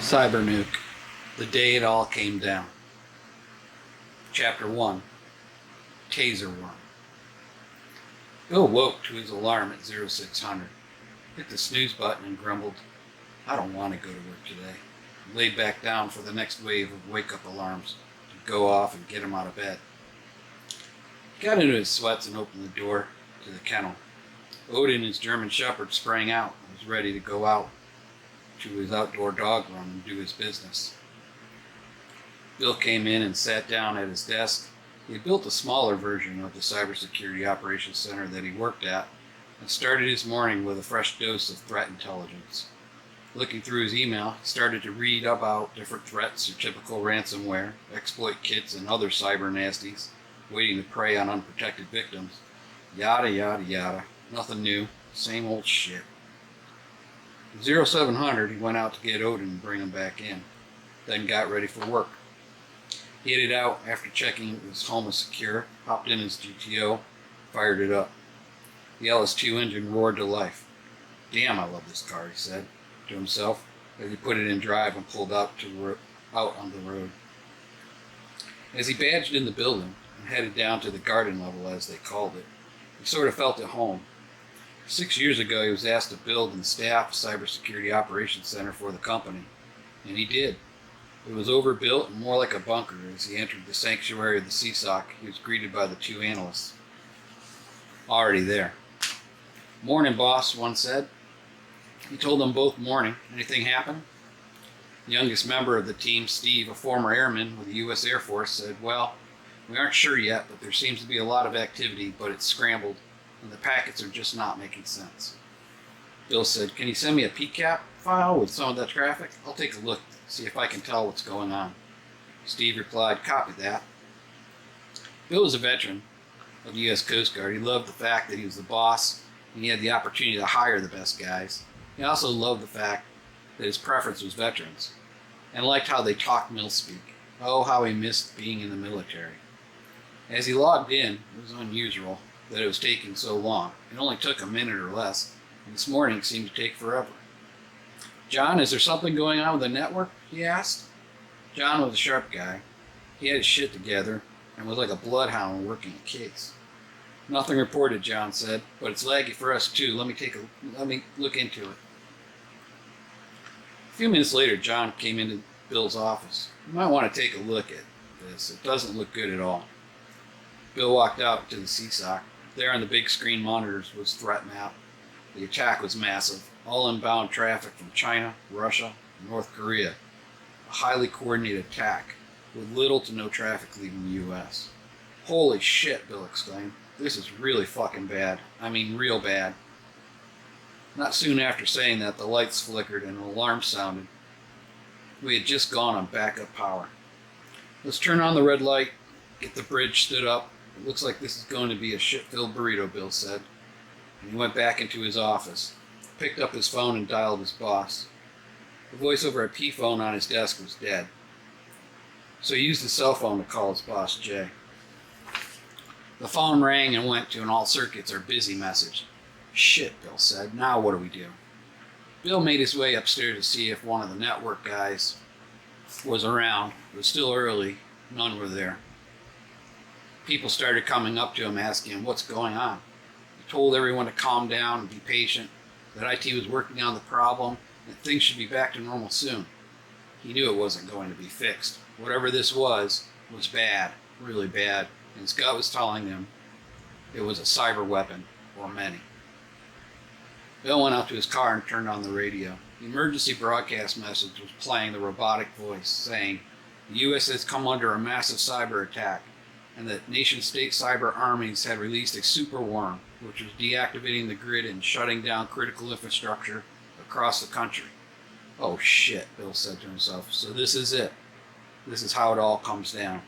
CyberNuke, the day it all came down. Chapter 1, Taser Run. Bill woke to his alarm at 0600, hit the snooze button and grumbled, "I don't want to go to work today," and laid back down for the next wave of wake-up alarms to go off and get him out of bed. He got into his sweats and opened the door to the kennel. Odin, his German Shepherd, sprang out and was ready to go out to his outdoor dog run and do his business. Bill came in and sat down at his desk. He had built a smaller version of the Cybersecurity Operations Center that he worked at and started his morning with a fresh dose of threat intelligence. Looking through his email, he started to read about different threats, your typical ransomware, exploit kits, and other cyber nasties waiting to prey on unprotected victims. Yada, yada, yada. Nothing new. Same old shit. At 0700, he went out to get Odin and bring him back in, then got ready for work. He headed out after checking his home was secure, hopped in his GTO, fired it up. The LS2 engine roared to life. "Damn, I love this car," he said to himself as he put it in drive and pulled out on the road. As he badged in the building and headed down to the garden level, as they called it, he sort of felt at home. 6 years ago, he was asked to build and staff a cybersecurity operations center for the company, and he did. It was overbuilt and more like a bunker. As he entered the sanctuary of the CSOC, he was greeted by the two analysts already there. "Morning, boss," one said. He told them both morning. "Anything happen?" The youngest member of the team, Steve, a former airman with the U.S. Air Force, said, "Well, we aren't sure yet, but there seems to be a lot of activity, but it's scrambled, and the packets are just not making sense." Bill said, "Can you send me a PCAP file with some of that traffic? I'll take a look, see if I can tell what's going on." Steve replied, "Copy that." Bill was a veteran of the U.S. Coast Guard. He loved the fact that he was the boss and he had the opportunity to hire the best guys. He also loved the fact that his preference was veterans and liked how they talked mil-speak. Oh, how he missed being in the military. As he logged in, it was unusual that it was taking so long. It only took a minute or less, and this morning seemed to take forever. "John, is there something going on with the network?" he asked. John was a sharp guy. He had his shit together and was like a bloodhound working a case. "Nothing reported," John said, "but it's laggy for us too. Let me look into it." A few minutes later, John came into Bill's office. "You might want to take a look at this. It doesn't look good at all." Bill walked out to the CSOC. There on the big screen monitors was threat map. The attack was massive. All inbound traffic from China, Russia, and North Korea. A highly coordinated attack with little to no traffic leaving the U.S. "Holy shit," Bill exclaimed. "This is really fucking bad. I mean, real bad." Not soon after saying that, the lights flickered and an alarm sounded. We had just gone on backup power. "Let's turn on the red light, get the bridge stood up. It looks like this is going to be a shit-filled burrito," Bill said. And he went back into his office, picked up his phone and dialed his boss. The voice over a P-phone on his desk was dead, so he used his cell phone to call his boss, Jay. The phone rang and went to an "all circuits are busy" message. "Shit," Bill said. "Now what do we do?" Bill made his way upstairs to see if one of the network guys was around. It was still early. None were there. People started coming up to him asking him what's going on. He told everyone to calm down and be patient, that IT was working on the problem, and that things should be back to normal soon. He knew it wasn't going to be fixed. Whatever this was bad, really bad, and his gut was telling him it was a cyber weapon or many. Bill went out to his car and turned on the radio. The emergency broadcast message was playing the robotic voice saying, "The U.S. has come under a massive cyber attack, and that nation-state cyber armies had released a super worm, which was deactivating the grid and shutting down critical infrastructure across the country." "Oh shit," Bill said to himself. "So this is it. This is how it all comes down."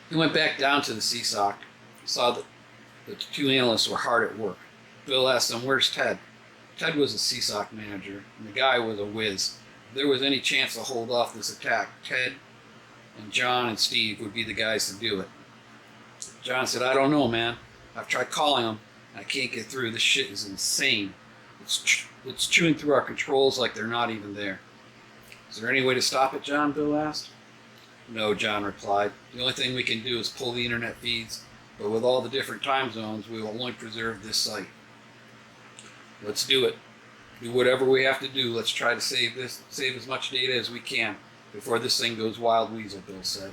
He went back down to the CSOC, saw that the two analysts were hard at work. Bill asked them, "Where's Ted?" Ted was a CSOC manager, and the guy was a whiz. If there was any chance to hold off this attack, Ted and John and Steve would be the guys to do it. John said, "I don't know, man. I've tried calling them, and I can't get through. This shit is insane. It's chewing through our controls like they're not even there. Is there any way to stop it, John? Bill asked. No, John replied. The only thing we can do is pull the internet feeds, but with all the different time zones, we will only preserve this site. Let's do it. Do whatever we have to do. Let's try to save as much data as we can before this thing goes wild weasel, Bill said.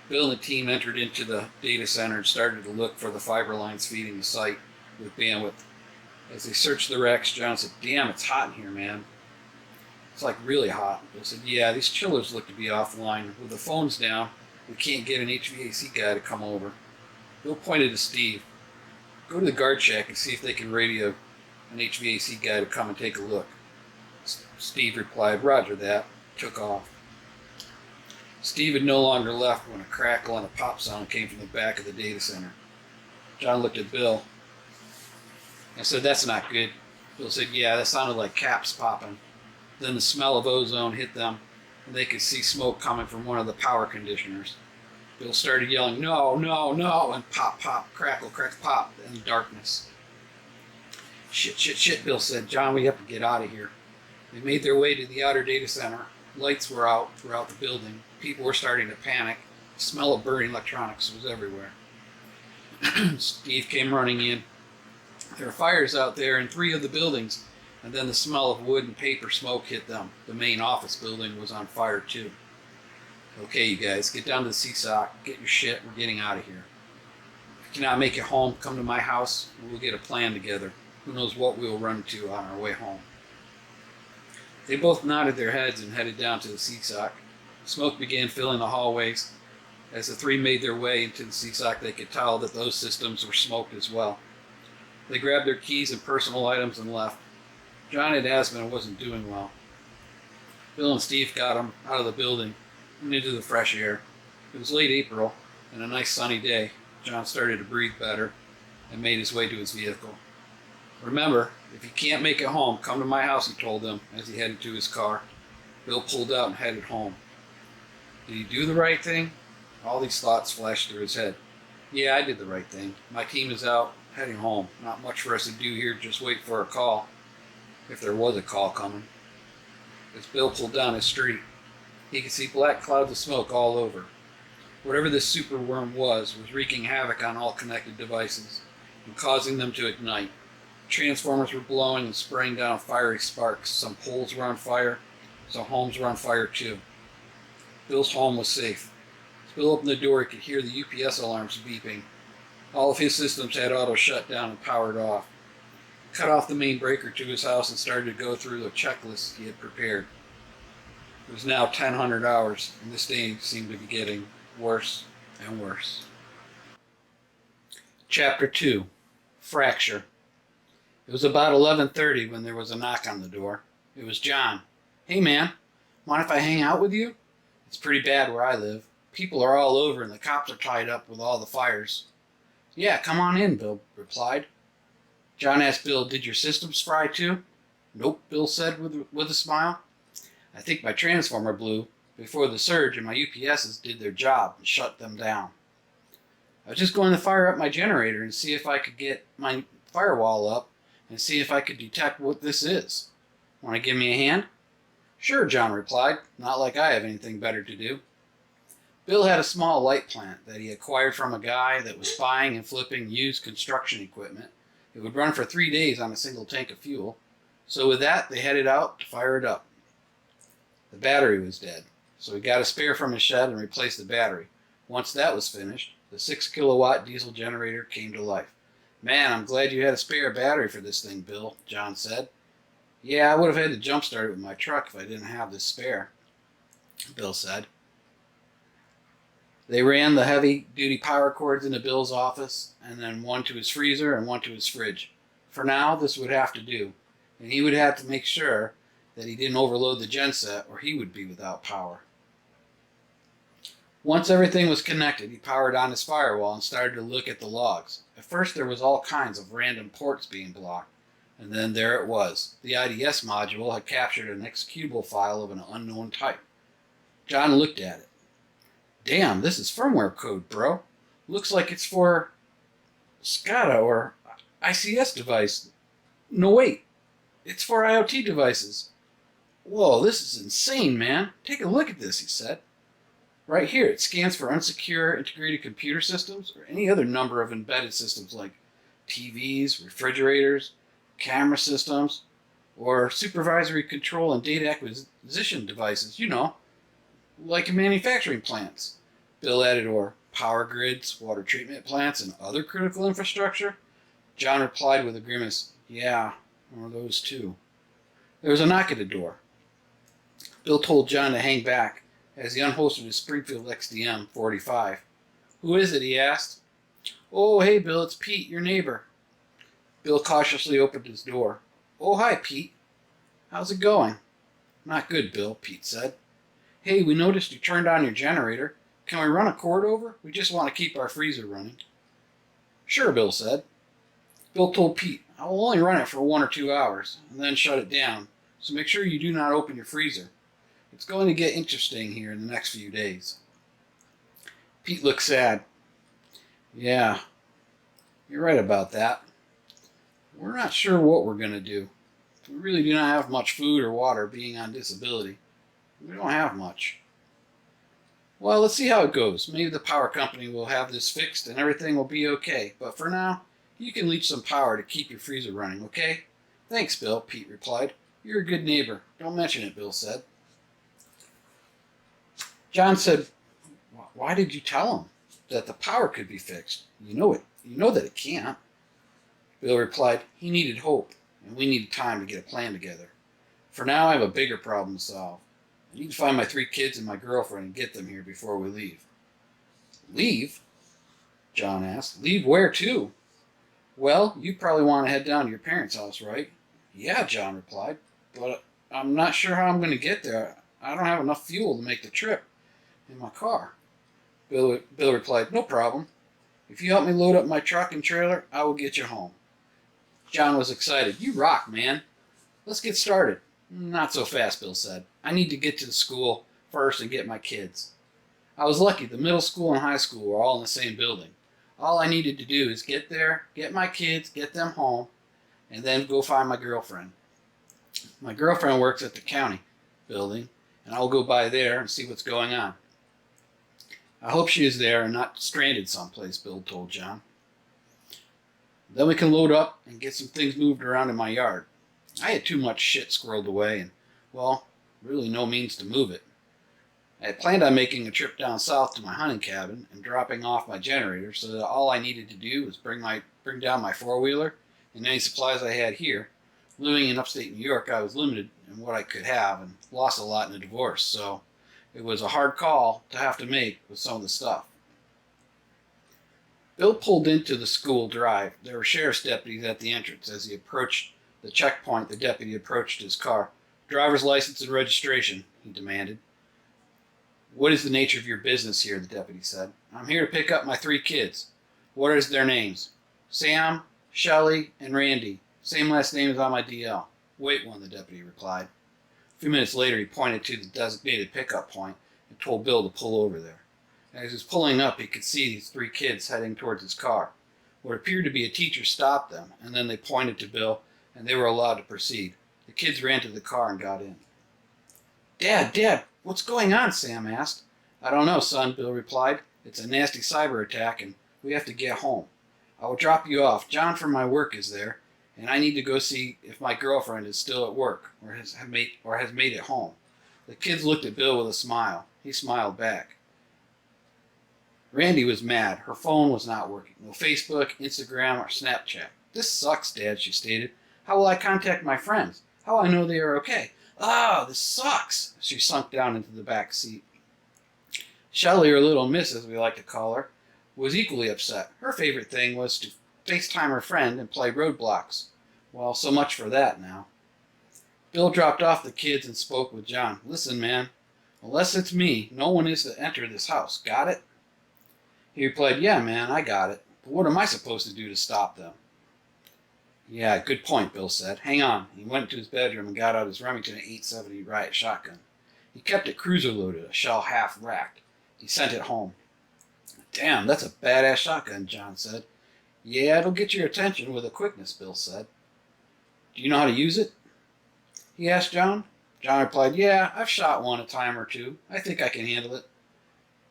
Bill and the team entered into the data center and started to look for the fiber lines feeding the site with bandwidth. As they searched the racks, John said, "Damn, it's hot in here, man." "It's like really hot." Bill said, "Yeah, these chillers look to be offline. With the phones down, we can't get an HVAC guy to come over." Bill pointed to Steve. "Go to the guard shack and see if they can radio an HVAC guy to come and take a look." Steve replied, "Roger that," took off. Steve had no longer left when a crackle and a pop sound came from the back of the data center. John looked at Bill and said, "That's not good." Bill said, "Yeah, that sounded like caps popping." Then the smell of ozone hit them, and they could see smoke coming from one of the power conditioners. Bill started yelling, "No, no, no," and pop, pop, crackle, crack, pop, and darkness. "Shit, shit, shit," Bill said. "John, we have to get out of here." They made their way to the outer data center. Lights were out throughout the building. People were starting to panic. The smell of burning electronics was everywhere. Steve came running in. "There are fires out there in 3 of the buildings," and then the smell of wood and paper smoke hit them. The main office building was on fire too. "Okay, you guys, get down to the CSOC, get your shit, we're getting out of here. If you cannot make it home, come to my house, and we'll get a plan together. Who knows what we'll run into on our way home." They both nodded their heads and headed down to the CSOC. Smoke began filling the hallways. As the 3 made their way into the CSOC, they could tell that those systems were smoked as well. They grabbed their keys and personal items and left. John had asthma and wasn't doing well. Bill and Steve got him out of the building and into the fresh air. It was late April and a nice sunny day. John started to breathe better and made his way to his vehicle. "Remember, if you can't make it home, come to my house," he told them as he headed to his car. Bill pulled out and headed home. Did he do the right thing? All these thoughts flashed through his head. "Yeah, I did the right thing. My team is out, heading home. Not much for us to do here, just wait for a call. If there was a call coming." As Bill pulled down his street, he could see black clouds of smoke all over. Whatever this superworm was wreaking havoc on all connected devices and causing them to ignite. Transformers were blowing and spraying down fiery sparks. Some poles were on fire, some homes were on fire too. Bill's home was safe. As Bill opened the door, he could hear the UPS alarms beeping. All of his systems had auto shut down and powered off. He cut off the main breaker to his house and started to go through the checklist he had prepared. It was now 1000 hours, and this day seemed to be getting worse and worse. Chapter 2. Fracture. It was about 11:30 when there was a knock on the door. It was John. "Hey man, mind if I hang out with you? It's pretty bad where I live. People are all over and the cops are tied up with all the fires." "Yeah, come on in," Bill replied. John asked Bill, "Did your systems fry too?" "Nope," Bill said with a smile. "I think my transformer blew before the surge and my UPSs did their job and shut them down. I was just going to fire up my generator and see if I could get my firewall up and see if I could detect what this is. Want to give me a hand?" "Sure," John replied, "not like I have anything better to do." Bill had a small light plant that he acquired from a guy that was buying and flipping used construction equipment. It would run for 3 days on a single tank of fuel. So with that, they headed out to fire it up. The battery was dead, so he got a spare from his shed and replaced the battery. Once that was finished, the 6-kilowatt diesel generator came to life. "Man, I'm glad you had a spare battery for this thing, Bill," John said. "Yeah, I would have had to jump start it with my truck if I didn't have this spare," Bill said. They ran the heavy-duty power cords into Bill's office, and then one to his freezer and one to his fridge. For now, this would have to do, and he would have to make sure that he didn't overload the genset or he would be without power. Once everything was connected, he powered on his firewall and started to look at the logs. At first there was all kinds of random ports being blocked, and then there it was. The IDS module had captured an executable file of an unknown type. John looked at it. "Damn, this is firmware code, bro. Looks like it's for SCADA or ICS device. No, wait. It's for IoT devices. Whoa, this is insane, man. Take a look at this, he said. Right here, it scans for unsecure integrated computer systems or any other number of embedded systems like TVs, refrigerators, camera systems, or supervisory control and data acquisition devices, like in manufacturing plants. Bill added, or power grids, water treatment plants, and other critical infrastructure. John replied with a grimace, yeah, or those too. There was a knock at the door. Bill told John to hang back as he unholstered his Springfield XDM 45. Who is it? He asked. Oh, hey, Bill, it's Pete, your neighbor. Bill cautiously opened his door. Oh, hi, Pete. How's it going? Not good, Bill, Pete said. Hey, we noticed you turned on your generator. Can we run a cord over? We just want to keep our freezer running. Sure, Bill said. Bill told Pete, I will only run it for 1 or 2 hours, and then shut it down, so make sure you do not open your freezer. It's going to get interesting here in the next few days. Pete looked sad. Yeah, you're right about that. We're not sure what we're going to do. We really do not have much food or water being on disability. We don't have much. Well, let's see how it goes. Maybe the power company will have this fixed and everything will be okay. But for now, you can leech some power to keep your freezer running, okay? Thanks, Bill, Pete replied. You're a good neighbor. Don't mention it, Bill said. John said, why did you tell him that the power could be fixed? You know that it can't. Bill replied, he needed hope, and we needed time to get a plan together. For now, I have a bigger problem to solve. I need to find my 3 kids and my girlfriend and get them here before we leave. Leave? John asked. Leave where to? Well, you probably want to head down to your parents' house, right? Yeah, John replied, but I'm not sure how I'm going to get there. I don't have enough fuel to make the trip in my car. Bill replied, no problem. If you help me load up my truck and trailer, I will get you home. John was excited. You rock, man. Let's get started. Not so fast, Bill said. I need to get to the school first and get my kids. I was lucky. The middle school and high school were all in the same building. All I needed to do is get there, get my kids, get them home, and then go find my girlfriend. My girlfriend works at the county building, and I will go by there and see what's going on. I hope she is there and not stranded someplace, Bill told John. Then we can load up and get some things moved around in my yard. I had too much shit squirreled away and, well, really no means to move it. I had planned on making a trip down south to my hunting cabin and dropping off my generator so that all I needed to do was bring down my four-wheeler and any supplies I had here. Living in upstate New York, I was limited in what I could have and lost a lot in a divorce, so it was a hard call to have to make with some of the stuff. Bill pulled into the school drive. There were sheriff's deputies at the entrance. As he approached the checkpoint, the deputy approached his car. Driver's license and registration, he demanded. What is the nature of your business here, the deputy said. I'm here to pick up my 3 kids. What is their names? Sam, Shelley, and Randy. Same last name as on my DL. Wait one, the deputy replied. A few minutes later, he pointed to the designated pickup point and told Bill to pull over there. As he was pulling up, he could see these 3 kids heading towards his car. What appeared to be a teacher stopped them, and then they pointed to Bill, and they were allowed to proceed. The kids ran to the car and got in. Dad, what's going on? Sam asked. I don't know, son, Bill replied. It's a nasty cyber attack, and we have to get home. I will drop you off. John from my work is there, and I need to go see if my girlfriend is still at work or has made it home. The kids looked at Bill with a smile. He smiled back. Randy was mad. Her phone was not working. No Facebook, Instagram, or Snapchat. This sucks, Dad, she stated. How will I contact my friends? How will I know they are okay? This sucks. She sunk down into the back seat. Shelley, or Little Miss, as we like to call her, was equally upset. Her favorite thing was to FaceTime her friend and play Roadblocks. Well, so much for that now. Bill dropped off the kids and spoke with John. Listen, man, unless it's me, no one is to enter this house. Got it? He replied, yeah, man, I got it. But what am I supposed to do to stop them? Yeah, good point, Bill said. Hang on. He went into his bedroom and got out his Remington 870 riot shotgun. He kept it cruiser loaded, a shell half racked. He sent it home. Damn, that's a badass shotgun, John said. Yeah, it'll get your attention with a quickness, Bill said. Do you know how to use it? he asked John. John replied, "Yeah, I've shot one a time or two. I think I can handle it."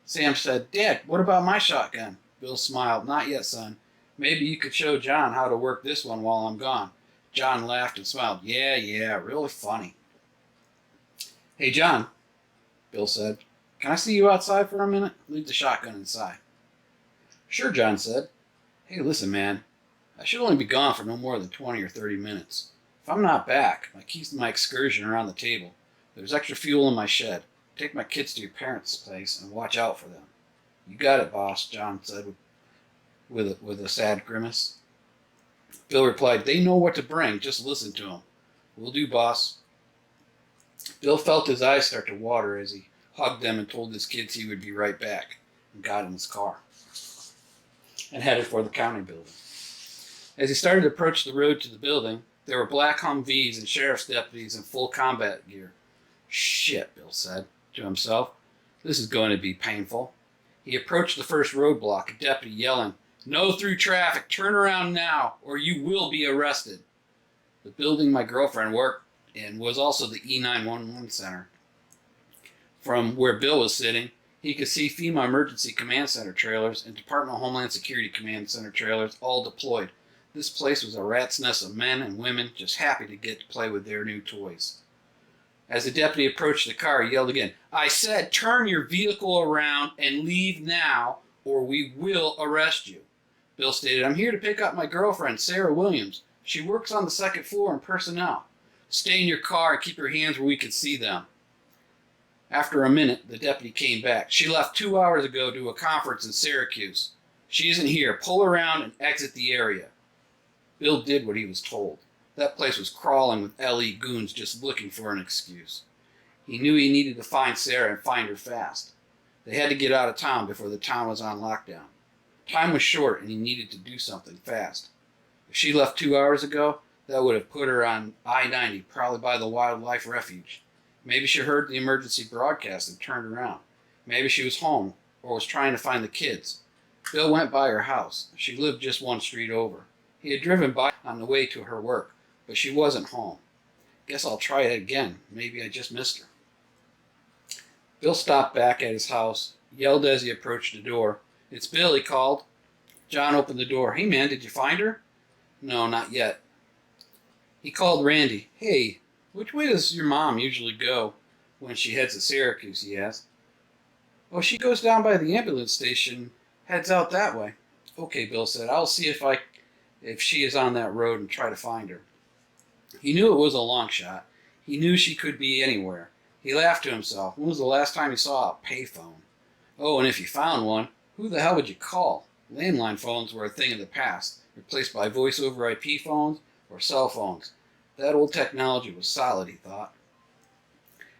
Sam said, "Dad, what about my shotgun?" Bill smiled. "Not yet, son. Maybe you could show John how to work this one while I'm gone." John laughed and smiled. Yeah, really funny." "Hey, John," Bill said, "can I see you outside for a minute? Leave the shotgun inside." "Sure," John said. "Hey, listen, man. I should only be gone for no more than 20 or 30 minutes. If I'm not back, my keys to my excursion are on the table. There's extra fuel in my shed. Take my kids to your parents' place and watch out for them." "You got it, boss," John said with a sad grimace. Bill replied, "They know what to bring. Just listen to them." "Will do, boss." Bill felt his eyes start to water as he hugged them and told his kids he would be right back, and got in his car and headed for the county building. As he started to approach the road to the building, there were black Humvees and sheriff's deputies in full combat gear. "Shit," Bill said to himself. "This is going to be painful." He approached the first roadblock, a deputy yelling, "No through traffic, turn around now, or you will be arrested." The building my girlfriend worked in was also the E911 center. From where Bill was sitting, he could see FEMA Emergency Command Center trailers and Department of Homeland Security Command Center trailers all deployed. This place was a rat's nest of men and women just happy to get to play with their new toys. As the deputy approached the car, he yelled again, "I said turn your vehicle around and leave now, or we will arrest you." Bill stated, "I'm here to pick up my girlfriend, Sarah Williams. She works on the second floor in personnel. Stay in your car and keep your hands where we can see them." After a minute, the deputy came back. "She left 2 hours ago to a conference in Syracuse. She isn't here. Pull around and exit the area." Bill did what he was told. That place was crawling with LE goons just looking for an excuse. He knew he needed to find Sarah and find her fast. They had to get out of town before the town was on lockdown. Time was short and he needed to do something fast. If she left 2 hours ago, that would have put her on I-90, probably by the wildlife refuge. Maybe she heard the emergency broadcast and turned around. Maybe she was home or was trying to find the kids. Bill went by her house. She lived just one street over. He had driven by on the way to her work, but she wasn't home. "Guess I'll try it again. Maybe I just missed her." Bill stopped back at his house, yelled as he approached the door. "It's Bill," he called. John opened the door. "Hey, man, did you find her?" "No, not yet." He called Randy. "Hey, which way does your mom usually go when she heads to Syracuse?" he asked. "Oh, she goes down by the ambulance station, heads out that way." "Okay," Bill said. "I'll see if she is on that road and try to find her." He knew it was a long shot. He knew she could be anywhere. He laughed to himself. When was the last time he saw a payphone? Oh, and if you found one, who the hell would you call? Landline phones were a thing of the past, replaced by voice-over IP phones or cell phones. That old technology was solid, he thought.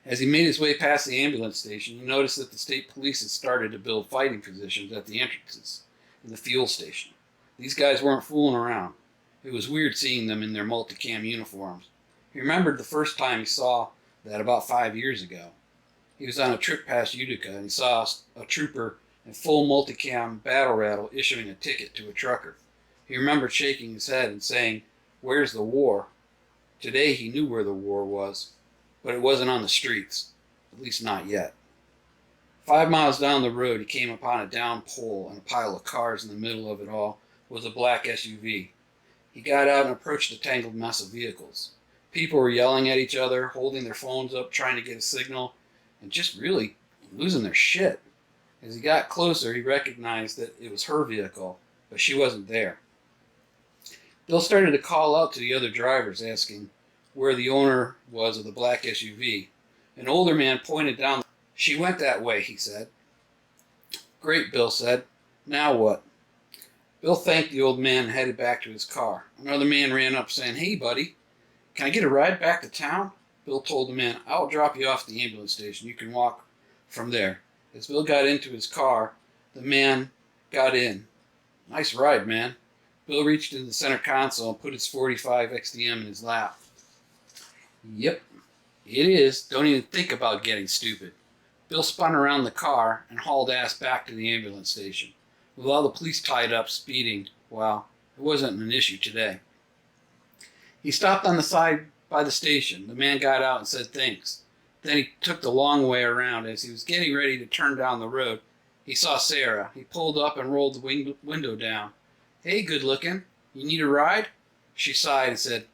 As he made his way past the ambulance station, he noticed that the state police had started to build fighting positions at the entrances and the fuel station. These guys weren't fooling around. It was weird seeing them in their multicam uniforms. He remembered the first time he saw that about 5 years ago. He was on a trip past Utica and he saw a trooper in full multicam battle rattle issuing a ticket to a trucker. He remembered shaking his head and saying, "Where's the war?" Today he knew where the war was, but it wasn't on the streets, at least not yet. 5 miles down the road he came upon a downed pole and a pile of cars. In the middle of it all was a black SUV. He got out and approached the tangled mess of vehicles. People were yelling at each other, holding their phones up, trying to get a signal, and just really losing their shit. As he got closer, he recognized that it was her vehicle, but she wasn't there. Bill started to call out to the other drivers, asking where the owner was of the black SUV. An older man pointed down. "She went that way," he said. "Great," Bill said. "Now what?" Bill thanked the old man and headed back to his car. Another man ran up saying, "Hey, buddy, can I get a ride back to town?" Bill told the man, "I'll drop you off at the ambulance station. You can walk from there." As Bill got into his car, the man got in. "Nice ride, man." Bill reached into the center console and put his .45 XDM in his lap. "Yep, it is. Don't even think about getting stupid." Bill spun around the car and hauled ass back to the ambulance station. With all the police tied up speeding, well, it wasn't an issue today. He stopped on the side by the station. The man got out and said thanks. Then he took the long way around. As he was getting ready to turn down the road, he saw Sarah. He pulled up and rolled the window down. "Hey, good looking. You need a ride?" She sighed and said,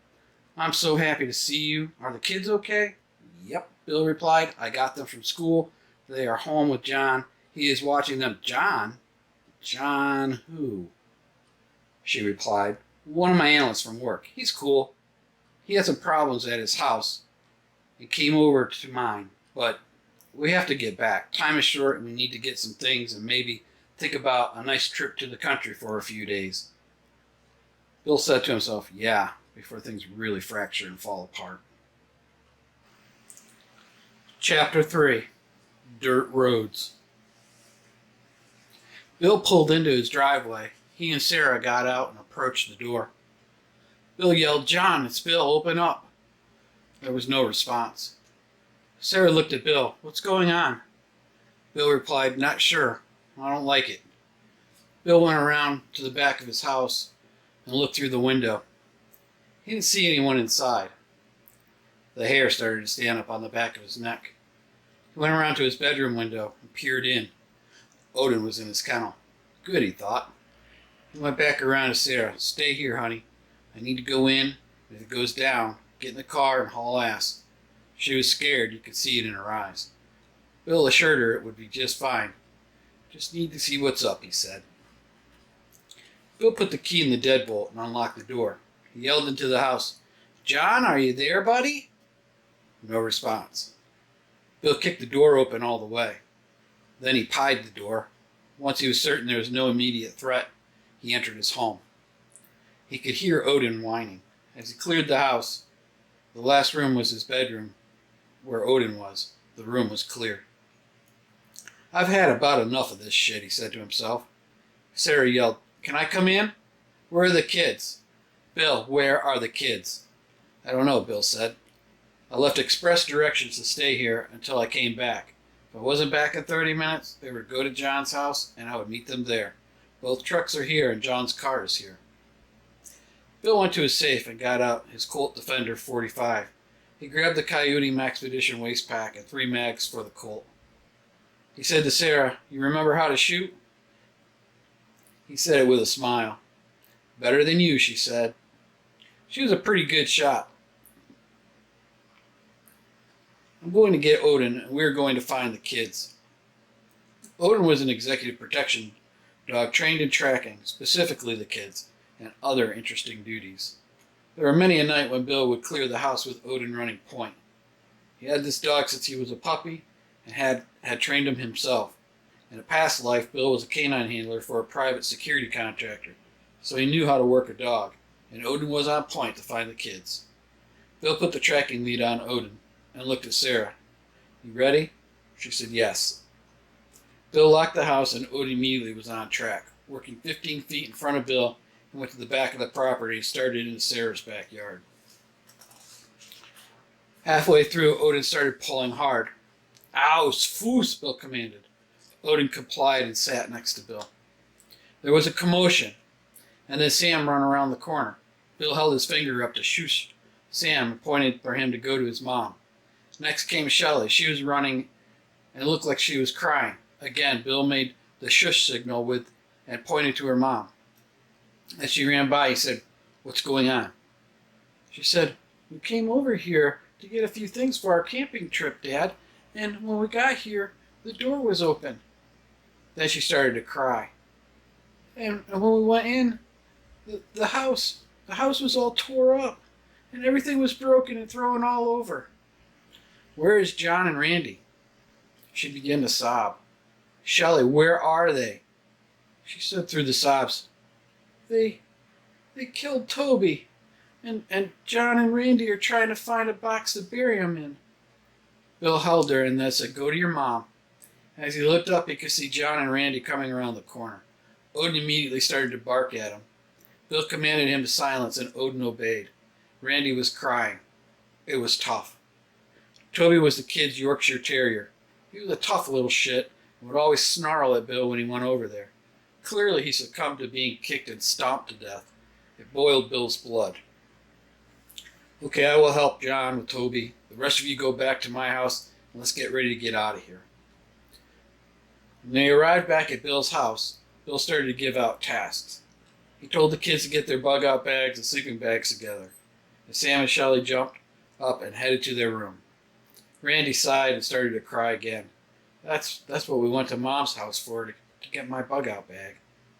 "I'm so happy to see you. Are the kids okay?" "Yep," Bill replied. "I got them from school. They are home with John. He is watching them." "John? John who?" she replied. "One of my analysts from work. He's cool. He had some problems at his house and came over to mine. But we have to get back. Time is short and we need to get some things and maybe think about a nice trip to the country for a few days." Bill said to himself, "Yeah," before things really fracture and fall apart. Chapter 3. Dirt Roads. Bill pulled into his driveway. He and Sarah got out and approached the door. Bill yelled, "John, it's Bill, open up." There was no response. Sarah looked at Bill. "What's going on?" Bill replied, "Not sure. I don't like it." Bill went around to the back of his house and looked through the window. He didn't see anyone inside. The hair started to stand up on the back of his neck. He went around to his bedroom window and peered in. Odin was in his kennel. Good, he thought. He went back around to Sarah. "Stay here, honey. I need to go in. If it goes down, get in the car and haul ass." She was scared. You could see it in her eyes. Bill assured her it would be just fine. "Just need to see what's up," he said. Bill put the key in the deadbolt and unlocked the door. He yelled into the house, "John, are you there, buddy?" No response. Bill kicked the door open all the way. Then he pied the door. Once he was certain there was no immediate threat, he entered his home. He could hear Odin whining. As he cleared the house, the last room was his bedroom, where Odin was. The room was clear. "I've had about enough of this shit," he said to himself. Sarah yelled, "Can I come in?" "Where are the kids?" "Bill, where are the kids?" "I don't know," Bill said. "I left express directions to stay here until I came back. If I wasn't back in 30 minutes, they would go to John's house and I would meet them there. Both trucks are here and John's car is here." Bill went to his safe and got out his Colt Defender .45. He grabbed the Coyote Maxpedition waist pack and 3 mags for the Colt. He said to Sarah, "You remember how to shoot?" He said it with a smile. "Better than you," she said. She was a pretty good shot. "I'm going to get Odin, and we're going to find the kids." Odin was an executive protection dog trained in tracking, specifically the kids, and other interesting duties. There were many a night when Bill would clear the house with Odin running point. He had this dog since he was a puppy and had trained him himself. In a past life, Bill was a canine handler for a private security contractor, so he knew how to work a dog, and Odin was on point to find the kids. Bill put the tracking lead on Odin and looked at Sarah. "You ready?" She said yes. Bill locked the house and Odin immediately was on track. Working 15 feet in front of Bill, he went to the back of the property and started into Sarah's backyard. Halfway through, Odin started pulling hard. "Aus, Fuß," Bill commanded. Odin complied and sat next to Bill. There was a commotion, and then Sam ran around the corner. Bill held his finger up to shush Sam and pointed for him to go to his mom. Next came Shelley. She was running and looked like she was crying. Again, Bill made the shush signal with and pointed to her mom. As she ran by, he said, "What's going on?" She said, "We came over here to get a few things for our camping trip, Dad, and when we got here, the door was open." Then she started to cry. And when we went in, the house was all tore up, and everything was broken and thrown all over. "Where is John and Randy?" She began to sob. "Shelley, where are they?" She said through the sobs, They killed Toby, and John and Randy are trying to find a box to bury him in." Bill held her and then said, "Go to your mom." As he looked up, he could see John and Randy coming around the corner. Odin immediately started to bark at him. Bill commanded him to silence, and Odin obeyed. Randy was crying. It was tough. Toby was the kid's Yorkshire Terrier. He was a tough little shit and would always snarl at Bill when he went over there. Clearly he succumbed to being kicked and stomped to death. It boiled Bill's blood. Okay, I will help John with Toby. The rest of you go back to my house and let's get ready to get out of here. When they arrived back at Bill's house, Bill started to give out tasks. He told the kids to get their bug out bags and sleeping bags together. And Sam and Shelley jumped up and headed to their room. Randy sighed and started to cry again. That's what we went to Mom's house for, to get my bug out bag.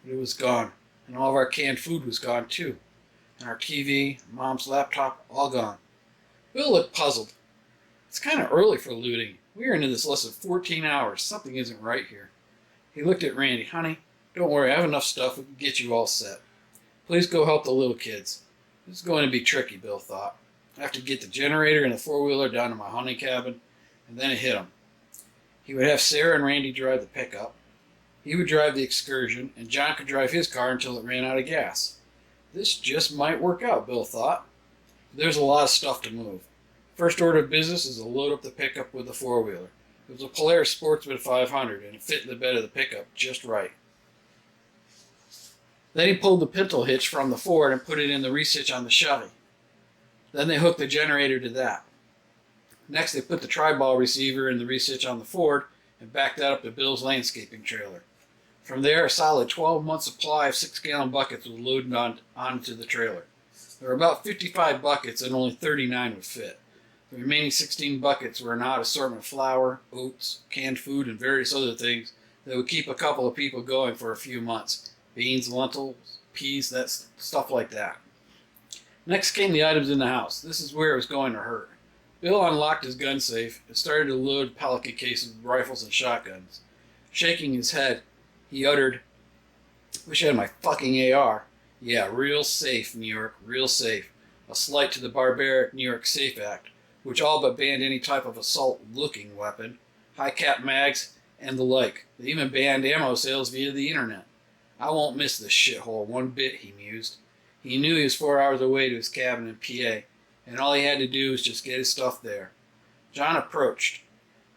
But it was gone, and all of our canned food was gone too. And our TV, Mom's laptop, all gone. Bill looked puzzled. It's kind of early for looting. We are into this less than 14 hours. Something isn't right here. He looked at Randy. Honey, don't worry, I have enough stuff. We can get you all set. Please go help the little kids. This is going to be tricky, Bill thought. I have to get the generator and the four-wheeler down to my honey cabin, and then it hit him. He would have Sarah and Randy drive the pickup. He would drive the excursion, and John could drive his car until it ran out of gas. This just might work out, Bill thought. There's a lot of stuff to move. First order of business is to load up the pickup with the four-wheeler. It was a Polaris Sportsman 500, and it fit in the bed of the pickup just right. Then he pulled the pintle hitch from the Ford and put it in the reach on the Chevy. Then they hooked the generator to that. Next, they put the tri-ball receiver in the reach on the Ford and backed that up to Bill's landscaping trailer. From there, a solid 12-month supply of 6-gallon buckets was loaded onto the trailer. There were about 55 buckets and only 39 would fit. The remaining 16 buckets were an odd assortment of flour, oats, canned food, and various other things that would keep a couple of people going for a few months. Beans, lentils, peas, that stuff like that. Next came the items in the house. This is where it was going to hurt. Bill unlocked his gun safe and started to load Pelican cases with rifles and shotguns. Shaking his head, he uttered, "Wish I had my fucking AR. Yeah, real safe, New York, real safe. A slight to the barbaric New York Safe Act, which all but banned any type of assault-looking weapon, high-cap mags, and the like. They even banned ammo sales via the internet. I won't miss this shithole one bit," he mused. He knew he was 4 hours away to his cabin in PA, and all he had to do was just get his stuff there. John approached.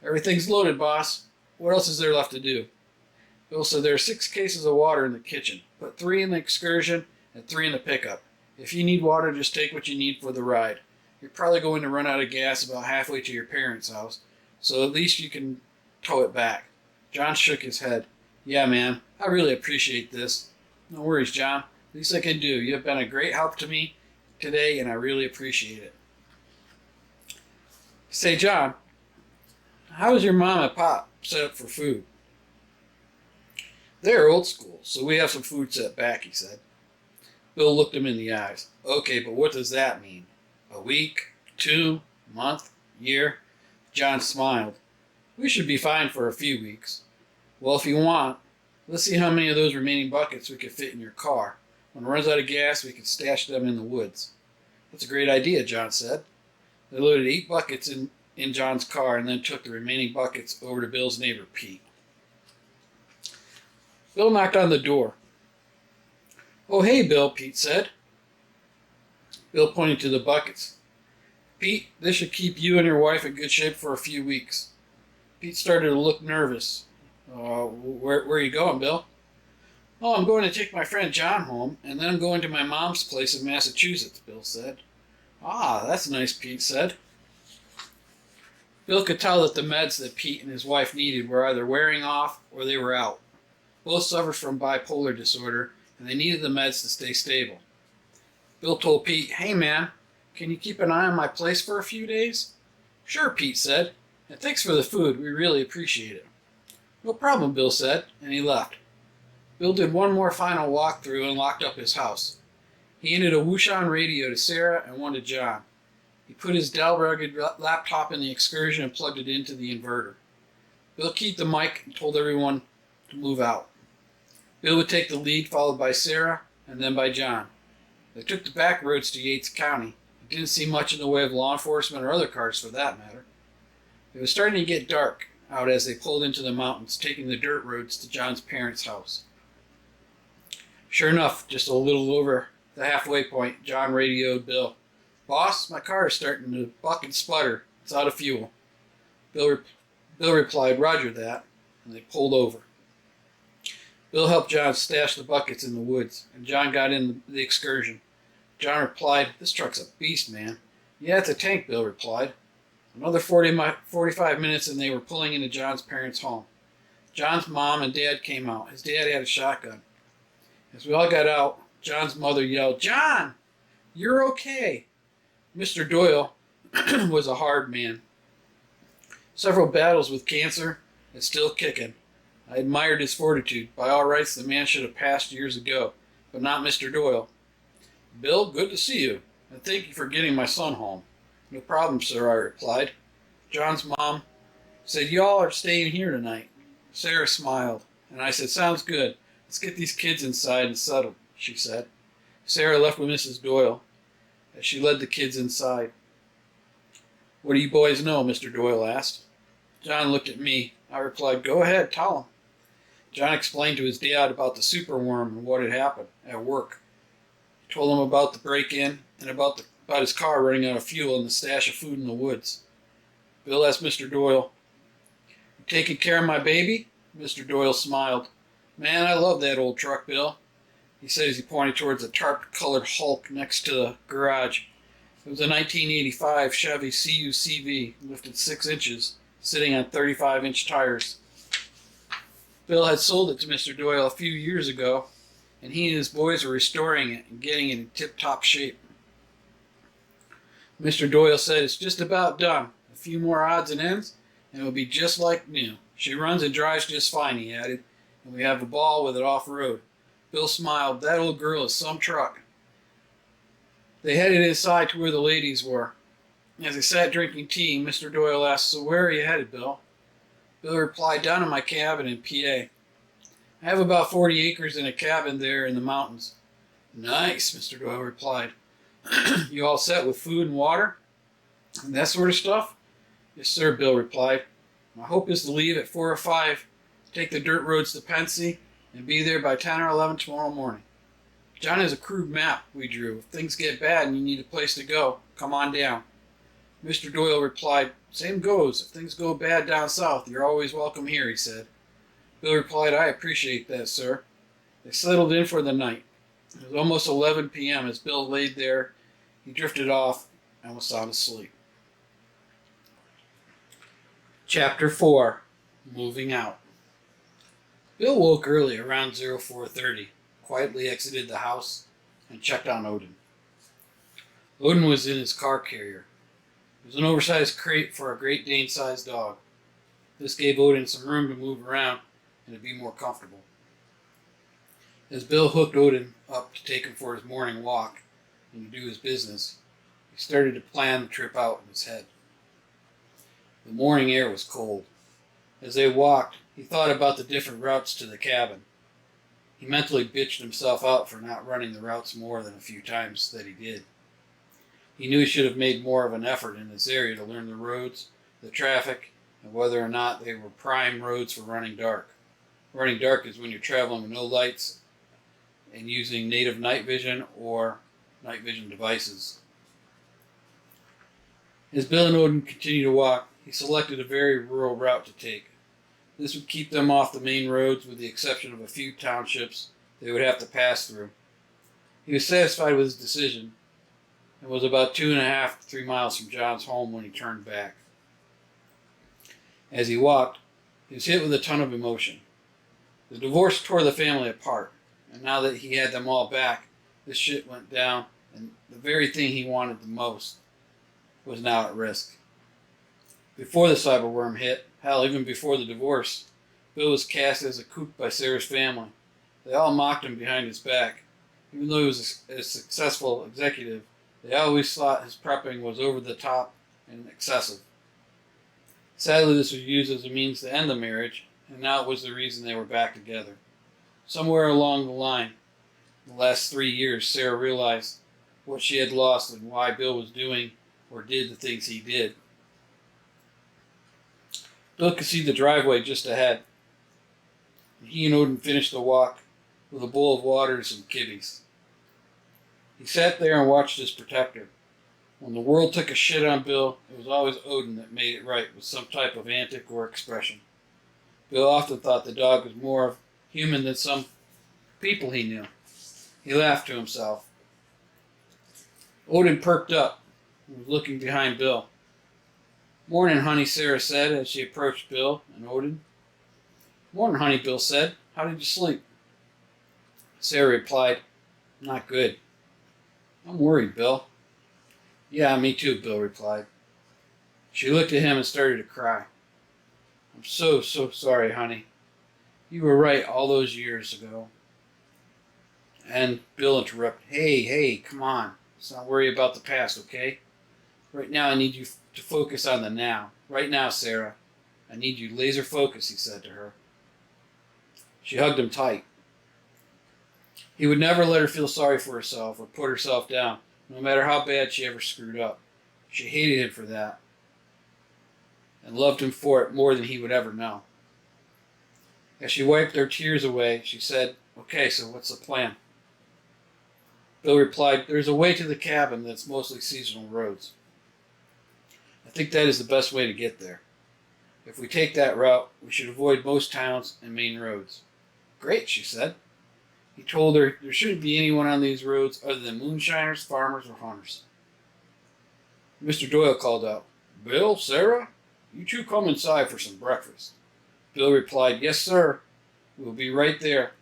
"Everything's loaded, boss. What else is there left to do?" Bill said, "There are 6 cases of water in the kitchen. Put 3 in the excursion and 3 in the pickup. If you need water, just take what you need for the ride. You're probably going to run out of gas about halfway to your parents' house, so at least you can tow it back." John shook his head. "Yeah, man, I really appreciate this." "No worries, John. Least I can do. You have been a great help to me today, and I really appreciate it." "Say, John, how is your mom and pop set up for food?" "They're old school, so we have some food set back," he said. Bill looked him in the eyes. "Okay, but what does that mean? A week? 2? Month? Year?" John smiled. "We should be fine for a few weeks." "Well, if you want, let's see how many of those remaining buckets we can fit in your car. When it runs out of gas, we can stash them in the woods." "That's a great idea," John said. They loaded 8 buckets in John's car and then took the remaining buckets over to Bill's neighbor, Pete. Bill knocked on the door. "Oh, hey, Bill," Pete said. Bill pointed to the buckets. "Pete, this should keep you and your wife in good shape for a few weeks." Pete started to look nervous. Where are you going, Bill?" "Oh, I'm going to take my friend John home, and then I'm going to my mom's place in Massachusetts," Bill said. "Ah, that's nice," Pete said. Bill could tell that the meds that Pete and his wife needed were either wearing off or they were out. Both suffered from bipolar disorder, and they needed the meds to stay stable. Bill told Pete, "Hey, man, can you keep an eye on my place for a few days?" "Sure," Pete said, "and thanks for the food. We really appreciate it." "No problem," Bill said, and he left. Bill did one more final walkthrough and locked up his house. He handed a Wouxun radio to Sarah and one to John. He put his Dell rugged laptop in the excursion and plugged it into the inverter. Bill keyed the mic and told everyone to move out. Bill would take the lead, followed by Sarah and then by John. They took the back roads to Yates County. It didn't see much in the way of law enforcement or other cars for that matter. It was starting to get dark out as they pulled into the mountains, taking the dirt roads to John's parents' house. Sure enough, just a little over the halfway point, John radioed Bill. "Boss, my car is starting to buck and sputter. It's out of fuel." Bill replied, "Roger that," and they pulled over. Bill helped John stash the buckets in the woods, and John got in the excursion. John replied, "This truck's a beast, man. Yeah, it's a tank, Bill replied. Another 45 minutes and they were pulling into John's parents' home. John's mom and dad came out. His dad had a shotgun. As we all got out, John's mother yelled, "John, you're okay." Mr. Doyle was a hard man. Several battles with cancer and still kicking. I admired his fortitude. By all rights, the man should have passed years ago, but not Mr. Doyle. "Bill, good to see you, and thank you for getting my son home." "No problem, sir," I replied. John's mom said, "Y'all are staying here tonight." Sarah smiled, and I said, "Sounds good. Let's get these kids inside and settled," she said. Sarah left with Mrs. Doyle as she led the kids inside. "What do you boys know?" Mr. Doyle asked. John looked at me. I replied, "Go ahead, tell him." John explained to his dad about the superworm and what had happened at work. He told him about the break-in and about his car running out of fuel and the stash of food in the woods. Bill asked Mr. Doyle, "You taking care of my baby?" Mr. Doyle smiled. "Man, I love that old truck, Bill," he said as he pointed towards a tarp-colored hulk next to the garage. It was a 1985 Chevy CUCV, lifted 6 inches, sitting on 35-inch tires. Bill had sold it to Mr. Doyle a few years ago, and he and his boys were restoring it and getting it in tip-top shape. Mr. Doyle said, "It's just about done. A few more odds and ends, and it'll be just like new. She runs and drives just fine," he added, "and we have a ball with it off-road." Bill smiled. "That old girl is some truck." They headed inside to where the ladies were. As they sat drinking tea, Mr. Doyle asked, "So where are you headed, Bill?" Bill replied, "Down in my cabin in PA. I have about 40 acres in a cabin there in the mountains." "Nice," Mr. Doyle replied. "You all set with food and water and that sort of stuff?" "Yes, sir," Bill replied. "My hope is to leave at 4 or 5, take the dirt roads to Pensy, and be there by 10 or 11 tomorrow morning. John has a crude map we drew. If things get bad and you need a place to go, come on down." Mr. Doyle replied, "Same goes. If things go bad down south, you're always welcome here," he said. Bill replied, "I appreciate that, sir." They settled in for the night. It was almost 11 p.m. As Bill laid there, he drifted off and was sound asleep. Chapter 4. Moving Out. Bill woke early around 04:30, quietly exited the house, and checked on Odin. Odin was in his car carrier. It was an oversized crate for a Great Dane-sized dog. This gave Odin some room to move around and to be more comfortable. As Bill hooked Odin up to take him for his morning walk and to do his business, he started to plan the trip out in his head. The morning air was cold. As they walked, he thought about the different routes to the cabin. He mentally bitched himself out for not running the routes more than a few times that he did. He knew he should have made more of an effort in this area to learn the roads, the traffic, and whether or not they were prime roads for running dark. Running dark is when you're traveling with no lights and using native night vision or night vision devices. As Bill and Odin continued to walk, he selected a very rural route to take. This would keep them off the main roads with the exception of a few townships they would have to pass through. He was satisfied with his decision and was about 2.5 to 3 miles from John's home when he turned back. As he walked, he was hit with a ton of emotion. The divorce tore the family apart, and now that he had them all back, this shit went down, and the very thing he wanted the most was now at risk. Before the cyberworm hit, hell, even before the divorce, Bill was cast as a kook by Sarah's family. They all mocked him behind his back. Even though he was a successful executive, they always thought his prepping was over the top and excessive. Sadly, this was used as a means to end the marriage, and now it was the reason they were back together. Somewhere along the line, in the last 3 years, Sarah realized what she had lost and why Bill was doing or did the things he did. Bill could see the driveway just ahead. He and Odin finished the walk with a bowl of water and some kibbies. He sat there and watched his protector. When the world took a shit on Bill, it was always Odin that made it right with some type of antic or expression. Bill often thought the dog was more human than some people he knew. He laughed to himself. Odin perked up. and was looking behind Bill. "Morning, honey," Sarah said as she approached Bill and Odin. "Morning, honey," Bill said. "How did you sleep?" Sarah replied, "Not good." "I'm worried, Bill." "Yeah, me too," Bill replied. She looked at him and started to cry. "I'm so sorry, honey. You were right all those years ago." And Bill interrupted. Hey, come on. Let's not worry about the past, okay? Right now I need you to focus on the now. Right now, Sarah. I need you laser focused," he said to her. She hugged him tight. He would never let her feel sorry for herself or put herself down, no matter how bad she ever screwed up. She hated him for that, and loved him for it more than he would ever know. As she wiped her tears away, she said, "Okay, so what's the plan?" Bill replied, "There's a way to the cabin that's mostly seasonal roads. I think that is the best way to get there. If we take that route, we should avoid most towns and main roads." "Great," she said. He told her there shouldn't be anyone on these roads other than moonshiners, farmers, or hunters. Mr. Doyle called out, "Bill, Sarah, you two come inside for some breakfast." Bill replied, "Yes, sir. We'll be right there."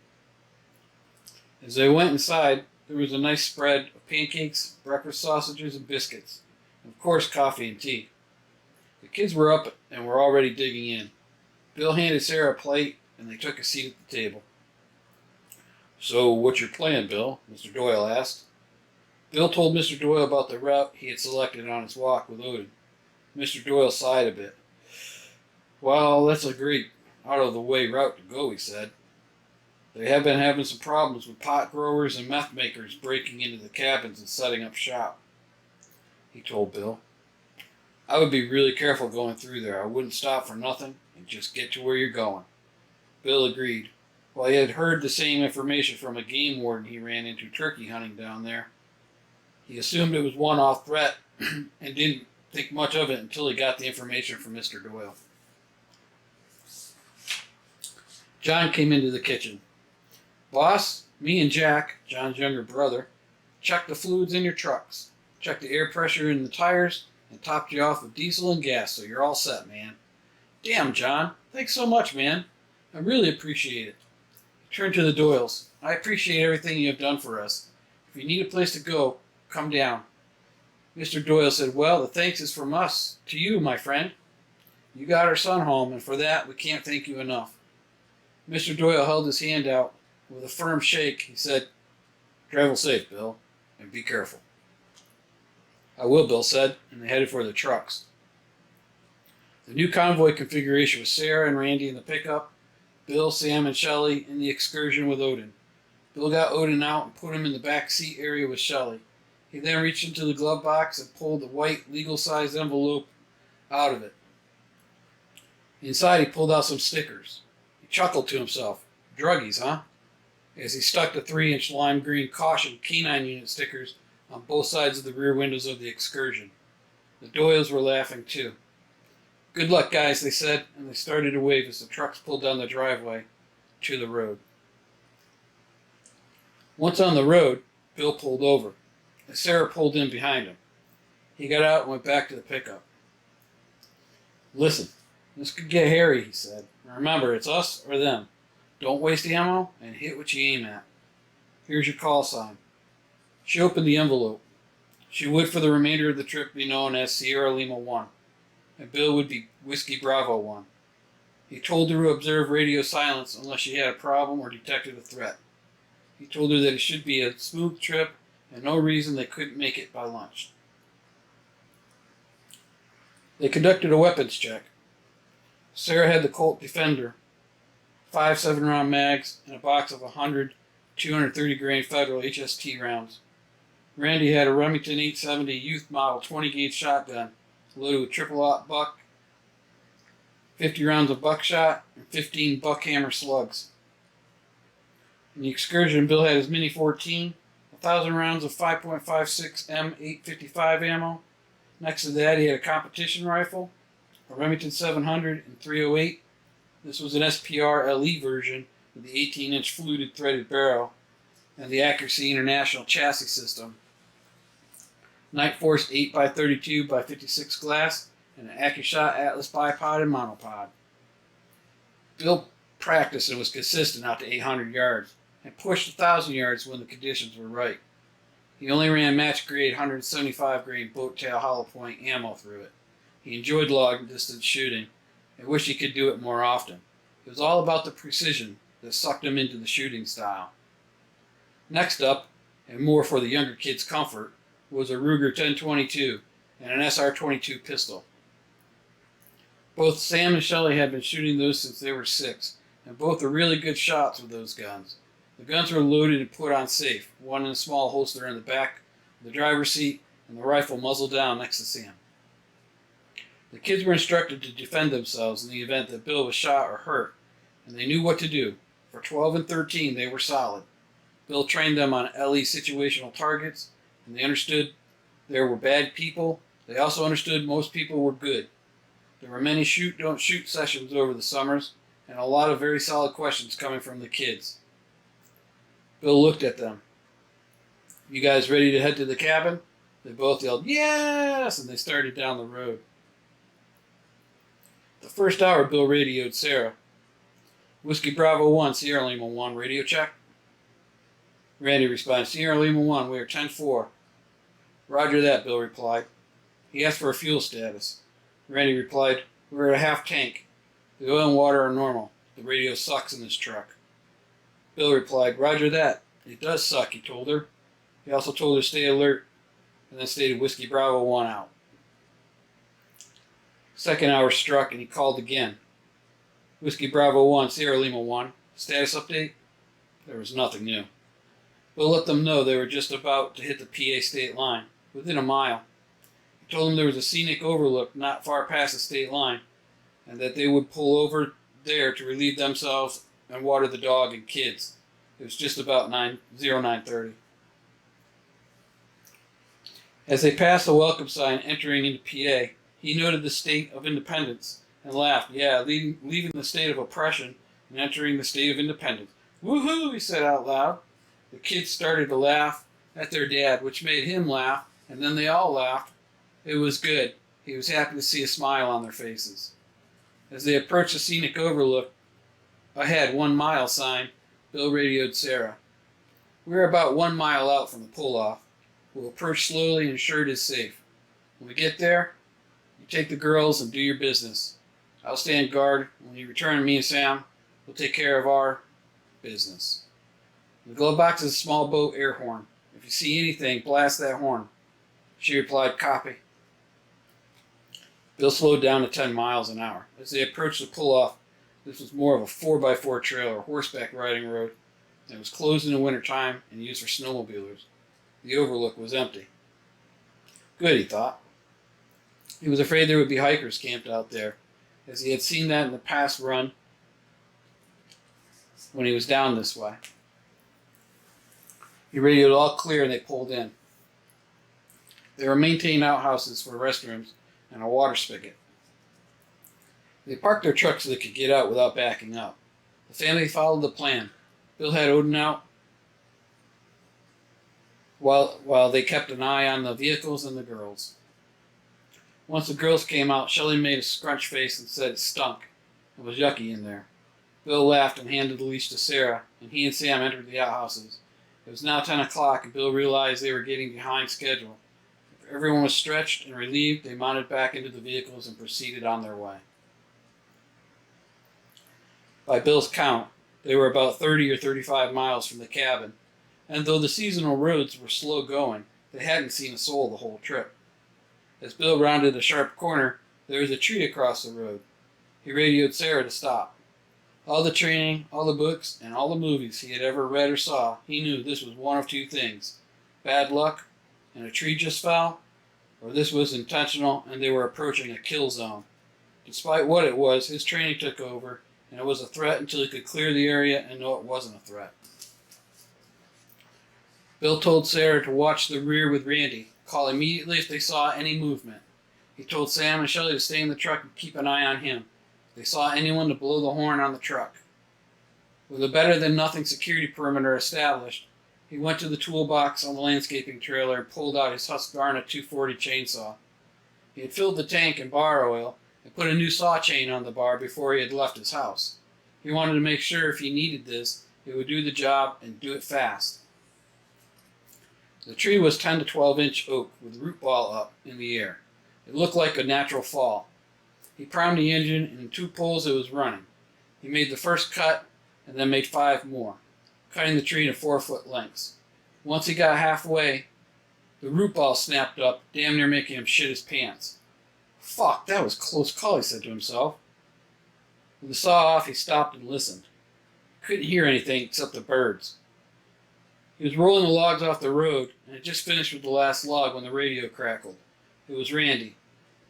As they went inside, there was a nice spread of pancakes, breakfast sausages, and biscuits, and of course coffee and tea. The kids were up and were already digging in. Bill handed Sarah a plate, and they took a seat at the table. "So, what's your plan, Bill?" Mr. Doyle asked. Bill told Mr. Doyle about the route he had selected on his walk with Odin. Mr. Doyle sighed a bit. "Well, that's a great out-of-the-way route to go," he said. "They have been having some problems with pot growers and meth makers breaking into the cabins and setting up shop," he told Bill. "I would be really careful going through there. I wouldn't stop for nothing and just get to where you're going." Bill agreed. While he had heard the same information from a game warden he ran into turkey hunting down there, he assumed it was a one-off threat and didn't think much of it until he got the information from Mr. Doyle. John came into the kitchen. "Boss, me and Jack, John's younger brother, checked the fluids in your trucks, checked the air pressure in the tires, and topped you off with diesel and gas, so you're all set, man." "Damn, John. Thanks so much, man. I really appreciate it." He turned to the Doyles. "I appreciate everything you have done for us. If you need a place to go, come down." Mr. Doyle said, "Well, the thanks is from us to you, my friend. You got our son home, and for that we can't thank you enough." Mr. Doyle held his hand out. With a firm shake, he said, "Travel safe, Bill, and be careful." "I will," Bill said, and they headed for the trucks. The new convoy configuration was Sarah and Randy in the pickup, Bill, Sam, and Shelley in the excursion with Odin. Bill got Odin out and put him in the back seat area with Shelley. He then reached into the glove box and pulled the white, legal-sized envelope out of it. Inside, he pulled out some stickers. He chuckled to himself. "Druggies, huh?" As he stuck the 3-inch lime green caution canine unit stickers on both sides of the rear windows of the excursion. The Doyles were laughing too. "Good luck, guys," they said, and they started to wave as the trucks pulled down the driveway to the road. Once on the road, Bill pulled over, and Sarah pulled in behind him. He got out and went back to the pickup. "Listen, this could get hairy," he said. "Remember, it's us or them. Don't waste ammo and hit what you aim at. Here's your call sign." She opened the envelope. She would for the remainder of the trip be known as Sierra Lima 1, and Bill would be Whiskey Bravo 1. He told her to observe radio silence unless she had a problem or detected a threat. He told her that it should be a smooth trip and no reason they couldn't make it by lunch. They conducted a weapons check. Sarah had the Colt Defender, 5 7-round mags, and a box of 100 230-grain Federal HST rounds. Randy had a Remington 870 Youth Model 20-gauge shotgun loaded with triple-aught buck, 50 rounds of buckshot, and 15 buckhammer slugs. In the excursion, Bill had his Mini 14, 1,000 rounds of 5.56 M855 ammo. Next to that, he had a competition rifle, a Remington 700 and 308. This was an SPR LE version with the 18-inch fluted threaded barrel and the Accuracy International chassis system. Night Force 8x32 by 56 glass, and an AccuShot Atlas bipod and monopod. Bill practiced and was consistent out to 800 yards, and pushed 1,000 yards when the conditions were right. He only ran match-grade 175 grain boat tail hollow point ammo through it. He enjoyed long-distance shooting and wished he could do it more often. It was all about the precision that sucked him into the shooting style. Next up, and more for the younger kids' comfort, was a Ruger 1022 and an SR-22 pistol. Both Sam and Shelley had been shooting those since they were 6, and both are really good shots with those guns. The guns were loaded and put on safe, one in a small holster in the back of the driver's seat, and the rifle muzzle down next to Sam. The kids were instructed to defend themselves in the event that Bill was shot or hurt, and they knew what to do. For 12 and 13, they were solid. Bill trained them on LE situational targets, and they understood there were bad people. They also understood most people were good. There were many shoot-don't-shoot sessions over the summers, and a lot of very solid questions coming from the kids. Bill looked at them. "You guys ready to head to the cabin?" They both yelled, "Yes!" and they started down the road. The first hour, Bill radioed Sarah. "Whiskey Bravo 1, Sierra Lima 1, radio check." Randy responded, "Sierra Lima 1, we are 10-4. "Roger that," Bill replied. He asked for a fuel status. Randy replied, "We're at a half tank. The oil and water are normal. The radio sucks in this truck." Bill replied, "Roger that. It does suck," he told her. He also told her to stay alert, and then stated Whiskey Bravo 1 out. Second hour struck, and he called again. "Whiskey Bravo 1, Sierra Lima 1. Status update?" There was nothing new. Bill let them know they were just about to hit the PA state line, within a mile. He told them there was a scenic overlook not far past the state line, and that they would pull over there to relieve themselves and water the dog and kids. It was just about 09:30. As they passed the welcome sign entering into PA, he noted the state of independence and laughed. "Yeah, leaving the state of oppression and entering the state of independence. Woohoo!" he said out loud. The kids started to laugh at their dad, which made him laugh, and then they all laughed. It was good. He was happy to see a smile on their faces. As they approached the scenic overlook, ahead 1 mile sign, Bill radioed Sarah. "We're about 1 mile out from the pull-off. We'll approach slowly and ensure it is safe. When we get there, you take the girls and do your business. I'll stand guard. When you return, me and Sam will take care of our business." In the glove box is a small boat air horn. "If you see anything, blast that horn." She replied, "Copy." Bill slowed down to 10 miles an hour. As they approached the pull-off, this was more of a 4x4 trail or horseback riding road. It was closed in the wintertime and used for snowmobilers. The overlook was empty. Good, he thought. He was afraid there would be hikers camped out there, as he had seen that in the past run when he was down this way. He radioed all clear and they pulled in. They were maintained outhouses for restrooms and a water spigot. They parked their truck so they could get out without backing up. The family followed the plan. Bill had Odin out while they kept an eye on the vehicles and the girls. Once the girls came out, Shelley made a scrunch face and said it stunk. It was yucky in there. Bill laughed and handed the leash to Sarah, and he and Sam entered the outhouses. It was now 10 o'clock, and Bill realized they were getting behind schedule. If everyone was stretched and relieved, they mounted back into the vehicles and proceeded on their way. By Bill's count, they were about 30 or 35 miles from the cabin, and though the seasonal roads were slow going, they hadn't seen a soul the whole trip. As Bill rounded a sharp corner, there was a tree across the road. He radioed Sarah to stop. All the training, all the books, and all the movies he had ever read or saw, he knew this was one of two things: bad luck, and a tree just fell, or this was intentional and they were approaching a kill zone. Despite what it was, his training took over, and it was a threat until he could clear the area and know it wasn't a threat. Bill told Sarah to watch the rear with Randy, call immediately if they saw any movement. He told Sam and Shelley to stay in the truck and keep an eye on him. If they saw anyone, to blow the horn on the truck. With a better-than-nothing security perimeter established, He went to the toolbox on the landscaping trailer and pulled out his Husqvarna 240 chainsaw. He had filled the tank in bar oil and put a new saw chain on the bar before he had left his house. He wanted to make sure if he needed this, it would do the job and do it fast. The tree was 10 to 12 inch oak with root ball up in the air. It looked like a natural fall. He primed the engine, and in 2 pulls it was running. He made the first cut and then made 5 more, cutting the tree to 4-foot lengths. Once he got halfway, the root ball snapped up, damn near making him shit his pants. Fuck, that was close call, he said to himself. With the saw off, he stopped and listened. He couldn't hear anything except the birds. He was rolling the logs off the road and had just finished with the last log when the radio crackled. It was Randy.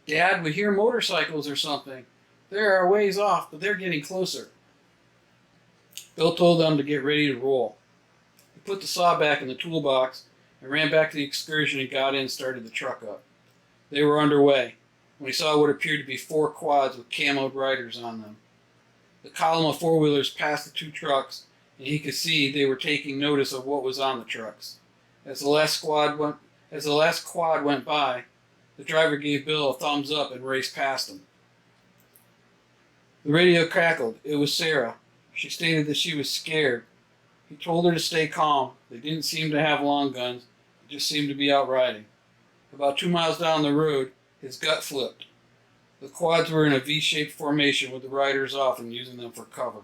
"Dad, we hear motorcycles or something. They're a ways off, but they're getting closer." Bill told them to get ready to roll. He put the saw back in the toolbox and ran back to the excursion and got in and started the truck up. They were underway when he saw what appeared to be 4 quads with camoed riders on them. The column of 4-wheelers passed the 2 trucks, and he could see they were taking notice of what was on the trucks. As the last quad went by, the driver gave Bill a thumbs up and raced past him. The radio crackled. It was Sarah. She stated that she was scared. He told her to stay calm. They didn't seem to have long guns. They just seemed to be out riding. About 2 miles down the road, his gut flipped. The quads were in a V-shaped formation with the riders off and using them for cover.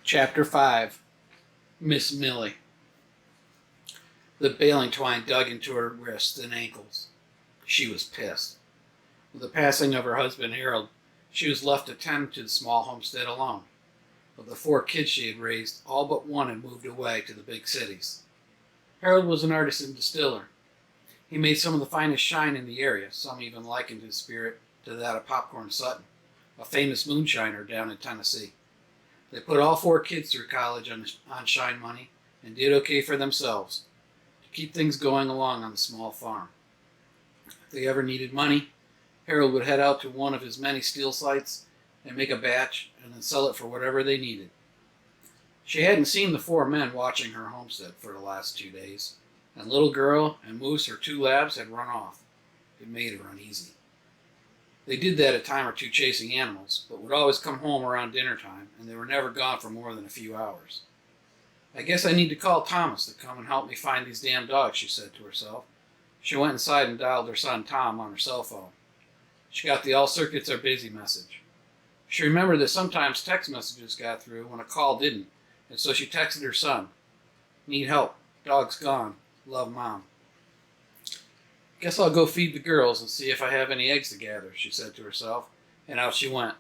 Chapter 5. Miss Millie. The baling twine dug into her wrists and ankles. She was pissed. With the passing of her husband Harold, she was left to tend to the small homestead alone. Of the 4 kids she had raised, all but one had moved away to the big cities. Harold was an artisan distiller. He made some of the finest shine in the area. Some even likened his spirit to that of Popcorn Sutton, a famous moonshiner down in Tennessee. They put all 4 kids through college on shine money and did okay for themselves to keep things going along on the small farm. If they ever needed money, Harold would head out to one of his many steel sites and make a batch and then sell it for whatever they needed. She hadn't seen the 4 men watching her homestead for the last 2 days, and little girl and Moose, her 2 labs, had run off. It made her uneasy. They did that a time or two chasing animals, but would always come home around dinner time, and they were never gone for more than a few hours. "I guess I need to call Thomas to come and help me find these damn dogs," she said to herself. She went inside and dialed her son Tom on her cell phone. She got the "all circuits are busy" message. She remembered that sometimes text messages got through when a call didn't, and so she texted her son, "Need help. Dog's gone. Love, Mom." "Guess I'll go feed the girls and see if I have any eggs to gather," she said to herself, and out she went.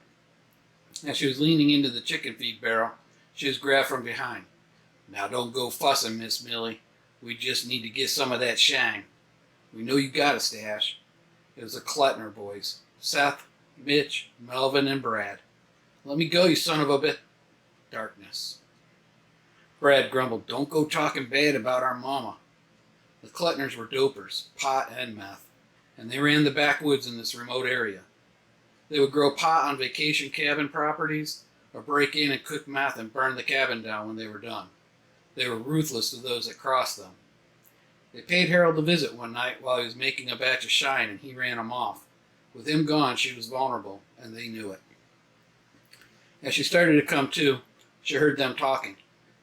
As she was leaning into the chicken feed barrel, she was grabbed from behind. "Now don't go fussing, Miss Millie. We just need to get some of that shine. We know you got a stash." It was the Klettner boys, Seth, Mitch, Melvin, and Brad. "Let me go, you son of a bit." Darkness. Brad grumbled, "Don't go talking bad about our mama." The Klettners were dopers, pot and meth, and they ran the backwoods in this remote area. They would grow pot on vacation cabin properties, or break in and cook meth and burn the cabin down when they were done. They were ruthless to those that crossed them. They paid Harold a visit one night while he was making a batch of shine, and he ran them off. With him gone, she was vulnerable, and they knew it. As she started to come to, she heard them talking.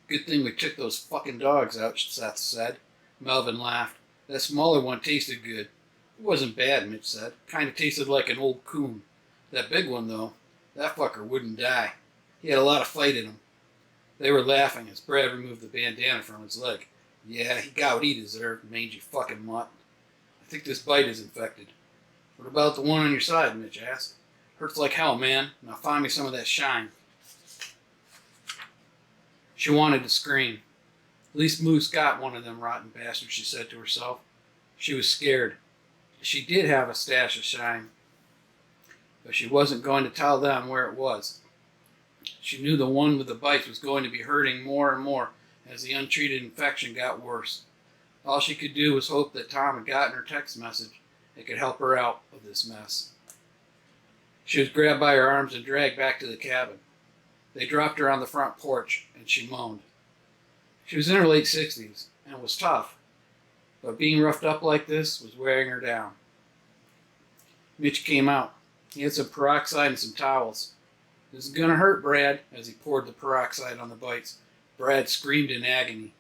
"Good thing we took those fucking dogs out," Seth said. Melvin laughed. "That smaller one tasted good." "It wasn't bad," Mitch said. "Kind of tasted like an old coon. That big one, though, that fucker wouldn't die. He had a lot of fight in him." They were laughing as Brad removed the bandana from his leg. "Yeah, he got what he deserved, mangy fucking mutt. I think this bite is infected." "What about the one on your side?" Mitch asked. "Hurts like hell, man. Now find me some of that shine." She wanted to scream. "At least Moose got one of them rotten bastards," she said to herself. She was scared. She did have a stash of shine, but she wasn't going to tell them where it was. She knew the one with the bites was going to be hurting more and more as the untreated infection got worse. All she could do was hope that Tom had gotten her text message and could help her out of this mess. She was grabbed by her arms and dragged back to the cabin. They dropped her on the front porch, and she moaned. She was in her late 60s, and was tough, but being roughed up like this was wearing her down. Mitch came out. He had some peroxide and some towels. "This is gonna hurt, Brad," as he poured the peroxide on the bites. Brad screamed in agony.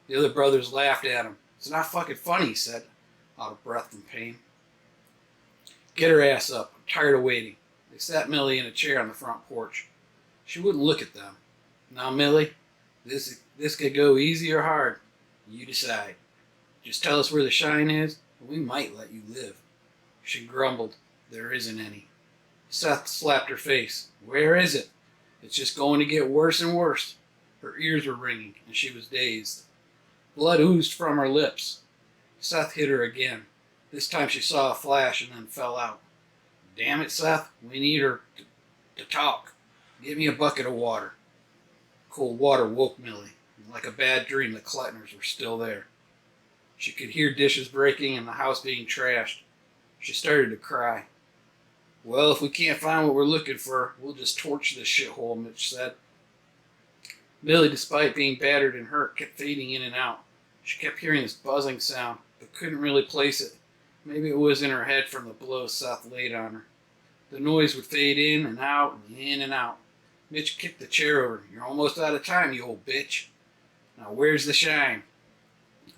The other brothers laughed at him. "It's not fucking funny," he said, out of breath from pain. "Get her ass up. I'm tired of waiting." They sat Millie in a chair on the front porch. She wouldn't look at them. "Now, Millie, this could go easy or hard. You decide. Just tell us where the shine is, and we might let you live." She grumbled. "There isn't any." Seth slapped her face. "Where is it? It's just going to get worse and worse." Her ears were ringing, and she was dazed. Blood oozed from her lips. Seth hit her again. This time she saw a flash and then fell out. "Damn it, Seth, we need her to talk. Get me a bucket of water." Cold water woke Millie, and like a bad dream the Klettners were still there. She could hear dishes breaking and the house being trashed. She started to cry. "Well, if we can't find what we're looking for, we'll just torch this shithole," Mitch said. Millie, despite being battered and hurt, kept fading in and out. She kept hearing this buzzing sound, but couldn't really place it. Maybe it was in her head from the blow Seth laid on her. The noise would fade in and out and in and out. Mitch kicked the chair over. "You're almost out of time, you old bitch. Now where's the shine?"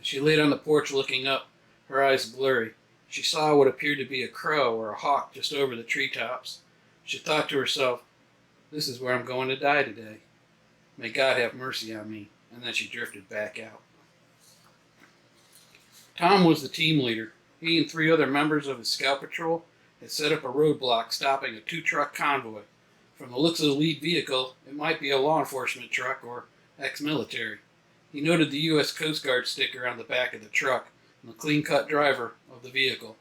She laid on the porch looking up, her eyes blurry. She saw what appeared to be a crow or a hawk just over the treetops. She thought to herself, "This is where I'm going to die today. May God have mercy on me." And then she drifted back out. Tom was the team leader. He and 3 other members of his scout patrol had set up a roadblock stopping a 2-truck convoy. From the looks of the lead vehicle, it might be a law enforcement truck or ex-military. He noted the U.S. Coast Guard sticker on the back of the truck and the clean-cut driver of the vehicle.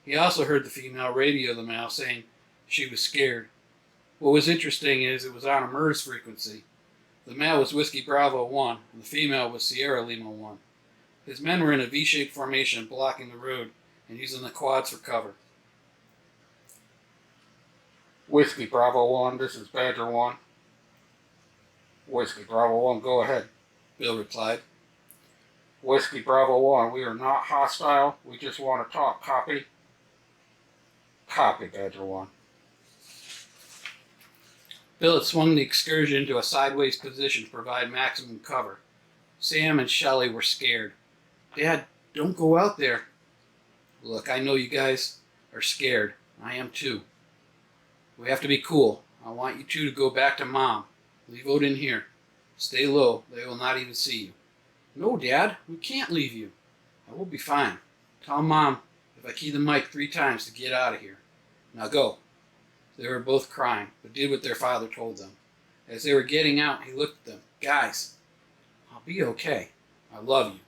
He also heard the female radio the male saying she was scared. What was interesting is it was on a MERS frequency. The male was Whiskey Bravo 1, and the female was Sierra Lima 1. His men were in a V-shaped formation blocking the road and using the quads for cover. "Whiskey Bravo 1, this is Badger 1. "Whiskey Bravo 1, go ahead," Bill replied. "Whiskey Bravo 1, we are not hostile. We just want to talk. Copy?" "Copy, Badger 1. Bill had swung the excursion into a sideways position to provide maximum cover. Sam and Shelley were scared. "Dad, don't go out there." "Look, I know you guys are scared. I am too. We have to be cool. I want you 2 to go back to Mom. Leave Odin here. Stay low. They will not even see you." "No, Dad, we can't leave you." "I will be fine. Tell Mom if I key the mic 3 times to get out of here. Now go." They were both crying, but did what their father told them. As they were getting out, he looked at them. "Guys, I'll be okay. I love you.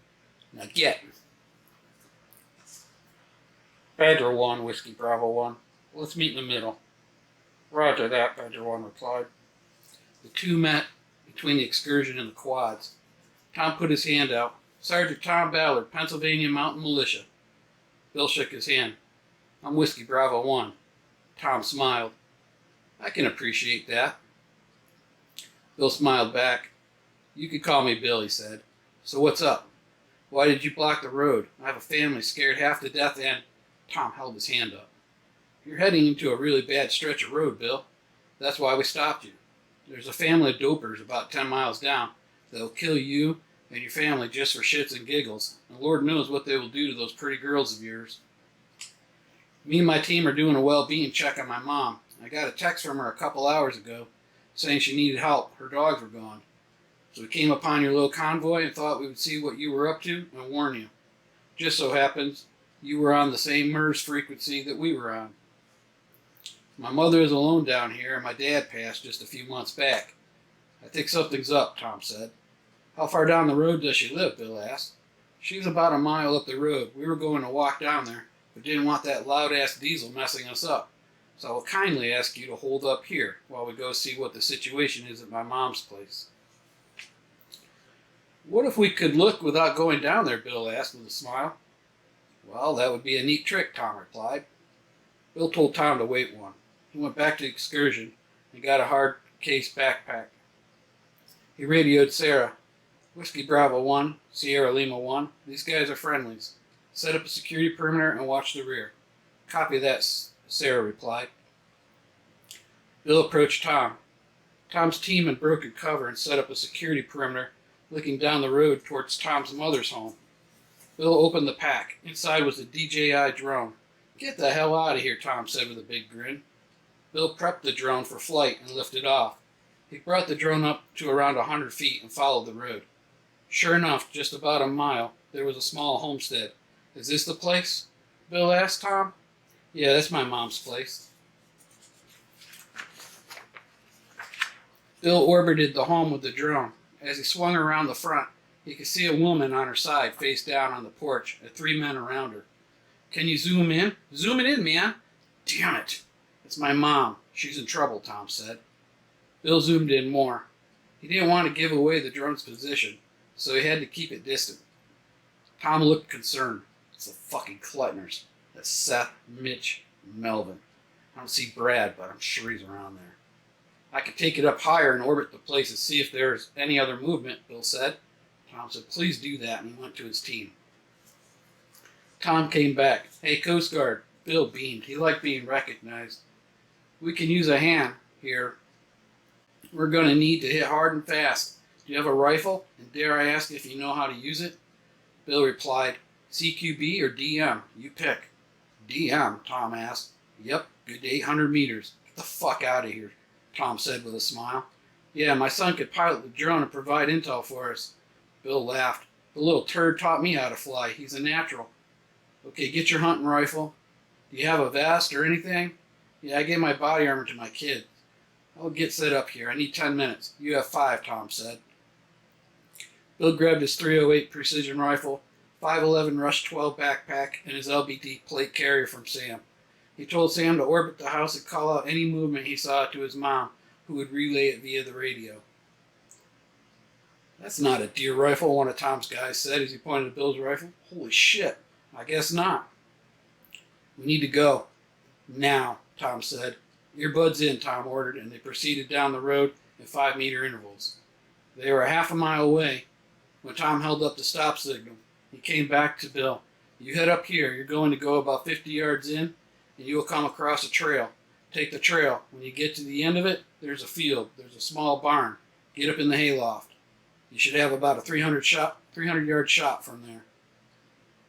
Now get." "Badger 1, Whiskey Bravo 1. Let's meet in the middle." "Roger that," Badger 1 replied. The 2 met between the excursion and the quads. Tom put his hand out. "Sergeant Tom Ballard, Pennsylvania Mountain Militia." Bill shook his hand. "I'm Whiskey Bravo 1. Tom smiled. "I can appreciate that." Bill smiled back. "You can call me Bill," he said. "So what's up? Why did you block the road? I have a family scared half to death and—" Tom held his hand up. "You're heading into a really bad stretch of road, Bill. That's why we stopped you. There's a family of dopers about 10 miles down that'll kill you and your family just for shits and giggles, and Lord knows what they will do to those pretty girls of yours. Me and my team are doing a well-being check on my mom. I got a text from her a couple hours ago saying she needed help. Her dogs were gone. So we came upon your little convoy and thought we would see what you were up to and warn you. Just so happens you were on the same MERS frequency that we were on. My mother is alone down here, and my dad passed just a few months back. I think something's up," Tom said. "How far down the road does she live?" Bill asked. "She's about a mile up the road. We were going to walk down there, but didn't want that loud-ass diesel messing us up. So I will kindly ask you to hold up here while we go see what the situation is at my mom's place." "What if we could look without going down there?" Bill asked with a smile. "Well, that would be a neat trick," Tom replied. Bill told Tom to wait one. He went back to the excursion and got a hard case backpack. He radioed Sarah. Whiskey Bravo 1, Sierra Lima 1. These guys are friendlies. Set up a security perimeter and watch the rear. Copy that, Sarah replied. Bill approached Tom. Tom's team had broken cover and set up a security perimeter looking down the road towards Tom's mother's home. Bill opened the pack. Inside was a DJI drone. Get the hell out of here, Tom said with a big grin. Bill prepped the drone for flight and lifted off. He brought the drone up to around 100 feet and followed the road. Sure enough, just about a mile, there was a small homestead. Is this the place? Bill asked Tom. Yeah, that's my mom's place. Bill orbited the home with the drone. As he swung around the front, he could see a woman on her side, face down on the porch, and 3 men around her. Can you zoom in? Zoom it in, man. Damn it. It's my mom. She's in trouble, Tom said. Bill zoomed in more. He didn't want to give away the drone's position, so he had to keep it distant. Tom looked concerned. It's the fucking Klutners. That's Seth, Mitch, and Melvin. I don't see Brad, but I'm sure he's around there. I could take it up higher and orbit the place and see if there's any other movement, Bill said. Tom said, please do that, and he went to his team. Tom came back. Hey, Coast Guard. Bill beamed. He liked being recognized. We can use a hand here. We're going to need to hit hard and fast. Do you have a rifle? And dare I ask if you know how to use it? Bill replied, CQB or DM? You pick. DM, Tom asked. Yep, good to 800 meters. Get the fuck out of here, Tom said with a smile. Yeah, my son could pilot the drone and provide intel for us. Bill laughed. The little turd taught me how to fly. He's a natural. Okay, get your hunting rifle. Do you have a vest or anything? Yeah, I gave my body armor to my kid. I'll get set up here. I need 10 minutes. You have 5, Tom said. Bill grabbed his .308 precision rifle, 5.11 Rush 12 backpack, and his LBD plate carrier from Sam. He told Sam to orbit the house and call out any movement he saw to his mom, who would relay it via the radio. That's not a deer rifle, one of Tom's guys said as he pointed to Bill's rifle. Holy shit, I guess not. We need to go. Now, Tom said. Earbuds in, Tom ordered, and they proceeded down the road in 5-meter intervals. They were a half a mile away when Tom held up the stop signal. He came back to Bill. You head up here. You're going to go about 50 yards in, and you will come across a trail. Take the trail. When you get to the end of it, there's a field. There's a small barn. Get up in the hayloft. You should have about a 300-yard shot from there.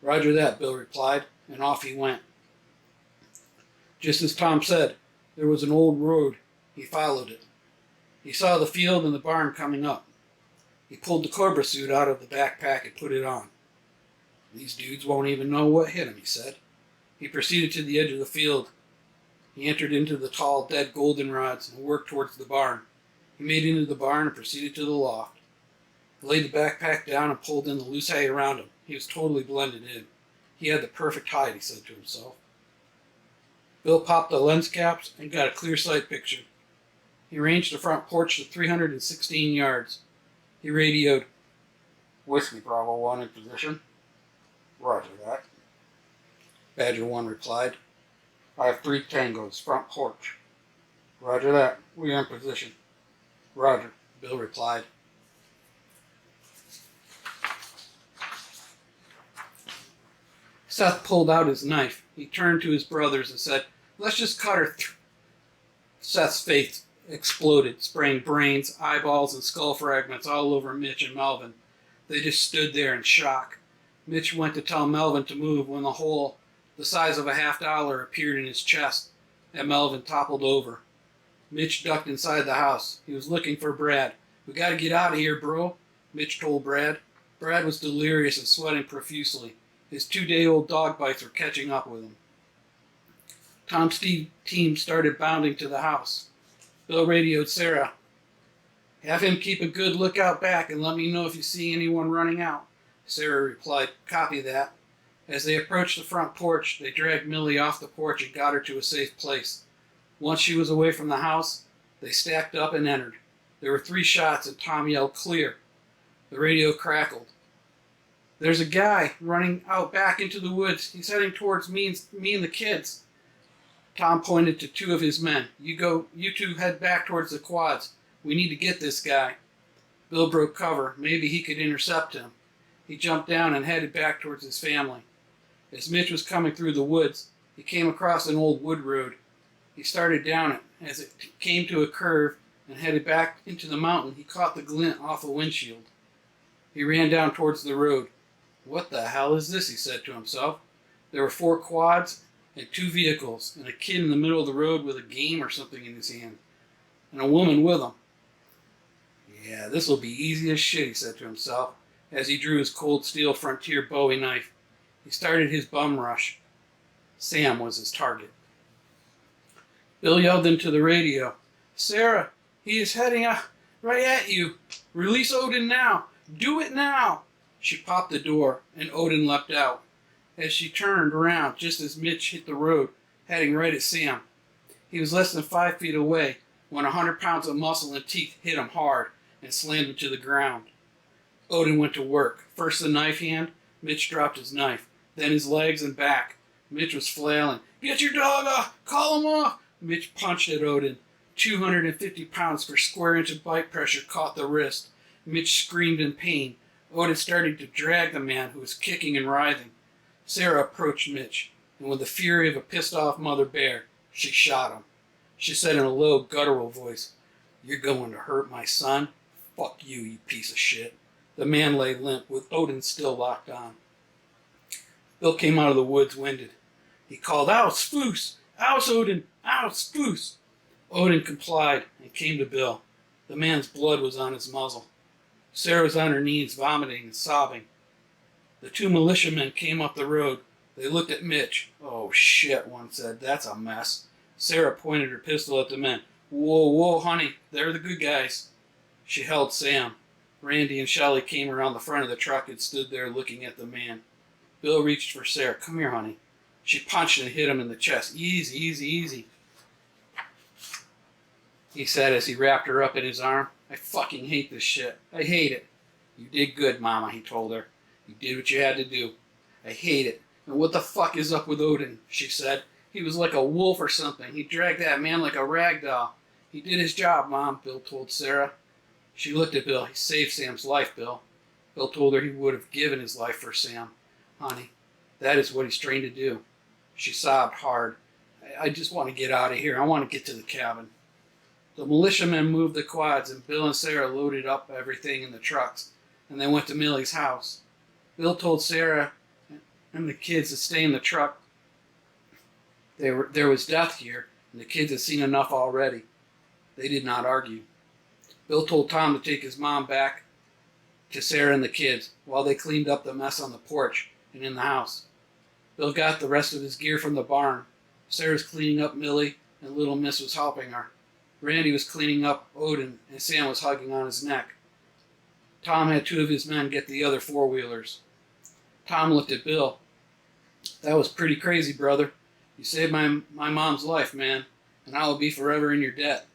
Roger that, Bill replied, and off he went. Just as Tom said, there was an old road. He followed it. He saw the field and the barn coming up. He pulled the Cobra suit out of the backpack and put it on. These dudes won't even know what hit him, he said. He proceeded to the edge of the field. He entered into the tall, dead goldenrods and worked towards the barn. He made into the barn and proceeded to the loft. He laid the backpack down and pulled in the loose hay around him. He was totally blended in. He had the perfect hide, he said to himself. Bill popped the lens caps and got a clear sight picture. He ranged the front porch to 316 yards. He radioed, Whiskey Bravo 1 in position. Roger that. Badger 1 replied, I have 3 tangos, front porch. Roger that. We are in position. Roger, Bill replied. Seth pulled out his knife. He turned to his brothers and said, let's just cut her through. Seth's face exploded, spraying brains, eyeballs, and skull fragments all over Mitch and Melvin. They just stood there in shock. Mitch went to tell Melvin to move when the hole, the size of a $50, appeared in his chest, and Melvin toppled over. Mitch ducked inside the house. He was looking for Brad. We gotta get out of here, bro, Mitch told Brad. Brad was delirious and sweating profusely. His 2-day-old dog bites were catching up with him. Tom's team started bounding to the house. Bill radioed Sarah. Have him keep a good lookout back and let me know if you see anyone running out. Sarah replied, copy that. As they approached the front porch, they dragged Millie off the porch and got her to a safe place. Once she was away from the house, they stacked up and entered. There were 3 shots and Tom yelled, clear. The radio crackled. There's a guy running out back into the woods. He's heading towards me and the kids. Tom pointed to 2 of his men. You 2 head back towards the quads. We need to get this guy. Bill broke cover. Maybe he could intercept him. He jumped down and headed back towards his family. As Mitch was coming through the woods, he came across an old wood road. He started down it. As it came to a curve and headed back into the mountain, he caught the glint off a windshield. He ran down towards the road. What the hell is this, he said to himself. There were 4 quads and 2 vehicles, and a kid in the middle of the road with a game or something in his hand, and a woman with him. Yeah, this will be easy as shit, he said to himself, as he drew his cold steel Frontier Bowie knife. He started his bum rush. Sam was his target. Bill yelled into the radio, Sarah, he is heading right at you. Release Odin now. Do it now. She popped the door, and Odin leapt out. As she turned around, just as Mitch hit the road, heading right at Sam. He was less than 5 feet away when 100 pounds of muscle and teeth hit him hard and slammed him to the ground. Odin went to work. First the knife hand, Mitch dropped his knife, then his legs and back. Mitch was flailing. Get your dog off! Call him off! Mitch punched at Odin. 250 pounds per square inch of bite pressure caught the wrist. Mitch screamed in pain. Odin started to drag the man who was kicking and writhing. Sarah approached Mitch, and with the fury of a pissed-off mother bear, she shot him. She said in a low, guttural voice, You're going to hurt my son? Fuck you, you piece of shit. The man lay limp, with Odin still locked on. Bill came out of the woods winded. He called, Ouse, Foos! Ouse, Odin! Ouse, Foos! Odin complied and came to Bill. The man's blood was on his muzzle. Sarah was on her knees, vomiting and sobbing. The 2 militiamen came up the road. They looked at Mitch. Oh, shit, one said. That's a mess. Sarah pointed her pistol at the men. Whoa, whoa, honey. They're the good guys. She held Sam. Randy and Shelley came around the front of the truck and stood there looking at the man. Bill reached for Sarah. Come here, honey. She punched and hit him in the chest. Easy, easy, easy, he said as he wrapped her up in his arm. I fucking hate this shit. I hate it. You did good, Mama, he told her. You did what you had to do. I hate it. And what the fuck is up with Odin, she said. He was like a wolf or something. He dragged that man like a rag doll. He did his job, Mom, Bill told Sarah. She looked at Bill. He saved Sam's life, Bill. Bill told her he would have given his life for Sam. Honey, that is what he's trained to do. She sobbed hard. I just want to get out of here. I want to get to the cabin. The militiamen moved the quads, and Bill and Sarah loaded up everything in the trucks, and they went to Millie's house. Bill told Sarah and the kids to stay in the truck. There was death here, and the kids had seen enough already. They did not argue. Bill told Tom to take his mom back to Sarah and the kids while they cleaned up the mess on the porch and in the house. Bill got the rest of his gear from the barn. Sarah's cleaning up Millie, and little Miss was helping her. Randy was cleaning up Odin, and Sam was hugging on his neck. Tom had 2 of his men get the other 4-wheelers. Tom looked at Bill. That was pretty crazy, brother. You saved my mom's life, man, and I will be forever in your debt.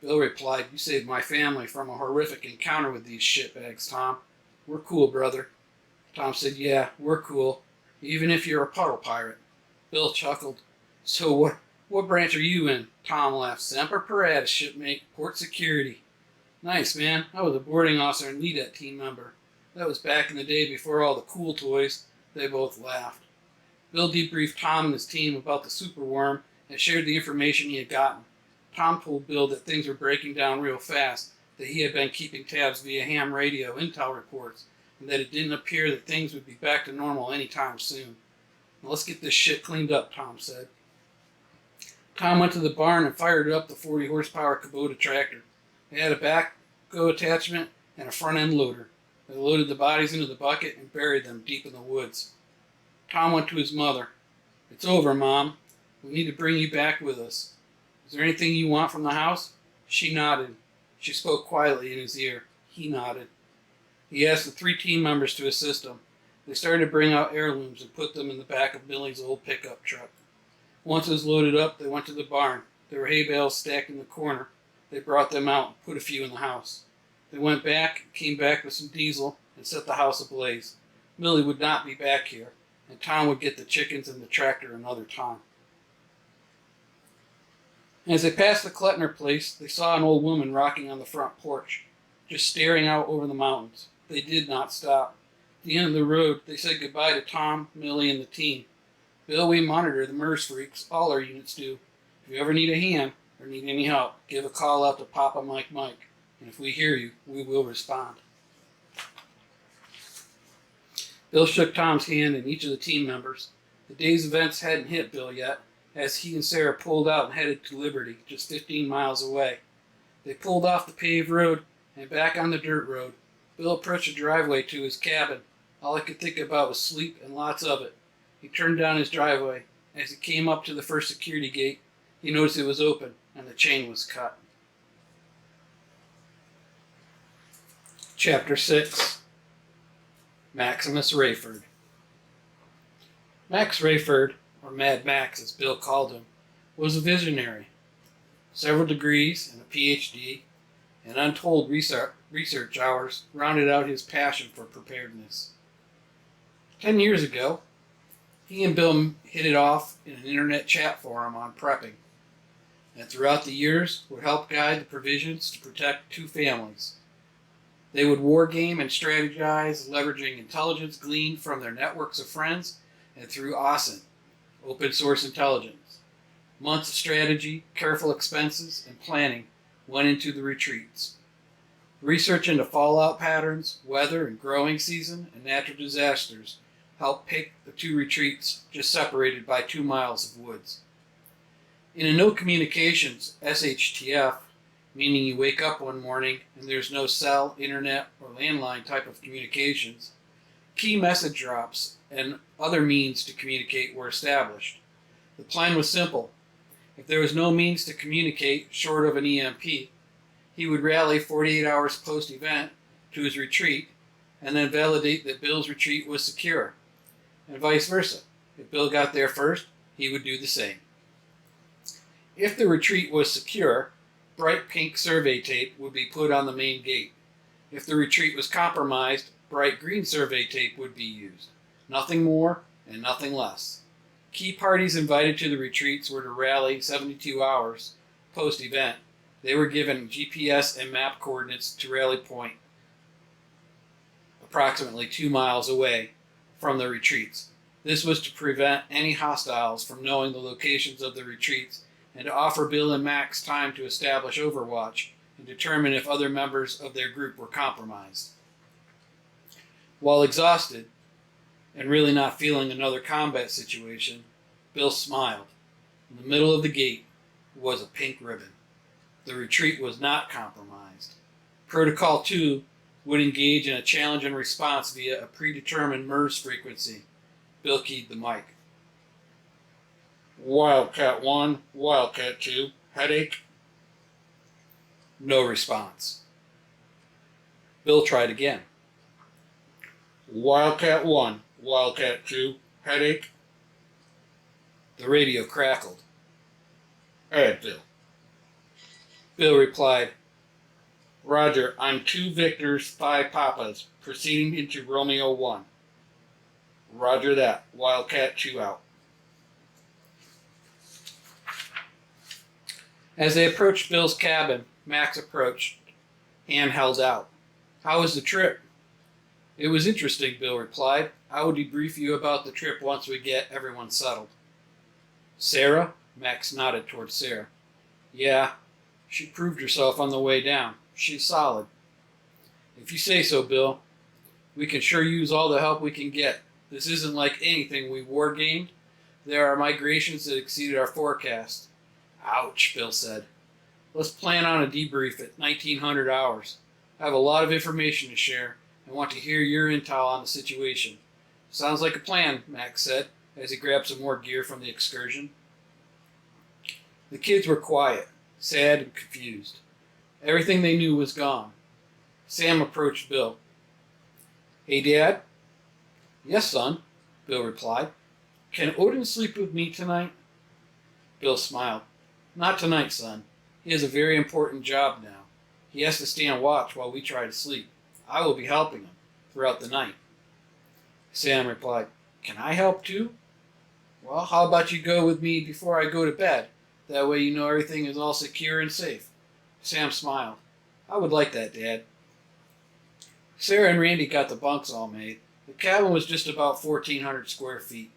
Bill replied, You saved my family from a horrific encounter with these shitbags, Tom. We're cool, brother. Tom said, Yeah, we're cool, even if you're a puddle pirate. Bill chuckled. So what branch are you in? Tom laughed. Semper Paratus, shipmate, port security. Nice, man. I was a boarding officer and leadet team member. That was back in the day before all the cool toys. They both laughed. Bill debriefed Tom and his team about the superworm and shared the information he had gotten. Tom told Bill that things were breaking down real fast, that he had been keeping tabs via ham radio intel reports, and that it didn't appear that things would be back to normal anytime soon. Now let's get this shit cleaned up, Tom said. Tom went to the barn and fired up the 40-horsepower Kubota tractor. It had a backhoe attachment and a front-end loader. They loaded the bodies into the bucket and buried them deep in the woods. Tom went to his mother. It's over, Mom. We need to bring you back with us. Is there anything you want from the house? She nodded. She spoke quietly in his ear. He nodded. He asked the 3 team members to assist him. They started to bring out heirlooms and put them in the back of Millie's old pickup truck. Once it was loaded up, they went to the barn. There were hay bales stacked in the corner. They brought them out and put a few in the house. They went back, came back with some diesel, and set the house ablaze. Millie would not be back here, and Tom would get the chickens and the tractor another time. As they passed the Klettner place, they saw an old woman rocking on the front porch, just staring out over the mountains. They did not stop. At the end of the road, they said goodbye to Tom, Millie, and the team. Bill, we monitor the MERS freaks. All our units do. If you ever need a hand or need any help, give a call out to Papa Mike, and if we hear you, we will respond. Bill shook Tom's hand and each of the team members. The day's events hadn't hit Bill yet, as he and Sarah pulled out and headed to Liberty, just 15 miles away. They pulled off the paved road and back on the dirt road. Bill approached the driveway to his cabin. All he could think about was sleep and lots of it. He turned down his driveway. As he came up to the first security gate, he noticed it was open and the chain was cut. Chapter 6. Maximus Rayford. Max Rayford, or Mad Max as Bill called him, was a visionary. Several degrees and a PhD and untold research hours rounded out his passion for preparedness. 10 years ago, he and Bill hit it off in an internet chat forum on prepping, and throughout the years would help guide the provisions to protect two families. They would wargame and strategize, leveraging intelligence gleaned from their networks of friends and through OSINT, open source intelligence. Months of strategy, careful expenses, and planning went into the retreats. Research into fallout patterns, weather and growing season, and natural disasters helped pick the two retreats just separated by 2 miles of woods. In a no communications SHTF, meaning you wake up one morning and there's no cell, internet, or landline type of communications, key message drops and other means to communicate were established. The plan was simple. If there was no means to communicate short of an EMP, he would rally 48 hours post-event to his retreat and then validate that Bill's retreat was secure, and vice versa. If Bill got there first, he would do the same. If the retreat was secure, bright pink survey tape would be put on the main gate. If the retreat was compromised, bright green survey tape would be used. Nothing more and nothing less. Key parties invited to the retreats were to rally 72 hours post-event. They were given GPS and map coordinates to rally point approximately 2 miles away from the retreats. This was to prevent any hostiles from knowing the locations of the retreats and to offer Bill and Max time to establish overwatch and determine if other members of their group were compromised. While exhausted and really not feeling another combat situation, Bill smiled. In the middle of the gate was a pink ribbon. The retreat was not compromised. Protocol 2 would engage in a challenge and response via a predetermined MERS frequency. Bill keyed the mic. Wildcat 1, Wildcat 2, headache? No response. Bill tried again. Wildcat 1, Wildcat 2, headache? The radio crackled. Advil. Bill replied, Roger, I'm 2 Victors, 5 Papas, proceeding into Romeo 1. Roger that. Wildcat 2 out. As they approached Bill's cabin, Max approached, hand held out. How was the trip? It was interesting, Bill replied. I will debrief you about the trip once we get everyone settled. Sarah? Max nodded towards Sarah. Yeah, she proved herself on the way down. She's solid. If you say so, Bill. We can sure use all the help we can get. This isn't like anything we wargamed. There are migrations that exceeded our forecast. Ouch, Bill said. Let's plan on a debrief at 1900 hours. I have a lot of information to share and want to hear your intel on the situation. Sounds like a plan, Max said, as he grabbed some more gear from the excursion. The kids were quiet, sad and confused. Everything they knew was gone. Sam approached Bill. Hey, Dad? Yes, son, Bill replied. Can Odin sleep with me tonight? Bill smiled. Not tonight, son. He has a very important job now. He has to stand watch while we try to sleep. I will be helping him throughout the night. Sam replied, Can I help too? Well, how about you go with me before I go to bed? That way you know everything is all secure and safe." Sam smiled. "I would like that, Dad." Sarah and Randy got the bunks all made. The cabin was just about 1,400 square feet.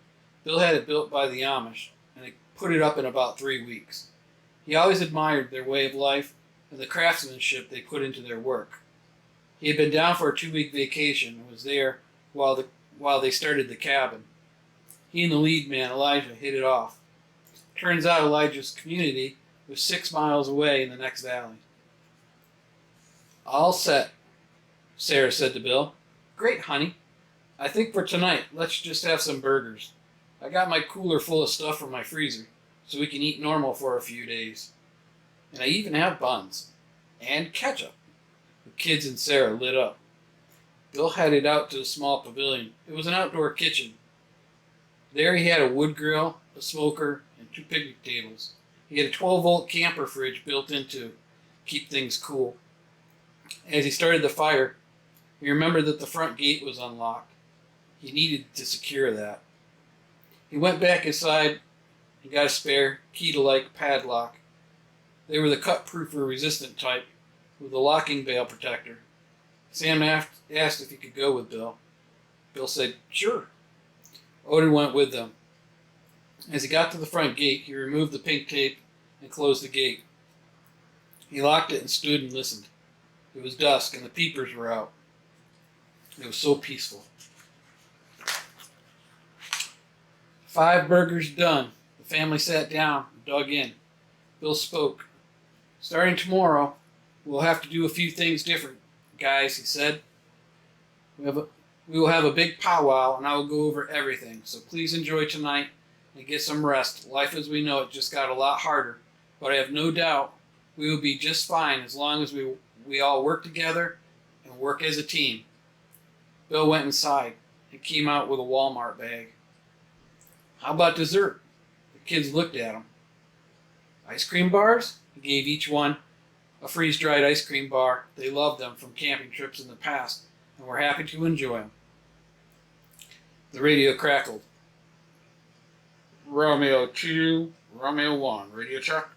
Bill had it built by the Amish, and they put it up in about 3 weeks. He always admired their way of life and the craftsmanship they put into their work. He had been down for a 2-week vacation and was there while they started the cabin. He and the lead man, Elijah, hit it off. Turns out Elijah's community was 6 miles away in the next valley. "All set," Sarah said to Bill. "Great, honey. I think for tonight, let's just have some burgers. I got my cooler full of stuff from my freezer, so we can eat normal for a few days. And I even have buns. And ketchup." The kids and Sarah lit up. Bill headed out to a small pavilion. It was an outdoor kitchen. There he had a wood grill, a smoker, and 2 picnic tables. He had a 12-volt camper fridge built in to keep things cool. As he started the fire, he remembered that the front gate was unlocked. He needed to secure that. He went back inside and got a spare, key-to-like padlock. They were the cut-proof or resistant type, with a locking bail protector. Sam asked if he could go with Bill. Bill said, "Sure." Odin went with them. As he got to the front gate, he removed the pink tape and closed the gate. He locked it and stood and listened. It was dusk and the peepers were out. It was so peaceful. 5 burgers done. The family sat down and dug in. Bill spoke. "Starting tomorrow, we'll have to do a few things different, guys," he said. We will have a big powwow, and I will go over everything. So please enjoy tonight and get some rest. Life as we know it just got a lot harder, but I have no doubt we will be just fine as long as we all work together and work as a team. Bill went inside and came out with a Walmart bag. "How about dessert?" The kids looked at him. "Ice cream bars?" He gave each one a freeze-dried ice cream bar. They loved them from camping trips in the past and were happy to enjoy them. The radio crackled. "Romeo 2, Romeo 1, radio check."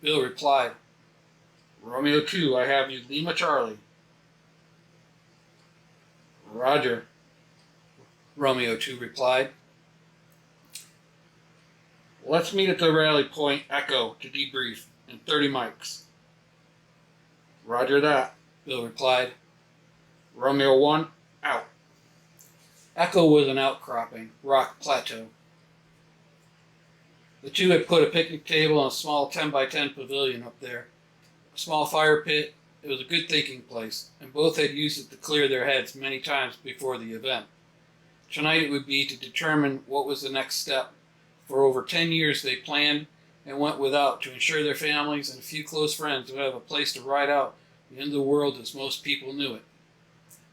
Bill replied, "Romeo 2, I have you Lima Charlie." "Roger," Romeo 2 replied. "Let's meet at the rally point Echo to debrief in 30 mics." "Roger that," Bill replied. "Romeo 1, out." Echo was an outcropping, rock plateau. The two had put a picnic table and a small 10-by-10 pavilion up there. A small fire pit. It was a good thinking place, and both had used it to clear their heads many times before the event. Tonight it would be to determine what was the next step. For over 10 years they planned and went without to ensure their families and a few close friends would have a place to ride out into the world as most people knew it.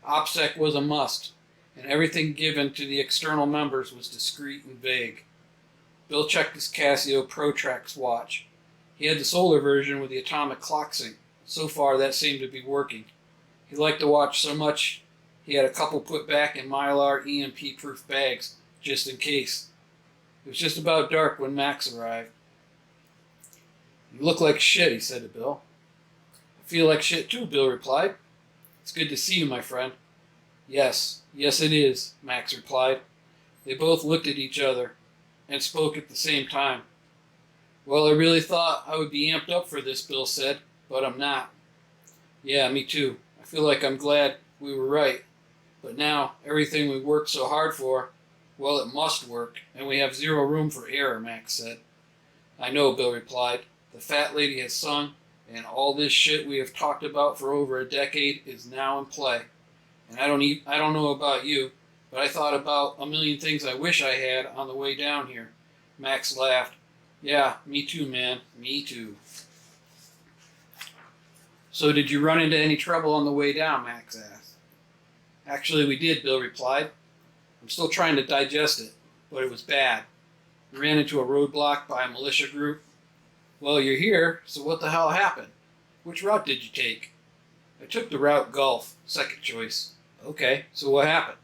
OPSEC was a must, and everything given to the external members was discreet and vague. Bill checked his Casio Protrax watch. He had the solar version with the atomic clock sync. So far that seemed to be working. He liked the watch so much he had a couple put back in Mylar EMP-proof bags, just in case. It was just about dark when Max arrived. "You look like shit," he said to Bill. "I feel like shit too," Bill replied. "It's good to see you, my friend." Yes it is," Max replied. They both looked at each other and spoke at the same time. "Well, I really thought I would be amped up for this," Bill said, "but I'm not." "Yeah, me too. I feel like I'm glad we were right. But now, everything we worked so hard for, well, it must work, and we have zero room for error," Max said. "I know," Bill replied. "The fat lady has sung, and all this shit we have talked about for over a decade is now in play. And I don't know about you, but I thought about a million things I wish I had on the way down here." Max laughed. "Yeah, me too, man. Me too." "So did you run into any trouble on the way down?" Max asked. "Actually, we did," Bill replied. "I'm still trying to digest it, but it was bad. We ran into a roadblock by a militia group." "Well, you're here, so what the hell happened? Which route did you take?" "I took the route Gulf, second choice." "Okay, so what happened?"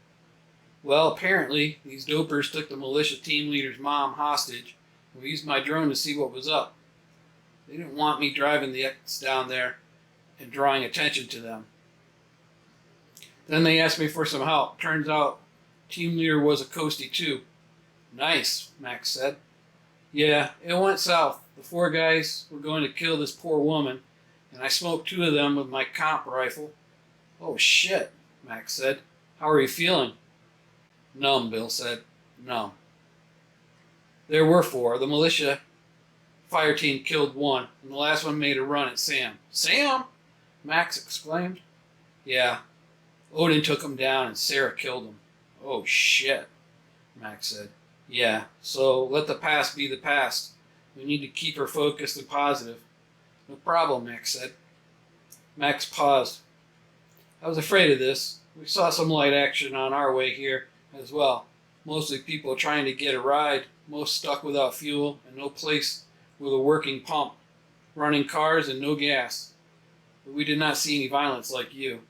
"Well, apparently, these dopers took the militia team leader's mom hostage, and we used my drone to see what was up. They didn't want me driving the X down there and drawing attention to them. Then they asked me for some help. Turns out, team leader was a coastie too. Nice, Max said. Yeah, it went south. The 4 guys were going to kill this poor woman, and I smoked 2 of them with my comp rifle. Oh shit, Max said. How are you feeling? Numb, Bill said. Numb. There were 4. The militia fire team killed 1, and the last one made a run at Sam. Sam? Max exclaimed. Yeah. Odin took him down and Sarah killed him. Oh shit, Max said. Yeah, so let the past be the past. We need to keep her focused and positive. No problem, Max said. Max paused. I was afraid of this. We saw some light action on our way here as well. Mostly people trying to get a ride, most stuck without fuel and no place with a working pump, running cars and no gas. But we did not see any violence like you.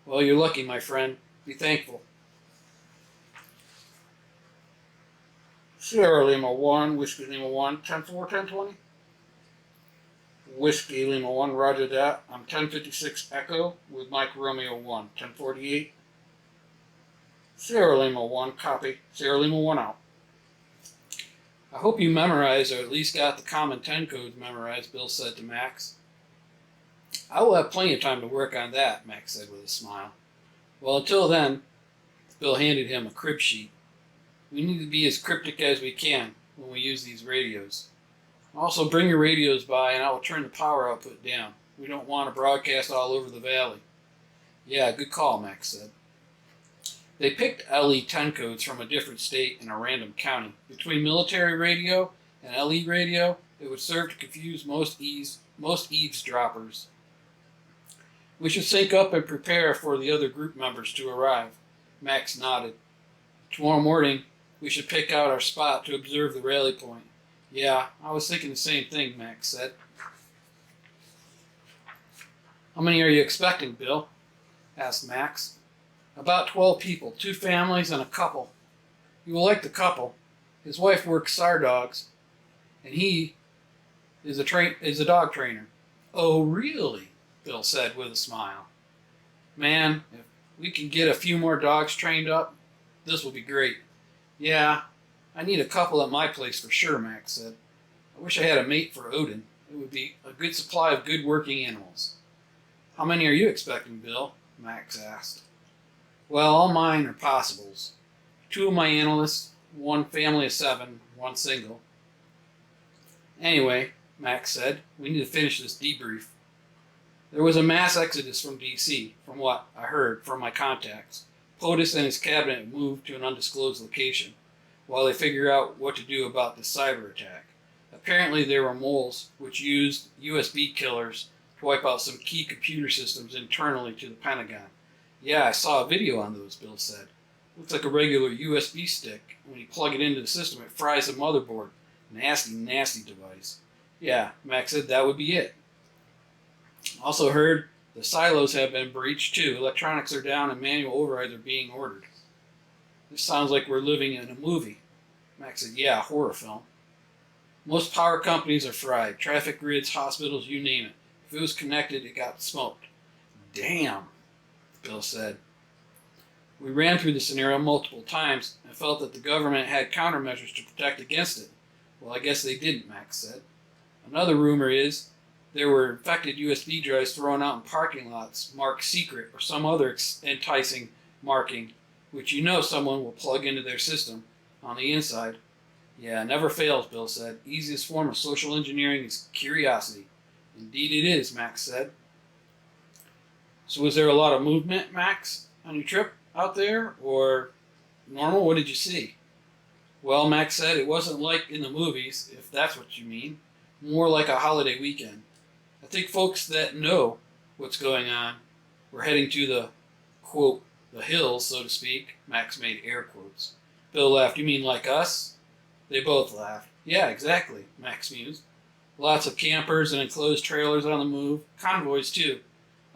Well, you're lucky, my friend. Be thankful. Sierra Lima 1, Whiskey Lima 1, 10-4, 10-20. Whiskey Lima 1, roger that. I'm 1056 Echo with Mike Romeo 1, 1048. Sierra Lima 1, copy. Sierra Lima 1 out. I hope you memorized or at least got the common 10 codes memorized, Bill said to Max. I will have plenty of time to work on that, Max said with a smile. Well, until then, Bill handed him a crib sheet. We need to be as cryptic as we can when we use these radios. Also, bring your radios by and I will turn the power output down. We don't want to broadcast all over the valley. Yeah, good call, Max said. They picked LE-10 codes from a different state in a random county. Between military radio and LE radio, it would serve to confuse most eavesdroppers. We should sync up and prepare for the other group members to arrive. Max nodded. Tomorrow morning, we should pick out our spot to observe the rally point. Yeah, I was thinking the same thing, Max said. How many are you expecting, Bill? Asked Max. About 12 people, 2 families and a couple. You will like the couple. His wife works SAR dogs, and he is a dog trainer. Oh, really? Bill said with a smile. Man, if we can get a few more dogs trained up, this will be great. Yeah, I need a couple at my place for sure, Max said. I wish I had a mate for Odin. It would be a good supply of good working animals. How many are you expecting, Bill? Max asked. Well, all mine are possibles. 2 of my analysts, 1 family of 7, 1 single. Anyway, Max said, we need to finish this debrief. There was a mass exodus from D.C., from what I heard from my contacts. POTUS and his cabinet moved to an undisclosed location, while they figure out what to do about this cyber attack. Apparently there were moles which used USB killers to wipe out some key computer systems internally to the Pentagon. Yeah, I saw a video on those, Bill said. Looks like a regular USB stick. When you plug it into the system, it fries the motherboard. Nasty, nasty device. Yeah, Max said that would be it. Also heard the silos have been breached too. Electronics are down and manual overrides are being ordered. This sounds like we're living in a movie. Max said, yeah, horror film. Most power companies are fried. Traffic grids, hospitals, you name it. If it was connected, it got smoked. Damn, Bill said. We ran through the scenario multiple times and felt that the government had countermeasures to protect against it. Well, I guess they didn't, Max said. Another rumor is there were infected USB drives thrown out in parking lots marked secret or some other enticing marking, which you know someone will plug into their system on the inside. Yeah, never fails, Bill said. Easiest form of social engineering is curiosity. Indeed it is, Max said. So was there a lot of movement, Max, on your trip out there? Or normal? What did you see? Well, Max said it wasn't like in the movies, if that's what you mean. More like a holiday weekend. I think folks that know what's going on were heading to the, quote, the hills, so to speak. Max made air quotes. Bill laughed. You mean like us? They both laughed. Yeah, exactly, Max mused. Lots of campers and enclosed trailers on the move. Convoys, too.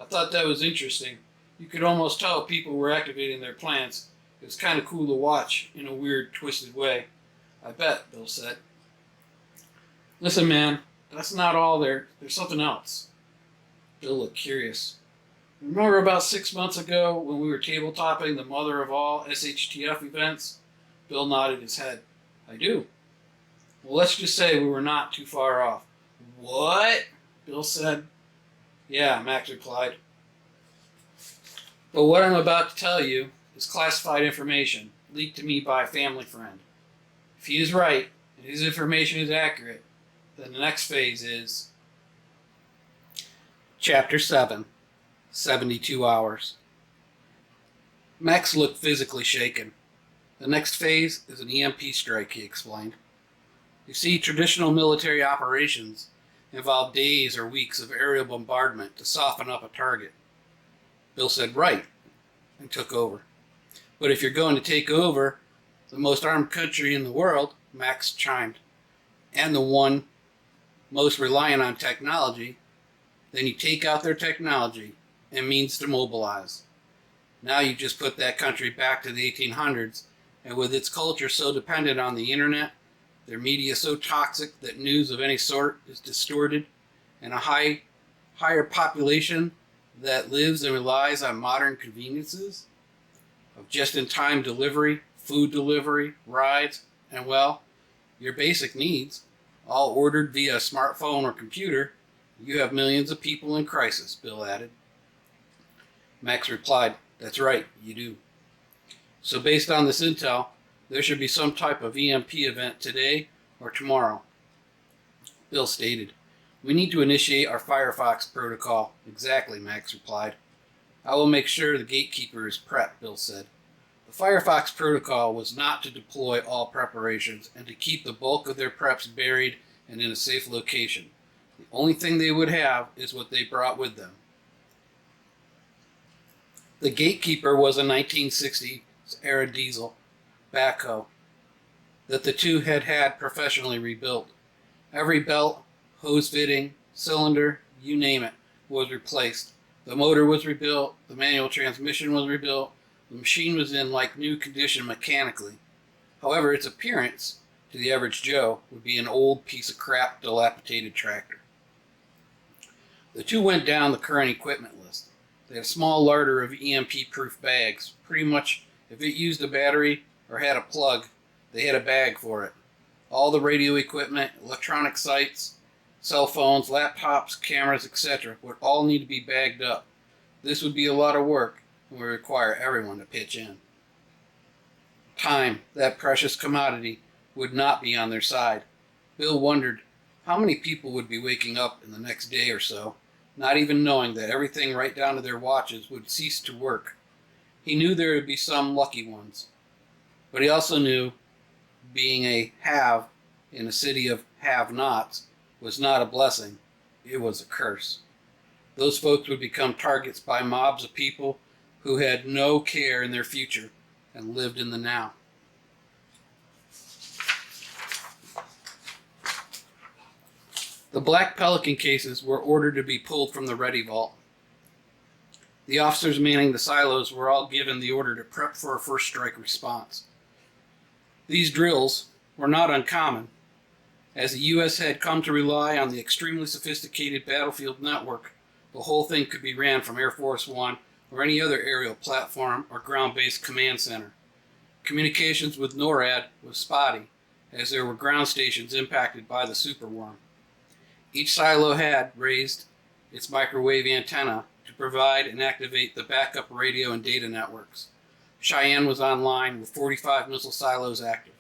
I thought that was interesting. You could almost tell people were activating their plans. It was kind of cool to watch in a weird, twisted way. I bet, Bill said. Listen, man, that's not all there. There's something else. Bill looked curious. Remember about 6 months ago when we were tabletopping the mother of all SHTF events? Bill nodded his head. I do. Well, let's just say we were not too far off. What? Bill said. Yeah, Max replied. But what I'm about to tell you is classified information leaked to me by a family friend. If he is right, and his information is accurate, then the next phase is Chapter 7, 72 Hours. Max looked physically shaken. The next phase is an EMP strike, he explained. You see, traditional military operations involve days or weeks of aerial bombardment to soften up a target. Bill said, right, and took over. But if you're going to take over the most armed country in the world, Max chimed, and the one most reliant on technology, then you take out their technology and means to mobilize. Now you just put that country back to the 1800s, and with its culture so dependent on the internet, their media so toxic that news of any sort is distorted, and a higher population that lives and relies on modern conveniences of just-in-time delivery, food delivery, rides, and, well, your basic needs, all ordered via smartphone or computer, you have millions of people in crisis, Bill added. Max replied, that's right, you do. So based on this intel, there should be some type of EMP event today or tomorrow. Bill stated, we need to initiate our Firefox protocol. Exactly, Max replied. I will make sure the gatekeeper is prepped, Bill said. The Firefox protocol was not to deploy all preparations and to keep the bulk of their preps buried and in a safe location. The only thing they would have is what they brought with them. The gatekeeper was a 1960s era diesel backhoe that the two had professionally rebuilt. Every belt, hose fitting, cylinder, you name it, was replaced. The motor was rebuilt, the manual transmission was rebuilt, the machine was in like new condition mechanically. However, its appearance, to the average Joe, would be an old piece of crap dilapidated tractor. The two went down the current equipment list. They had a small larder of EMP-proof bags. Pretty much, if it used a battery or had a plug, they had a bag for it. All the radio equipment, electronic sites, cell phones, laptops, cameras, etc. would all need to be bagged up. This would be a lot of work and would require everyone to pitch in. Time, that precious commodity, would not be on their side. Bill wondered how many people would be waking up in the next day or so, not even knowing that everything right down to their watches would cease to work. He knew there would be some lucky ones, but he also knew being a have in a city of have-nots was not a blessing, it was a curse. Those folks would become targets by mobs of people who had no care in their future and lived in the now. The Black Pelican cases were ordered to be pulled from the Ready Vault. The officers manning the silos were all given the order to prep for a first strike response. These drills were not uncommon, as the U.S. had come to rely on the extremely sophisticated battlefield network. The whole thing could be ran from Air Force One or any other aerial platform or ground-based command center. Communications with NORAD was spotty, as there were ground stations impacted by the superworm. Each silo had raised its microwave antenna to provide and activate the backup radio and data networks. Cheyenne was online with 45 missile silos active.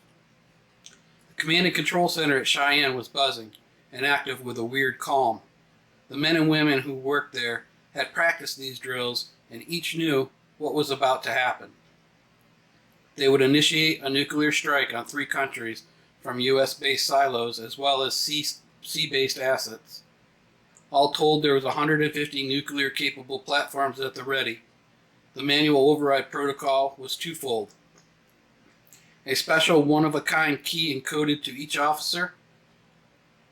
The command and control center at Cheyenne was buzzing and active with a weird calm. The men and women who worked there had practiced these drills and each knew what was about to happen. They would initiate a nuclear strike on 3 countries from U.S.-based silos as well as sea-based assets. All told, there was 150 nuclear-capable platforms at the ready. The manual override protocol was twofold. A special one-of-a-kind key encoded to each officer.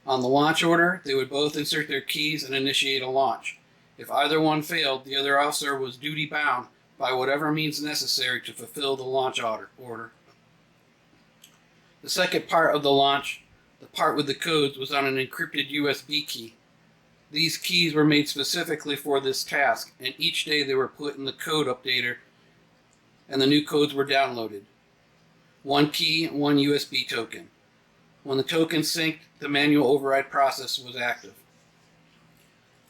On the launch order, they would both insert their keys and initiate a launch. If either one failed, the other officer was duty-bound by whatever means necessary to fulfill the launch order. The second part of the launch, The part with the codes was on an encrypted USB key. These keys were made specifically for this task, and each day they were put in the code updater and the new codes were downloaded. One key, one USB token. When the token synced, the manual override process was active.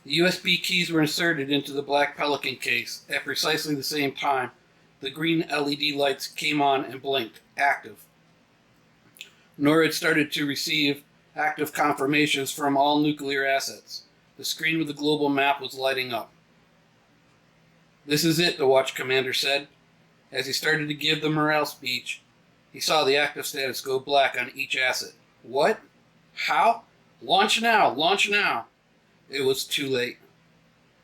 The USB keys were inserted into the black Pelican case at precisely the same time. The green LED lights came on and blinked, active. NORAD started to receive active confirmations from all nuclear assets. The screen with the global map was lighting up. "This is it," the watch commander said. As he started to give the morale speech, he saw the active status go black on each asset. What? How? Launch now! Launch now! It was too late.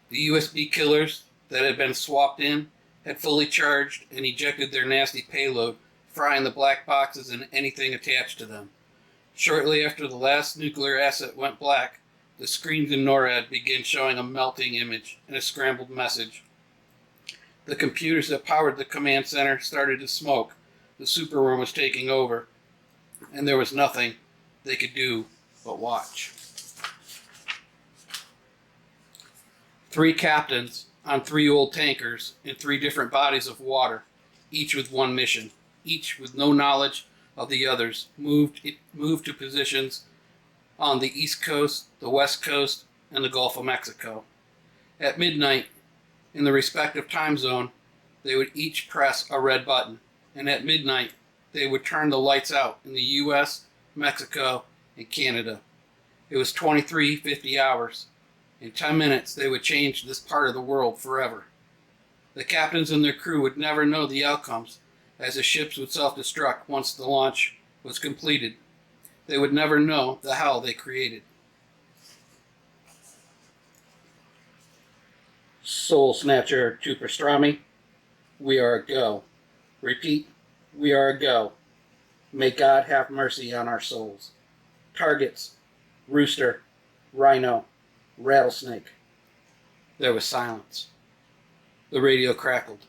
The USB killers that had been swapped in had fully charged and ejected their nasty payload, frying the black boxes and anything attached to them. Shortly after the last nuclear asset went black, the screens in NORAD began showing a melting image and a scrambled message. The computers that powered the command center started to smoke. The superworm was taking over, and there was nothing they could do but watch. 3 captains on 3 old tankers in 3 different bodies of water, each with one mission, each with no knowledge of the others, moved to positions on the East Coast, the West Coast, and the Gulf of Mexico. At midnight, in the respective time zone, they would each press a red button, and at midnight, they would turn the lights out in the U.S., Mexico, and Canada. It was 2350 hours. In 10 minutes, they would change this part of the world forever. The captains and their crew would never know the outcomes, as the ships would self-destruct once the launch was completed. They would never know the hell they created. Soul Snatcher to Pastrami, we are a go. Repeat, we are a go. May God have mercy on our souls. Targets, Rooster, Rhino, Rattlesnake. There was silence. The radio crackled.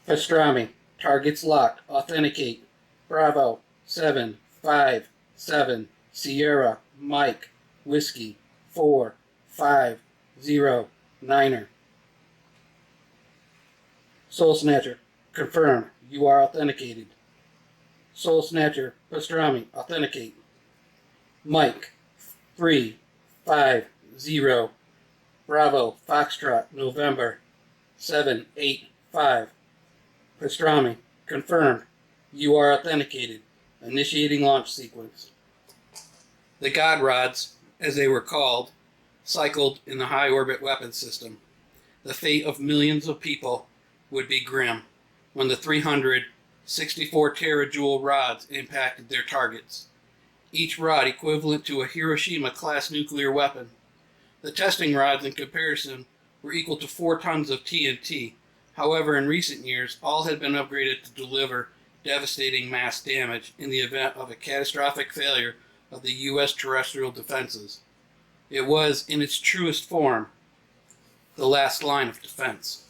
Pastrami, targets locked. Authenticate. Bravo, 757, Sierra, Mike, Whiskey, 450, Niner. Soul Snatcher, confirm. You are authenticated. Soul Snatcher, Pastrami, authenticate. Mike, 350, Bravo, Foxtrot, November, 785. Pastrami, confirmed. You are authenticated. Initiating launch sequence. The God Rods, as they were called, cycled in the high orbit weapons system. The fate of millions of people would be grim when the 364 terajoule rods impacted their targets, each rod equivalent to a Hiroshima-class nuclear weapon. The testing rods, in comparison, were equal to 4 tons of TNT. However, in recent years, all had been upgraded to deliver devastating mass damage in the event of a catastrophic failure of the U.S. terrestrial defenses. It was, in its truest form, the last line of defense.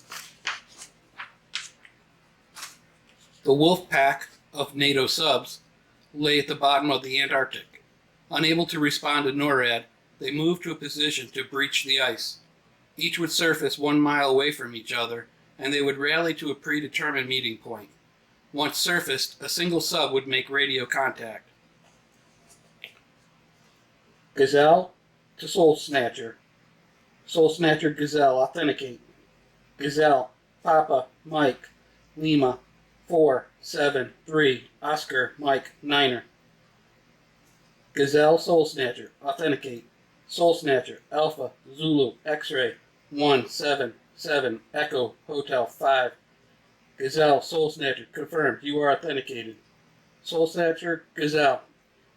The wolf pack of NATO subs lay at the bottom of the Antarctic. Unable to respond to NORAD, they moved to a position to breach the ice. Each would surface 1 mile away from each other, and they would rally to a predetermined meeting point. Once surfaced, a single sub would make radio contact. Gazelle to Soul Snatcher. Soul Snatcher Gazelle, authenticate. Gazelle, Papa, Mike, Lima, 473, Oscar, Mike, Niner. Gazelle, Soul Snatcher, authenticate. Soul Snatcher, Alpha, Zulu, X-Ray, 177, Echo, Hotel 5. Gazelle, Soul Snatcher, confirmed. You are authenticated. Soul Snatcher, Gazelle.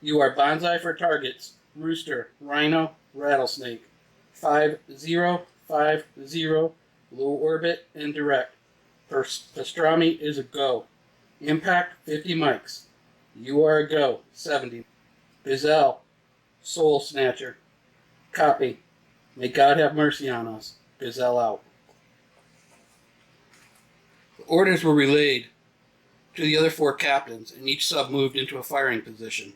You are bonsai for targets. Rooster, Rhino, Rattlesnake. 5050, low orbit and direct. Pastrami is a go. Impact 50 mics. You are a go. 70. Gazelle, Soul Snatcher. Copy. May God have mercy on us. Gazelle out. The orders were relayed to the other 4 captains, and each sub moved into a firing position.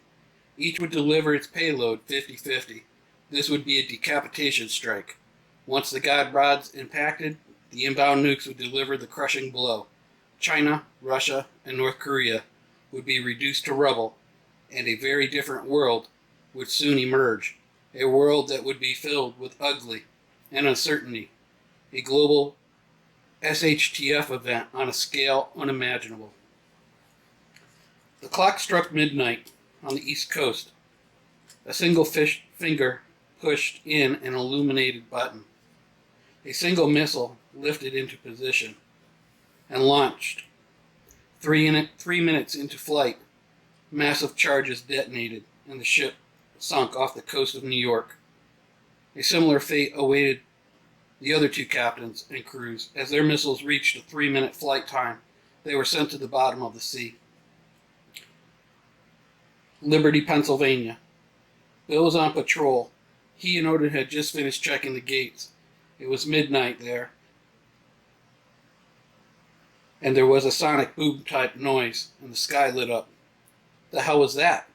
Each would deliver its payload 50-50. This would be a decapitation strike. Once the god rods impacted, the inbound nukes would deliver the crushing blow. China, Russia, and North Korea would be reduced to rubble, and a very different world would soon emerge. A world that would be filled with ugly and uncertainty. A global SHTF event on a scale unimaginable. The clock struck midnight on the East Coast. A single finger pushed in an illuminated button. A single missile lifted into position and launched. 3 minutes into flight, massive charges detonated and the ship sunk off the coast of New York. A similar fate awaited the other two captains and crews. As their missiles reached a 3-minute flight time, they were sent to the bottom of the sea. Liberty, Pennsylvania. Bill was on patrol. He and Odin had just finished checking the gates. It was midnight there, and there was a sonic boom-type noise, and the sky lit up. The hell was that?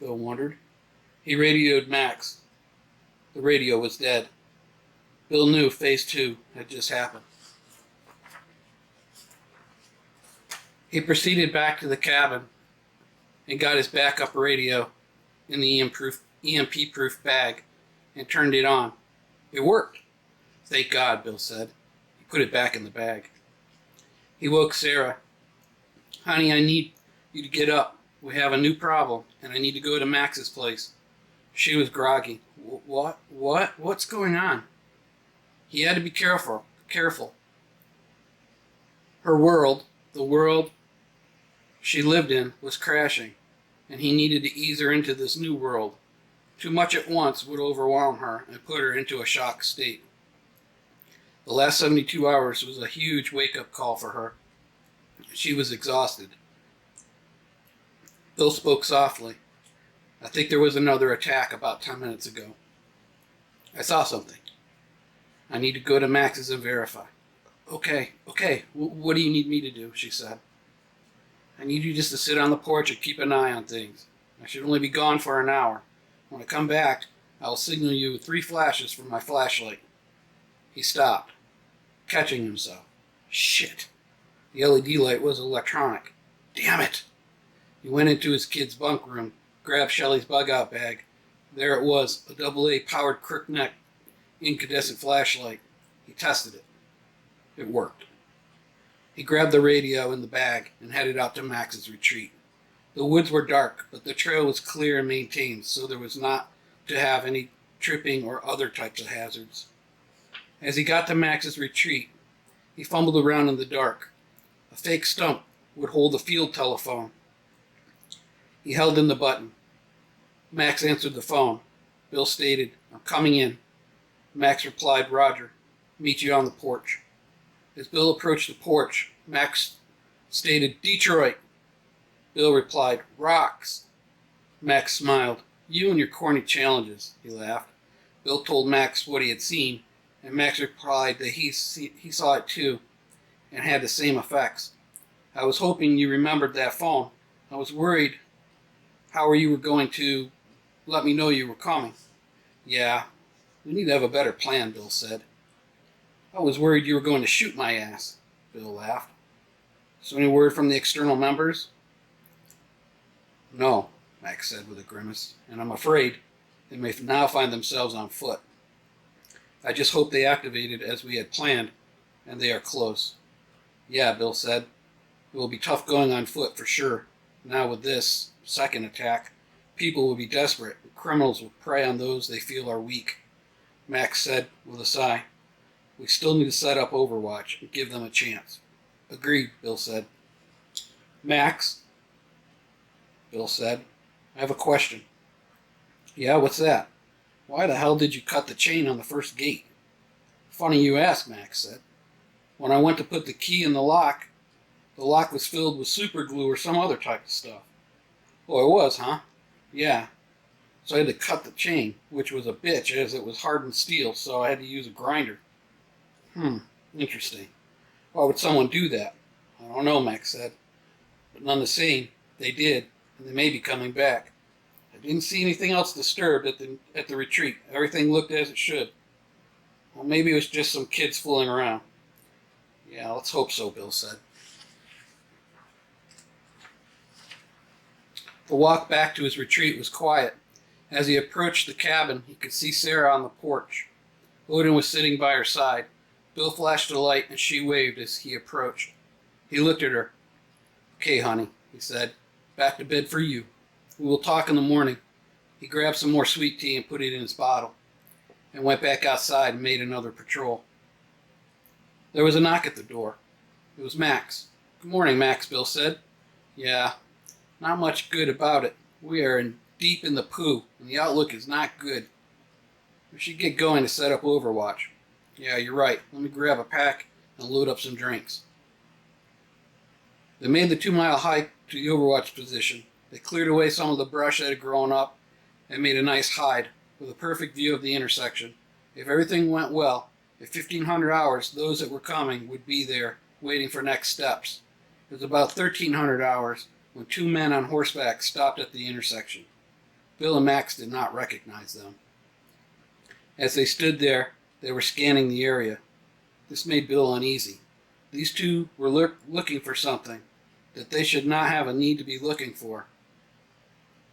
Bill wondered. He radioed Max. The radio was dead. Bill knew Phase 2 had just happened. He proceeded back to the cabin and got his backup radio in the EMP-proof bag and turned it on. It worked. Thank God, Bill said. He put it back in the bag. He woke Sarah. Honey, I need you to get up. We have a new problem, and I need to go to Max's place. She was groggy. What? What's going on? He had to be careful. Her world, the world she lived in, was crashing, and he needed to ease her into this new world. Too much at once would overwhelm her and put her into a shock state. The last 72 hours was a huge wake-up call for her. She was exhausted. Bill spoke softly. I think there was another attack about 10 minutes ago. I saw something. I need to go to Max's and verify. Okay. What do you need me to do? She said. I need you just to sit on the porch and keep an eye on things. I should only be gone for an hour. When I come back, I will signal you with 3 flashes from my flashlight. He stopped, catching himself. Shit. The LED light was electronic. Damn it. He went into his kid's bunk room, grabbed Shelley's bug-out bag. There it was, a AA powered crook-neck incandescent flashlight. He tested it. It worked. He grabbed the radio in the bag and headed out to Max's retreat. The woods were dark, but the trail was clear and maintained, so there was not to have any tripping or other types of hazards. As he got to Max's retreat, he fumbled around in the dark. A fake stump would hold a field telephone. He held in the button. Max answered the phone. Bill stated, I'm coming in. Max replied, Roger. Meet you on the porch. As Bill approached the porch, Max stated, Detroit. Bill replied, Rocks. Max smiled. You and your corny challenges, he laughed. Bill told Max what he had seen, and Max replied that he saw it too, and had the same effects. I was hoping you remembered that phone. I was worried how you were going to let me know you were coming. Yeah, we need to have a better plan, Bill said. I was worried you were going to shoot my ass, Bill laughed. So any word from the external members? No, Max said with a grimace, and I'm afraid they may now find themselves on foot. I just hope they activated as we had planned, and they are close. Yeah, Bill said. It will be tough going on foot for sure. Now with this second attack, people will be desperate, and criminals will prey on those they feel are weak. Max said with a sigh. We still need to set up Overwatch and give them a chance. Agreed, Bill said. Max, Bill said, I have a question. Yeah, what's that? Why the hell did you cut the chain on the first gate? Funny you ask, Max said. When I went to put the key in the lock was filled with super glue or some other type of stuff. Oh, it was, huh? Yeah. So I had to cut the chain, which was a bitch as it was hardened steel, so I had to use a grinder. Interesting. Why would someone do that? I don't know, Max said. But none the same, they did, and they may be coming back. I Didn't see anything else disturbed at the retreat. Everything looked as it should. Well, maybe it was just some kids fooling around. Yeah, let's hope so, Bill said. The walk back to his retreat was quiet. As he approached the cabin, he could see Sarah on the porch. Odin was sitting by her side. Bill flashed a light, and she waved as he approached. He looked at her. "Okay, honey," he said. "Back to bed for you. We will talk in the morning." He grabbed some more sweet tea and put it in his bottle, and went back outside and made another patrol. There was a knock at the door. It was Max. "Good morning, Max," Bill said. "Yeah, not much good about it. We are deep in the poo, and the outlook is not good. We should get going to set up Overwatch." "Yeah, you're right. Let me grab a pack and load up some drinks." They made the 2-mile hike to the Overwatch position. They cleared away some of the brush that had grown up and made a nice hide with a perfect view of the intersection. If everything went well, at 1500 hours, those that were coming would be there waiting for next steps. It was about 1300 hours when 2 men on horseback stopped at the intersection. Bill and Max did not recognize them. As they stood there, they were scanning the area. This made Bill uneasy. These two were looking for something that they should not have a need to be looking for.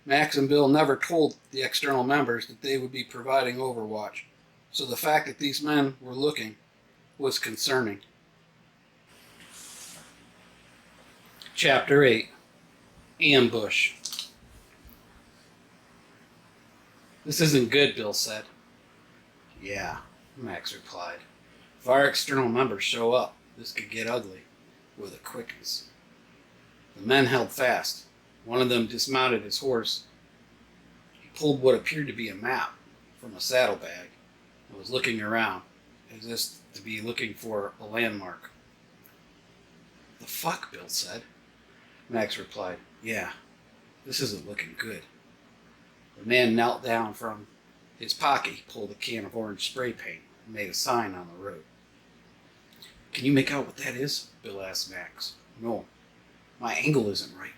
Max and Bill never told the external members that they would be providing Overwatch, so the fact that these men were looking was concerning. Chapter 8. Ambush. "This isn't good," Bill said. "Yeah," Max replied. "If our external members show up, this could get ugly with a quickness." The men held fast. One of them dismounted his horse. He pulled what appeared to be a map from a saddlebag and was looking around, as if to be looking for a landmark. "The fuck," Bill said. Max replied, "Yeah, this isn't looking good." The man knelt down. From his pocket, he pulled a can of orange spray paint and made a sign on the road. "Can you make out what that is?" Bill asked Max. "No, my angle isn't right."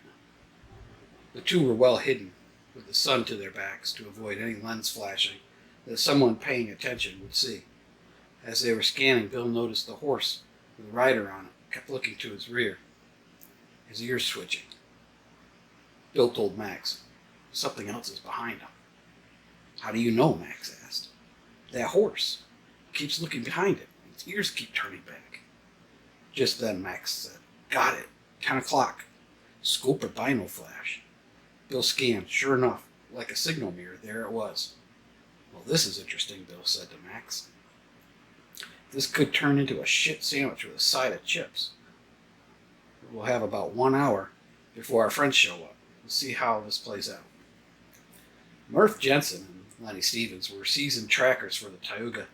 The two were well hidden, with the sun to their backs to avoid any lens flashing that someone paying attention would see. As they were scanning, Bill noticed the horse with a rider on it kept looking to his rear, his ears twitching. Bill told Max, "Something else is behind him." "How do you know?" Max asked. "That horse keeps looking behind it. Its ears keep turning back." Just then Max said, "Got it. 10 o'clock. Scope or bino flash." Bill scanned. Sure enough, like a signal mirror, there it was. "Well, this is interesting," Bill said to Max. "This could turn into a shit sandwich with a side of chips. We'll have about 1 hour before our friends show up. We'll see how this plays out." Murph Jensen and Lenny Stevens were seasoned trackers for the Tioga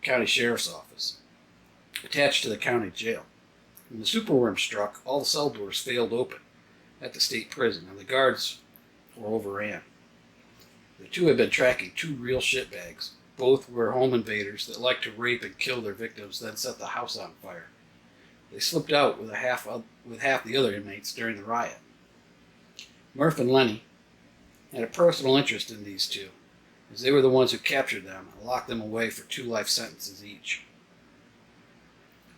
County Sheriff's Office, attached to the county jail. When the superworm struck, all the cell doors failed open at the state prison, and the guards were overran. The two had been tracking 2 real shitbags. Both were home invaders that liked to rape and kill their victims, then set the house on fire. They slipped out with half the other inmates during the riot. Murph and Lenny had a personal interest in these two, as they were the ones who captured them and locked them away for 2 life sentences each.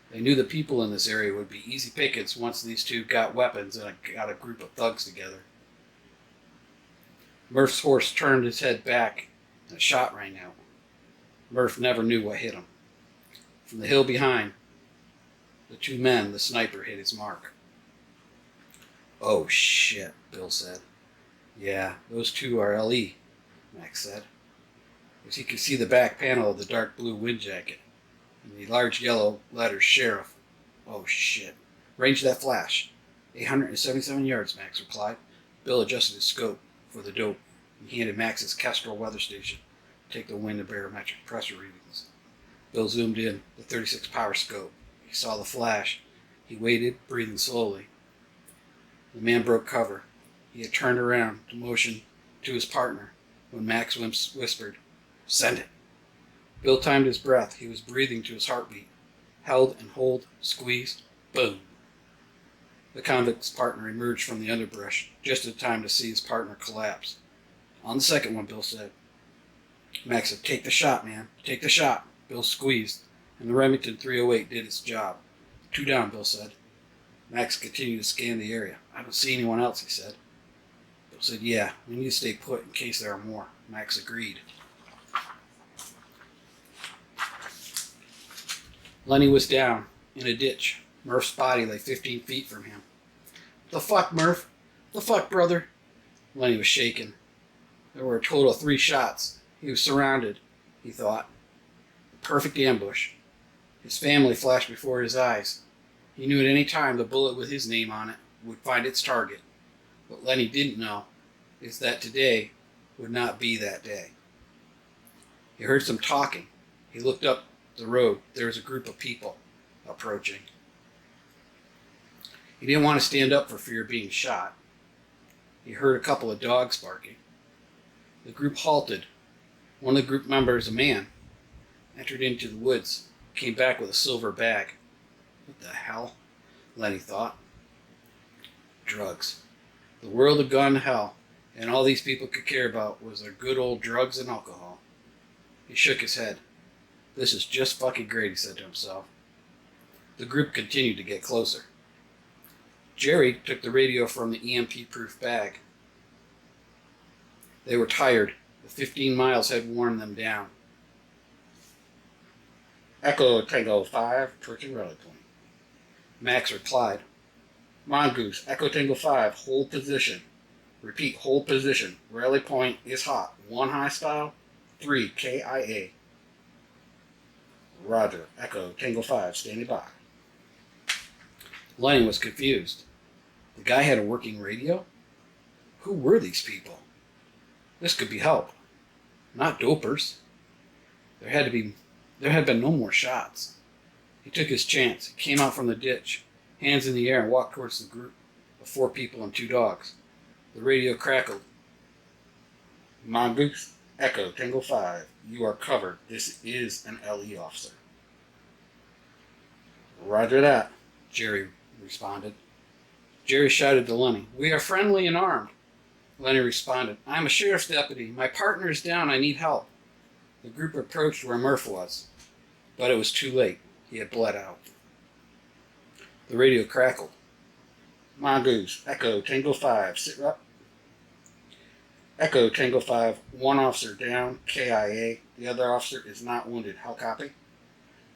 They knew the people in this area would be easy pickings once these two got weapons and got a group of thugs together. Murph's horse turned his head back and a shot rang out. Murph never knew what hit him. From the hill behind the 2 men, the sniper hit his mark. "Oh shit," Bill said. "Yeah, those 2 are LE, Max said, as he could see the back panel of the dark blue wind jacket and the large yellow letters Sheriff. "Oh shit. Range that flash." 877 yards, Max replied. Bill adjusted his scope for the dope and handed Max his Kestrel weather station to take the wind and barometric pressure readings. Bill zoomed in the 36 power scope. He saw the flash. He waited, breathing slowly. The man broke cover. He had turned around to motion to his partner when Max whispered, "Send it." Bill timed his breath. He was breathing to his heartbeat. Held and hold, squeeze, boom. The convict's partner emerged from the underbrush just in time to see his partner collapse. On the second one, Bill said. Max said, take the shot, man. Take the shot. Bill squeezed, and the Remington 308 did its job. 2 down, Bill said. Max continued to scan the area. I don't see anyone else, he said. Bill said, yeah, we need to stay put in case there are more. Max agreed. Lenny was down in a ditch. Murph's body lay 15 feet from him. The fuck, Murph? The fuck, brother? Lenny was shaken. There were a total of 3 shots. He was surrounded, he thought. A perfect ambush. His family flashed before his eyes. He knew at any time the bullet with his name on it would find its target. What Lenny didn't know is that today would not be that day. He heard some talking. He looked up the road. There was a group of people approaching. He didn't want to stand up for fear of being shot. He heard a couple of dogs barking. The group halted. One of the group members, a man, entered into the woods, came back with a silver bag. What the hell? Lenny thought. Drugs. The world had gone to hell, and all these people could care about was their good old drugs and alcohol. He shook his head. This is just fucking great, he said to himself. The group continued to get closer. Jerry took the radio from the EMP-proof bag. They were tired. The 15 miles had worn them down. Echo Tango 5, approaching rally point. Max replied. Mongoose, Echo Tango 5, hold position. Repeat, hold position. Rally point is hot. 1 hostile, 3 KIA. Roger, Echo Tango 5, standing by. Lenny was confused. The guy had a working radio? Who were these people? This could be help. Not dopers. There had been no more shots. He took his chance. He came out from the ditch, hands in the air, and walked towards the group of 4 people and 2 dogs. The radio crackled. Mongoose, Echo Tango 5, you are covered. This is an LE officer. Roger that, Jerry responded. Jerry shouted to Lenny, we are friendly and armed. Lenny responded, I'm a sheriff's deputy. My partner is down. I need help. The group approached where Murph was, but it was too late. He had bled out. The radio crackled. Mongoose, Echo Tango 5, sit up. Echo Tango 5, 1 officer down, KIA. The other officer is not wounded. How copy?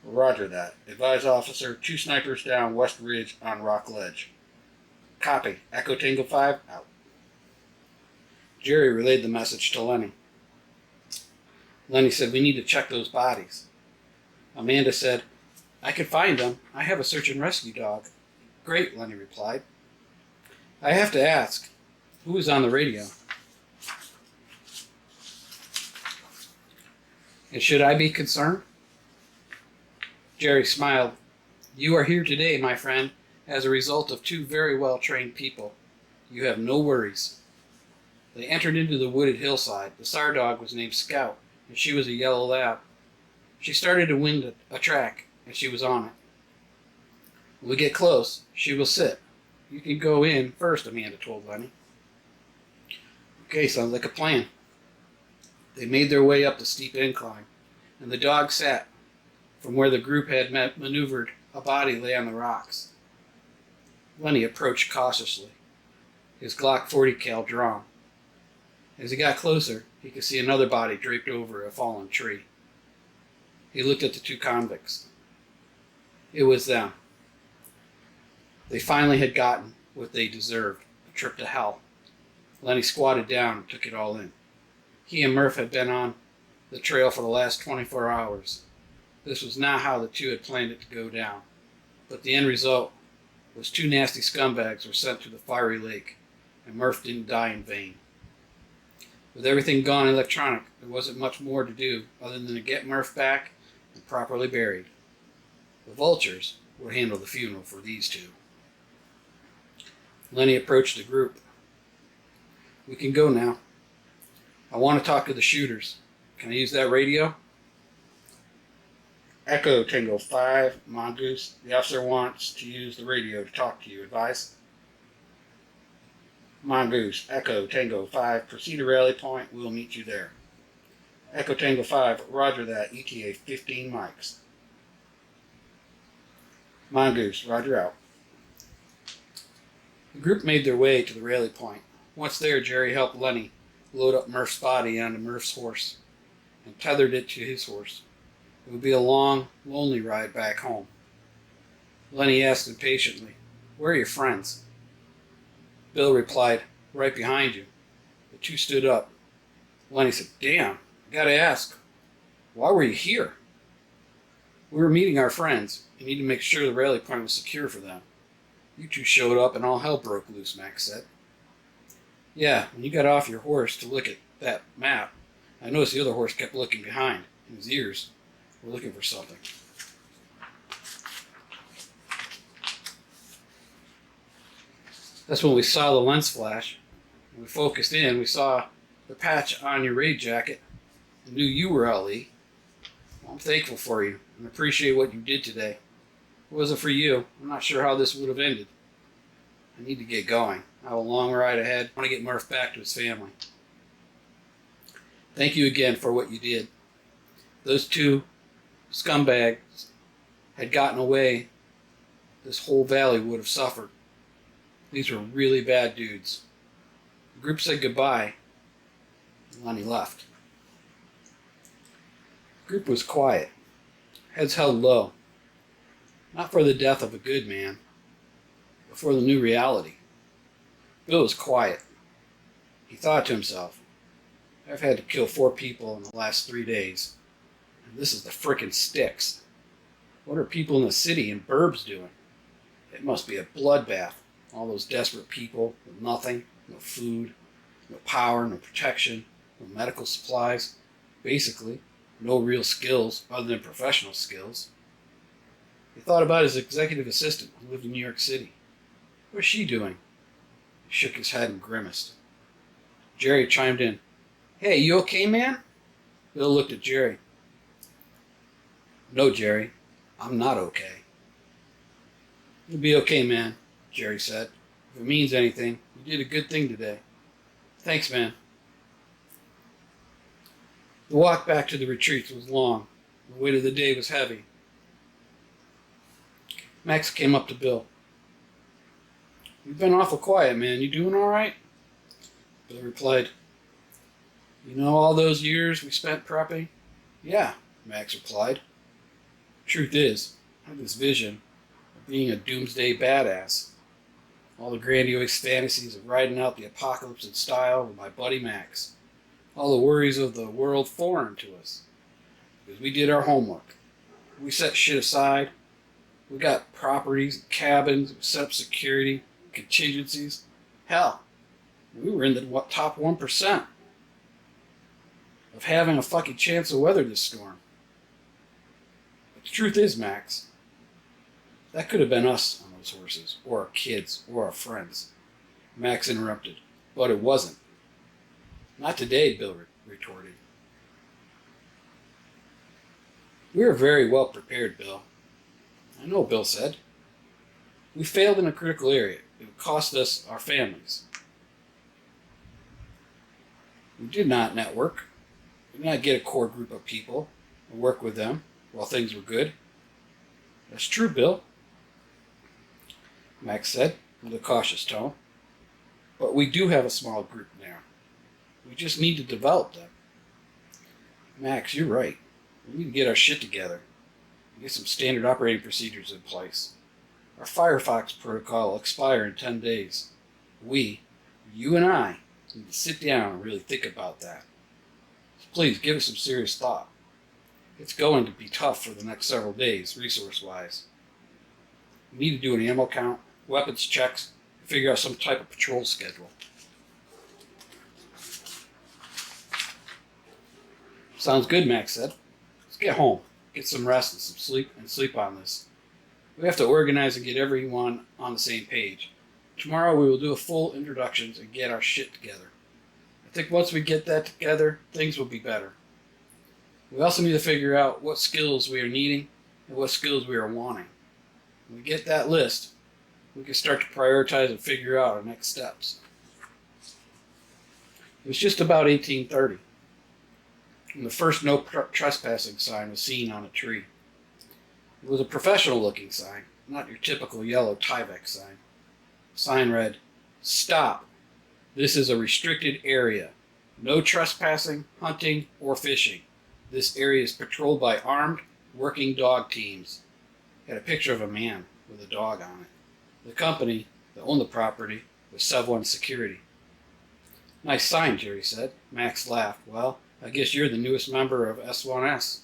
Roger that. Advise officer, 2 snipers down West Ridge on Rock Ledge. Copy. Echo Tango 5, out. Jerry relayed the message to Lenny. Lenny said, we need to check those bodies. Amanda said, I can find them. I have a search and rescue dog. Great, Lenny replied. I have to ask, who was on the radio? And should I be concerned? Jerry smiled. You are here today, my friend, as a result of 2 very well-trained people. You have no worries. They entered into the wooded hillside. The SAR dog was named Scout, and she was a yellow lab. She started to wind a track, and she was on it. When we get close, she will sit. You can go in first, Amanda told Lenny. Okay, sounds like a plan. They made their way up the steep incline, and the dog sat. From where the group had maneuvered, a body lay on the rocks. Lenny approached cautiously, his Glock 40 cal drawn. As he got closer, he could see another body draped over a fallen tree. He looked at the 2 convicts. It was them. They finally had gotten what they deserved, a trip to hell. Lenny squatted down and took it all in. He and Murph had been on the trail for the last 24 hours. This was not how the 2 had planned it to go down, but the end result was 2 nasty scumbags were sent to the fiery lake, and Murph didn't die in vain. With everything gone electronic, there wasn't much more to do other than to get Murph back and properly buried. The vultures would handle the funeral for these 2. Lenny approached the group. We can go now. I want to talk to the shooters. Can I use that radio? Echo Tango 5, Mongoose. The officer wants to use the radio to talk to you. Advise? Mongoose, Echo Tango 5, proceed to rally point. We'll meet you there. Echo Tango 5, roger that. ETA 15 mics. Mongoose, roger out. The group made their way to the rally point. Once there, Jerry helped Lenny load up Murph's body onto Murph's horse and tethered it to his horse. It would be a long, lonely ride back home. Lenny asked impatiently, "Where are your friends?" Bill replied, "Right behind you." The two stood up. Lenny said, "Damn, I gotta ask, why were you here?" "We were meeting our friends. You need to make sure the rally point was secure for them. You two showed up and all hell broke loose," Max said. "Yeah, when you got off your horse to look at that map, I noticed the other horse kept looking behind, and his ears were looking for something." That's when we saw the lens flash. When we focused in, we saw the patch on your raid jacket and knew you were LE. Well, I'm thankful for you and appreciate what you did today. If it wasn't for you, I'm not sure how this would have ended. I need to get going. I have a long ride ahead. I want to get Murph back to his family. Thank you again for what you did. Those two scumbags had gotten away, this whole valley would have suffered. These were really bad dudes. The group said goodbye, and Lenny left. The group was quiet, heads held low, not for the death of a good man, but for the new reality. Bill was quiet. He thought to himself, "I've had to kill 4 people in the last 3 days, and this is the frickin' sticks. What are people in the city and burbs doing? It must be a bloodbath. All those desperate people with nothing, no food, no power, no protection, no medical supplies. Basically, no real skills other than professional skills." He thought about his executive assistant who lived in New York City. What's she doing? He shook his head and grimaced. Jerry chimed in. "Hey, you okay, man?" Bill looked at Jerry. "No, Jerry, I'm not okay." "You'll be okay, man," Jerry said. "If it means anything, you did a good thing today." "Thanks, man." The walk back to the retreats was long. The weight of the day was heavy. Max came up to Bill. "You've been awful quiet, man. You doing all right?" Bill replied, "You know all those years we spent prepping?" "Yeah," Max replied. "Truth is, I have this vision of being a doomsday badass. All the grandiose fantasies of riding out the apocalypse in style with my buddy Max. All the worries of the world foreign to us. Because we did our homework. We set shit aside. We got properties and cabins. We set up security, contingencies. Hell, we were in the top 1% of having a fucking chance to weather this storm. But the truth is, Max, that could have been us on those horses, or our kids, or our friends." Max interrupted. "But it wasn't." "Not today," Bill retorted. "We were very well prepared, Bill." "I know," Bill said. "We failed in a critical area. It would cost us our families. We did not network. We did not get a core group of people and work with them while things were good." "That's true, Bill," Max said with a cautious tone. "But we do have a small group now. We just need to develop them." "Max, you're right. We need to get our shit together and get some standard operating procedures in place. Our Firefox protocol will expire in 10 days. We, you and I, need to sit down and really think about that. So please give it some serious thought. It's going to be tough for the next several days, resource-wise. We need to do an ammo count, weapons checks, and figure out some type of patrol schedule." "Sounds good," Max said. "Let's get home, get some rest and some sleep, and sleep on this. We have to organize and get everyone on the same page. Tomorrow we will do a full introductions and get our shit together. I think once we get that together, things will be better. We also need to figure out what skills we are needing and what skills we are wanting. When we get that list, we can start to prioritize and figure out our next steps." It was just about 1830 when the first no trespassing sign was seen on a tree. It was a professional-looking sign, not your typical yellow Tyvek sign. The sign read, "Stop. This is a restricted area. No trespassing, hunting, or fishing. This area is patrolled by armed, working dog teams." It had a picture of a man with a dog on it. The company that owned the property was Sev1 Security. "Nice sign," Jerry said. Max laughed. "Well, I guess you're the newest member of S1S."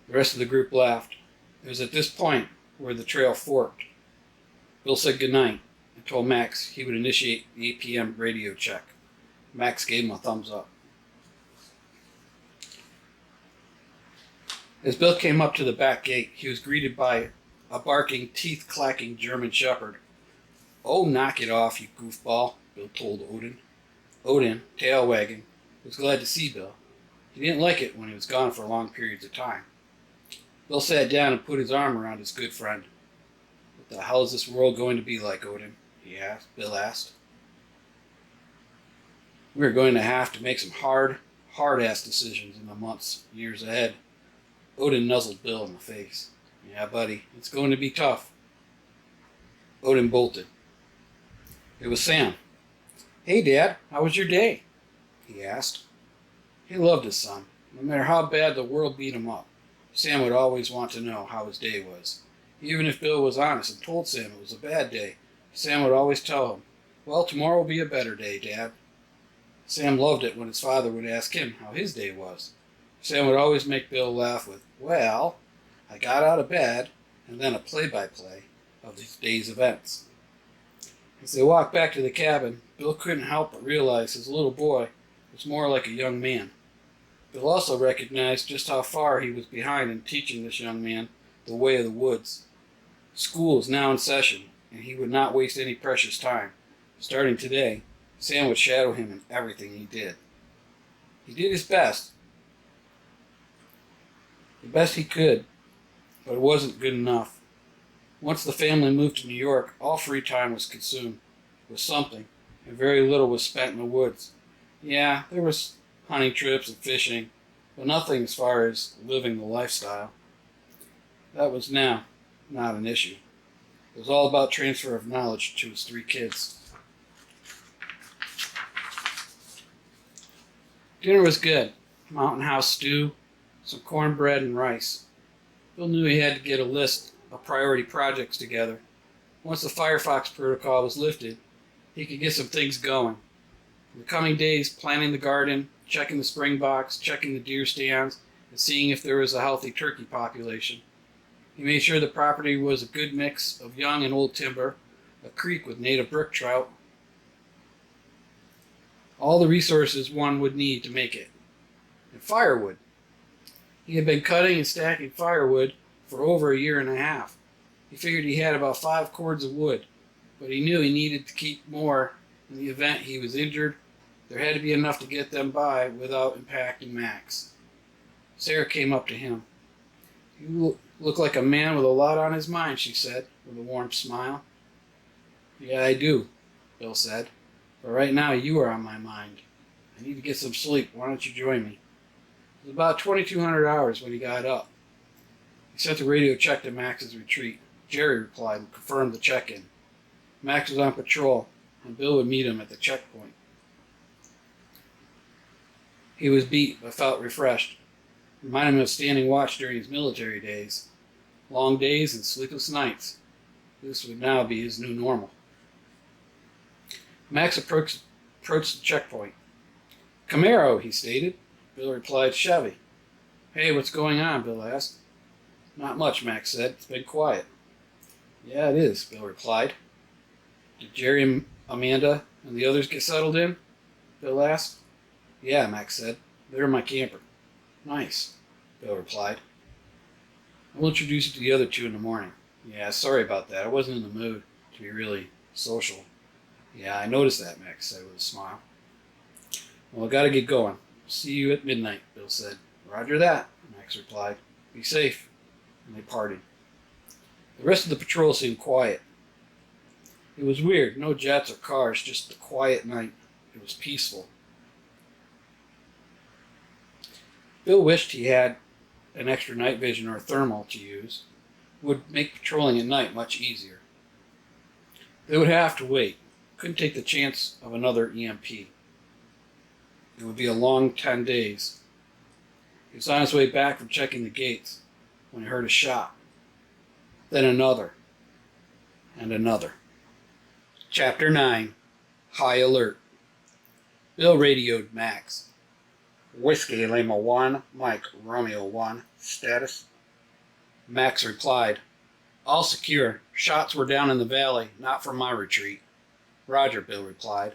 The rest of the group laughed. It was at this point where the trail forked. Bill said goodnight and told Max he would initiate the 8 p.m. radio check. Max gave him a thumbs up. As Bill came up to the back gate, he was greeted by a barking, teeth-clacking German shepherd. "Oh, knock it off, you goofball," Bill told Odin. Odin, tail wagging, was glad to see Bill. He didn't like it when he was gone for long periods of time. Bill sat down and put his arm around his good friend. "What the hell is this world going to be like, Odin?" Bill asked. "We're going to have to make some hard-ass decisions in the months, years ahead." Odin nuzzled Bill in the face. "Yeah, buddy, it's going to be tough." Odin bolted. It was Sam. "Hey, Dad, how was your day?" he asked. He loved his son. No matter how bad the world beat him up, Sam would always want to know how his day was. Even if Bill was honest and told Sam it was a bad day, Sam would always tell him, "Well, tomorrow will be a better day, Dad." Sam loved it when his father would ask him how his day was. Sam would always make Bill laugh with, "Well, I got out of bed," and then a play-by-play of the day's events. As they walked back to the cabin, Bill couldn't help but realize his little boy was more like a young man. Bill also recognized just how far he was behind in teaching this young man the way of the woods. School was now in session, and he would not waste any precious time. Starting today, Sam would shadow him in everything he did. He did his best, the best he could, but it wasn't good enough. Once the family moved to New York, all free time was consumed with something, and very little was spent in the woods. Yeah, there was hunting trips and fishing, but nothing as far as living the lifestyle. That was now not an issue. It was all about transfer of knowledge to his 3 kids. Dinner was good. Mountain house stew, some cornbread and rice. Bill knew he had to get a list of priority projects together. Once the Firefox protocol was lifted, he could get some things going. In the coming days, planting the garden, checking the spring box, checking the deer stands, and seeing if there was a healthy turkey population. He made sure the property was a good mix of young and old timber, a creek with native brook trout, all the resources one would need to make it. And firewood. He had been cutting and stacking firewood for over a year and a half. He figured he had about 5 cords of wood, but he knew he needed to keep more in the event he was injured. There had to be enough to get them by without impacting Max. Sarah came up to him. "You look like a man with a lot on his mind," she said, with a warm smile. "Yeah, I do," Bill said. "But right now you are on my mind. I need to get some sleep. Why don't you join me?" It was about 2,200 hours when he got up. He sent the radio check to Max's retreat. Jerry replied and confirmed the check-in. Max was on patrol, and Bill would meet him at the checkpoint. He was beat, but felt refreshed. Reminded him of standing watch during his military days. Long days and sleepless nights. This would now be his new normal. Max approached the checkpoint. "Camaro," he stated. Bill replied, "Chevy." "Hey, what's going on?" Bill asked. "Not much," Max said. "It's been quiet." "Yeah, it is," Bill replied. "Did Jerry and Amanda and the others get settled in?" Bill asked. "Yeah," Max said. "They're in my camper." "Nice," Bill replied. "I'll introduce you to the other 2 in the morning." "Yeah, sorry about that. I wasn't in the mood to be really social." "Yeah, I noticed that," Max said with a smile. "Well, I gotta get going. See you at midnight," Bill said. "Roger that," Max replied. "Be safe." And they parted. The rest of the patrol seemed quiet. It was weird. No jets or cars, just a quiet night. It was peaceful. Bill wished he had an extra night vision or thermal to use. It would make patrolling at night much easier. They would have to wait. Couldn't take the chance of another EMP. It would be a long 10 days. He was on his way back from checking the gates when he heard a shot. Then another. And another. Chapter 9. High Alert. Bill radioed Max. Whiskey Lima 1, Mike Romeo 1, status. Max replied, all secure. Shots were down in the valley, not from my retreat. Roger, Bill replied.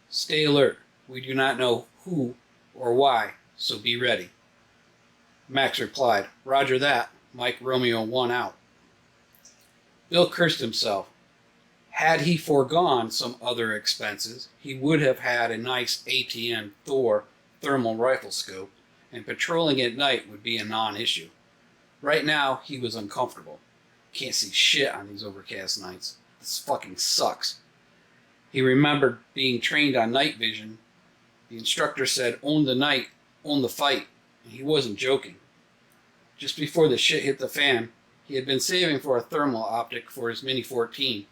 Stay alert. We do not know who or why, so be ready. Max replied, Roger that. Mike Romeo 1 out. Bill cursed himself. Had he foregone some other expenses, he would have had a nice ATN Thor thermal rifle scope, and patrolling at night would be a non-issue. Right now, he was uncomfortable. Can't see shit on these overcast nights. This fucking sucks. He remembered being trained on night vision. The instructor said, own the night, own the fight, and he wasn't joking. Just before the shit hit the fan, he had been saving for a thermal optic for his Mini 14,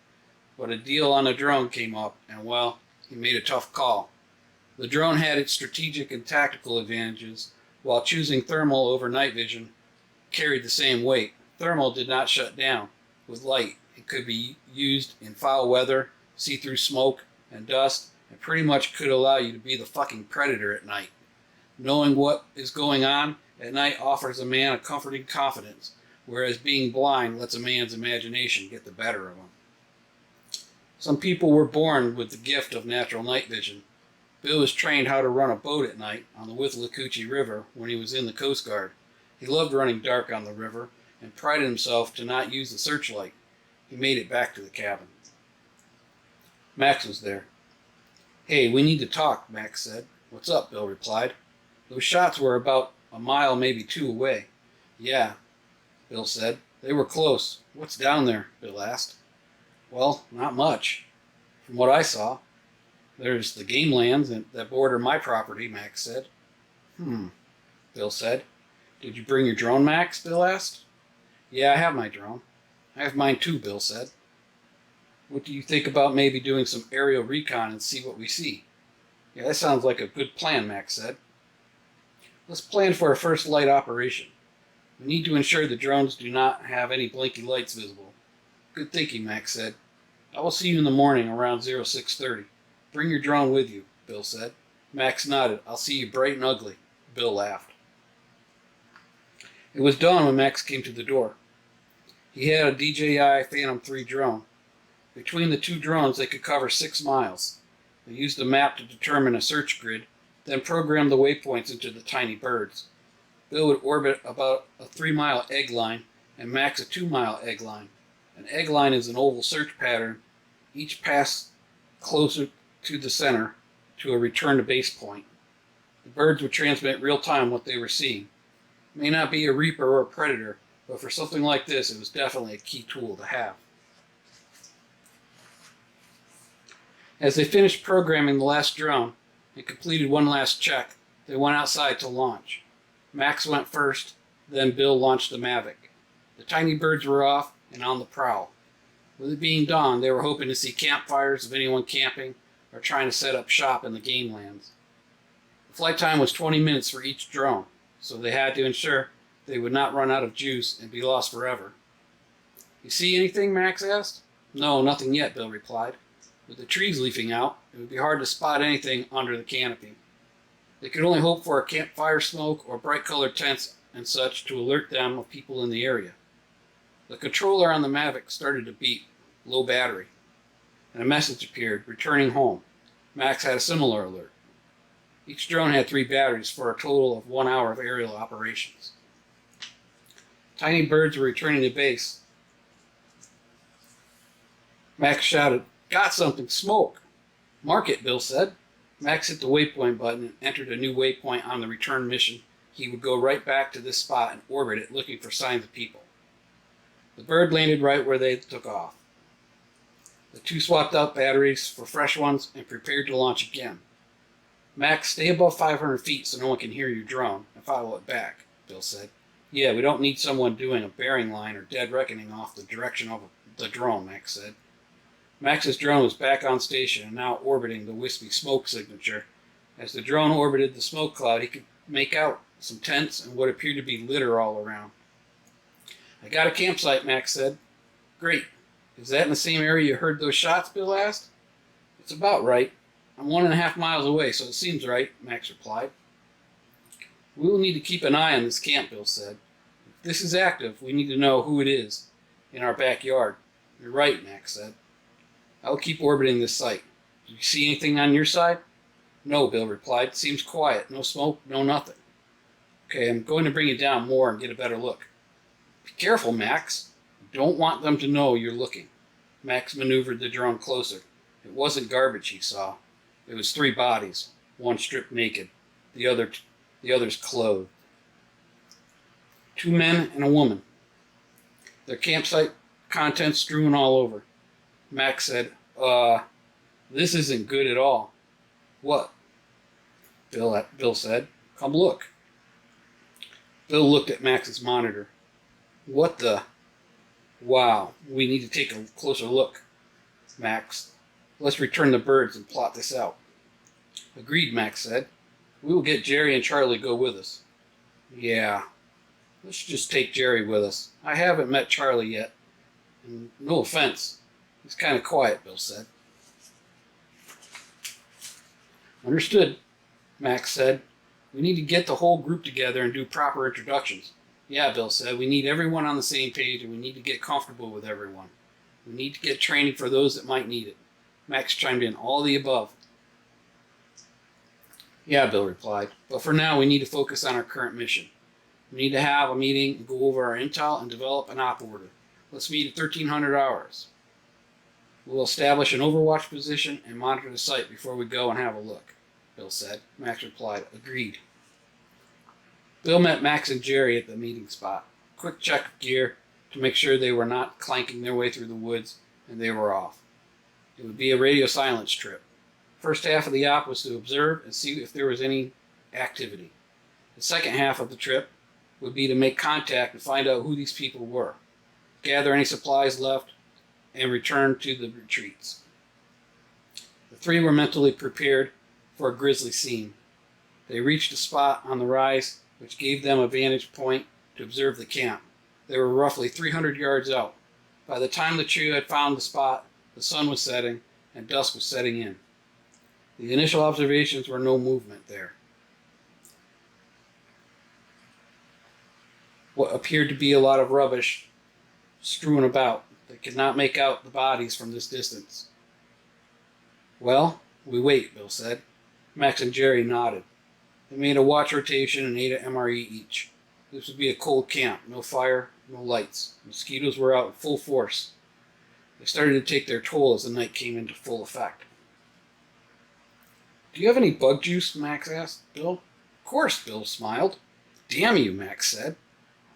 but a deal on a drone came up, and well, he made a tough call. The drone had its strategic and tactical advantages, while choosing thermal over night vision carried the same weight. Thermal did not shut down. With light, it could be used in foul weather, see through smoke and dust, and pretty much could allow you to be the fucking predator at night. Knowing what is going on at night offers a man a comforting confidence, whereas being blind lets a man's imagination get the better of him. Some people were born with the gift of natural night vision. Bill was trained how to run a boat at night on the Withlacoochee River when he was in the Coast Guard. He loved running dark on the river and prided himself to not use the searchlight. He made it back to the cabin. Max was there. Hey, we need to talk, Max said. What's up? Bill replied. Those shots were about a mile, maybe 2 away. Yeah, Bill said. They were close. What's down there? Bill asked. Well, not much. From what I saw. There's the game lands that border my property, Max said. Bill said. Did you bring your drone, Max? Bill asked. Yeah, I have my drone. I have mine too, Bill said. What do you think about maybe doing some aerial recon and see what we see? Yeah, that sounds like a good plan, Max said. Let's plan for a first light operation. We need to ensure the drones do not have any blinky lights visible. Good thinking, Max said. I will see you in the morning around 0630. Bring your drone with you, Bill said. Max nodded. I'll see you bright and ugly. Bill laughed. It was dawn when Max came to the door. He had a DJI Phantom 3 drone. Between the two drones, they could cover 6 miles. They used a map to determine a search grid, then programmed the waypoints into the tiny birds. Bill would orbit about a 3-mile egg line, and Max a 2-mile egg line. An egg line is an oval search pattern, each pass closer to the center to a return to base point. The birds would transmit real-time what they were seeing. It may not be a reaper or a predator, but for something like this, it was definitely a key tool to have. As they finished programming the last drone and completed one last check, they went outside to launch. Max went first, then Bill launched the Mavic. The tiny birds were off and on the prowl. With it being dawn, they were hoping to see campfires of anyone camping or trying to set up shop in the game lands. The flight time was 20 minutes for each drone, so they had to ensure they would not run out of juice and be lost forever. You see anything? Max asked. No, nothing yet, Bill replied. With the trees leafing out, it would be hard to spot anything under the canopy. They could only hope for a campfire smoke or bright-colored tents and such to alert them of people in the area. The controller on the Mavic started to beep, low battery, and a message appeared, returning home. Max had a similar alert. Each drone had 3 batteries for a total of 1 hour of aerial operations. Tiny birds were returning to base. Max shouted, "Got something, smoke!" "Mark it," Bill said. Max hit the waypoint button and entered a new waypoint on the return mission. He would go right back to this spot and orbit it, looking for signs of people. The bird landed right where they took off. The two swapped out batteries for fresh ones and prepared to launch again. Max, stay above 500 feet so no one can hear your drone and follow it back, Bill said. Yeah, we don't need someone doing a bearing line or dead reckoning off the direction of the drone, Max said. Max's drone was back on station and now orbiting the wispy smoke signature. As the drone orbited the smoke cloud, he could make out some tents and what appeared to be litter all around. I got a campsite, Max said. Great. Is that in the same area you heard those shots, Bill asked. It's about right. I'm 1.5 miles away, so it seems right, Max replied. We will need to keep an eye on this camp, Bill said. If this is active, we need to know who it is in our backyard. You're right, Max said. I'll keep orbiting this site. Do you see anything on your side? No, Bill replied. Seems quiet. No smoke, no nothing. Okay, I'm going to bring it down more and get a better look. Be careful, Max. You don't want them to know you're looking. Max maneuvered the drone closer. It wasn't garbage he saw. It was 3 bodies, one stripped naked, the others clothed. 2 men and a woman. Their campsite contents strewn all over. Max said, this isn't good at all. What? Bill said. Come look. Bill looked at Max's monitor. What the? Wow, we need to take a closer look. Max, let's return the birds and plot this out. Agreed, Max said. We will get Jerry and Charlie to go with us. Yeah, let's just take Jerry with us. I haven't met Charlie yet. And no offense, he's kind of quiet, Bill said. Understood, Max said. We need to get the whole group together and do proper introductions. Yeah, Bill said. We need everyone on the same page and we need to get comfortable with everyone. We need to get training for those that might need it. Max chimed in, all the above. Yeah, Bill replied. But for now, we need to focus on our current mission. We need to have a meeting and go over our intel and develop an op order. Let's meet at 1300 hours. We'll establish an overwatch position and monitor the site before we go and have a look, Bill said. Max replied, agreed. Bill met Max and Jerry at the meeting spot. Quick check of gear to make sure they were not clanking their way through the woods, and they were off. It would be a radio silence trip. First half of the op was to observe and see if there was any activity. The second half of the trip would be to make contact and find out who these people were, gather any supplies left, and return to the retreats. The 3 were mentally prepared for a grisly scene. They reached a spot on the rise which gave them a vantage point to observe the camp. They were roughly 300 yards out. By the time the trio had found the spot, the sun was setting and dusk was setting in. The initial observations were no movement there. What appeared to be a lot of rubbish strewn about. They could not make out the bodies from this distance. Well, we wait, Bill said. Max and Jerry nodded. They made a watch rotation and ate an MRE each. This would be a cold camp. No fire, no lights. Mosquitoes were out in full force. They started to take their toll as the night came into full effect. Do you have any bug juice? Max asked Bill. Of course, Bill smiled. Damn you, Max said.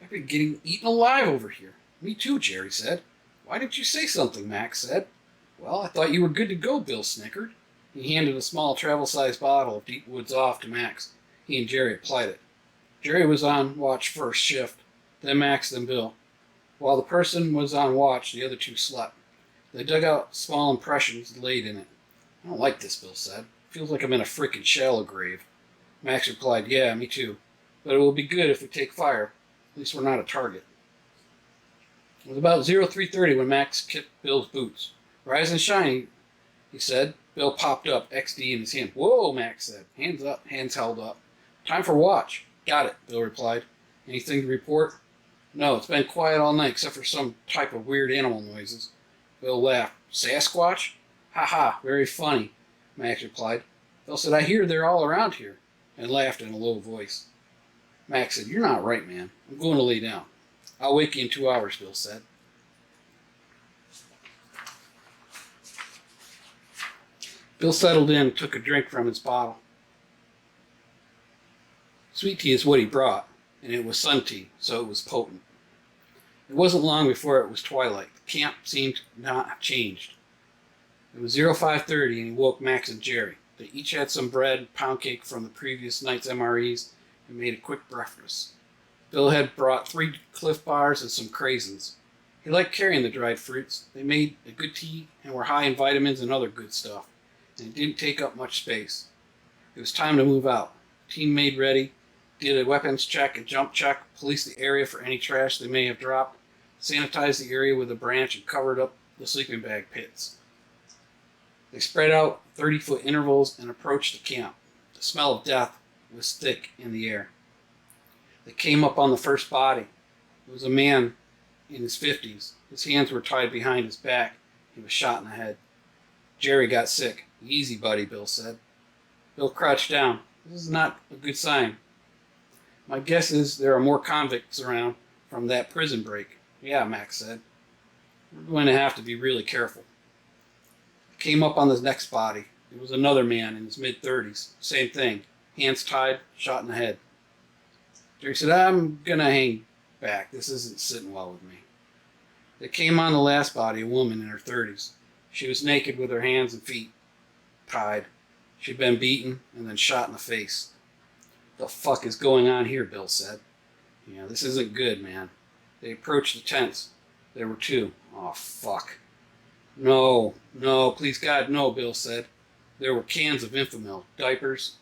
I've been getting eaten alive over here. Me too, Jerry said. Why didn't you say something? Max said. Well, I thought you were good to go, Bill snickered. He handed a small travel-sized bottle of Deep Woods Off to Max. He and Jerry applied it. Jerry was on watch first shift, then Max, then Bill. While the person was on watch, the other 2 slept. They dug out small impressions and laid in it. I don't like this, Bill said. Feels like I'm in a frickin' shallow grave. Max replied, yeah, me too. But it will be good if we take fire. At least we're not a target. It was about 0330 when Max kicked Bill's boots. Rise and shine, he said. Bill popped up, XD in his hand. Whoa, Max said. Hands up, hands held up. Time for watch. Got it, Bill replied. Anything to report? No, it's been quiet all night except for some type of weird animal noises. Bill laughed. Sasquatch? Ha ha, very funny, Max replied. Bill said, I hear they're all around here, and laughed in a low voice. Max said, you're not right, man. I'm going to lay down. I'll wake you in 2 hours, Bill said. Bill settled in and took a drink from his bottle. Sweet tea is what he brought, and it was sun tea, so it was potent. It wasn't long before it was twilight. The camp seemed not changed. It was 0530 and he woke Max and Jerry. They each had some bread and pound cake from the previous night's MREs and made a quick breakfast. Bill had brought 3 Cliff Bars and some craisins. He liked carrying the dried fruits. They made a good tea and were high in vitamins and other good stuff, and it didn't take up much space. It was time to move out. Team made ready, did a weapons check, a jump check, policed the area for any trash they may have dropped, sanitized the area with a branch, and covered up the sleeping bag pits. They spread out 30-foot intervals and approached the camp. The smell of death was thick in the air. They came up on the first body. It was a man in his 50s. His hands were tied behind his back. He was shot in the head. Jerry got sick. Easy, buddy, Bill said. Bill crouched down. This is not a good sign. My guess is there are more convicts around from that prison break. Yeah, Max said. We're going to have to be really careful. Came up on the next body. It was another man in his mid-30s. Same thing. Hands tied, shot in the head. Jerry said, I'm going to hang back. This isn't sitting well with me. They came on the last body, a woman in her 30s. She was naked with her hands and feet tied. She'd been beaten and then shot in the face. The fuck is going on here, Bill said. Yeah, this isn't good, man. They approached the tents. There were 2. Oh, fuck. No, please God, no, Bill said. There were cans of Infamil, diapers,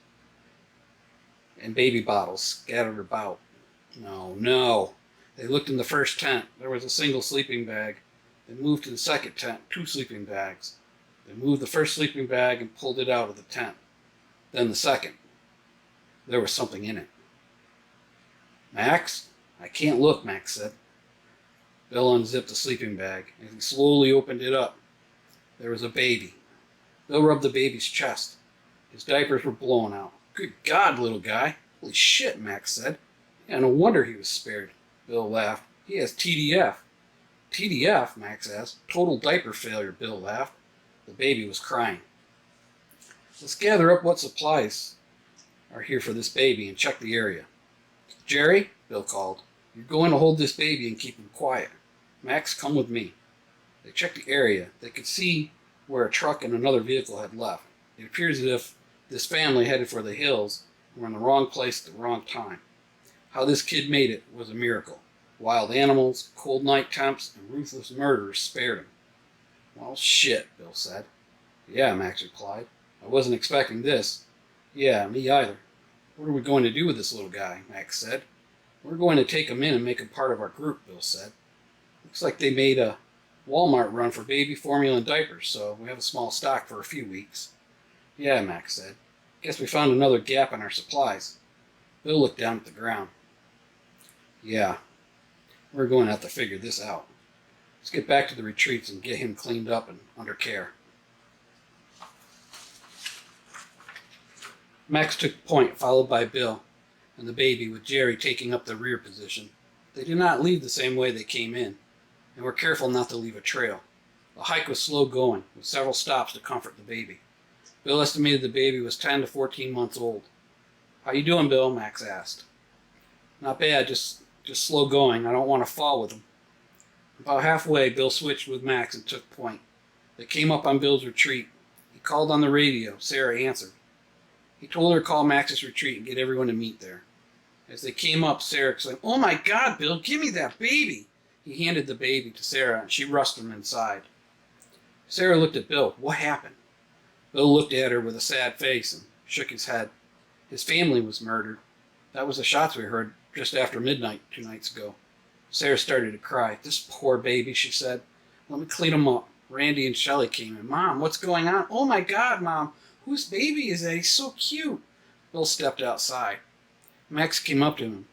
and baby bottles scattered about. No. They looked in the first tent. There was a single sleeping bag. They moved to the second tent, 2 sleeping bags. They moved the first sleeping bag and pulled it out of the tent. Then the second. There was something in it. Max? I can't look, Max said. Bill unzipped the sleeping bag, and he slowly opened it up. There was a baby. Bill rubbed the baby's chest. His diapers were blown out. Good God, little guy. Holy shit, Max said. Yeah, no wonder he was spared. Bill laughed. He has TDF. TDF, Max asked. Total diaper failure, Bill laughed. The baby was crying. Let's gather up what supplies are here for this baby and check the area. Jerry, Bill called, you're going to hold this baby and keep him quiet. Max, come with me. They checked the area. They could see where a truck and another vehicle had left. It appears as if this family headed for the hills and were in the wrong place at the wrong time. How this kid made it was a miracle. Wild animals, cold night temps, and ruthless murderers spared him. Well, shit, Bill said. Yeah, Max replied. I wasn't expecting this. Yeah, me either. What are we going to do with this little guy? Max said. We're going to take him in and make him part of our group, Bill said. Looks like they made a Walmart run for baby formula and diapers, so we have a small stock for a few weeks. Yeah, Max said. Guess we found another gap in our supplies. Bill looked down at the ground. Yeah, we're going to have to figure this out. Let's get back to the retreats and get him cleaned up and under care. Max took point, followed by Bill and the baby, with Jerry taking up the rear position. They did not leave the same way they came in, and were careful not to leave a trail. The hike was slow going, with several stops to comfort the baby. Bill estimated the baby was 10 to 14 months old. How you doing, Bill? Max asked. Not bad, just slow going. I don't want to fall with him. About halfway, Bill switched with Max and took point. They came up on Bill's retreat. He called on the radio. Sarah answered. He told her to call Max's retreat and get everyone to meet there. As they came up, Sarah exclaimed, "Oh my God, Bill, give me that baby!" He handed the baby to Sarah, and she rushed him inside. Sarah looked at Bill. What happened? Bill looked at her with a sad face and shook his head. His family was murdered. That was the shots we heard just after midnight 2 nights ago. Sarah started to cry. This poor baby, she said. Let me clean him up. Randy and Shelley came in. Mom, what's going on? Oh my God, Mom. Whose baby is that? He's so cute. Bill stepped outside. Max came up to him.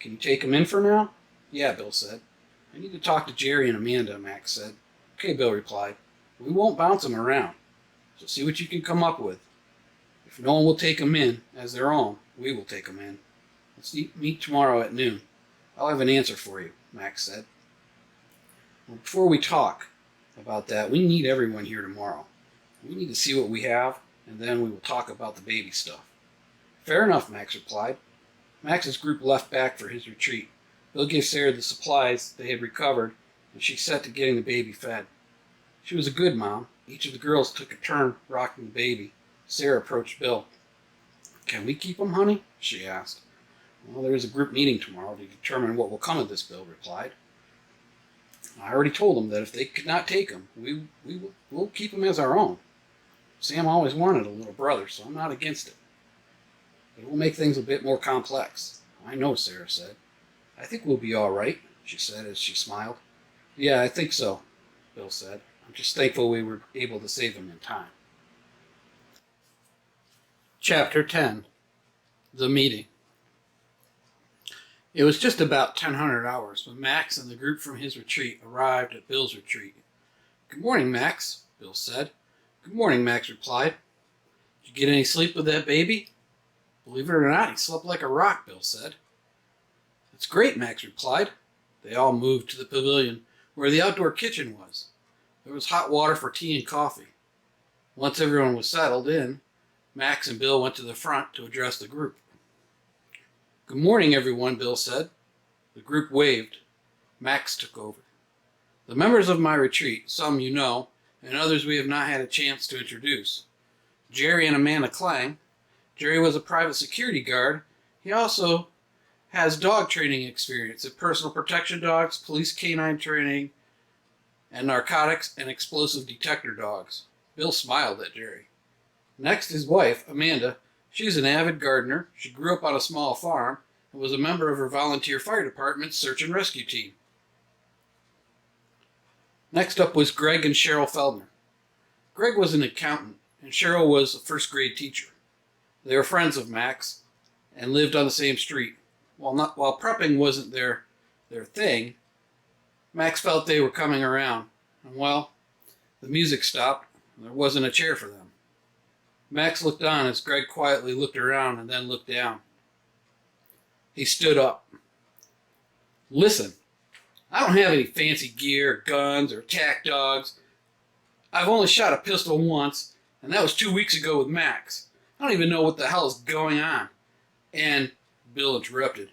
Can you take him in for now? Yeah, Bill said. I need to talk to Jerry and Amanda, Max said. Okay, Bill replied. We won't bounce him around. So see what you can come up with. If no one will take him in as their own, we will take him in. Let's meet tomorrow at noon. I'll have an answer for you, Max said. Well, before we talk about that, we need everyone here tomorrow. We need to see what we have, and then we will talk about the baby stuff. Fair enough, Max replied. Max's group left back for his retreat. Bill gave Sarah the supplies they had recovered, and she set to getting the baby fed. She was a good mom. Each of the girls took a turn rocking the baby. Sarah approached Bill. "Can we keep him, honey?" she asked. "Well, there is a group meeting tomorrow to determine what will come of this," Bill replied. "I already told them that if they could not take him, we'll keep him as our own. Sam always wanted a little brother, so I'm not against it. It will make things a bit more complex." "I know," Sarah said. "I think we'll be all right," she said as she smiled. "Yeah, I think so," Bill said. "I'm just thankful we were able to save him in time." Chapter 10. The Meeting. It was just about 1000 hours when Max and the group from his retreat arrived at Bill's retreat. "Good morning, Max," Bill said. "Good morning," Max replied. "Did you get any sleep with that baby?" "Believe it or not, he slept like a rock," Bill said. "That's great," Max replied. They all moved to the pavilion where the outdoor kitchen was. There was hot water for tea and coffee. Once everyone was settled in, Max and Bill went to the front to address the group. "Good morning, everyone," Bill said. The group waved. Max took over. "The members of my retreat, some you know, and others we have not had a chance to introduce. Jerry and Amanda Klang. Jerry was a private security guard. He also has dog training experience in personal protection dogs, police canine training, and narcotics and explosive detector dogs." Bill smiled at Jerry. "Next, his wife, Amanda. She's an avid gardener. She grew up on a small farm and was a member of her volunteer fire department's search and rescue team." Next up was Greg and Cheryl Feldner. Greg was an accountant, and Cheryl was a first-grade teacher. They were friends of Max and lived on the same street. While prepping wasn't their thing, Max felt they were coming around, and the music stopped, and there wasn't a chair for them. Max looked on as Greg quietly looked around and then looked down. He stood up. "Listen, I don't have any fancy gear, guns, or attack dogs. I've only shot a pistol once, and that was 2 weeks ago with Max. I don't even know what the hell is going on." And Bill interrupted.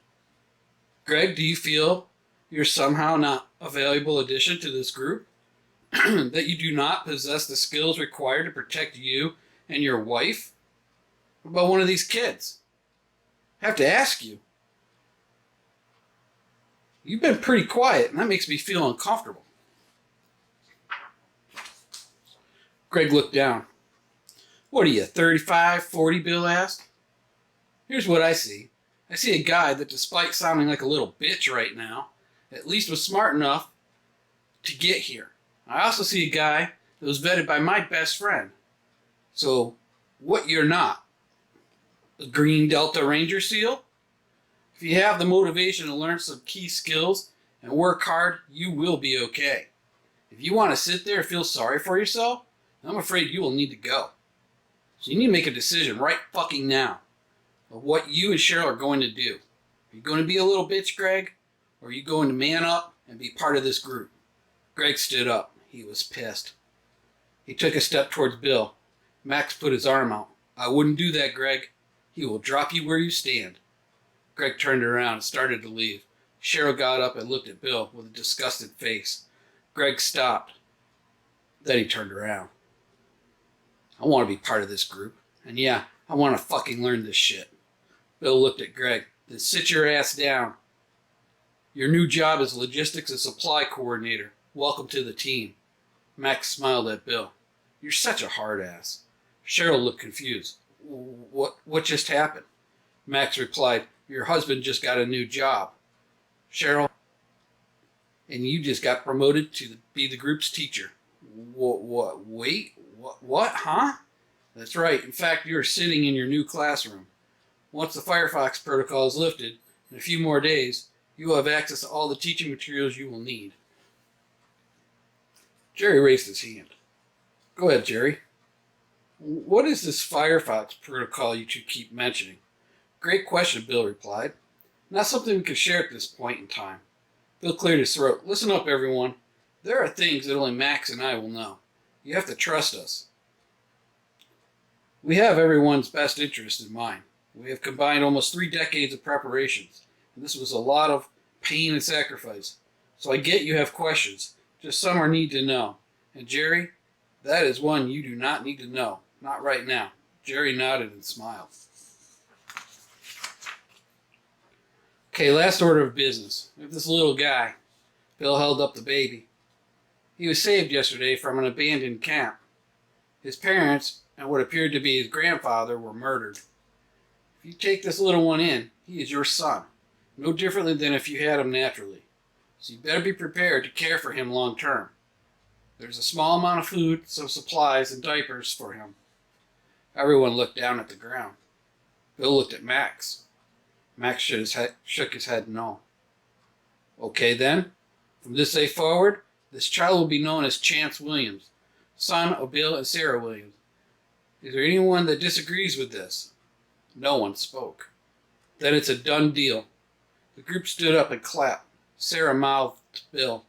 "Greg, do you feel you're somehow not a valuable addition to this group? That you do not possess the skills required to protect you and your wife? What about one of these kids? I have to ask you. You've been pretty quiet, and that makes me feel uncomfortable." Greg looked down. "What are you, 35, 40, Bill asked. "Here's what I see. I see a guy that, despite sounding like a little bitch right now, at least was smart enough to get here. I also see a guy that was vetted by my best friend. So, what you're not? A Green Delta Ranger SEAL? If you have the motivation to learn some key skills and work hard, you will be okay. If you want to sit there and feel sorry for yourself, I'm afraid you will need to go. So you need to make a decision right fucking now of what you and Cheryl are going to do. Are you going to be a little bitch, Greg? Or are you going to man up and be part of this group?" Greg stood up. He was pissed. He took a step towards Bill. Max put his arm out. "I wouldn't do that, Greg. He will drop you where you stand." Greg turned around and started to leave. Cheryl got up and looked at Bill with a disgusted face. Greg stopped. Then he turned around. "I want to be part of this group. And yeah, I want to fucking learn this shit." Bill looked at Greg. "Then sit your ass down. Your new job is logistics and supply coordinator. Welcome to the team." Max smiled at Bill. "You're such a hard ass." Cheryl looked confused. What just happened?" Max replied, "Your husband just got a new job." Cheryl, "And you just got promoted to be the group's teacher." What, huh?" "That's right. In fact, you're sitting in your new classroom. Once the Firefox protocol is lifted, in a few more days, you will have access to all the teaching materials you will need." Jerry raised his hand. "Go ahead, Jerry." "What is this Firefox protocol you two keep mentioning?" "Great question," Bill replied. "Not something we can share at this point in time." Bill cleared his throat. "Listen up, everyone. There are things that only Max and I will know. You have to trust us. We have everyone's best interest in mind. We have combined almost 3 decades of preparations, and this was a lot of pain and sacrifice. So I get you have questions, just some are need to know. And Jerry, that is one you do not need to know. Not right now. Jerry nodded and smiled. Okay, last order of business. We have this little guy. Bill held up the baby. He was saved yesterday from an abandoned camp. His parents and what appeared to be his grandfather were murdered. If you take this little one in, he is your son, no differently than if you had him naturally. So you better be prepared to care for him long term. There's a small amount of food, some supplies, and diapers for him. Everyone looked down at the ground. Bill looked at Max. Max shook his head no. Okay then, from this day forward, this child will be known as Chance Williams, son of Bill and Sarah Williams. Is there anyone that disagrees with this? No one spoke. Then it's a done deal. The group stood up and clapped. Sarah mouthed to Bill,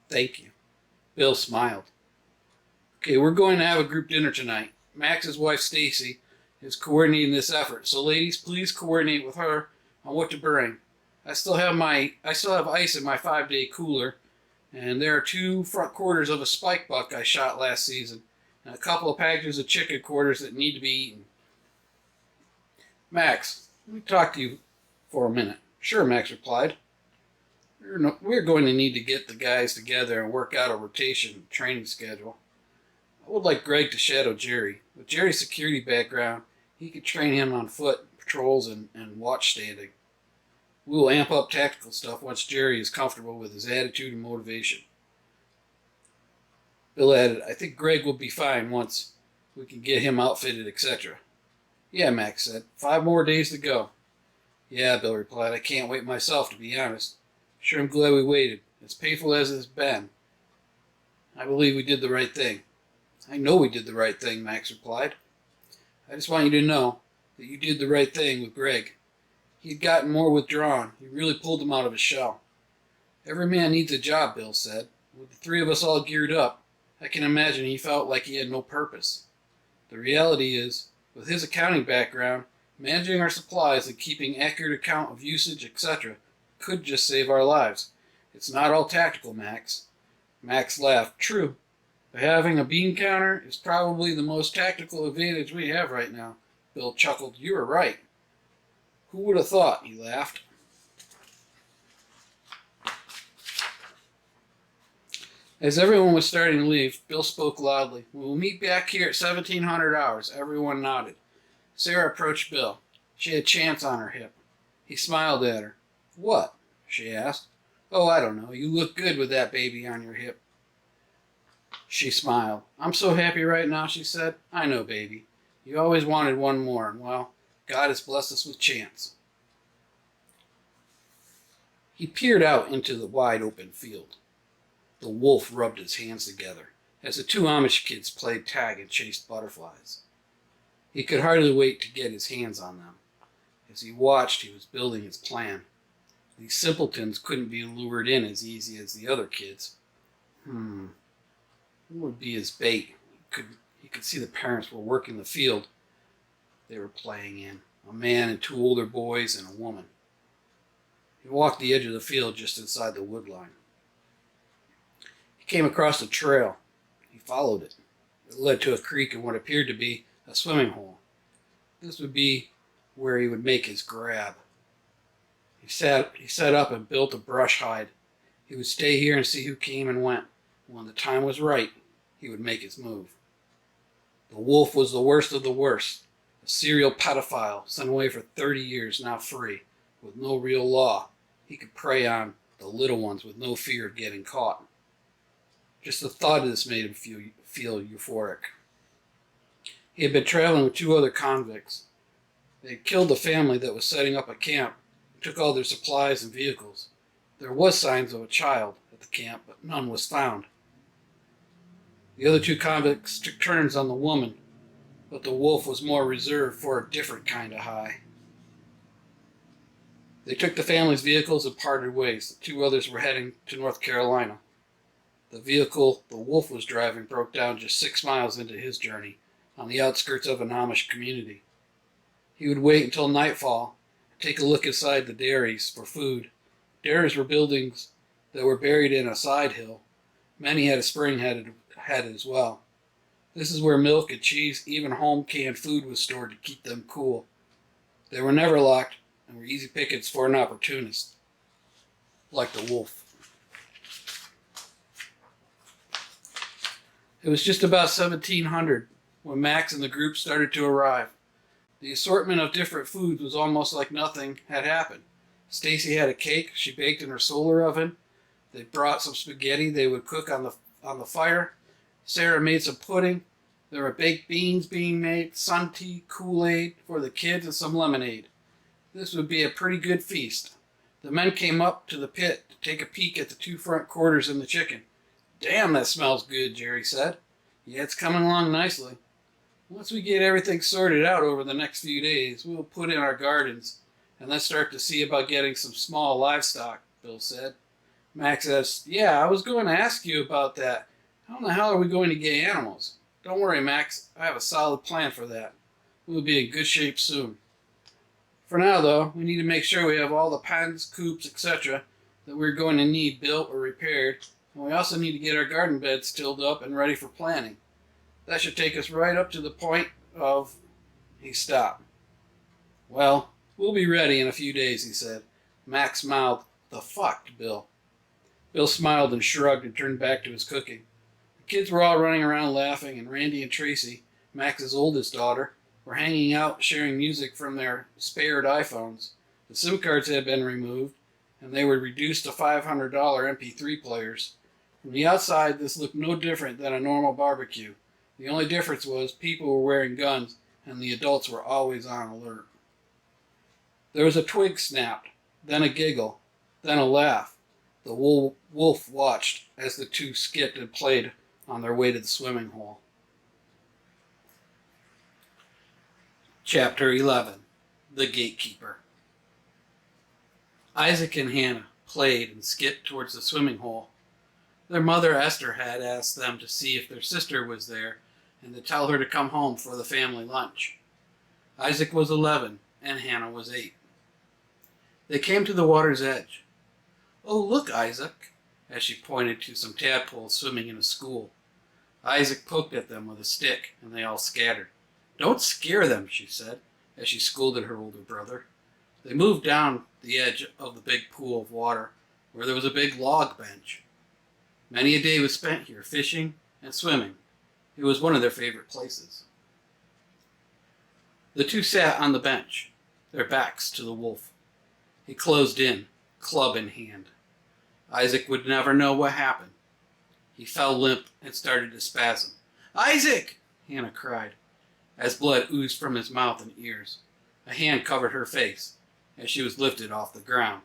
"Thank you." Bill smiled. Okay, we're going to have a group dinner tonight. Max's wife, Stacy, is coordinating this effort. So ladies, please coordinate with her on what to bring. I still have ice in my 5-day cooler, and there are 2 front quarters of a spike buck I shot last season, and a couple of packages of chicken quarters that need to be eaten. Max, let me talk to you for a minute. Sure, Max replied. We're going to need to get the guys together and work out a rotation training schedule. I would like Greg to shadow Jerry. With Jerry's security background, he could train him on foot, patrols, and watch standing. We will amp up tactical stuff once Jerry is comfortable with his attitude and motivation. Bill added, I think Greg will be fine once we can get him outfitted, etc. Yeah, Max said. 5 more days to go. Yeah, Bill replied. I can't wait myself, to be honest. Sure, I'm glad we waited. As painful as it's been, I believe we did the right thing. I know we did the right thing, Max replied. I just want you to know that you did the right thing with Greg. He had gotten more withdrawn. You really pulled him out of his shell. Every man needs a job, Bill said. With the 3 of us all geared up, I can imagine he felt like he had no purpose. The reality is, with his accounting background, managing our supplies and keeping accurate account of usage, etc., could just save our lives. It's not all tactical, Max. Max laughed. True. But having a bean counter is probably the most tactical advantage we have right now. Bill chuckled. You were right. Who would have thought? He laughed. As everyone was starting to leave, Bill spoke loudly. We'll meet back here at 1700 hours. Everyone nodded. Sarah approached Bill. She had Chance on her hip. He smiled at her. What? She asked. Oh, I don't know. You look good with that baby on your hip. She smiled. I'm so happy right now, she said. I know, baby. You always wanted one more, and well, God has blessed us with Chance. He peered out into the wide open field. The wolf rubbed his hands together as the 2 Amish kids played tag and chased butterflies. He could hardly wait to get his hands on them. As he watched, he was building his plan. These simpletons couldn't be lured in as easy as the other kids. What would be his bait? He could see the parents were working the field they were playing in. A man and 2 older boys and a woman. He walked the edge of the field just inside the wood line. He came across a trail. He followed it. It led to a creek and what appeared to be a swimming hole. This would be where he would make his grab. He set up and built a brush hide. He would stay here and see who came and went. When the time was right, he would make his move. The wolf was the worst of the worst. A serial pedophile sent away for 30 years, now free, with no real law. He could prey on the little ones with no fear of getting caught. Just the thought of this made him feel euphoric. He had been traveling with 2 other convicts. They had killed the family that was setting up a camp, took all their supplies and vehicles. There was signs of a child at the camp, but none was found. The other 2 convicts took turns on the woman, but the wolf was more reserved for a different kind of high. They took the family's vehicles and parted ways. The 2 others were heading to North Carolina. The vehicle the wolf was driving broke down just 6 miles into his journey, on the outskirts of an Amish community. He would wait until nightfall, take a look inside the dairies for food. Dairies were buildings that were buried in a side hill. Many had a spring headed as well. This is where milk and cheese, even home canned food, was stored to keep them cool. They were never locked and were easy pickings for an opportunist, like the wolf. It was just about 1700 when Max and the group started to arrive. The assortment of different foods was almost like nothing had happened. Stacy had a cake she baked in her solar oven. They brought some spaghetti they would cook on the fire. Sarah made some pudding. There were baked beans being made, sun tea, Kool-Aid for the kids, and some lemonade. This would be a pretty good feast. The men came up to the pit to take a peek at the two front quarters and the chicken. "Damn, that smells good," Jerry said. "Yeah, it's coming along nicely. Once we get everything sorted out over the next few days, we'll put in our gardens and then start to see about getting some small livestock," Bill said. Max asked, "Yeah, I was going to ask you about that. How in the hell are we going to get animals?" "Don't worry, Max. I have a solid plan for that. We'll be in good shape soon. For now, though, we need to make sure we have all the pens, coops, etc. that we're going to need built or repaired, and we also need to get our garden beds tilled up and ready for planting. That should take us right up to the point of..." He stopped. "Well, we'll be ready in a few days," he said. Max mouthed, "The fuck, Bill?" Bill smiled and shrugged and turned back to his cooking. The kids were all running around laughing, and Randy and Tracy, Max's oldest daughter, were hanging out sharing music from their spared iPhones. The SIM cards had been removed, and they were reduced to $500 MP3 players. From the outside, this looked no different than a normal barbecue. The only difference was people were wearing guns, and the adults were always on alert. There was a twig snapped, then a giggle, then a laugh. The wolf watched as the two skipped and played on their way to the swimming hole. Chapter 11. The Gatekeeper. Isaac and Hannah played and skipped towards the swimming hole. Their mother, Esther, had asked them to see if their sister was there and to tell her to come home for the family lunch. Isaac was 11 and Hannah was 8. They came to the water's edge. "Oh, look, Isaac," as she pointed to some tadpoles swimming in a school. Isaac poked at them with a stick, and they all scattered. "Don't scare them," she said, as she scolded her older brother. They moved down the edge of the big pool of water, where there was a big log bench. Many a day was spent here, fishing and swimming. It was one of their favorite places. The two sat on the bench, their backs to the wolf. He closed in, club in hand. Isaac would never know what happened. He fell limp and started to spasm. "Isaac!" Hannah cried, as blood oozed from his mouth and ears. A hand covered her face as she was lifted off the ground.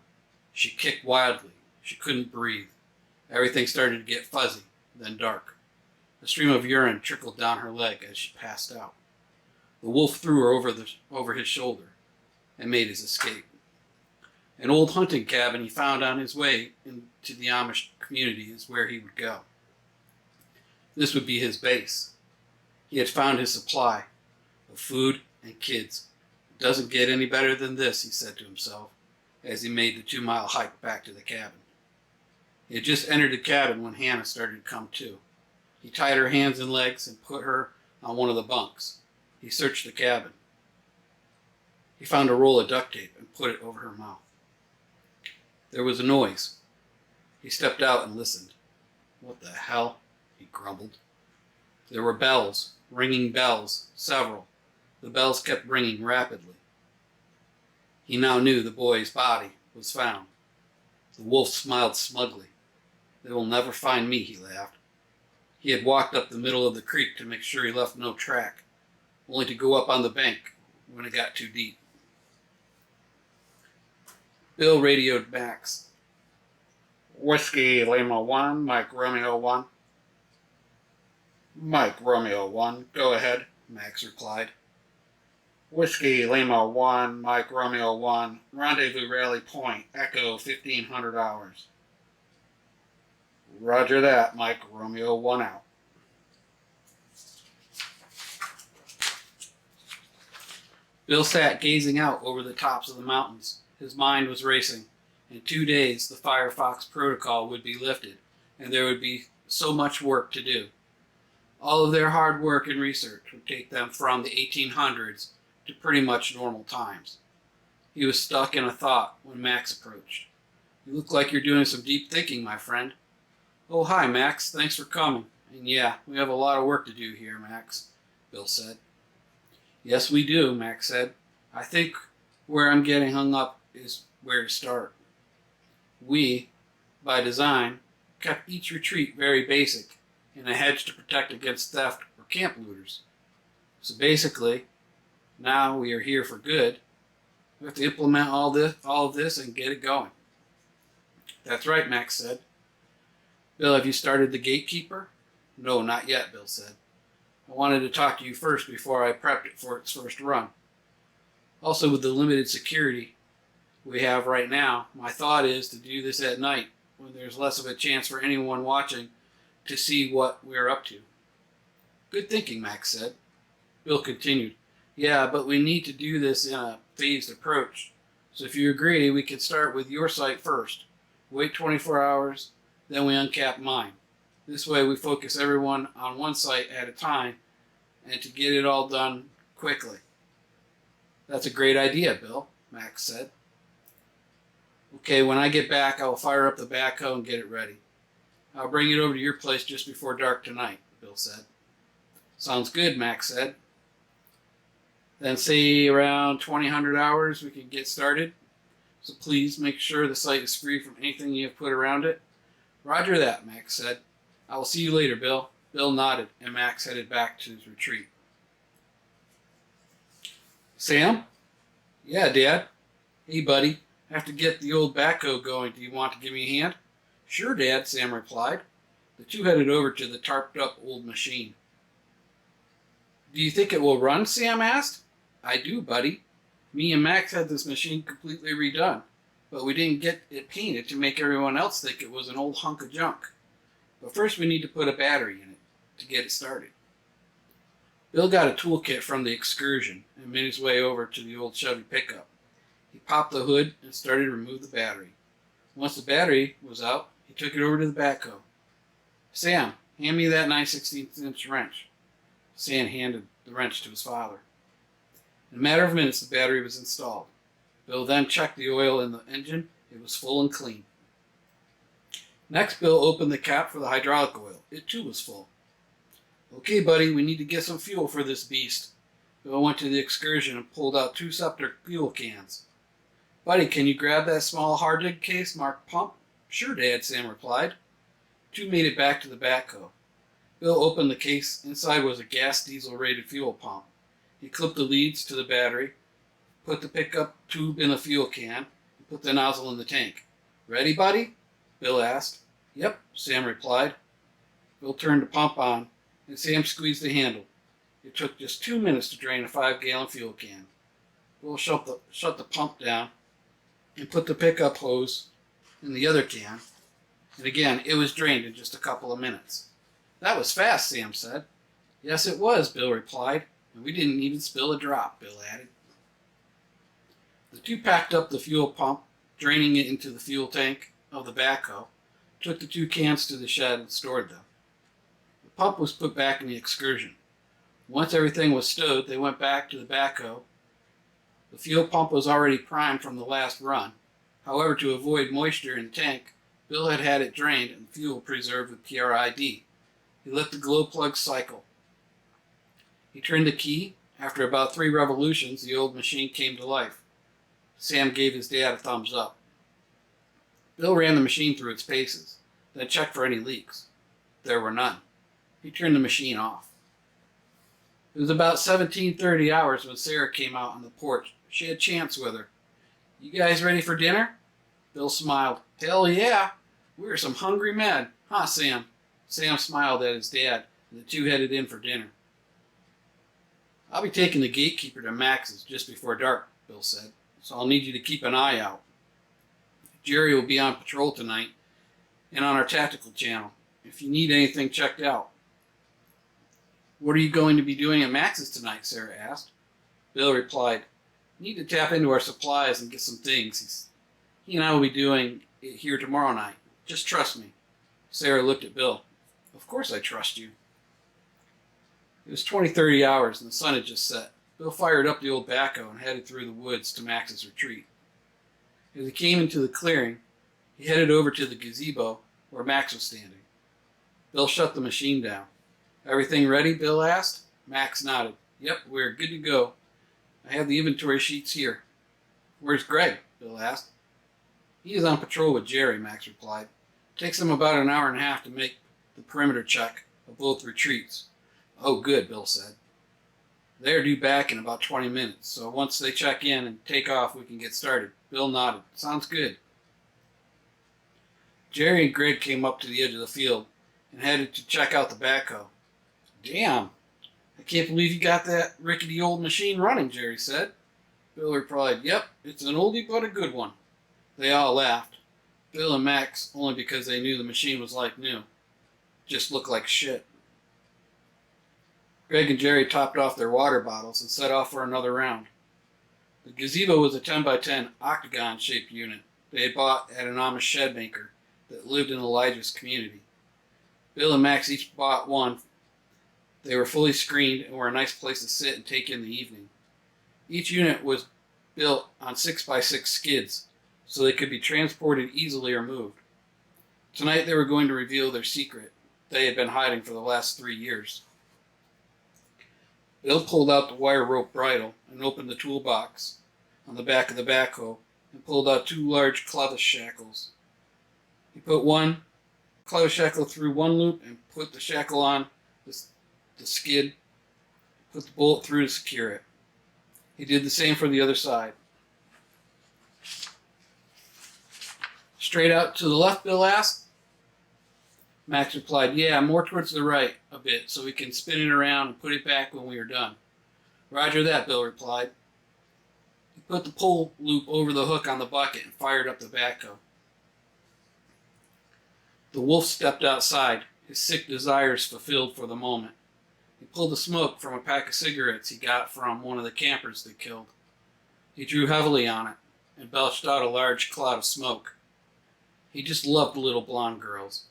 She kicked wildly. She couldn't breathe. Everything started to get fuzzy, then dark. A stream of urine trickled down her leg as she passed out. The wolf threw her over his shoulder and made his escape. An old hunting cabin he found on his way into the Amish community is where he would go. This would be his base. He had found his supply of food and kids. "It doesn't get any better than this," he said to himself as he made the 2-mile hike back to the cabin. He had just entered the cabin when Hannah started to come to. He tied her hands and legs and put her on one of the bunks. He searched the cabin. He found a roll of duct tape and put it over her mouth. There was a noise. He stepped out and listened. "What the hell?" he grumbled. There were bells, ringing bells, several. The bells kept ringing rapidly. He now knew the boy's body was found. The wolf smiled smugly. "They will never find me," he laughed. He had walked up the middle of the creek to make sure he left no track, only to go up on the bank when it got too deep. Bill radioed Max. "Whiskey Lima 1, Mike Romeo 1. "Mike Romeo 1, go ahead," Max replied. "Whiskey Lima 1, Mike Romeo 1, rendezvous Rally Point, Echo 1500 hours. "Roger that, Mike Romeo 1 out." Bill sat gazing out over the tops of the mountains. His mind was racing. In 2 days, the Firefox protocol would be lifted, and there would be so much work to do. All of their hard work and research would take them from the 1800s to pretty much normal times. He was stuck in a thought when Max approached. "You look like you're doing some deep thinking, my friend." "Oh, hi, Max. Thanks for coming. And yeah, we have a lot of work to do here, Max," Bill said. "Yes, we do," Max said. "I think where I'm getting hung up is where to start. We, by design, kept each retreat very basic, in a hedge to protect against theft or camp looters. So basically, now we are here for good. We have to implement all of this and get it going." "That's right," Max said. "Bill, have you started the gatekeeper?" "No, not yet," Bill said. "I wanted to talk to you first before I prepped it for its first run. Also, with the limited security we have right now, my thought is to do this at night when there's less of a chance for anyone watching to see what we're up to." "Good thinking," Max said. Bill continued, "Yeah, but we need to do this in a phased approach. So if you agree, we can start with your site first. Wait 24 hours, then we uncap mine. This way we focus everyone on one site at a time and to get it all done quickly." "That's a great idea, Bill," Max said. "Okay, when I get back, I will fire up the backhoe and get it ready. I'll bring it over to your place just before dark tonight," Bill said. "Sounds good," Max said. "Then say around 2000 hours we can get started. So please make sure the site is free from anything you have put around it." "Roger that," Max said. "I will see you later, Bill." Bill nodded, and Max headed back to his retreat. "Sam?" "Yeah, Dad." "Hey, buddy, I have to get the old backhoe going. Do you want to give me a hand?" "Sure, Dad," Sam replied. The two headed over to the tarped-up old machine. "Do you think it will run?" Sam asked. "I do, buddy. Me and Max had this machine completely redone, but we didn't get it painted to make everyone else think it was an old hunk of junk. But first we need to put a battery in it to get it started." Bill got a toolkit from the excursion and made his way over to the old Chevy pickup. He popped the hood and started to remove the battery. Once the battery was out, he took it over to the backhoe. "Sam, hand me that 9/16" wrench." Sam handed the wrench to his father. In a matter of minutes, the battery was installed. Bill then checked the oil in the engine. It was full and clean. Next, Bill opened the cap for the hydraulic oil. It too was full. "Okay, buddy, we need to get some fuel for this beast." Bill went to the excursion and pulled out 2 septic fuel cans. "Buddy, can you grab that small hard-dig case marked pump?" "Sure, Dad," Sam replied. Two made it back to the backhoe. Bill opened the case. Inside was a gas-diesel rated fuel pump. He clipped the leads to the battery, put the pickup tube in the fuel can, and put the nozzle in the tank. "Ready, buddy?" Bill asked. "Yep," Sam replied. Bill turned the pump on, and Sam squeezed the handle. It took just 2 minutes to drain a 5-gallon fuel can. Bill shut the pump down and put the pickup hose in the other can, and again, it was drained in just a couple of minutes. "That was fast," Sam said. "Yes, it was," Bill replied, "and we didn't even spill a drop," Bill added. The two packed up the fuel pump, draining it into the fuel tank of the backhoe, took the 2 cans to the shed and stored them. The pump was put back in the excursion. Once everything was stowed, they went back to the backhoe. The fuel pump was already primed from the last run. However, to avoid moisture in the tank, Bill had it drained and fuel preserved with PRID. He let the glow plug cycle. He turned the key. After about 3 revolutions, the old machine came to life. Sam gave his dad a thumbs up. Bill ran the machine through its paces, then checked for any leaks. There were none. He turned the machine off. It was about 17:30 hours when Sarah came out on the porch. She had Chance with her. "You guys ready for dinner?" Bill smiled. "Hell yeah! We're some hungry men. Huh, Sam?" Sam smiled at his dad, and the two headed in for dinner. "I'll be taking the gatekeeper to Max's just before dark," Bill said, "so I'll need you to keep an eye out. Jerry will be on patrol tonight and on our tactical channel, if you need anything checked out." "What are you going to be doing at Max's tonight?" Sarah asked. Bill replied, "Need to tap into our supplies and get some things. He and I will be doing it here tomorrow night. Just trust me." Sarah looked at Bill. "Of course I trust you." It was 20-30 hours and the sun had just set. Bill fired up the old backhoe and headed through the woods to Max's retreat. As he came into the clearing, he headed over to the gazebo where Max was standing. Bill shut the machine down. "Everything ready?" Bill asked. Max nodded. "Yep, we're good to go. I have the inventory sheets here." "Where's Greg?" Bill asked. "He is on patrol with Jerry," Max replied. "It takes them about an hour and a half to make the perimeter check of both retreats." "Oh, good," Bill said. "They're due back in about 20 minutes, so once they check in and take off, we can get started." Bill nodded. "Sounds good." Jerry and Greg came up to the edge of the field and headed to check out the backhoe. "Damn, I can't believe you got that rickety old machine running," Jerry said. Bill replied, "Yep, it's an oldie but a good one." They all laughed. Bill and Max only because they knew the machine was like new. Just looked like shit. Greg and Jerry topped off their water bottles and set off for another round. The gazebo was a 10 by 10 octagon-shaped unit they had bought at an Amish shed maker that lived in Elijah's community. Bill and Max each bought one. They were fully screened and were a nice place to sit and take in the evening. Each unit was built on 6 by 6 skids, so they could be transported easily or moved. Tonight they were going to reveal their secret they had been hiding for the last 3 years. Bill pulled out the wire rope bridle and opened the toolbox on the back of the backhoe and pulled out 2 large clevis shackles. He put one clevis shackle through one loop and put the shackle on the skid, put the bolt through to secure it. He did the same for the other side. "Straight out to the left?" Bill asked. Max replied, "Yeah, more towards the right a bit so we can spin it around and put it back when we are done." "Roger that," Bill replied. He put the pull loop over the hook on the bucket and fired up the backhoe. The wolf stepped outside, his sick desires fulfilled for the moment. He pulled the smoke from a pack of cigarettes he got from one of the campers they killed. He drew heavily on it and belched out a large cloud of smoke. He just loved little blonde girls.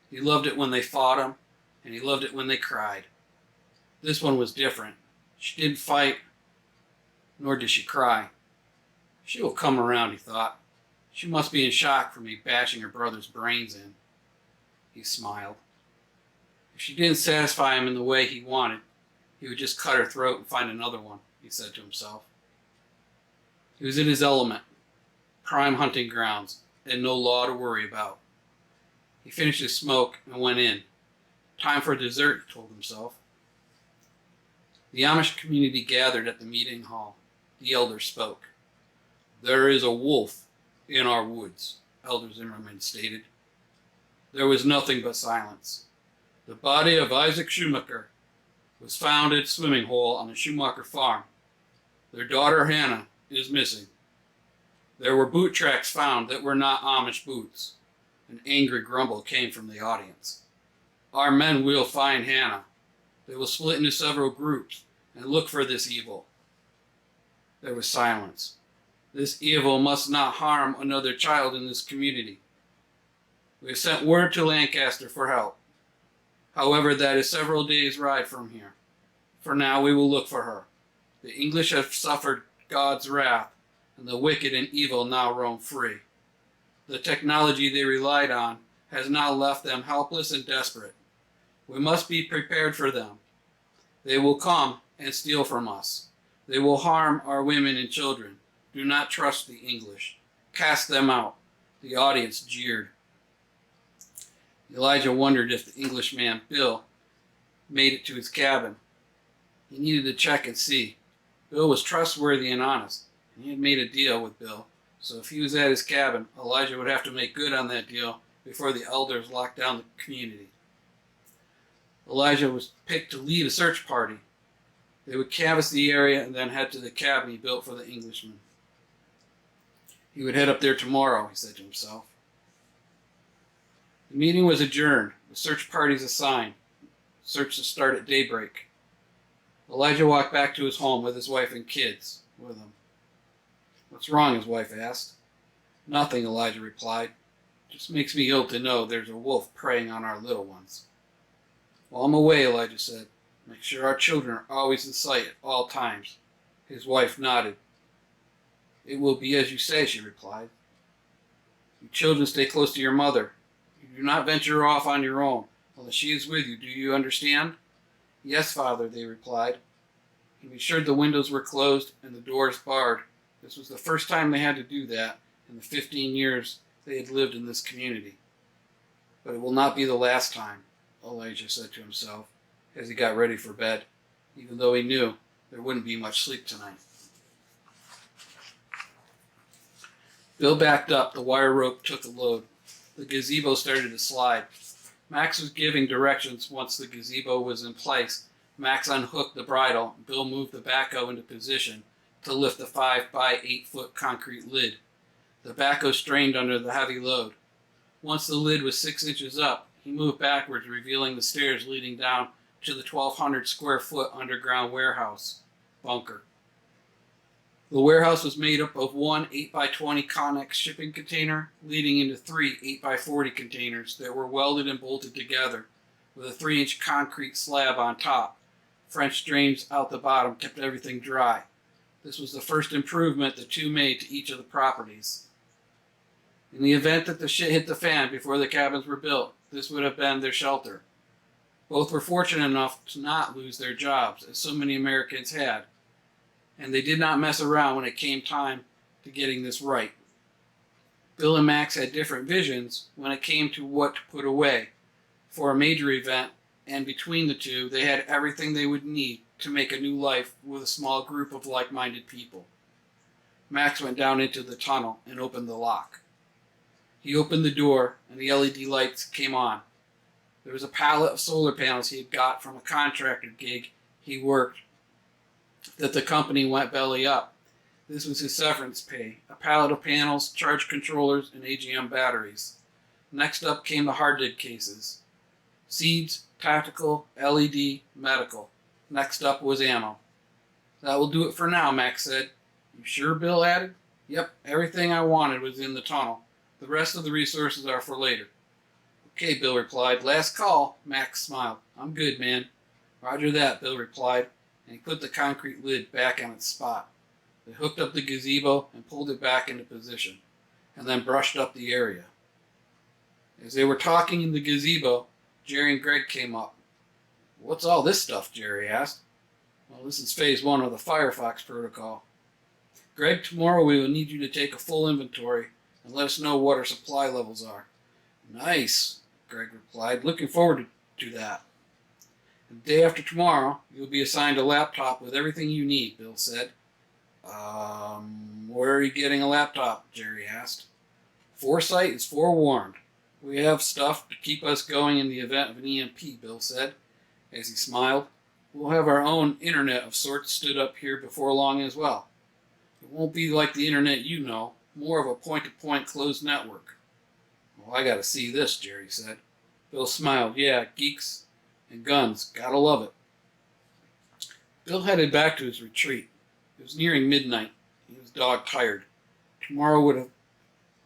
He loved it when they fought him, and he loved it when they cried. This one was different. She didn't fight, nor did she cry. She will come around, he thought. She must be in shock for me bashing her brother's brains in. He smiled. If she didn't satisfy him in the way he wanted, he would just cut her throat and find another one, he said to himself. He was in his element, prime hunting grounds, and no law to worry about. He finished his smoke and went in. Time for dessert, he told himself. The Amish community gathered at the meeting hall. The elder spoke. "There is a wolf in our woods," Elder Zimmerman stated. There was nothing but silence. The body of Isaac Schumacher was found at a swimming hole on the Schumacher farm. Their daughter Hannah is missing. There were boot tracks found that were not Amish boots. An angry grumble came from the audience. "Our men will find Hannah. They will split into several groups and look for this evil." There was silence. This evil must not harm another child in this community. We have sent word to Lancaster for help. However, that is several days' ride from here. For now, we will look for her. The English have suffered God's wrath, and the wicked and evil now roam free. The technology they relied on has now left them helpless and desperate. We must be prepared for them. They will come and steal from us. They will harm our women and children. Do not trust the English. Cast them out. The audience jeered. Elijah wondered if the Englishman, Bill, made it to his cabin. He needed to check and see. Bill was trustworthy and honest, and he had made a deal with Bill, so if he was at his cabin, Elijah would have to make good on that deal before the elders locked down the community. Elijah was picked to lead a search party. They would canvass the area and then head to the cabin he built for the Englishman. He would head up there tomorrow, he said to himself. The meeting was adjourned. The search parties assigned. Search to start at daybreak. Elijah walked back to his home with his wife and kids with him. "What's wrong?" his wife asked. "Nothing," Elijah replied. "Just makes me ill to know there's a wolf preying on our little ones." "Well, I'm away," Elijah said. Make sure our children are always in sight at all times." His wife nodded. "It will be as you say," she replied. "You children stay close to your mother. You do not venture off on your own unless she is with you. Do you understand?" "Yes, father," they replied. He made sure the windows were closed and the doors barred. This was the first time they had to do that in the 15 years they had lived in this community. "But it will not be the last time," Elijah said to himself as he got ready for bed, even though he knew there wouldn't be much sleep tonight. Bill backed up. The wire rope took a load. The gazebo started to slide. Max was giving directions. Once the gazebo was in place, Max unhooked the bridle. Bill moved the backhoe into position to lift the 5 by 8 foot concrete lid. The backhoe strained under the heavy load. Once the lid was 6 inches up, he moved backwards, revealing the stairs leading down to the 1,200 square foot underground warehouse bunker. The warehouse was made up of one 8 by 20 Connex shipping container leading into 3 8 by 40 containers that were welded and bolted together with a 3-inch concrete slab on top. French drains out the bottom kept everything dry. This was the first improvement the two made to each of the properties. In the event that the shit hit the fan before the cabins were built, this would have been their shelter. Both were fortunate enough to not lose their jobs, as so many Americans had, and they did not mess around when it came time to getting this right. Bill and Max had different visions when it came to what to put away for a major event, and between the two, they had everything they would need to make a new life with a small group of like-minded people. Max went down into the tunnel and opened the lock. He opened the door, and the LED lights came on. There was a pallet of solar panels he had got from a contractor gig he worked that the company went belly up. This was his severance pay: a pallet of panels, charge controllers, and AGM batteries. Next up came the hard disk cases. Seeds, tactical, LED, medical. Next up was ammo. "That will do it for now," Max said. "You sure?" Bill added. "Yep, everything I wanted was in the tunnel. The rest of the resources are for later." "Okay," Bill replied. "Last call." Max smiled. "I'm good, man." "Roger that," Bill replied, and he put the concrete lid back on its spot. They hooked up the gazebo and pulled it back into position, and then brushed up the area. As they were talking in the gazebo, Jerry and Greg came up. "What's all this stuff?" Jerry asked. "Well, this is phase 1 of the Firefox protocol. Greg, tomorrow we will need you to take a full inventory and let us know what our supply levels are." "Nice," Greg replied. "Looking forward to that." "The day after tomorrow, you'll be assigned a laptop with everything you need," Bill said. Where are you getting a laptop?" Jerry asked. "Foresight is forewarned. We have stuff to keep us going in the event of an EMP," Bill said, as he smiled. "We'll have our own internet of sorts stood up here before long as well. It won't be like the internet you know, more of a point-to-point closed network." "Well, I gotta see this," Jerry said. Bill smiled. "Yeah, geeks and guns. Gotta love it." Bill headed back to his retreat. It was nearing midnight. He was dog-tired. Tomorrow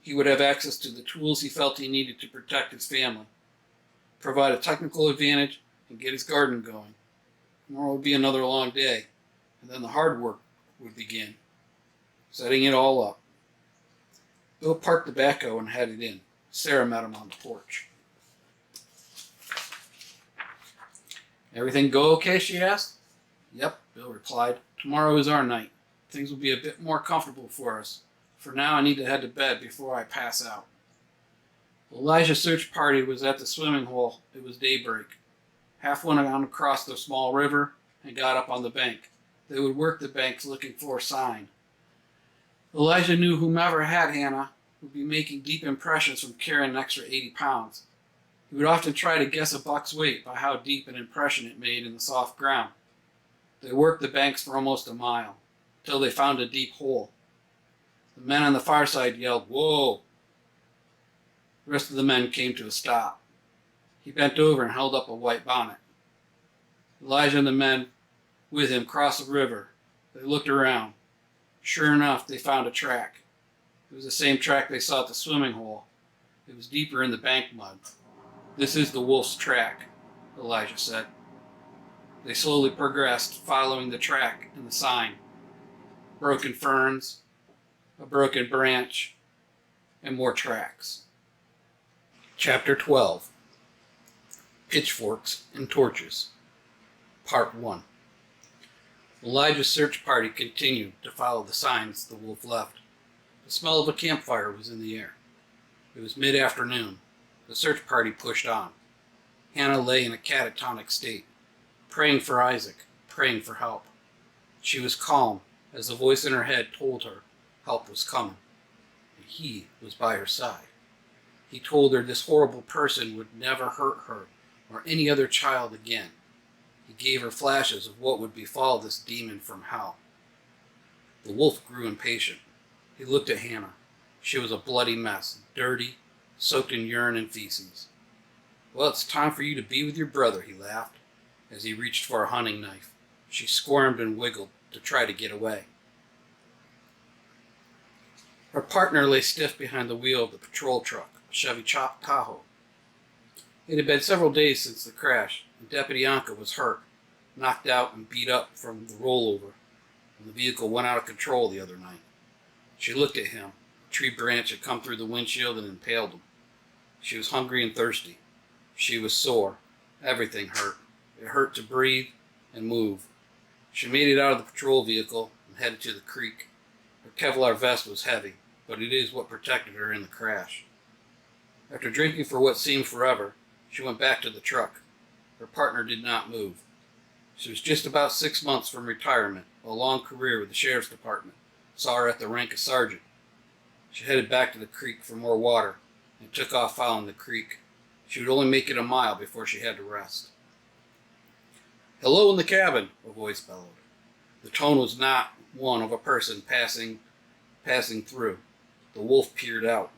he would have access to the tools he felt he needed to protect his family, provide a technical advantage, and get his garden going. Tomorrow would be another long day, and then the hard work would begin, setting it all up. Bill parked the backhoe and headed in. Sarah met him on the porch. "Everything go okay?" she asked. "Yep," Bill replied. "Tomorrow is our night. Things will be a bit more comfortable for us. For now, I need to head to bed before I pass out." Elijah's search party was at the swimming hole. It was daybreak. Half went on across the small river and got up on the bank. They would work the banks looking for a sign. Elijah knew whomever had Hannah would be making deep impressions from carrying an extra 80 pounds. He would often try to guess a buck's weight by how deep an impression it made in the soft ground. They worked the banks for almost a mile, until they found a deep hole. The men on the far side yelled, "Whoa!" The rest of the men came to a stop. He bent over and held up a white bonnet. Elijah and the men with him crossed the river. They looked around. Sure enough, they found a track. It was the same track they saw at the swimming hole. It was deeper in the bank mud. "This is the wolf's track," Elijah said. They slowly progressed, following the track and the sign. Broken ferns, a broken branch, and more tracks. Chapter 12. Pitchforks and Torches. Part 1. Elijah's search party continued to follow the signs the wolf left. The smell of a campfire was in the air. It was mid-afternoon. The search party pushed on. Hannah lay in a catatonic state, praying for Isaac, praying for help. She was calm as the voice in her head told her help was coming, and he was by her side. He told her this horrible person would never hurt her or any other child again. He gave her flashes of what would befall this demon from hell. The wolf grew impatient. He looked at Hannah. She was a bloody mess, dirty, soaked in urine and feces. Well, it's time for you to be with your brother, he laughed, as he reached for a hunting knife. She squirmed and wiggled to try to get away. Her partner lay stiff behind the wheel of the patrol truck, a Chevy Tahoe. It had been several days since the crash, and Deputy Anka was hurt, knocked out and beat up from the rollover when the vehicle went out of control the other night. She looked at him. A tree branch had come through the windshield and impaled him. She was hungry and thirsty. She was sore. Everything hurt. It hurt to breathe and move. She made it out of the patrol vehicle and headed to the creek. Her Kevlar vest was heavy, but it is what protected her in the crash. After drinking for what seemed forever, she went back to the truck. Her partner did not move. She was just about 6 months from retirement, a long career with the sheriff's department saw her at the rank of sergeant. She headed back to the creek for more water and took off following the creek. She would only make it a mile before she had to rest. "Hello in the cabin," a voice bellowed. The tone was not one of a person passing through. The wolf peered out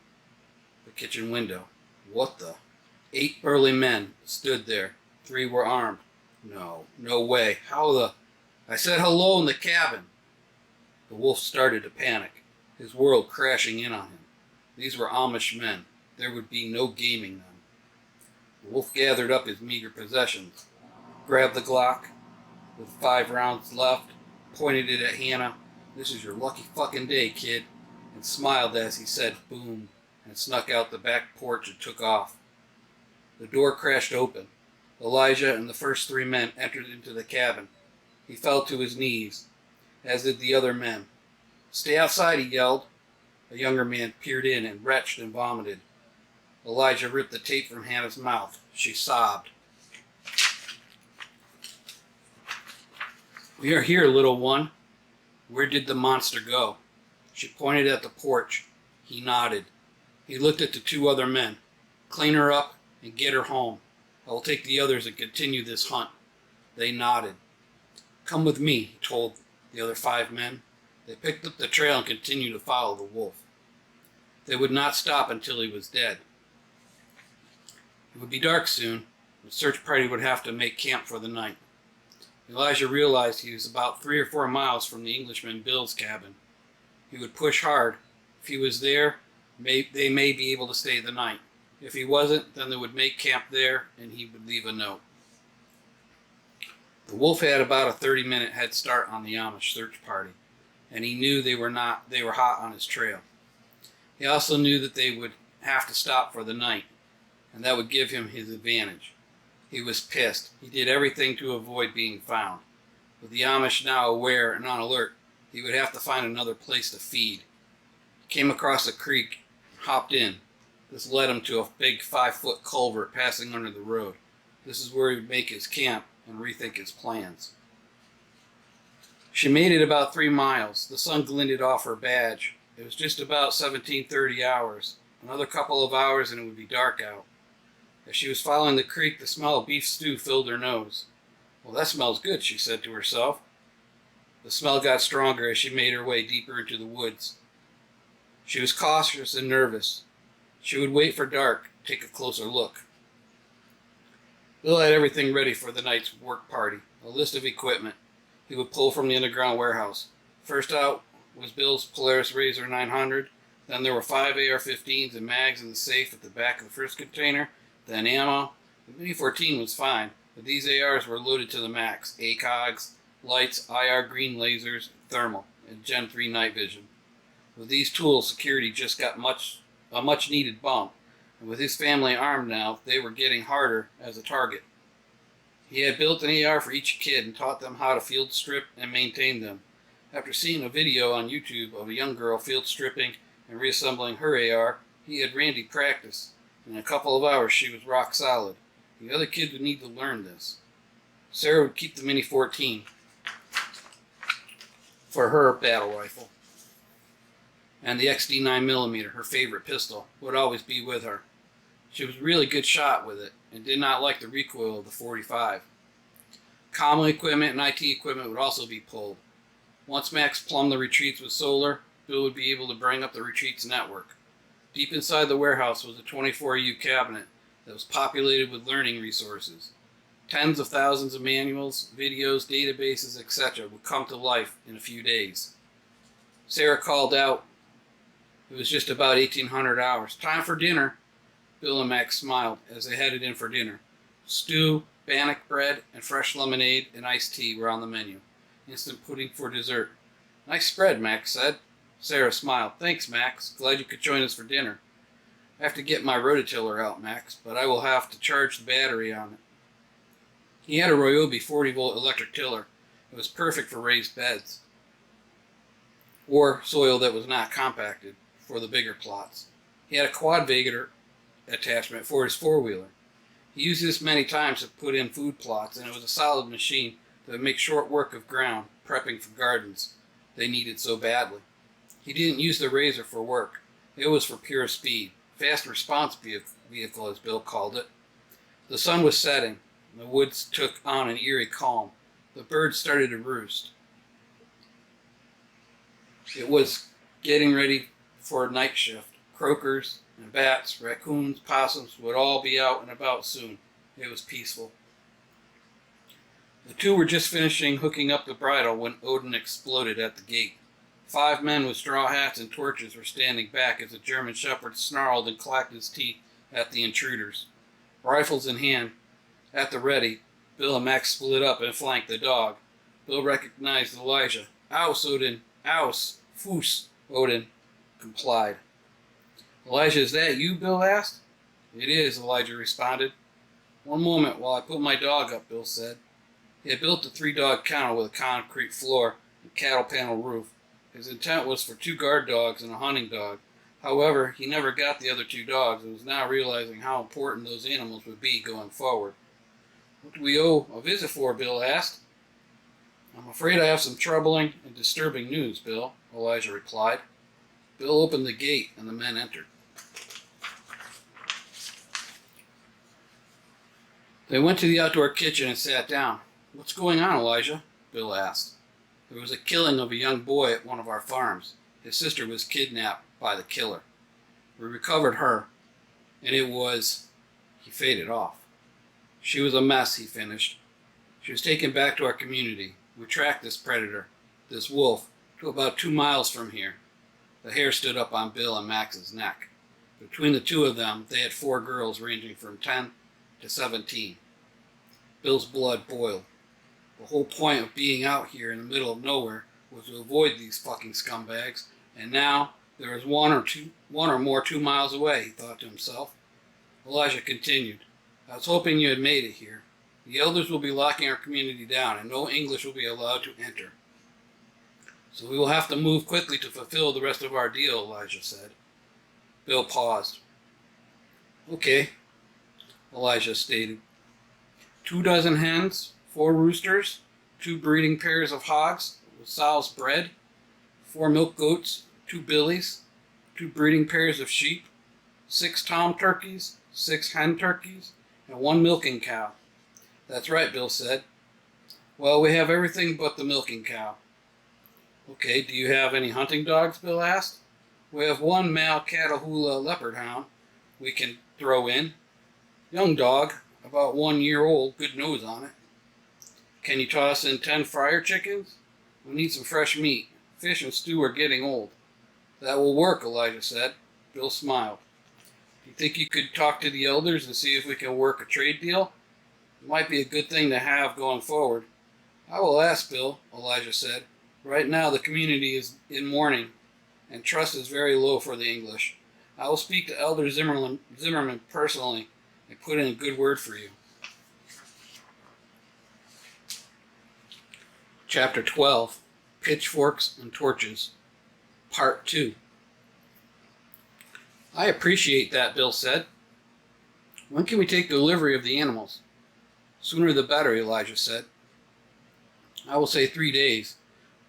the kitchen window. What the? 8 burly men stood there. 3 were armed. No way. How the? I said hello in the cabin. The wolf started to panic, his world crashing in on him. These were Amish men. There would be no gaming them. The wolf gathered up his meager possessions, grabbed the Glock with 5 rounds left, pointed it at Hannah. "This is your lucky fucking day, kid," and smiled as he said boom and snuck out the back porch and took off. The door crashed open. Elijah and the first 3 men entered into the cabin. He fell to his knees, as did the other men. "Stay outside," he yelled. A younger man peered in and retched and vomited. Elijah ripped the tape from Hannah's mouth. She sobbed. "We are here, little one. Where did the monster go?" She pointed at the porch. He nodded. He looked at the 2 other men. "Clean her up and get her home. I will take the others and continue this hunt." They nodded. "Come with me," he told the other 5 men. They picked up the trail and continued to follow the wolf. They would not stop until he was dead. It would be dark soon. The search party would have to make camp for the night. Elijah realized he was about 3 or 4 miles from the Englishman Bill's cabin. He would push hard. If he was there, they may be able to stay the night. If he wasn't, then they would make camp there, and he would leave a note. The wolf had about a 30-minute head start on the Amish search party, and he knew they were hot on his trail. He also knew that they would have to stop for the night, and that would give him his advantage. He was pissed. He did everything to avoid being found. With the Amish now aware and on alert, he would have to find another place to feed. He came across a creek, hopped in. This led him to a big 5-foot culvert passing under the road. This is where he would make his camp and rethink his plans. She made it about 3 miles. The sun glinted off her badge. It was just about 17:30 hours. Another couple of hours and it would be dark out. As she was following the creek, the smell of beef stew filled her nose. "Well, that smells good," she said to herself. The smell got stronger as she made her way deeper into the woods. She was cautious and nervous. She would wait for dark, take a closer look. Bill had everything ready for the night's work party, a list of equipment he would pull from the underground warehouse. First out was Bill's Polaris Razor 900. Then there were 5 AR-15s and mags in the safe at the back of the first container. Then ammo. The Mini-14 was fine. but these ARs were loaded to the max. ACOGs, lights, IR green lasers, thermal, and Gen 3 night vision. With these tools, security just got a much needed bump, and with his family armed now, they were getting harder as a target. He had built an AR for each kid and taught them how to field strip and maintain them. After seeing a video on YouTube of a young girl field stripping and reassembling her AR, he had Randy practice. In a couple of hours, she was rock solid. The other kids would need to learn this. Sarah would keep the Mini 14 for her battle rifle, and the XD 9mm, her favorite pistol, would always be with her. She was a really good shot with it and did not like the recoil of the 45. Common equipment and IT equipment would also be pulled. Once Max plumbed the retreats with solar, Bill would be able to bring up the retreats network. Deep inside the warehouse was a 24U cabinet that was populated with learning resources. Tens of thousands of manuals, videos, databases, etc. would come to life in a few days. Sarah called out. It was just about 1800 hours. Time for dinner. Bill and Max smiled as they headed in for dinner. Stew, bannock bread, and fresh lemonade and iced tea were on the menu. Instant pudding for dessert. Nice spread, Max said. Sarah smiled. Thanks, Max. Glad you could join us for dinner. I have to get my rototiller out, Max, but I will have to charge the battery on it. He had a Ryobi 40-volt electric tiller. It was perfect for raised beds or soil that was not compacted for the bigger plots. He had a quad Vader attachment for his four-wheeler. He used this many times to put in food plots, and it was a solid machine that would make short work of ground prepping for gardens they needed so badly. He didn't use the Razor for work. It was for pure speed. Fast response vehicle, as Bill called it. The sun was setting. The woods took on an eerie calm. The birds started to roost. It was getting ready for night shift. Croakers and bats, raccoons, possums would all be out and about soon. It was peaceful. The two were just finishing hooking up the bridle when Odin exploded at the gate. 5 men with straw hats and torches were standing back as the German shepherd snarled and clacked his teeth at the intruders. Rifles in hand, at the ready, Bill and Max split up and flanked the dog. Bill recognized Elijah. Aus, Odin, aus, Fuss, Odin complied. Elijah, is that you? Bill asked. It is, Elijah responded. One moment while I put my dog up, Bill said. He had built a 3-dog kennel with a concrete floor and cattle panel roof. His intent was for 2 guard dogs and a hunting dog. However, he never got the other 2 dogs and was now realizing how important those animals would be going forward. What do we owe a visit for? Bill asked. I'm afraid I have some troubling and disturbing news, Bill, Elijah replied. Bill opened the gate and the men entered. They went to the outdoor kitchen and sat down. What's going on, Elijah? Bill asked. There was a killing of a young boy at one of our farms. His sister was kidnapped by the killer. We recovered her, and it was... He faded off. She was a mess, he finished. She was taken back to our community. We tracked this predator, this wolf, to about 2 miles from here. The hair stood up on Bill and Max's neck. Between the two of them, they had 4 girls ranging from 10 to 17. Bill's blood boiled. The whole point of being out here in the middle of nowhere was to avoid these fucking scumbags, and now there was one or more 2 miles away, he thought to himself. Elijah continued. I was hoping you had made it here. The elders will be locking our community down, and no English will be allowed to enter. So we will have to move quickly to fulfill the rest of our deal, Elijah said. Bill paused. Okay, Elijah stated. 24 hens, 4 roosters, 2 breeding pairs of hogs with sow's bread, 4 milk goats, 2 billies, 2 breeding pairs of sheep, 6 tom turkeys, 6 hen turkeys, and 1 milking cow. That's right, Bill said. Well, we have everything but the milking cow. Okay, do you have any hunting dogs? Bill asked. We have 1 male Catahoula leopard hound we can throw in. Young dog, about 1 year old, good nose on it. Can you toss in 10 fryer chickens? We need some fresh meat. Fish and stew are getting old. That will work, Elijah said. Bill smiled. Do you think you could talk to the elders and see if we can work a trade deal? It might be a good thing to have going forward. I will ask, Bill, Elijah said. Right now the community is in mourning, and trust is very low for the English. I will speak to Elder Zimmerman personally and put in a good word for you. Chapter 12, Pitchforks and Torches, Part 2. I appreciate that, Bill said. When can we take delivery of the animals? Sooner the better, Elijah said. I will say 3 days.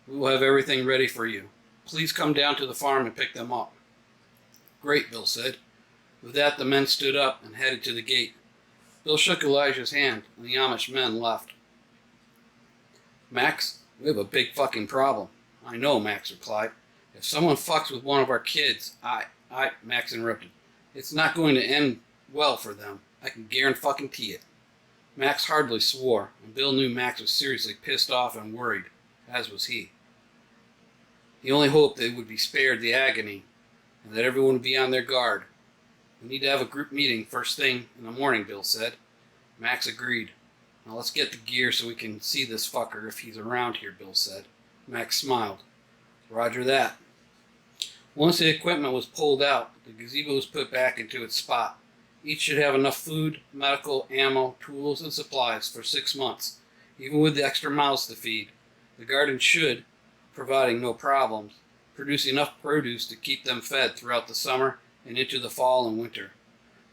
We will have everything ready for you. Please come down to the farm and pick them up. Great, Bill said. With that, the men stood up and headed to the gate. Bill shook Elijah's hand, and the Amish men left. Max, we have a big fucking problem. I know, Max replied. If someone fucks with one of our kids, Max interrupted. It's not going to end well for them. I can guarantee it. Max hardly swore, and Bill knew Max was seriously pissed off and worried, as was he. He only hoped they would be spared the agony, and that everyone would be on their guard. We need to have a group meeting first thing in the morning, Bill said. Max agreed. Now let's get the gear so we can see this fucker if he's around here, Bill said. Max smiled. Roger that. Once the equipment was pulled out, the gazebo was put back into its spot. Each should have enough food, medical, ammo, tools, and supplies for 6 months, even with the extra mouths to feed. The garden should, providing no problems, produce enough produce to keep them fed throughout the summer and into the fall and winter.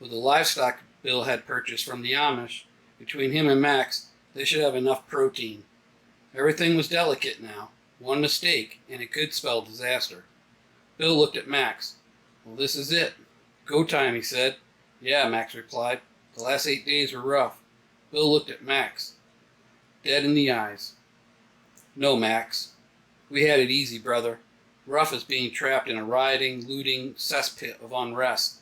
With the livestock Bill had purchased from the Amish, between him and Max, they should have enough protein. Everything was delicate now. One mistake, and it could spell disaster. Bill looked at Max. Well, this is it. Go time, he said. Yeah, Max replied. The last 8 days were rough. Bill looked at Max, dead in the eyes. No, Max. We had it easy, brother. Rough as being trapped in a rioting, looting cesspit of unrest.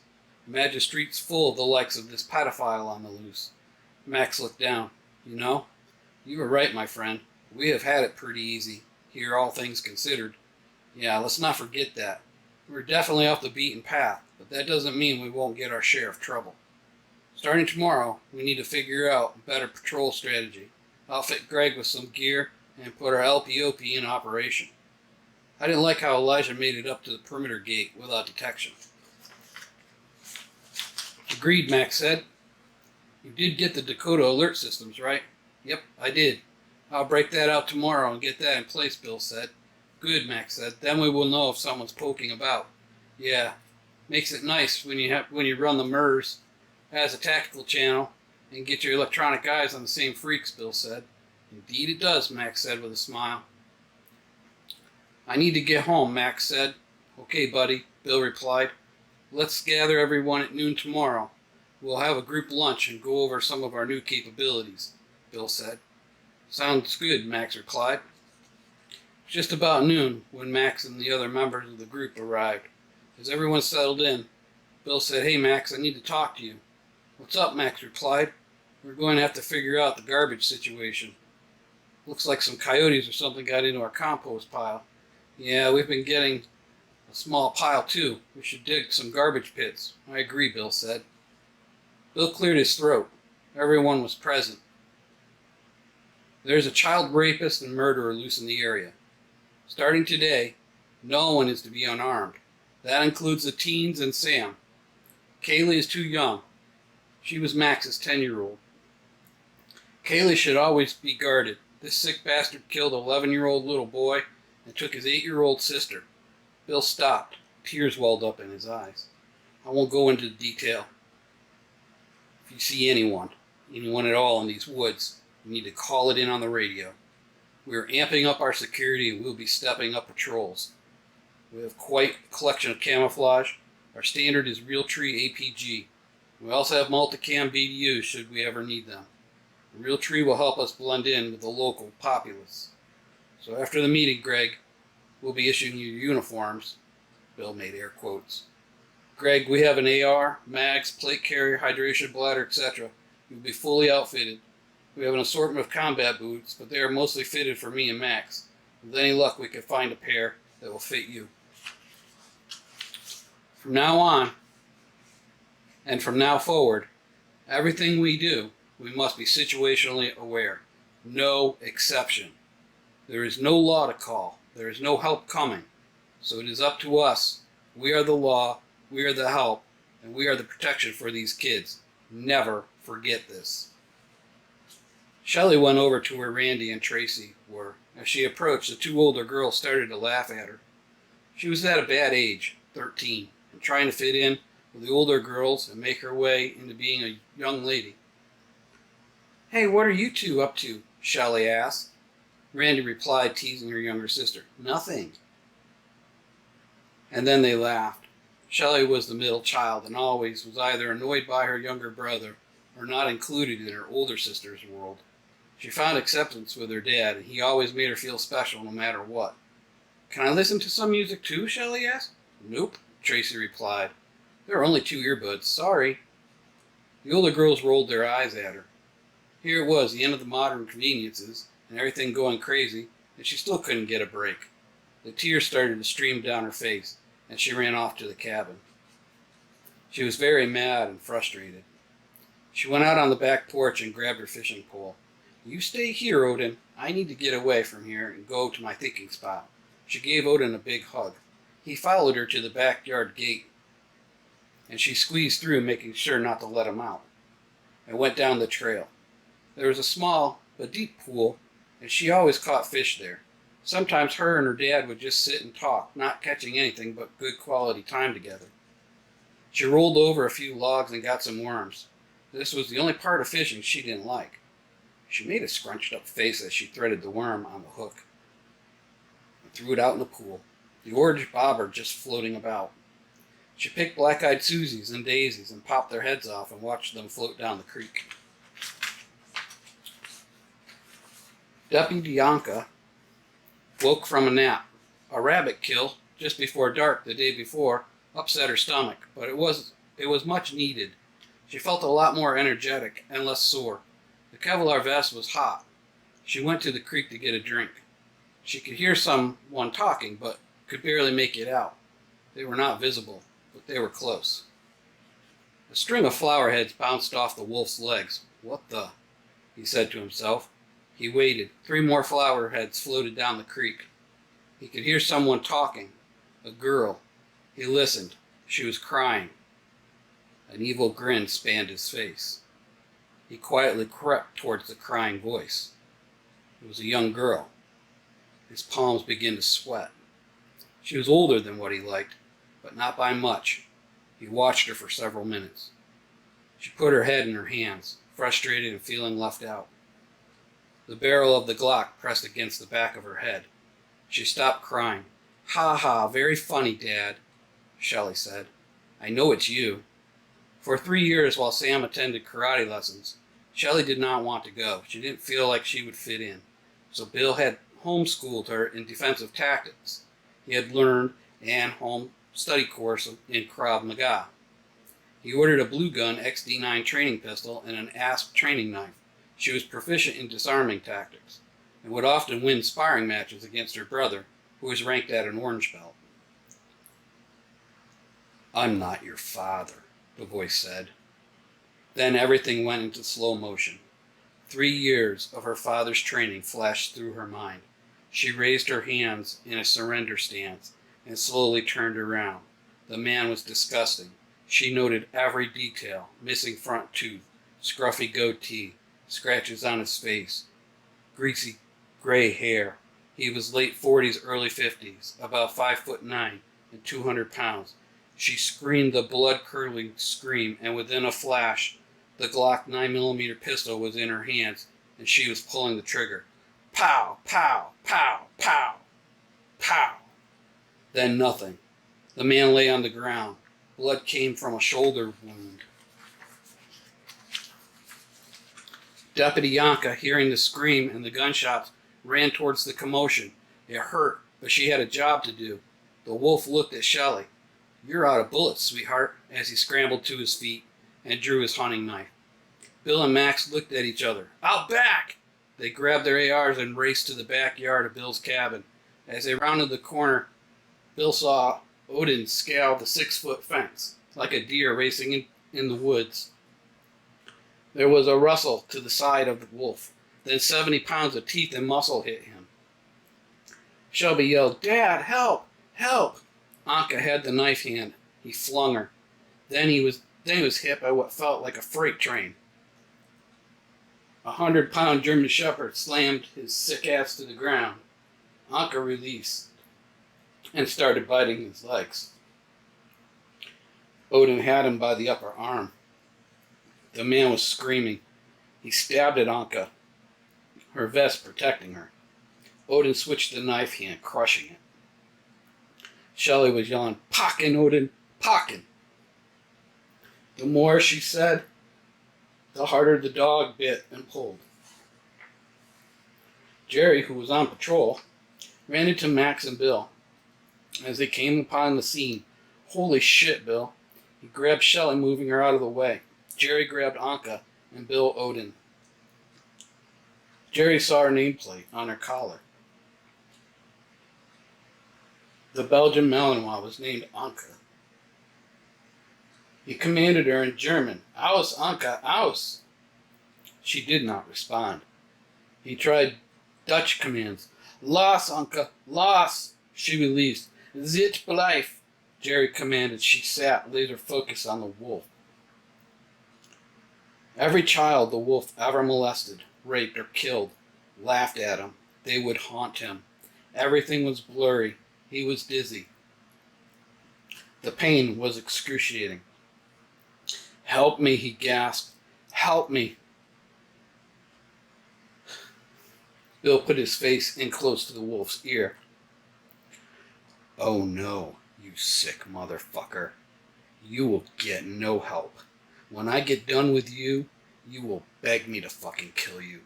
Imagine streets full of the likes of this pedophile on the loose. Max looked down. You know, you were right, my friend. We have had it pretty easy, here all things considered. Yeah, let's not forget that. We're definitely off the beaten path, but that doesn't mean we won't get our share of trouble. Starting tomorrow, we need to figure out a better patrol strategy, outfit Greg with some gear, and put our LPOP in operation. I didn't like how Elijah made it up to the perimeter gate without detection. Agreed, Max said. You did get the Dakota alert systems, right? Yep, I did. I'll break that out tomorrow and get that in place, Bill said. Good, Max said. Then we will know if someone's poking about. Yeah, makes it nice when you run the MERS as a tactical channel and get your electronic eyes on the same freaks, Bill said. Indeed it does, Max said with a smile. I need to get home, Max said. Okay, buddy, Bill replied. Let's gather everyone at noon tomorrow. We'll have a group lunch and go over some of our new capabilities, Bill said. Sounds good, Max replied. Just about noon when Max and the other members of the group arrived. As everyone settled in, Bill said, Hey, Max, I need to talk to you. What's up, Max replied. We're going to have to figure out the garbage situation. Looks like some coyotes or something got into our compost pile. Yeah, we've been getting a small pile too. We should dig some garbage pits. I agree, Bill said. Bill cleared his throat. Everyone was present. There's a child rapist and murderer loose in the area. Starting today, no one is to be unarmed. That includes the teens and Sam. Kaylee is too young. She was Max's 10-year-old. Kaylee should always be guarded. This sick bastard killed an 11-year-old little boy and took his 8-year-old sister. Bill stopped. Tears welled up in his eyes. I won't go into detail. If you see anyone at all in these woods, you need to call it in on the radio. We are amping up our security and we'll be stepping up patrols. We have quite a collection of camouflage. Our standard is Realtree APG. We also have multicam BDUs should we ever need them. The Realtree will help us blend in with the local populace. So after the meeting, Greg, we'll be issuing you uniforms. Bill made air quotes. Greg, we have an AR, mags, plate carrier, hydration bladder, etc. You'll be fully outfitted. We have an assortment of combat boots, but they are mostly fitted for me and Max. With any luck, we can find a pair that will fit you. From now on, and from now forward, everything we do we must be situationally aware. No exception. There is no law to call. There is no help coming. So it is up to us. We are the law, we are the help, and we are the protection for these kids. Never forget this. Shelley went over to where Randy and Tracy were. As she approached, the two older girls started to laugh at her. She was at a bad age, 13, and trying to fit in with the older girls and make her way into being a young lady. "Hey, what are you two up to?" Shelley asked. Randy replied, teasing her younger sister, "Nothing." And then they laughed. Shelley was the middle child and always was either annoyed by her younger brother or not included in her older sister's world. She found acceptance with her dad, and he always made her feel special no matter what. "Can I listen to some music too?" Shelley asked. "Nope," Tracy replied. "There are only 2 earbuds. Sorry." The older girls rolled their eyes at her. Here it was, the end of the modern conveniences, and everything going crazy, and she still couldn't get a break. The tears started to stream down her face, and she ran off to the cabin. She was very mad and frustrated. She went out on the back porch and grabbed her fishing pole. "You stay here, Odin. I need to get away from here and go to my thinking spot." She gave Odin a big hug. He followed her to the backyard gate, and she squeezed through, making sure not to let him out, and went down the trail. There was a small but deep pool, and she always caught fish there. Sometimes her and her dad would just sit and talk, not catching anything but good quality time together. She rolled over a few logs and got some worms. This was the only part of fishing she didn't like. She made a scrunched up face as she threaded the worm on the hook and threw it out in the pool, the orange bobber just floating about. She picked black-eyed Susies and daisies and popped their heads off and watched them float down the creek. Deputy Yanka woke from a nap. A rabbit kill just before dark the day before upset her stomach, but it was much needed. She felt a lot more energetic and less sore. The Kevlar vest was hot. She went to the creek to get a drink. She could hear someone talking, but could barely make it out. They were not visible, but they were close. A string of flower heads bounced off the wolf's legs. "What the?" he said to himself. He waited. 3 more flower heads floated down the creek. He could hear someone talking. A girl. He listened. She was crying. An evil grin spanned his face. He quietly crept towards the crying voice. It was a young girl. His palms began to sweat. She was older than what he liked, but not by much. He watched her for several minutes. She put her head in her hands, frustrated and feeling left out. The barrel of the Glock pressed against the back of her head. She stopped crying. "Ha ha, very funny, Dad," Shelley said. "I know it's you." For 3 years while Sam attended karate lessons, Shelley did not want to go. She didn't feel like she would fit in. So Bill had homeschooled her in defensive tactics. He had learned an home study course in Krav Maga. He ordered a Blue Gun XD9 training pistol and an ASP training knife. She was proficient in disarming tactics and would often win sparring matches against her brother, who was ranked at an orange belt. "I'm not your father," the voice said. Then everything went into slow motion. 3 years of her father's training flashed through her mind. She raised her hands in a surrender stance and slowly turned around. The man was disgusting. She noted every detail: missing front tooth, scruffy goatee, scratches on his face, greasy gray hair. He was late 40s, early 50s, about 5'9" and 200 pounds. She screamed the blood-curdling scream, and within a flash, the Glock 9mm pistol was in her hands, and she was pulling the trigger. Pow, pow, pow, pow, pow. Then nothing. The man lay on the ground. Blood came from a shoulder wound. Deputy Yanka, hearing the scream and the gunshots, ran towards the commotion. It hurt, but she had a job to do. The wolf looked at Shelley. "You're out of bullets, sweetheart," as he scrambled to his feet and drew his hunting knife. Bill and Max looked at each other. "Out back!" They grabbed their ARs and raced to the backyard of Bill's cabin. As they rounded the corner, Bill saw Odin scale the 6-foot fence, like a deer racing in the woods. There was a rustle to the side of the wolf. Then 70 pounds of teeth and muscle hit him. Shelby yelled, "Dad, help! Help!" Anka had the knife hand. He flung her. Then he was hit by what felt like a freight train. 100-pound German Shepherd slammed his sick ass to the ground. Anka released and started biting his legs. Odin had him by the upper arm. The man was screaming. He stabbed at Anka, her vest protecting her. Odin switched the knife hand, crushing it. Shelley was yelling, "Pocken, Odin, pocken!" The more she said, the harder the dog bit and pulled. Jerry, who was on patrol, ran into Max and Bill. As they came upon the scene, "Holy shit, Bill." He grabbed Shelley, moving her out of the way. Jerry grabbed Anka and Bill Odin. Jerry saw her nameplate on her collar. The Belgian Malinois was named Anka. He commanded her in German, "Aus, Anka, aus!" She did not respond. He tried Dutch commands. "Los, Anka, los!" She released. "Zit bleif!" Jerry commanded. She sat, laser focused on the wolf. Every child the wolf ever molested, raped, or killed laughed at him. They would haunt him. Everything was blurry. He was dizzy. The pain was excruciating. "Help me," he gasped. "Help me." Bill put his face in close to the wolf's ear. "Oh no, you sick motherfucker. You will get no help. When I get done with you, you will beg me to fucking kill you."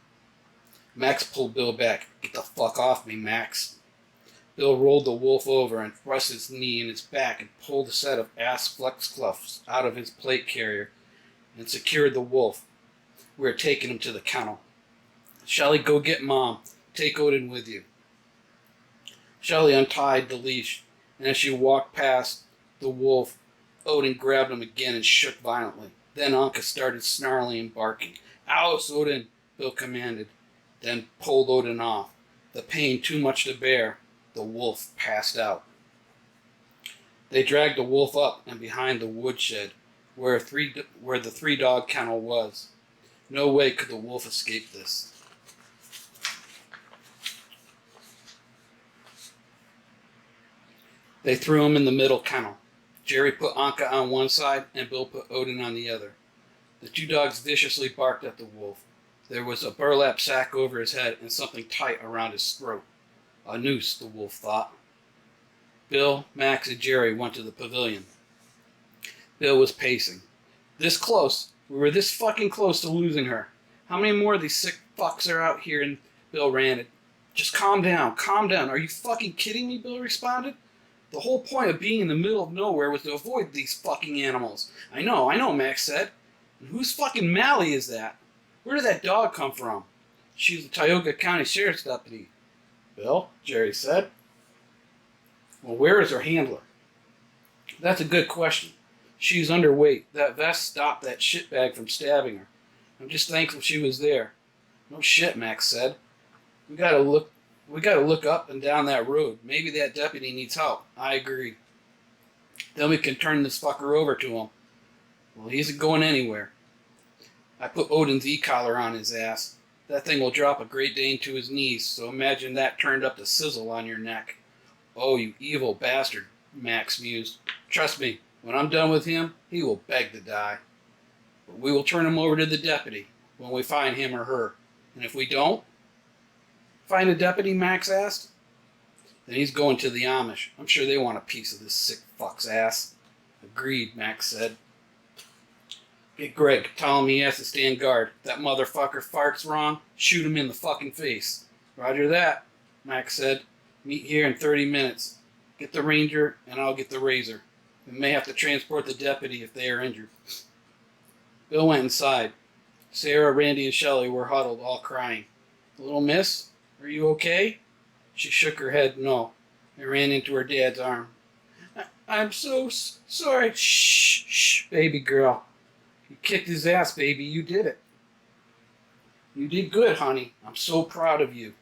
Max pulled Bill back. "Get the fuck off me, Max." Bill rolled the wolf over and thrust his knee in his back and pulled a set of ass flex cuffs out of his plate carrier and secured the wolf. "We are taking him to the kennel. Shelley, go get Mom. Take Odin with you." Shelley untied the leash, and as she walked past the wolf, Odin grabbed him again and shook violently. Then Anka started snarling and barking. "Aus, Odin," Bill commanded, then pulled Odin off. The pain too much to bear, the wolf passed out. They dragged the wolf up and behind the woodshed where the three-dog kennel was. No way could the wolf escape this. They threw him in the middle kennel. Jerry put Anka on one side and Bill put Odin on the other. The two dogs viciously barked at the wolf. There was a burlap sack over his head and something tight around his throat. A noose, the wolf thought. Bill, Max, and Jerry went to the pavilion. Bill was pacing. "This close. We were this fucking close to losing her. How many more of these sick fucks are out here?" And Bill ranted. "Just calm down, calm down. Are you fucking kidding me?" Bill responded. "The whole point of being in the middle of nowhere was to avoid these fucking animals." I know, Max said. "And whose fucking Mally is that? Where did that dog come from?" "She's the Tioga County Sheriff's deputy, Bill," Jerry said. "Well, where is her handler?" "That's a good question. She's underweight. That vest stopped that shitbag from stabbing her. I'm just thankful she was there." "No shit," Max said. We gotta look up and down that road. Maybe that deputy needs help." "I agree." "Then we can turn this fucker over to him." "Well, he isn't going anywhere." I put Odin's e-collar on his ass. That thing will drop a Great Dane to his knees, so imagine that turned up to sizzle on your neck." "Oh, you evil bastard," Max mused. "Trust me, when I'm done with him, he will beg to die. But we will turn him over to the deputy when we find him or her. And if we don't?" "Find a deputy?" Max asked. "Then he's going to the Amish. I'm sure they want a piece of this sick fuck's ass." "Agreed," Max said. "Get Greg. Tell him he has to stand guard. If that motherfucker farts wrong, shoot him in the fucking face." "Roger that," Max said. "Meet here in 30 minutes. Get the ranger and I'll get the razor. We may have to transport the deputy if they are injured." Bill went inside. Sarah, Randy, and Shelley were huddled, all crying. "Little miss, are you okay?" She shook her head no and ran into her dad's arm. I'm so sorry." Shh, baby girl. "You kicked his ass, baby. You did it." You did good, honey. I'm so proud of you.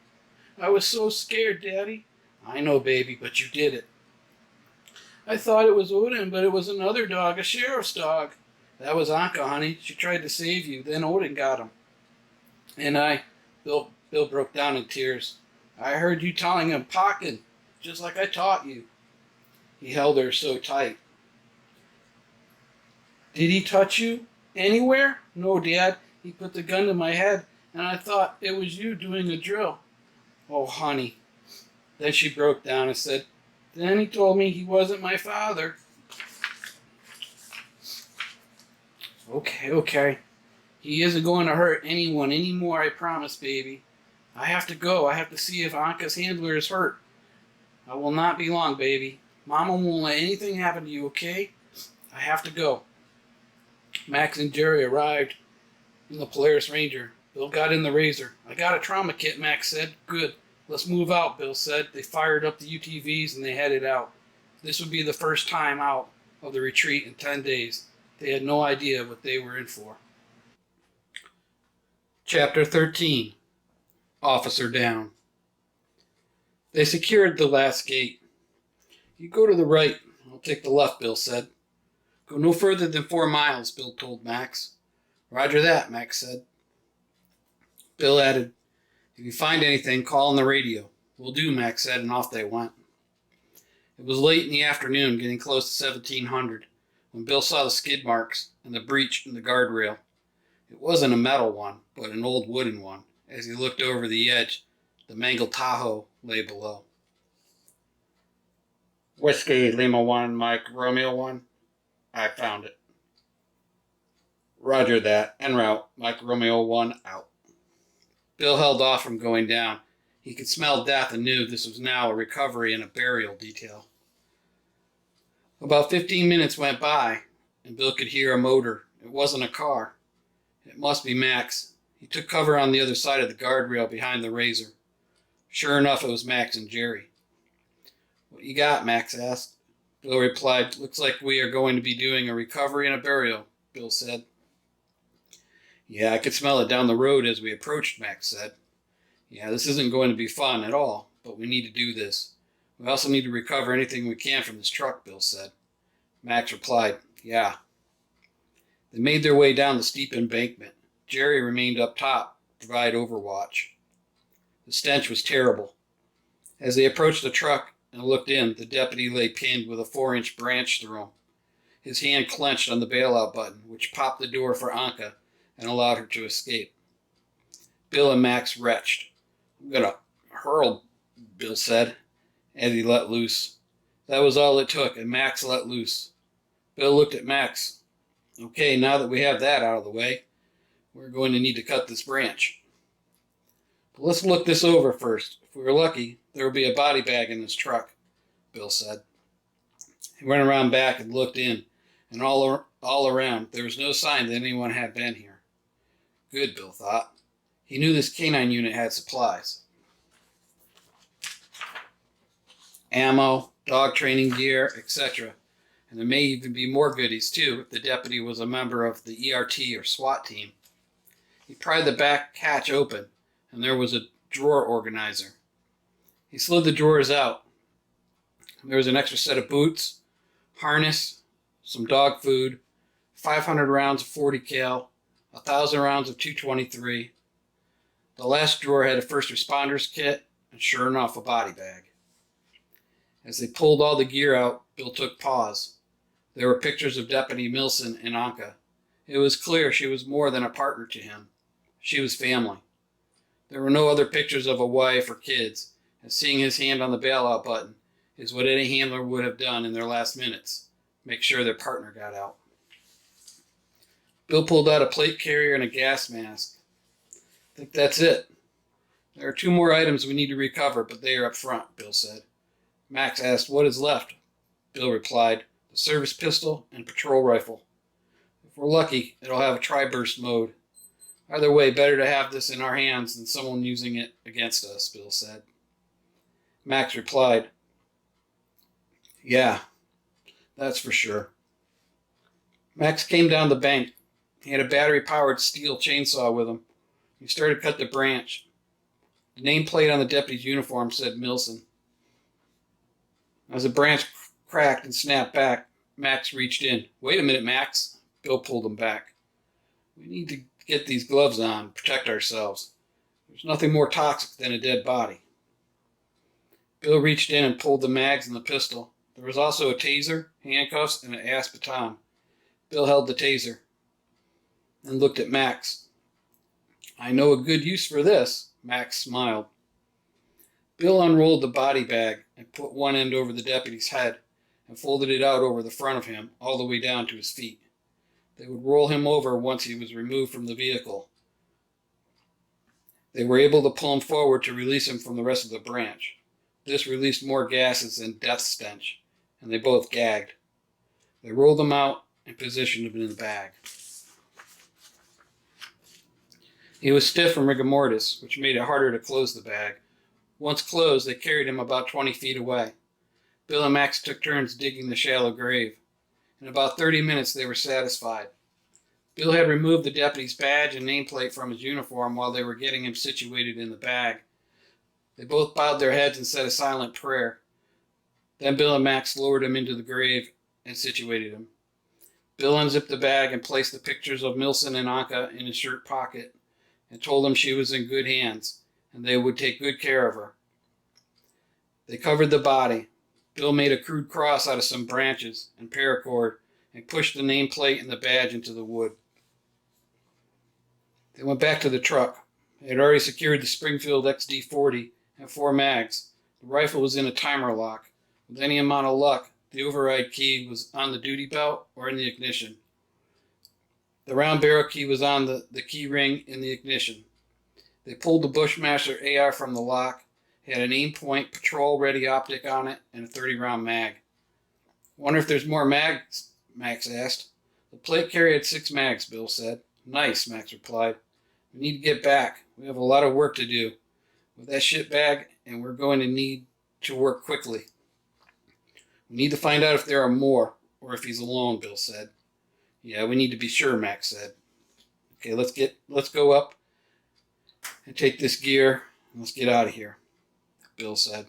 I was so scared, Daddy. I know, baby, but you did it. I thought it was Odin, but it was another dog, a sheriff's dog. That was Anka, honey. She tried to save you. Then Odin got him. And Bill broke down in tears. I heard you telling him, Pocket, just like I taught you. He held her so tight. Did he touch you? Anywhere? No, Dad. He put the gun to my head, and I thought it was you doing a drill. Oh, honey. Then she broke down and said, then he told me he wasn't my father. Okay. He isn't going to hurt anyone anymore, I promise, baby. I have to go. I have to see if Anka's handler is hurt. I will not be long, baby. Mama won't let anything happen to you, okay? I have to go. Max and Jerry arrived in the Polaris Ranger. Bill got in the Razor. I got a trauma kit, Max said. Good. Let's move out, Bill said. They fired up the UTVs and they headed out. This would be the first time out of the retreat in 10 days. They had no idea what they were in for. Chapter 13. Officer Down. They secured the last gate. You go to the right. I'll take the left, Bill said. Go no further than 4 miles, Bill told Max. Roger that, Max said. Bill added, if you find anything, call on the radio. Will do, Max said, and off they went. It was late in the afternoon, getting close to 1700, when Bill saw the skid marks and the breach in the guardrail. It wasn't a metal one, but an old wooden one. As he looked over the edge, the mangled Tahoe lay below. Whiskey, Lima 1, Mike, Romeo 1. I found it. Roger that. En route. Mike, Romeo 1, out. Bill held off from going down. He could smell death and knew this was now a recovery and a burial detail. About 15 minutes went by, and Bill could hear a motor. It wasn't a car. It must be Max. He took cover on the other side of the guardrail behind the Razor. Sure enough, it was Max and Jerry. What you got? Max asked. Bill replied, looks like we are going to be doing a recovery and a burial, Bill said. Yeah, I could smell it down the road as we approached, Max said. Yeah, this isn't going to be fun at all, but we need to do this. We also need to recover anything we can from this truck, Bill said. Max replied, yeah. They made their way down the steep embankment. Jerry remained up top to provide overwatch. The stench was terrible. As they approached the truck and looked in, the deputy lay pinned with a 4-inch branch through him. His hand clenched on the bailout button, which popped the door for Anka and allowed her to escape. Bill and Max retched. I'm going to hurl, Bill said, as he let loose. That was all it took, and Max let loose. Bill looked at Max. Okay, now that we have that out of the way, we're going to need to cut this branch. But let's look this over first. If we were lucky, there will be a body bag in this truck, Bill said. He went around back and looked in, and all around, there was no sign that anyone had been here. Good, Bill thought. He knew this canine unit had supplies. Ammo, dog training gear, etc. And there may even be more goodies, too, if the deputy was a member of the ERT or SWAT team. He pried the back hatch open, and there was a drawer organizer. He slid the drawers out. There was an extra set of boots, harness, some dog food, 500 rounds of 40 cal, 1,000 rounds of 223. The last drawer had a first responders kit, and sure enough, a body bag. As they pulled all the gear out, Bill took pause. There were pictures of Deputy Milson and Anka. It was clear she was more than a partner to him. She was family. There were no other pictures of a wife or kids, and seeing his hand on the bailout button is what any handler would have done in their last minutes. Make sure their partner got out. Bill pulled out a plate carrier and a gas mask. I think that's it. There are 2 more items we need to recover, but they are up front, Bill said. Max asked, what is left? Bill replied, the service pistol and patrol rifle. If we're lucky, it'll have a tri-burst mode. Either way, better to have this in our hands than someone using it against us, Bill said. Max replied, yeah, that's for sure. Max came down the bank. He had a battery-powered steel chainsaw with him. He started to cut the branch. The nameplate on the deputy's uniform said Milson. As the branch cracked and snapped back, Max reached in. "Wait a minute, Max." Bill pulled him back. "We need to get these gloves on, protect ourselves. There's nothing more toxic than a dead body." Bill reached in and pulled the mags and the pistol. There was also a taser, handcuffs, and an ass baton. Bill held the taser and looked at Max. "I know a good use for this." Max smiled. Bill unrolled the body bag and put one end over the deputy's head and folded it out over the front of him all the way down to his feet. They would roll him over once he was removed from the vehicle. They were able to pull him forward to release him from the rest of the branch. This released more gases and death stench, and they both gagged. They rolled him out and positioned him in the bag. He was stiff from rigor mortis, which made it harder to close the bag. Once closed, they carried him about 20 feet away. Bill and Max took turns digging the shallow grave. In about 30 minutes, they were satisfied. Bill had removed the deputy's badge and nameplate from his uniform while they were getting him situated in the bag. They both bowed their heads and said a silent prayer. Then Bill and Max lowered him into the grave and situated him. Bill unzipped the bag and placed the pictures of Milson and Anka in his shirt pocket and told them she was in good hands and they would take good care of her. They covered the body. Bill made a crude cross out of some branches and paracord and pushed the nameplate and the badge into the wood. They went back to the truck. They had already secured the Springfield XD-40 and 4 mags. The rifle was in a timer lock. With any amount of luck, the override key was on the duty belt or in the ignition. The round barrel key was on the key ring in the ignition. They pulled the Bushmaster AR from the lock, had an aim-point patrol-ready optic on it, and a 30-round mag. "Wonder if there's more mags?" Max asked. "The plate carrier had 6 mags," Bill said. "Nice," Max replied. "We need to get back. We have a lot of work to do with that shit bag, and we're going to need to work quickly." "We need to find out if there are more, or if he's alone," Bill said. "Yeah, we need to be sure," Max said. "Okay, let's go up and take this gear, and let's get out of here," Bill said.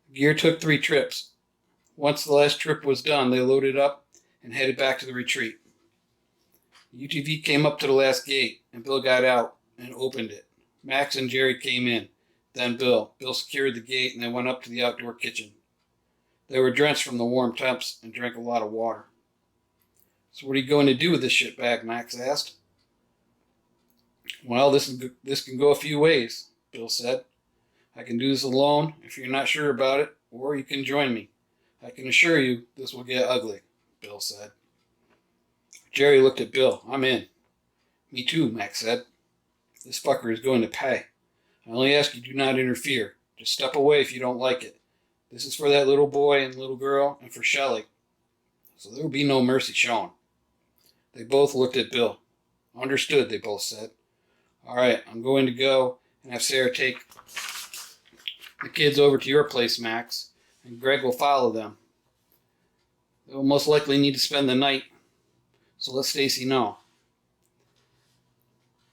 The gear took 3 trips. Once the last trip was done, they loaded up and headed back to the retreat. The UTV came up to the last gate, and Bill got out and opened it. Max and Jerry came in, then Bill. Bill secured the gate, and they went up to the outdoor kitchen. They were drenched from the warm temps and drank a lot of water. "So what are you going to do with this shit bag?" Max asked. "Well, this can go a few ways," Bill said. "I can do this alone if you're not sure about it, or you can join me. I can assure you this will get ugly," Bill said. Jerry looked at Bill. "I'm in." "Me too," Max said. "This fucker is going to pay. I only ask you do not interfere. Just step away if you don't like it. This is for that little boy and little girl and for Shelley. So there will be no mercy shown." They both looked at Bill. "Understood," they both said. "All right, I'm going to go and have Sarah take the kids over to your place, Max, and Greg will follow them. They will most likely need to spend the night, so let Stacy know."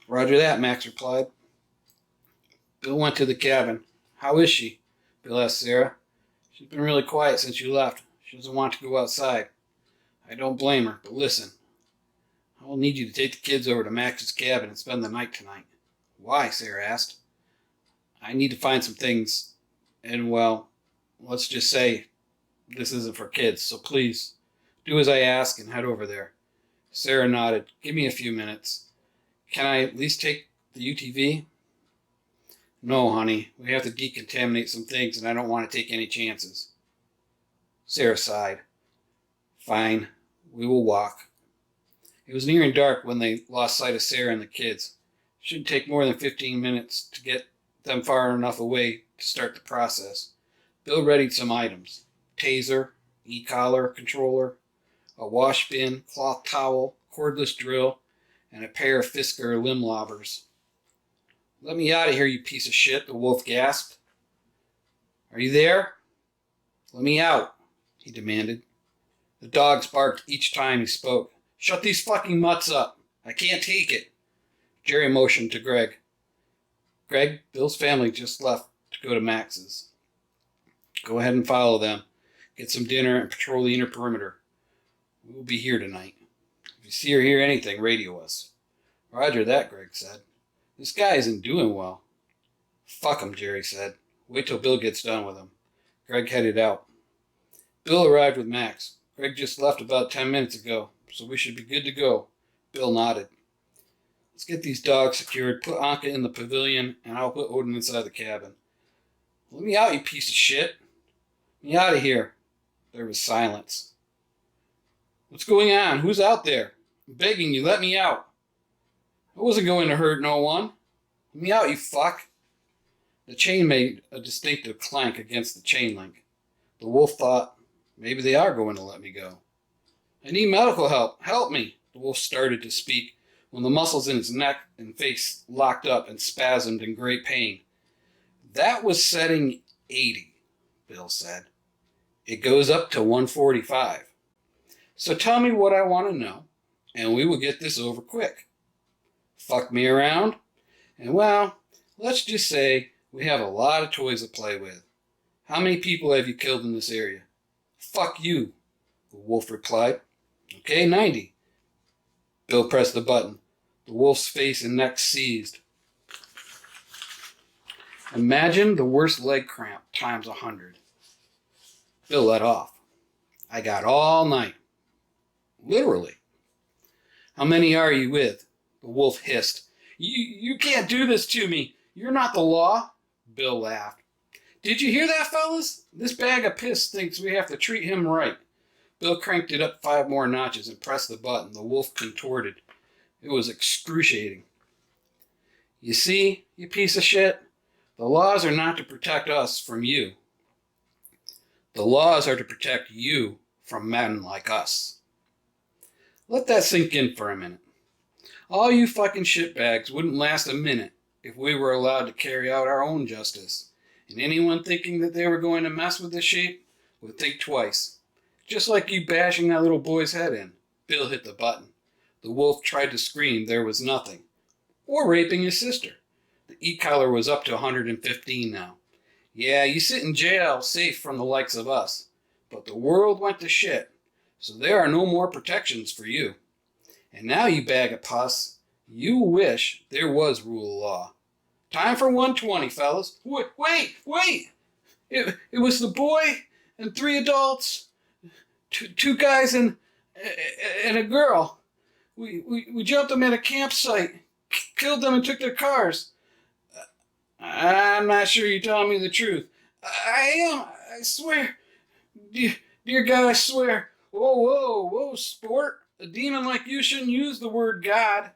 "Roger that," Max replied. Bill went to the cabin. "How is she?" Bill asked Sarah. "She's been really quiet since you left. She doesn't want to go outside." "I don't blame her, but listen. I will need you to take the kids over to Max's cabin and spend the night tonight." "Why?" Sarah asked. "I need to find some things, and well, let's just say this isn't for kids, so please do as I ask and head over there." Sarah nodded. "Give me a few minutes. Can I at least take the UTV?" "No, honey. We have to decontaminate some things, and I don't want to take any chances." Sarah sighed. "Fine. We will walk." It was nearing dark when they lost sight of Sarah and the kids. It shouldn't take more than 15 minutes to get them far enough away to start the process. Bill readied some items: taser, e-collar controller, a wash bin, cloth towel, cordless drill, and a pair of Fisker limb lobbers. "Let me out of here, you piece of shit," the wolf gasped. "Are you there?" "Let me out," he demanded. The dogs barked each time he spoke. "Shut these fucking mutts up. I can't take it." Jerry motioned to Greg. Greg, Bill's family just left to go to Max's. Go ahead and follow them. Get some dinner and patrol the inner perimeter. We will be here tonight. If you see or hear anything, radio us. Roger that, Greg said. This guy isn't doing well. Fuck him, Jerry said. Wait till Bill gets done with him. Greg headed out. Bill arrived with Max. Greg just left about 10 minutes ago, so we should be good to go. Bill nodded. Let's get these dogs secured, put Anka in the pavilion, and I'll put Odin inside the cabin. Let me out, you piece of shit. Let me out of here. There was silence. What's going on? Who's out there? I'm begging you, let me out. I wasn't going to hurt no one. Let me out, you fuck. The chain made a distinctive clank against the chain link. The wolf thought, maybe they are going to let me go. I need medical help. Help me. The wolf started to speak when the muscles in his neck and face locked up and spasmed in great pain. That was setting 80, Bill said. It goes up to 145. So tell me what I want to know, and we will get this over quick. Fuck me around? And well, let's just say we have a lot of toys to play with. How many people have you killed in this area? Fuck you, the wolf replied. Okay, 90. Bill pressed the button. The wolf's face and neck seized. Imagine the worst leg cramp times 100. Bill let off. I got all night. Literally. How many are you with? The wolf hissed. You can't do this to me. You're not the law. Bill laughed. Did you hear that, fellas? This bag of piss thinks we have to treat him right. Bill cranked it up 5 more notches and pressed the button. The wolf contorted. It was excruciating. You see, you piece of shit? The laws are not to protect us from you. The laws are to protect you from men like us. Let that sink in for a minute. All you fucking shitbags wouldn't last a minute if we were allowed to carry out our own justice. And anyone thinking that they were going to mess with this sheep would think twice. Just like you bashing that little boy's head in. Bill hit the button. The wolf tried to scream there was nothing. Or raping his sister. The e-collar was up to 115 now. Yeah, you sit in jail safe from the likes of us. But the world went to shit. So there are no more protections for you. And now, you bag of pus, you wish there was rule of law. Time for 120, fellas. Wait! It was the boy and 3 adults, two guys and a girl. We jumped them at a campsite, killed them and took their cars. I'm not sure you're telling me the truth. I am, I swear. Dear God, I swear. Whoa, sport. A demon like you shouldn't use the word God.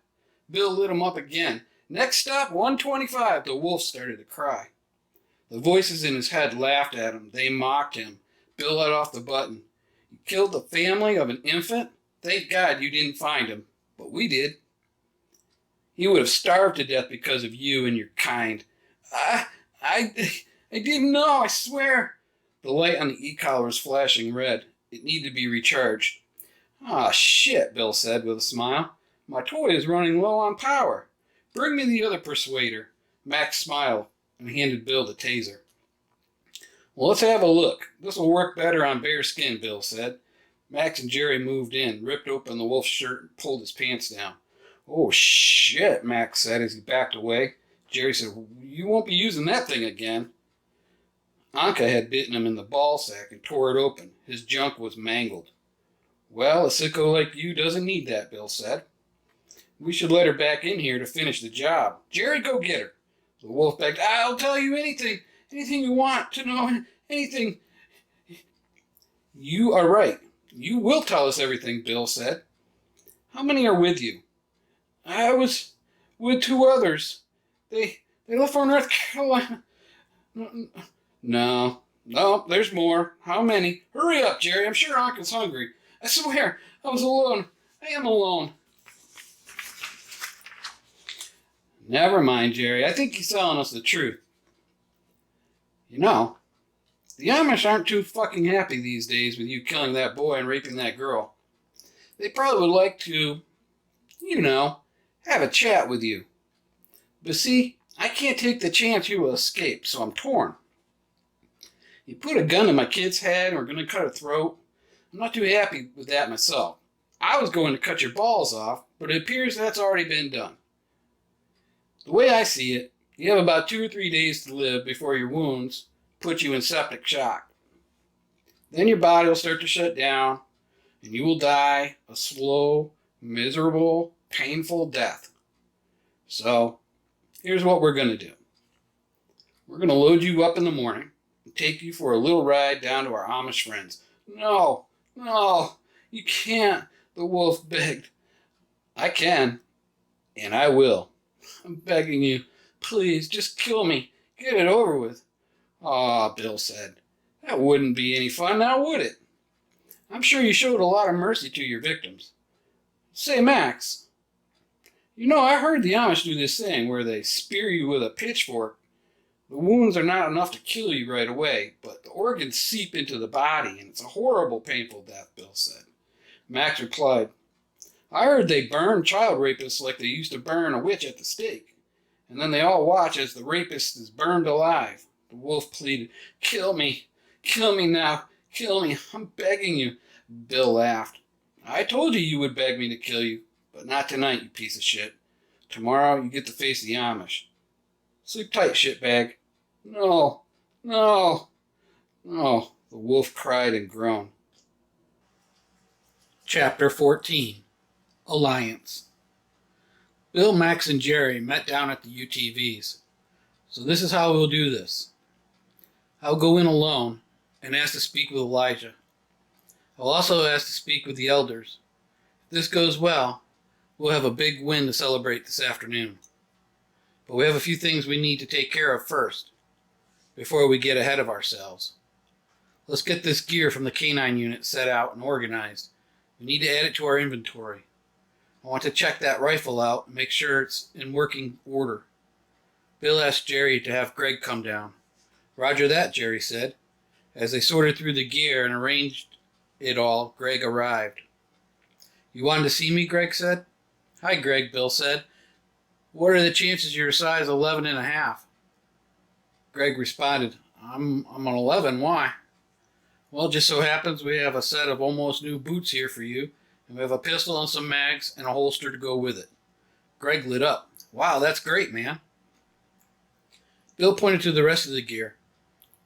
Bill lit him up again. Next stop, 125. The wolf started to cry. The voices in his head laughed at him. They mocked him. Bill let off the button. You killed the family of an infant? Thank God you didn't find him. But we did. He would have starved to death because of you and your kind. I didn't know, I swear. The light on the e-collar was flashing red. It needed to be recharged. Ah, shit, Bill said with a smile. My toy is running low on power. Bring me the other persuader. Max smiled and handed Bill the taser. Well, let's have a look. This will work better on bare skin, Bill said. Max and Jerry moved in, ripped open the wolf's shirt, and pulled his pants down. Oh, shit, Max said as he backed away. Jerry said, you won't be using that thing again. Anka had bitten him in the ball sack and tore it open. His junk was mangled. Well, a sicko like you doesn't need that, Bill said. We should let her back in here to finish the job. Jerry, go get her. The wolf begged, I'll tell you anything you want to know, anything. You are right. You will tell us everything, Bill said. How many are with you? I was with 2 others. They left for North Carolina. No, there's more. How many? Hurry up, Jerry. I'm sure Uncle's hungry. I swear, I was alone. I am alone. Never mind, Jerry. I think he's telling us the truth. You know, the Amish aren't too fucking happy these days with you killing that boy and raping that girl. They probably would like to, have a chat with you. But see, I can't take the chance you will escape, so I'm torn. You put a gun in my kid's head and we're going to cut her throat. I'm not too happy with that myself. I was going to cut your balls off, but it appears that's already been done. The way I see it, you have about 2 or 3 days to live before your wounds put you in septic shock. Then your body will start to shut down, and you will die a slow, miserable, painful death. So, here's what we're going to do. We're going to load you up in the morning and take you for a little ride down to our Amish friends. No, you can't, the wolf begged. I can, and I will. I'm begging you. Please, just kill me. Get it over with. Aw, Bill said. That wouldn't be any fun, now would it? I'm sure you showed a lot of mercy to your victims. Say, Max, I heard the Amish do this thing where they spear you with a pitchfork. The wounds are not enough to kill you right away, but the organs seep into the body, and it's a horrible, painful death, Bill said. Max replied, I heard they burn child rapists like they used to burn a witch at the stake, and then they all watch as the rapist is burned alive. The wolf pleaded, Kill me now, kill me, I'm begging you. Bill laughed. I told you would beg me to kill you, but not tonight, you piece of shit. Tomorrow you get to face the Amish. Sleep tight, shitbag. No, the wolf cried and groaned. Chapter 14. Alliance. Bill, Max, and Jerry met down at the UTVs. So this is how we'll do this. I'll go in alone and ask to speak with Elijah. I'll also ask to speak with the elders. If this goes well, we'll have a big win to celebrate this afternoon. But we have a few things we need to take care of first, before we get ahead of ourselves. Let's get this gear from the K9 unit set out and organized. We need to add it to our inventory. I want to check that rifle out and make sure it's in working order. Bill asked Jerry to have Greg come down. Roger that, Jerry said. As they sorted through the gear and arranged it all, Greg arrived. You wanted to see me, Greg said. Hi, Greg, Bill said. What are the chances you're a size 11 and a half? Greg responded, I'm an 11, why? Well, it just so happens we have a set of almost new boots here for you, and we have a pistol and some mags and a holster to go with it. Greg lit up. Wow, that's great, man. Bill pointed to the rest of the gear.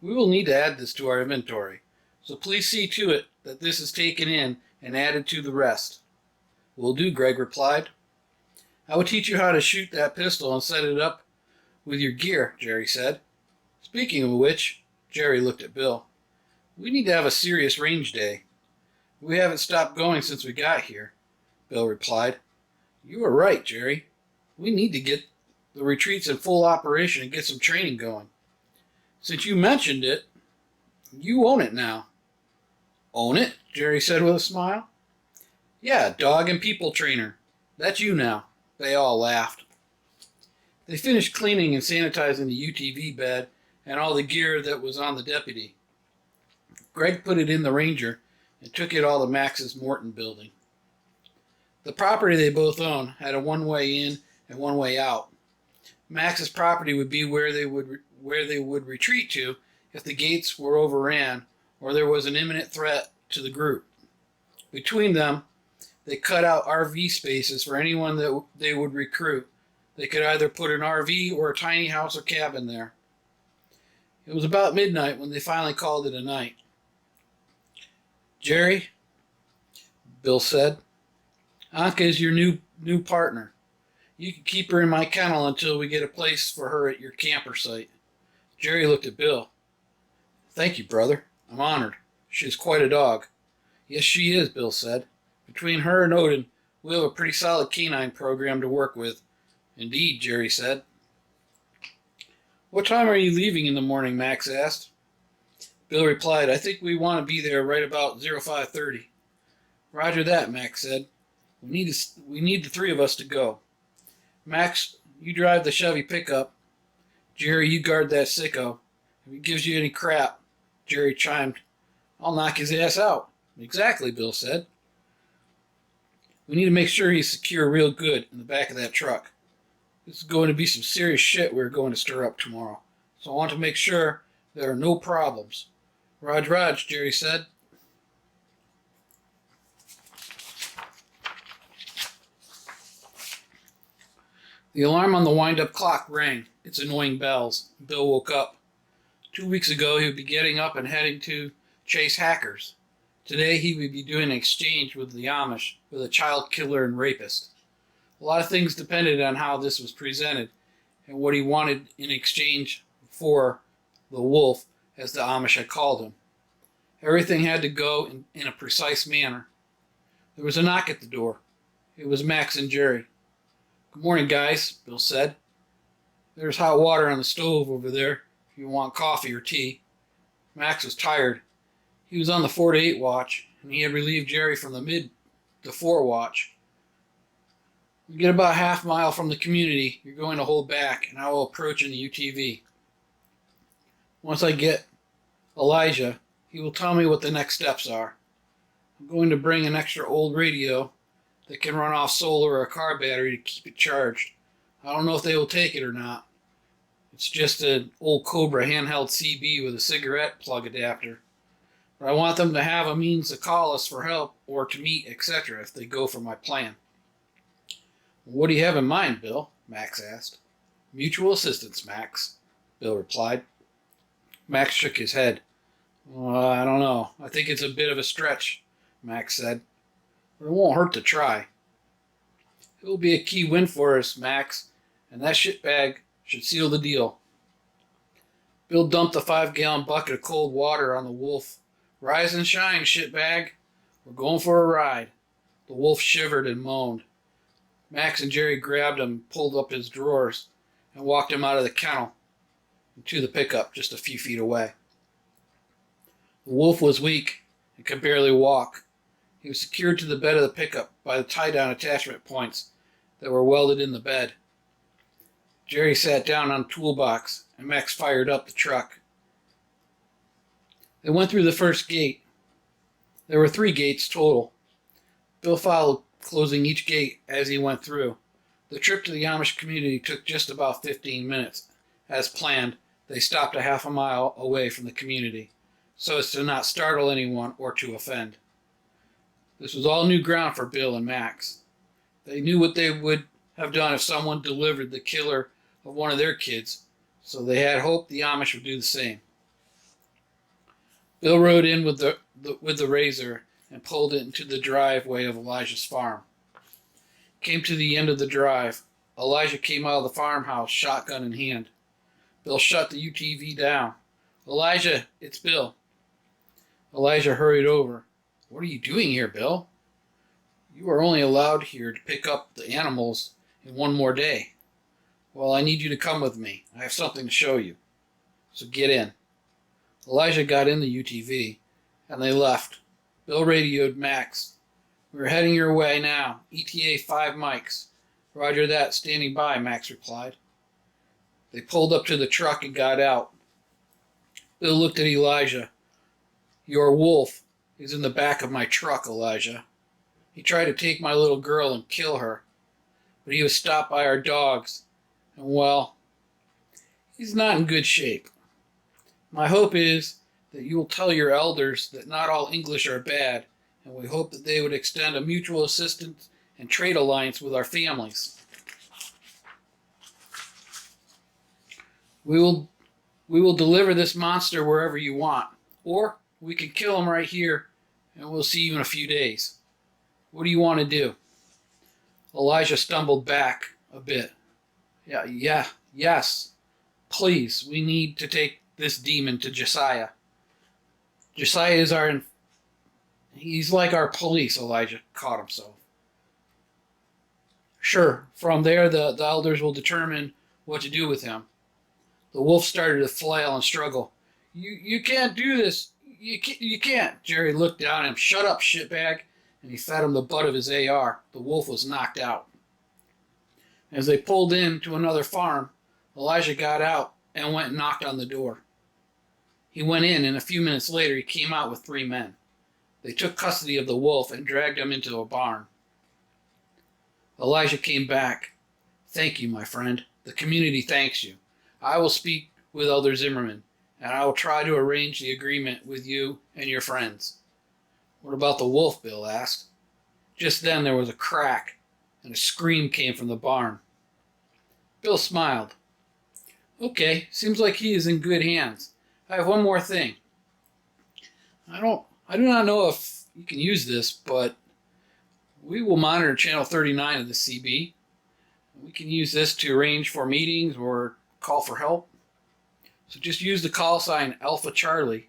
We will need to add this to our inventory, so please see to it that this is taken in and added to the rest. Will do, Greg replied. I will teach you how to shoot that pistol and set it up with your gear, Jerry said. Speaking of which, Jerry looked at Bill. We need to have a serious range day. We haven't stopped going since we got here, Bill replied. You are right, Jerry. We need to get the retreats in full operation and get some training going. Since you mentioned it, you own it now. Own it? Jerry said with a smile. Yeah, dog and people trainer. That's you now. They all laughed. They finished cleaning and sanitizing the UTV bed and all the gear that was on the deputy. Greg put it in the Ranger and took it all to Max's Morton building. The property they both owned had a one-way in and one-way out. Max's property would be where they would retreat to if the gates were overran or there was an imminent threat to the group. Between them, they cut out RV spaces for anyone that they would recruit. They could either put an RV or a tiny house or cabin there. It was about midnight when they finally called it a night. Jerry, Bill said, Anka is your new partner. You can keep her in my kennel until we get a place for her at your camper site. Jerry looked at Bill. Thank you, brother. I'm honored. She is quite a dog. Yes, she is, Bill said. Between her and Odin, we have a pretty solid canine program to work with. Indeed, Jerry said. What time are you leaving in the morning, Max asked. Bill replied, I think we want to be there right about 05:30. Roger that, Max said. We need the three of us to go. Max, you drive the Chevy pickup. Jerry, you guard that sicko. If he gives you any crap, Jerry chimed, I'll knock his ass out. Exactly, Bill said. We need to make sure he's secure real good in the back of that truck. This is going to be some serious shit we're going to stir up tomorrow. So I want to make sure there are no problems. Raj, Jerry said. The alarm on the wind-up clock rang, its annoying bells. Bill woke up. 2 weeks ago, he would be getting up and heading to chase hackers. Today, he would be doing an exchange with the Amish, with a child killer and rapist. A lot of things depended on how this was presented and what he wanted in exchange for the wolf, as the Amish had called him. Everything had to go in a precise manner. There was a knock at the door. It was Max and Jerry. "Good morning, guys," Bill said. "There's hot water on the stove over there if you want coffee or tea." Max was tired. He was on the 4 to 8 watch, and he had relieved Jerry from the mid to 4 watch. "We get about half mile from the community. You're going to hold back, and I will approach in the UTV. Once I get Elijah, he will tell me what the next steps are. I'm going to bring an extra old radio that can run off solar or a car battery to keep it charged. I don't know if they will take it or not. It's just an old Cobra handheld CB with a cigarette plug adapter. But I want them to have a means to call us for help or to meet, etc. if they go for my plan." "What do you have in mind, Bill?" Max asked. "Mutual assistance, Max," Bill replied. Max shook his head. "I don't know. I think it's a bit of a stretch," Max said. "But it won't hurt to try." "It will be a key win for us, Max, and that shitbag should seal the deal." Bill dumped a 5-gallon bucket of cold water on the wolf. "Rise and shine, shitbag. We're going for a ride." The wolf shivered and moaned. Max and Jerry grabbed him, pulled up his drawers, and walked him out of the kennel and to the pickup just a few feet away. The wolf was weak and could barely walk. He was secured to the bed of the pickup by the tie-down attachment points that were welded in the bed. Jerry sat down on a toolbox, and Max fired up the truck. They went through the first gate. There were 3 gates total. Bill followed, closing each gate as he went through. The trip to the Amish community took just about 15 minutes. As planned, they stopped a half a mile away from the community, so as to not startle anyone or to offend. This was all new ground for Bill and Max. They knew what they would have done if someone delivered the killer of one of their kids, so they had hoped the Amish would do the same. Bill rode in with the razor and pulled it into the driveway of Elijah's farm. Came to the end of the drive. Elijah came out of the farmhouse, shotgun in hand. Bill shut the UTV down. "Elijah, it's Bill." Elijah hurried over. "What are you doing here, Bill?" "You are only allowed here to pick up the animals in 1 more day." "Well, I need you to come with me. I have something to show you. So get in." Elijah got in the UTV, and they left. Bill radioed Max. "We're heading your way now. ETA 5 mics. "Roger that, standing by," Max replied. They pulled up to the truck and got out. Bill looked at Elijah. "Your wolf is in the back of my truck, Elijah. He tried to take my little girl and kill her, but he was stopped by our dogs, and well, he's not in good shape. My hope is that you will tell your elders that not all English are bad, and we hope that they would extend a mutual assistance and trade alliance with our families. We will deliver this monster wherever you want, or we can kill him right here, and we'll see you in a few days. What do you want to do?" Elijah stumbled back a bit. Yes. Please, we need to take this demon to Josiah. Josiah is he's like our police," Elijah caught himself. "Sure, from there the elders will determine what to do with him." The wolf started to flail and struggle. You can't do this. You can't." Jerry looked down at him. "Shut up, shitbag," and he fed him the butt of his AR. The wolf was knocked out. As they pulled in to another farm, Elijah got out and went and knocked on the door. He went in, and a few minutes later he came out with 3 men. They took custody of the wolf and dragged him into a barn. Elijah came back. Thank you, my friend. The community thanks you. I will speak with Elder Zimmerman, and I will try to arrange the agreement with you and your friends. What about the wolf? Bill asked. Just then there was a crack, and a scream came from the barn. Bill smiled. Okay, seems like he is in good hands. I have one more thing. I do not know if you can use this, but we will monitor channel 39 of the CB. We can use this to arrange for meetings or call for help. So just use the call sign Alpha Charlie,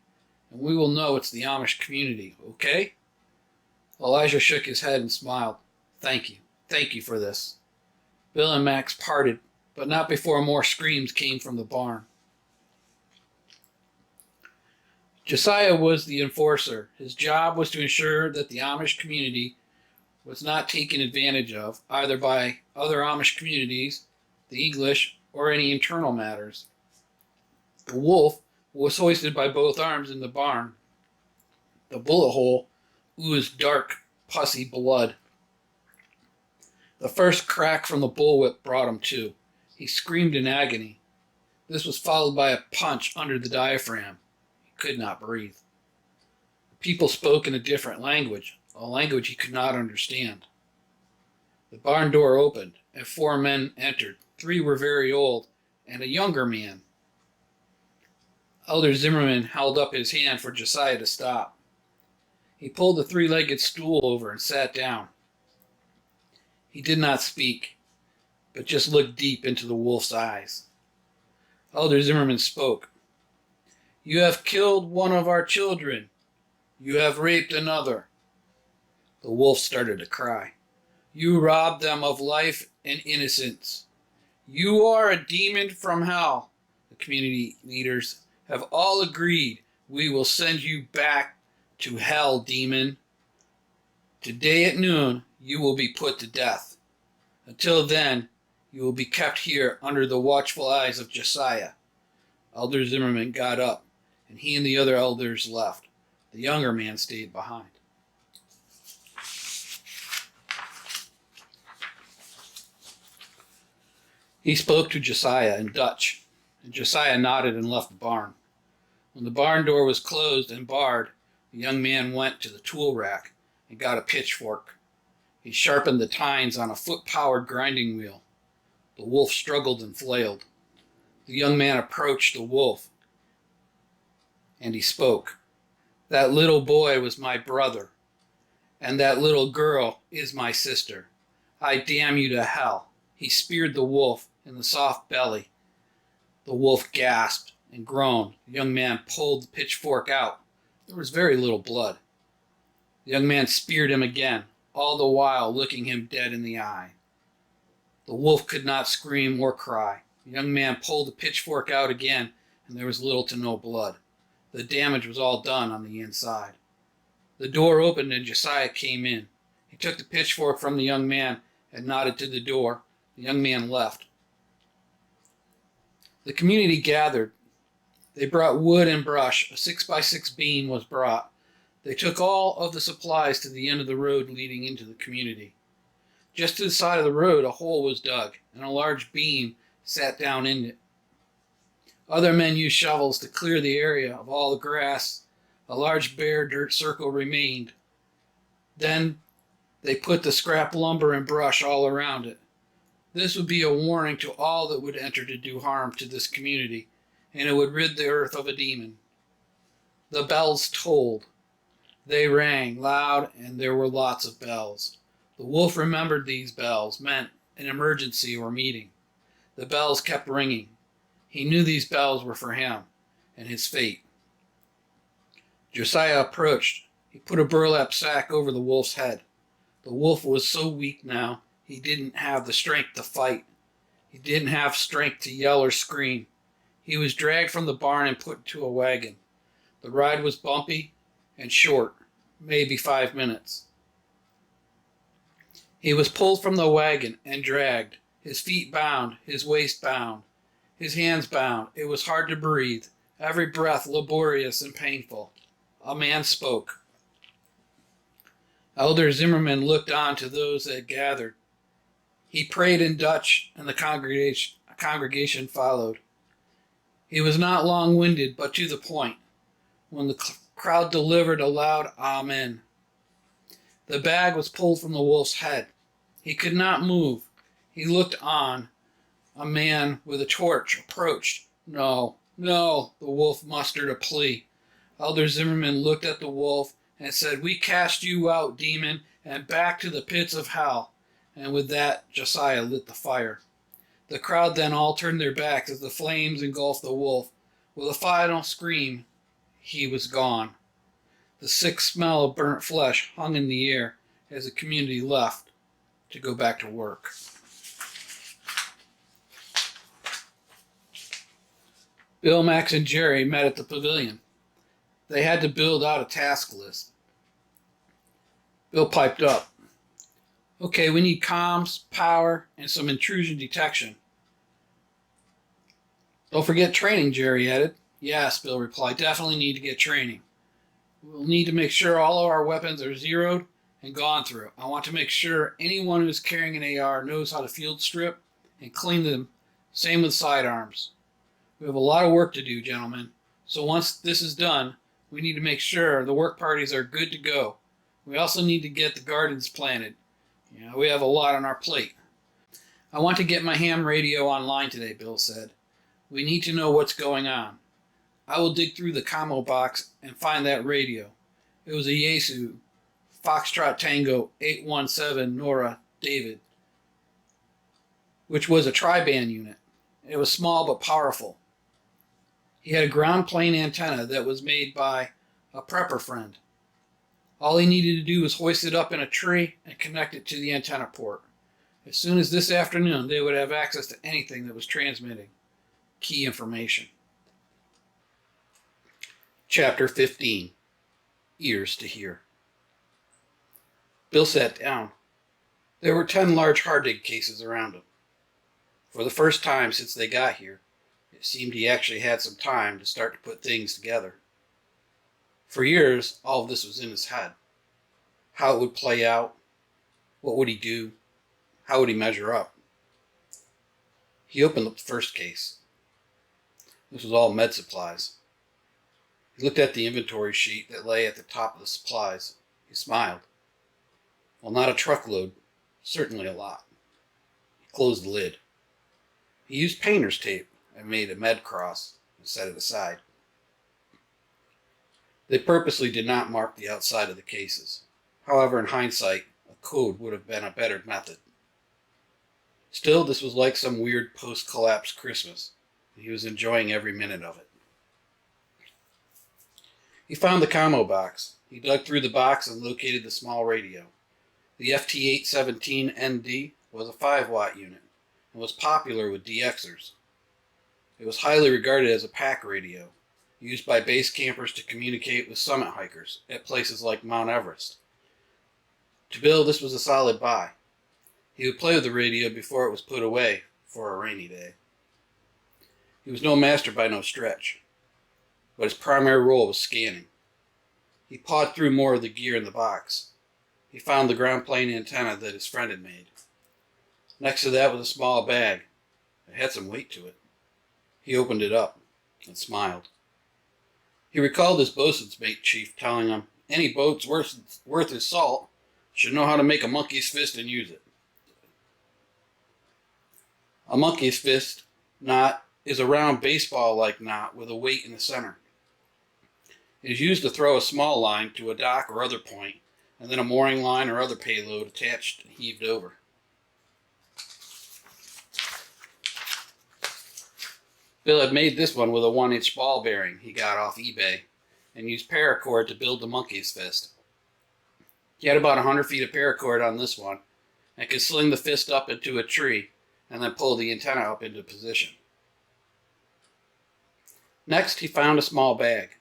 and we will know it's the Amish community, okay? Elijah shook his head and smiled. Thank you. Thank you for this. Bill and Max parted, but not before more screams came from the barn. Josiah was the enforcer. His job was to ensure that the Amish community was not taken advantage of, either by other Amish communities, the English, or any internal matters. The wolf was hoisted by both arms in the barn. The bullet hole oozed dark, pussy blood. The first crack from the bullwhip brought him to. He screamed in agony. This was followed by a punch under the diaphragm. He could not breathe. The people spoke in a different language, a language he could not understand. The barn door opened, and 4 men entered. 3 were very old, and a younger man. Elder Zimmerman held up his hand for Josiah to stop. He pulled the 3-legged stool over and sat down. He did not speak, but just looked deep into the wolf's eyes. Elder Zimmerman spoke. You have killed one of our children. You have raped another. The wolf started to cry. You robbed them of life and innocence. You are a demon from hell. The community leaders have all agreed we will send you back to hell, demon. Today at noon, you will be put to death. Until then, you will be kept here under the watchful eyes of Josiah. Elder Zimmerman got up, and he and the other elders left. The younger man stayed behind. He spoke to Josiah in Dutch, and Josiah nodded and left the barn. When the barn door was closed and barred, the young man went to the tool rack and got a pitchfork. He sharpened the tines on a foot-powered grinding wheel. The wolf struggled and flailed. The young man approached the wolf, and he spoke. That little boy was my brother, and that little girl is my sister. I damn you to hell. He speared the wolf in the soft belly. The wolf gasped and groaned. The young man pulled the pitchfork out. There was very little blood. The young man speared him again, all the while looking him dead in the eye. The wolf could not scream or cry. The young man pulled the pitchfork out again, and there was little to no blood. The damage was all done on the inside. The door opened and Josiah came in. He took the pitchfork from the young man and nodded to the door. The young man left. The community gathered. They brought wood and brush. A 6x6 beam was brought. They took all of the supplies to the end of the road leading into the community. Just to the side of the road, a hole was dug, and a large beam sat down in it. Other men used shovels to clear the area of all the grass. A large bare dirt circle remained. Then they put the scrap lumber and brush all around it. This would be a warning to all that would enter to do harm to this community, and it would rid the earth of a demon. The bells tolled. They rang loud, and there were lots of bells. The wolf remembered these bells meant an emergency or meeting. The bells kept ringing. He knew these bells were for him and his fate. Josiah approached. He put a burlap sack over the wolf's head. The wolf was so weak now, he didn't have the strength to fight. He didn't have strength to yell or scream. He was dragged from the barn and put into a wagon. The ride was bumpy and short, maybe 5 minutes. He was pulled from the wagon and dragged, his feet bound, his waist bound, his hands bound. It was hard to breathe, every breath laborious and painful. A man spoke. Elder Zimmerman looked on to those that gathered. He prayed in Dutch, and the congregation followed. He was not long-winded, but to the point. When the crowd delivered a loud Amen. The bag was pulled from the wolf's head. He could not move. He looked on. A man with a torch approached. No, no, the wolf mustered a plea. Elder Zimmerman looked at the wolf and said, "We cast you out, demon, and back to the pits of hell." And with that, Josiah lit the fire. The crowd then all turned their backs as the flames engulfed the wolf. With a final scream, he was gone. The sick smell of burnt flesh hung in the air as the community left to go back to work. Bill, Max, and Jerry met at the pavilion. They had to build out a task list. Bill piped up. "Okay, we need comms, power, and some intrusion detection." "Don't forget training," Jerry added. "Yes," Bill replied. "Definitely need to get training. We'll need to make sure all of our weapons are zeroed and gone through. I want to make sure anyone who's carrying an AR knows how to field strip and clean them. Same with sidearms. We have a lot of work to do, gentlemen. So once this is done, we need to make sure the work parties are good to go. We also need to get the gardens planted. We have a lot on our plate." "I want to get my ham radio online today," Bill said. "We need to know what's going on. I will dig through the commo box and find that radio. It was a Yaesu, Foxtrot Tango 817 Nora David, which was a tri-band unit. It was small but powerful. He had a ground plane antenna that was made by a prepper friend. All he needed to do was hoist it up in a tree and connect it to the antenna port. As soon as this afternoon, they would have access to anything that was transmitting key information." Chapter 15. Ears to Hear. Bill sat down. There were 10 large hard-dig cases around him. For the first time since they got here, it seemed he actually had some time to start to put things together. For years, all of this was in his head. How it would play out, what would he do, how would he measure up. He opened up the first case. This was all med supplies. He looked at the inventory sheet that lay at the top of the supplies. He smiled. Well, not a truckload, certainly a lot. He closed the lid. He used painter's tape and made a med cross and set it aside. They purposely did not mark the outside of the cases. However, in hindsight, a code would have been a better method. Still, this was like some weird post-collapse Christmas, and he was enjoying every minute of it. He found the commo box. He dug through the box and located the small radio. The FT817ND was a 5-watt unit and was popular with DXers. It was highly regarded as a pack radio, used by base campers to communicate with summit hikers at places like Mount Everest. To Bill, this was a solid buy. He would play with the radio before it was put away for a rainy day. He was no master by no stretch, but his primary role was scanning. He pawed through more of the gear in the box. He found the ground plane antenna that his friend had made. Next to that was a small bag. It had some weight to it. He opened it up and smiled. He recalled his bosun's mate chief telling him, "Any boat's worth his salt should know how to make a monkey's fist and use it." A monkey's fist knot is a round baseball-like knot with a weight in the center. It is used to throw a small line to a dock or other point, and then a mooring line or other payload attached and heaved over. Bill had made this one with a 1-inch ball bearing he got off eBay and used paracord to build the monkey's fist. He had about 100 feet of paracord on this one and could sling the fist up into a tree and then pull the antenna up into position. Next, he found a small bag.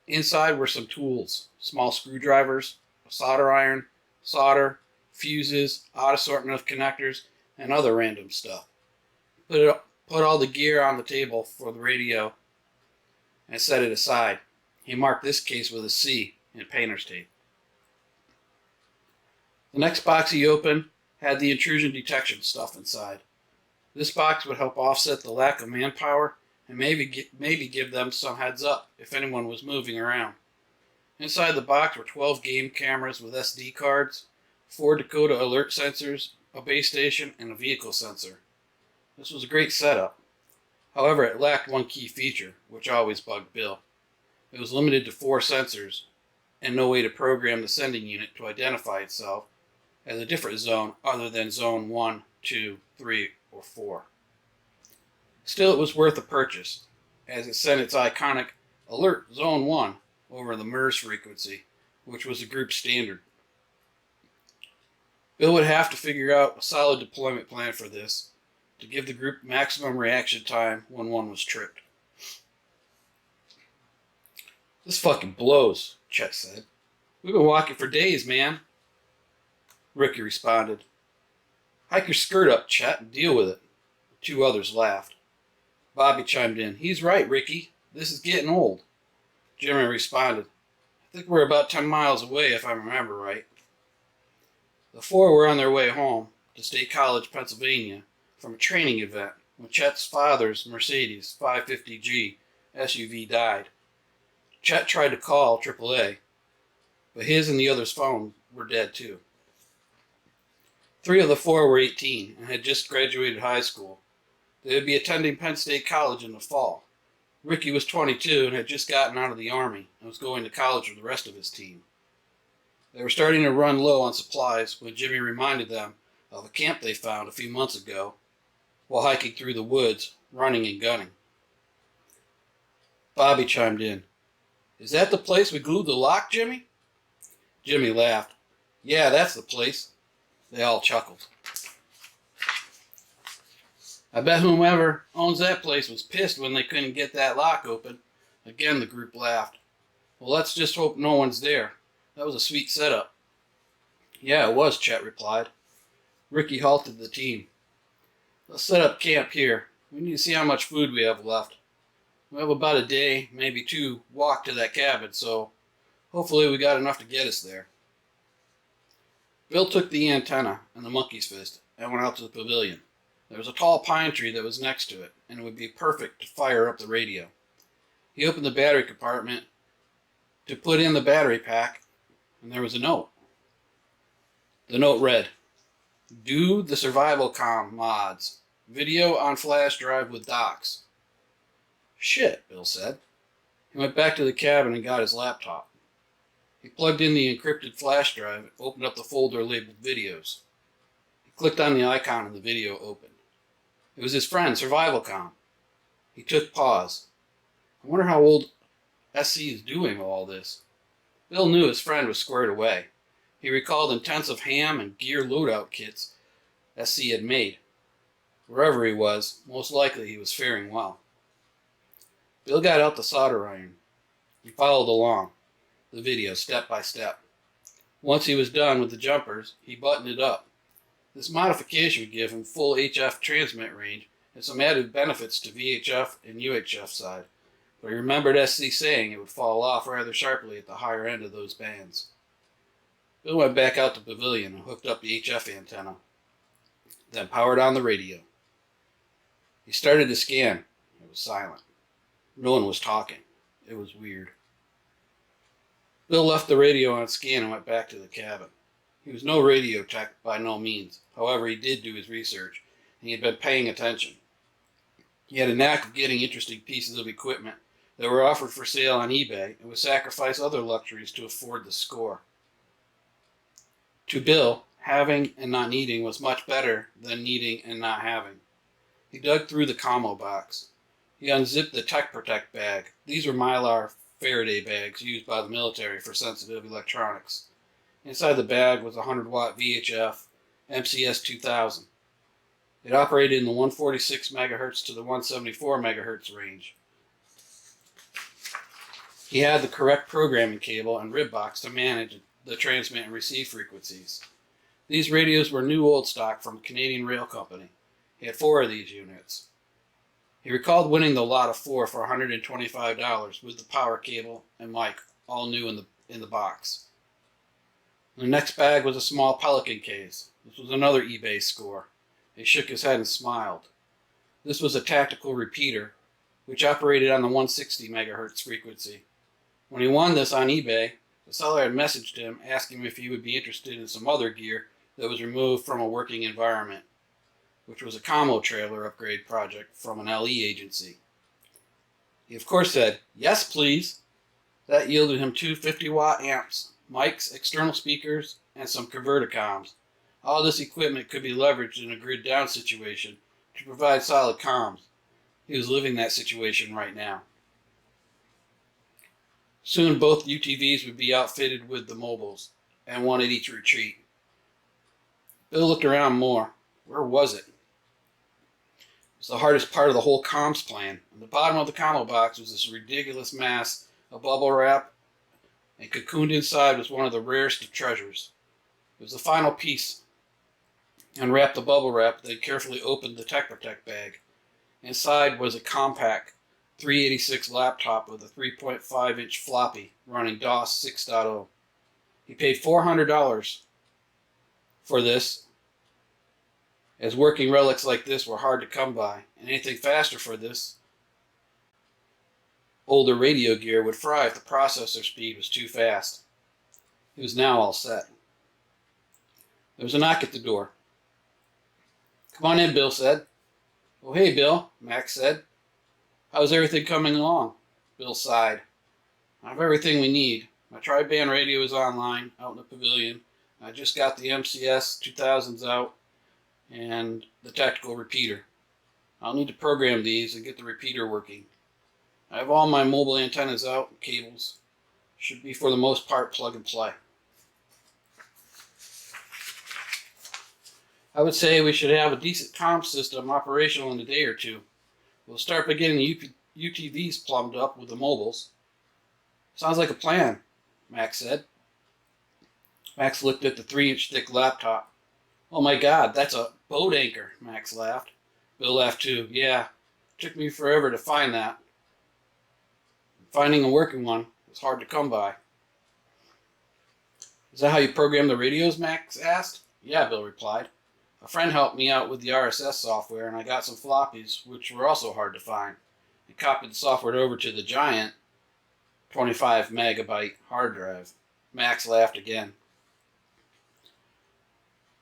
Inside were some tools, small screwdrivers, a solder iron, solder, fuses, odd assortment of connectors, and other random stuff. Put all the gear on the table for the radio and set it aside. He marked this case with a C in painter's tape. The next box he opened had the intrusion detection stuff inside. This box would help offset the lack of manpower and maybe give them some heads up if anyone was moving around. Inside the box were 12 game cameras with SD cards, 4 Dakota alert sensors, a base station, and a vehicle sensor. This was a great setup. However, it lacked one key feature, which always bugged Bill. It was limited to 4 sensors, and no way to program the sending unit to identify itself as a different zone other than Zone 1, 2, 3, or 4. Still, it was worth a purchase, as it sent its iconic Alert Zone 1 over the MERS frequency, which was the group standard. Bill would have to figure out a solid deployment plan for this to give the group maximum reaction time when one was tripped. "This fucking blows," Chet said. "We've been walking for days, man." Ricky responded, "Hike your skirt up, Chet, and deal with it." The 2 others laughed. Bobby chimed in, "He's right, Ricky. This is getting old." Jimmy responded, "I think we're about 10 miles away, if I remember right." The 4 were on their way home to State College, Pennsylvania, from a training event when Chet's father's Mercedes 550G SUV died. Chet tried to call AAA, but his and the others' phones were dead too. 3 of the 4 were 18 and had just graduated high school. They would be attending Penn State College in the fall. Ricky was 22 and had just gotten out of the Army and was going to college with the rest of his team. They were starting to run low on supplies when Jimmy reminded them of a camp they found a few months ago while hiking through the woods, running and gunning. Bobby chimed in, "Is that the place we glued the lock, Jimmy?" Jimmy laughed. "Yeah, that's the place." They all chuckled. "I bet whomever owns that place was pissed when they couldn't get that lock open." Again, the group laughed. "Well, let's just hope no one's there. That was a sweet setup." "Yeah, it was," Chet replied. Ricky halted the team. "Let's set up camp here. We need to see how much food we have left. We have about a day, maybe 2, walk to that cabin, so hopefully we got enough to get us there." Bill took the antenna and the monkey's fist and went out to the pavilion. There was a tall pine tree that was next to it, and it would be perfect to fire up the radio. He opened the battery compartment to put in the battery pack, and there was a note. The note read, "Do the survival comm mods. Video on flash drive with docks." "Shit," Bill said. He went back to the cabin and got his laptop. He plugged in the encrypted flash drive and opened up the folder labeled videos. He clicked on the icon and the video opened. It was his friend, SurvivalCom. He took pause. I wonder how old SC is doing with all this. Bill knew his friend was squared away. He recalled intensive ham and gear loadout kits SC had made. Wherever he was, most likely he was faring well. Bill got out the solder iron. He followed along the video step by step. Once he was done with the jumpers, he buttoned it up. This modification would give him full HF transmit range and some added benefits to VHF and UHF side, but he remembered SC saying it would fall off rather sharply at the higher end of those bands. Bill went back out to the pavilion and hooked up the HF antenna, then powered on the radio. He started to scan. It was silent. No one was talking. It was weird. Bill left the radio on scan and went back to the cabin. He was no radio tech by no means. However, he did do his research, and he had been paying attention. He had a knack of getting interesting pieces of equipment that were offered for sale on eBay and would sacrifice other luxuries to afford the score. To Bill, having and not needing was much better than needing and not having. He dug through the commo box. He unzipped the Tech Protect bag. These were Mylar Faraday bags used by the military for sensitive electronics. Inside the bag was a 100-watt VHF MCS 2000. It operated in the 146 MHz to the 174 MHz range. He had the correct programming cable and rib box to manage the transmit and receive frequencies. These radios were new old stock from a Canadian rail company. He had 4 of these units. He recalled winning the lot of 4 for $125 with the power cable and mic, all new in the box. The next bag was a small Pelican case. This was another eBay score. He shook his head and smiled. This was a tactical repeater, which operated on the 160 megahertz frequency. When he won this on eBay, the seller had messaged him asking him if he would be interested in some other gear that was removed from a working environment, which was a commo trailer upgrade project from an LE agency. He of course said, "Yes, please." That yielded him two 50-watt amps, mics, external speakers, and some converticomms. All this equipment could be leveraged in a grid-down situation to provide solid comms. He was living that situation right now. Soon both UTVs would be outfitted with the mobiles, and one at each retreat. Bill looked around more. Where was it? It was the hardest part of the whole comms plan. On the bottom of the combo box was this ridiculous mass of bubble wrap, and cocooned inside was one of the rarest of treasures. It was the final piece. Unwrapped the bubble wrap, they carefully opened the Tech Protect bag. Inside was a compact 386 laptop with a 3.5-inch floppy running DOS 6.0. He paid $400 for this, as working relics like this were hard to come by, and anything faster for this older radio gear would fry if the processor speed was too fast. He was now all set. There was a knock at the door. "Come on in," Bill said. "Oh, hey, Bill," Max said. "How's everything coming along?" Bill sighed. "I have everything we need. My tri-band radio is online, out in the pavilion. I just got the MCS 2000s out and the tactical repeater. I'll need to program these and get the repeater working. I have all my mobile antennas out and cables. Should be for the most part plug and play. I would say we should have a decent comm system operational in a day or two. We'll start by getting the UTVs plumbed up with the mobiles." "Sounds like a plan," Max said. Max looked at the 3-inch thick laptop. "Oh my God, that's a boat anchor," Max laughed. Bill laughed too. "Yeah, took me forever to find that. Finding a working one was hard to come by." "Is that how you program the radios?" Max asked. "Yeah," Bill replied. "A friend helped me out with the RSS software, and I got some floppies, which were also hard to find, and copied the software over to the giant 25 megabyte hard drive." Max laughed again.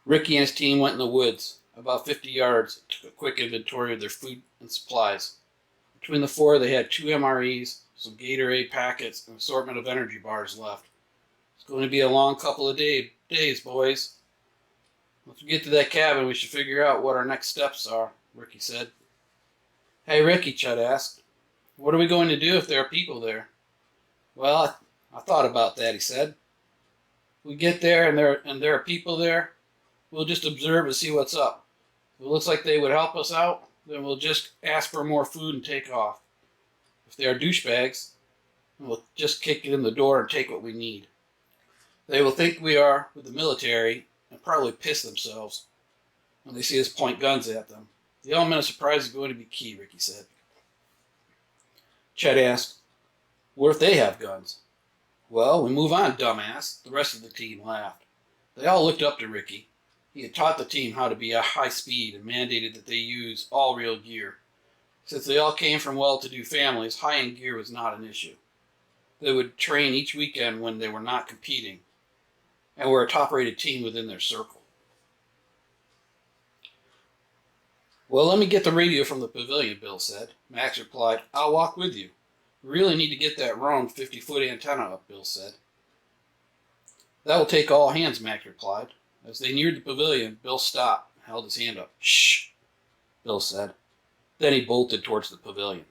Ricky and his team went in the woods, about 50 yards, and took a quick inventory of their food and supplies. Between the four, they had 2 MREs, some Gatorade packets, and an assortment of energy bars left. "It's going to be a long couple of days, boys. Once we get to that cabin, we should figure out what our next steps are," Ricky said. "Hey, Ricky," Chet asked, "what are we going to do if there are people there?" "Well, I thought about that," he said. "If we get there and there are people there, we'll just observe and see what's up. If it looks like they would help us out, then we'll just ask for more food and take off. If they are douchebags, then we'll just kick it in the door and take what we need. They will think we are with the military and probably piss themselves when they see us point guns at them. The element of surprise is going to be key," Ricky said. Chet asked, "What if they have guns?" "Well, we move on, dumbass." The rest of the team laughed. They all looked up to Ricky. He had taught the team how to be at high speed and mandated that they use all real gear. Since they all came from well-to-do families, high-end gear was not an issue. They would train each weekend when they were not competing, and were a top-rated team within their circle. "Well, let me get the radio from the pavilion," Bill said. Max replied, "I'll walk with you. We really need to get that Roam 50-foot antenna up," Bill said. "That will take all hands," Max replied. As they neared the pavilion, Bill stopped and held his hand up. "Shh," Bill said. Then he bolted towards the pavilion.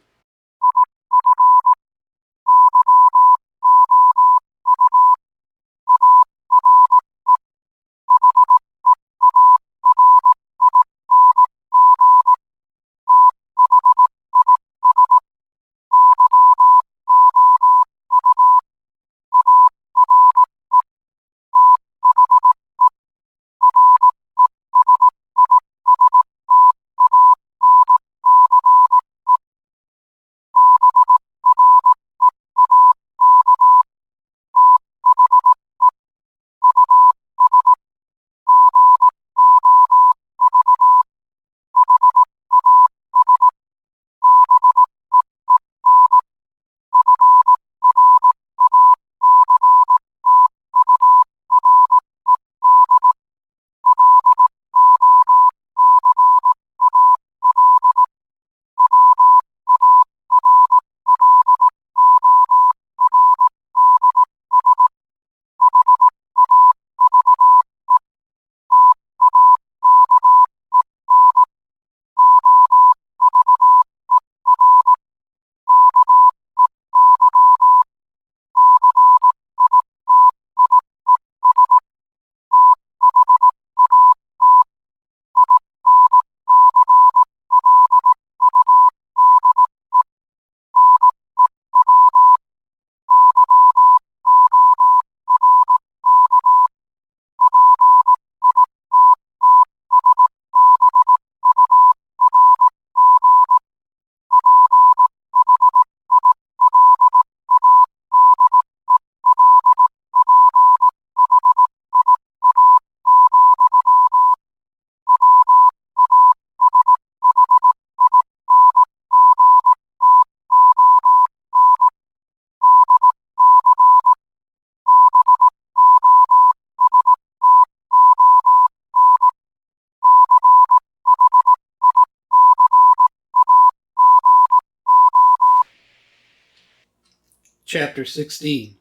Chapter 16.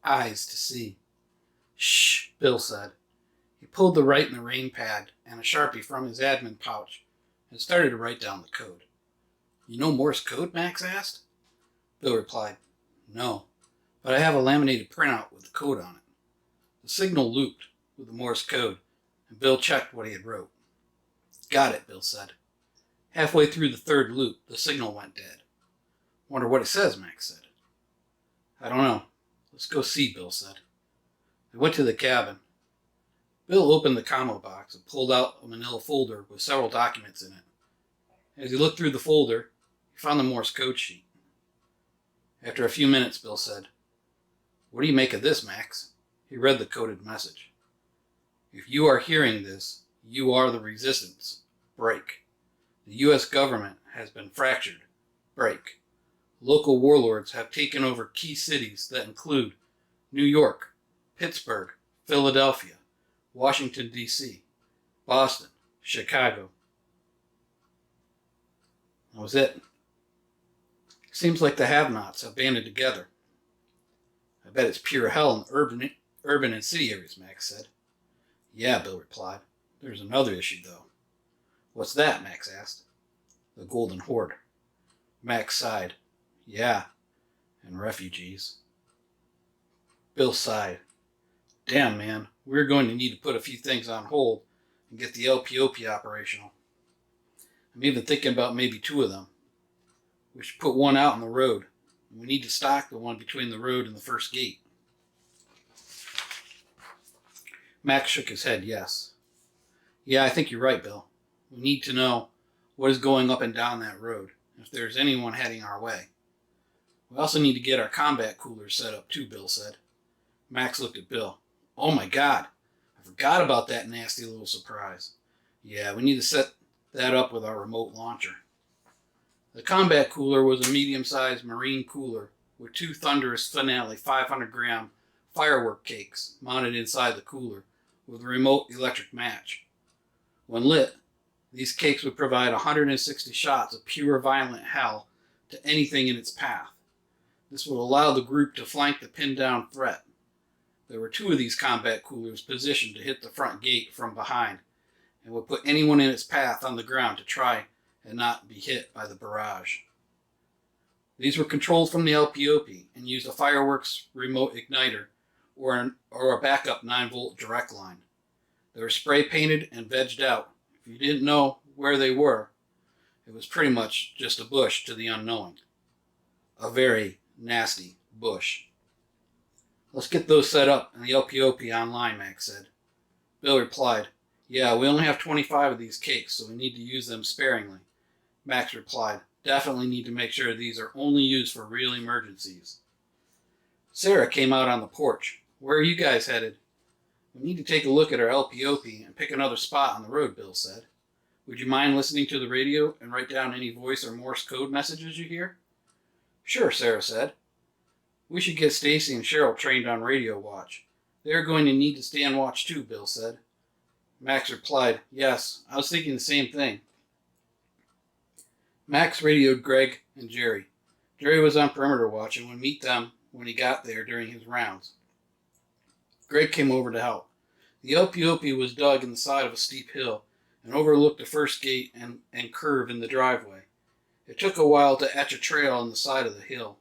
Eyes to See. Shh, Bill said. He pulled the write in the rain pad and a Sharpie from his admin pouch and started to write down the code. You know Morse code? Max asked. Bill replied, No, but I have a laminated printout with the code on it. The signal looped with the Morse code, and Bill checked what he had wrote. Got it, Bill said. Halfway through the third loop, the signal went dead. Wonder what it says, Max said. I don't know. Let's go see, Bill said. They went to the cabin. Bill opened the commo box and pulled out a manila folder with several documents in it. As he looked through the folder, he found the Morse code sheet. After a few minutes, Bill said, What do you make of this, Max? He read the coded message. If you are hearing this, you are the resistance. Break. The U.S. government has been fractured. Break. Local warlords have taken over key cities that include New York, Pittsburgh, Philadelphia, Washington, D.C., Boston, Chicago. That was it. Seems like the have-nots have banded together. I bet it's pure hell in the urban and city areas, Max said. Yeah, Bill replied. There's another issue, though. What's that? Max asked. The Golden Horde. Max sighed. Yeah, and refugees. Bill sighed. Damn, man, we're going to need to put a few things on hold and get the LPOP operational. I'm even thinking about maybe 2 of them. We should put one out on the road, and we need to stock the one between the road and the first gate. Max shook his head, yes. Yeah, I think you're right, Bill. We need to know what is going up and down that road, and if there's anyone heading our way. We also need to get our combat coolers set up too, Bill said. Max looked at Bill. Oh my God, I forgot about that nasty little surprise. Yeah, we need to set that up with our remote launcher. The combat cooler was a medium-sized marine cooler with 2 Thunderous Finale 500-gram firework cakes mounted inside the cooler with a remote electric match. When lit, these cakes would provide 160 shots of pure violent hell to anything in its path. This would allow the group to flank the pinned-down threat. There were 2 of these combat coolers positioned to hit the front gate from behind and would put anyone in its path on the ground to try and not be hit by the barrage. These were controlled from the LPOP and used a fireworks remote igniter or a backup 9-volt direct line. They were spray-painted and vegged out. If you didn't know where they were, it was pretty much just a bush to the unknowing. A very nasty bush. Let's get those set up and the LPOP online, Max said. Bill replied, Yeah, we only have 25 of these cakes, so we need to use them sparingly. Max replied, Definitely need to make sure these are only used for real emergencies. Sarah came out on the porch. Where are you guys headed? We need to take a look at our LPOP and pick another spot on the road, Bill said. Would you mind listening to the radio and write down any voice or Morse code messages you hear? Sure, Sarah said. We should get Stacy and Cheryl trained on radio watch. They are going to need to stay on watch too, Bill said. Max replied, Yes, I was thinking the same thing. Max radioed Greg and Jerry. Jerry was on perimeter watch and would meet them when he got there during his rounds. Greg came over to help. The LPOP was dug in the side of a steep hill and overlooked the first gate and curve in the driveway. It took a while to etch a trail on the side of the hill.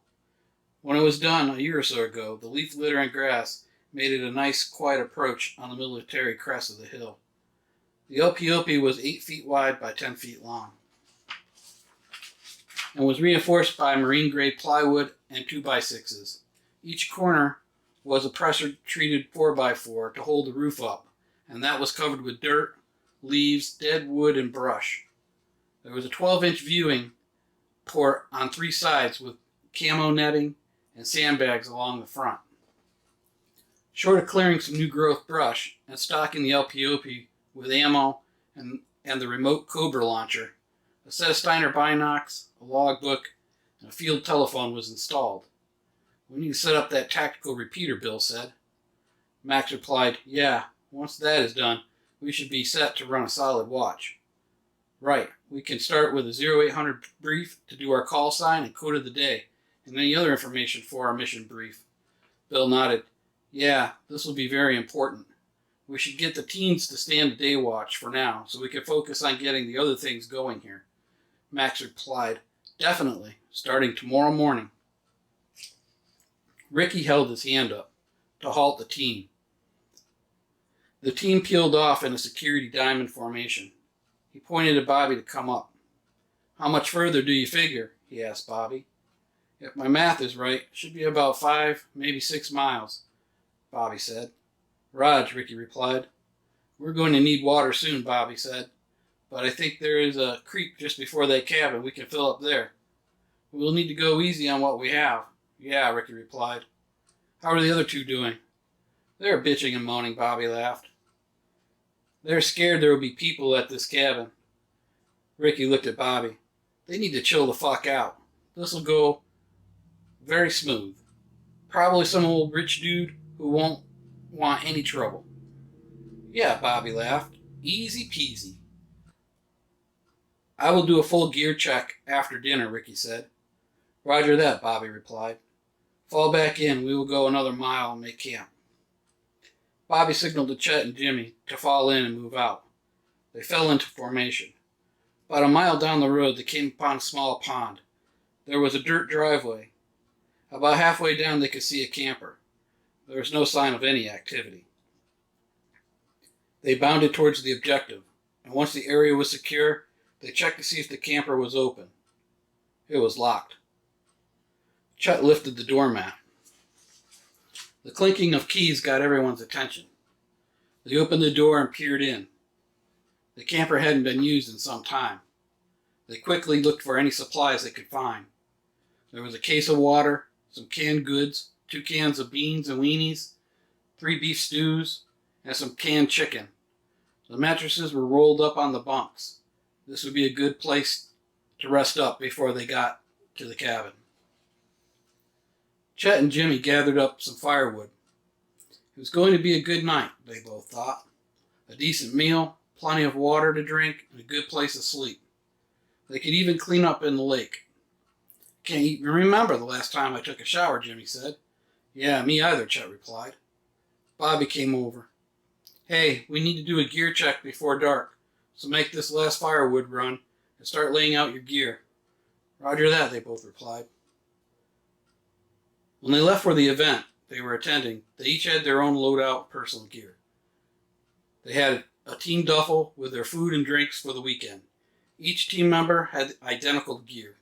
When it was done a year or so ago, the leaf litter and grass made it a nice, quiet approach on the military crest of the hill. The LPOP was 8 feet wide by 10 feet long and was reinforced by marine-grade plywood and 2x6s. Each corner was a pressure-treated 4x4 to hold the roof up, and that was covered with dirt, leaves, dead wood, and brush. There was a 12-inch viewing port on 3 sides with camo netting and sandbags along the front. Short of clearing some new growth brush and stocking the LPOP with ammo and the remote Cobra launcher, a set of Steiner binocs, a logbook, and a field telephone was installed. We need to set up that tactical repeater, Bill said. Max replied, Yeah, once that is done, we should be set to run a solid watch. Right, we can start with a 0800 brief to do our call sign and code of the day, and any other information for our mission brief? Bill nodded. Yeah, this will be very important. We should get the teens to stand the day watch for now, so we can focus on getting the other things going here. Max replied, Definitely, starting tomorrow morning. Ricky held his hand up to halt the team. The team peeled off in a security diamond formation. He pointed at Bobby to come up. How much further do you figure? He asked Bobby. If my math is right, it should be about 5, maybe 6 miles, Bobby said. Raj, Ricky replied. We're going to need water soon, Bobby said. But I think there is a creek just before that cabin. We can fill up there. We'll need to go easy on what we have. Yeah, Ricky replied. How are the other two doing? They're bitching and moaning, Bobby laughed. They're scared there will be people at this cabin. Ricky looked at Bobby. They need to chill the fuck out. This will go very smooth. Probably some old rich dude who won't want any trouble. Yeah, Bobby laughed. Easy peasy. I will do a full gear check after dinner, Ricky said. Roger that, Bobby replied. Fall back in. We will go another mile and make camp. Bobby signaled to Chet and Jimmy to fall in and move out. They fell into formation. About a mile down the road, they came upon a small pond. There was a dirt driveway. About halfway down, they could see a camper. There was no sign of any activity. They bounded towards the objective, and once the area was secure, they checked to see if the camper was open. It was locked. Chet lifted the doormat. The clinking of keys got everyone's attention. They opened the door and peered in. The camper hadn't been used in some time. They quickly looked for any supplies they could find. There was a case of water, some canned goods, 2 cans of beans and weenies, 3 beef stews, and some canned chicken. The mattresses were rolled up on the bunks. This would be a good place to rest up before they got to the cabin. Chet and Jimmy gathered up some firewood. It was going to be a good night, they both thought. A decent meal, plenty of water to drink, and a good place to sleep. They could even clean up in the lake. Can't even remember the last time I took a shower, Jimmy said. Yeah, me either, Chet replied. Bobby came over. Hey, we need to do a gear check before dark, so make this last firewood run and start laying out your gear. Roger that, they both replied. When they left for the event they were attending, they each had their own loadout personal gear. They had a team duffel with their food and drinks for the weekend. Each team member had identical gear.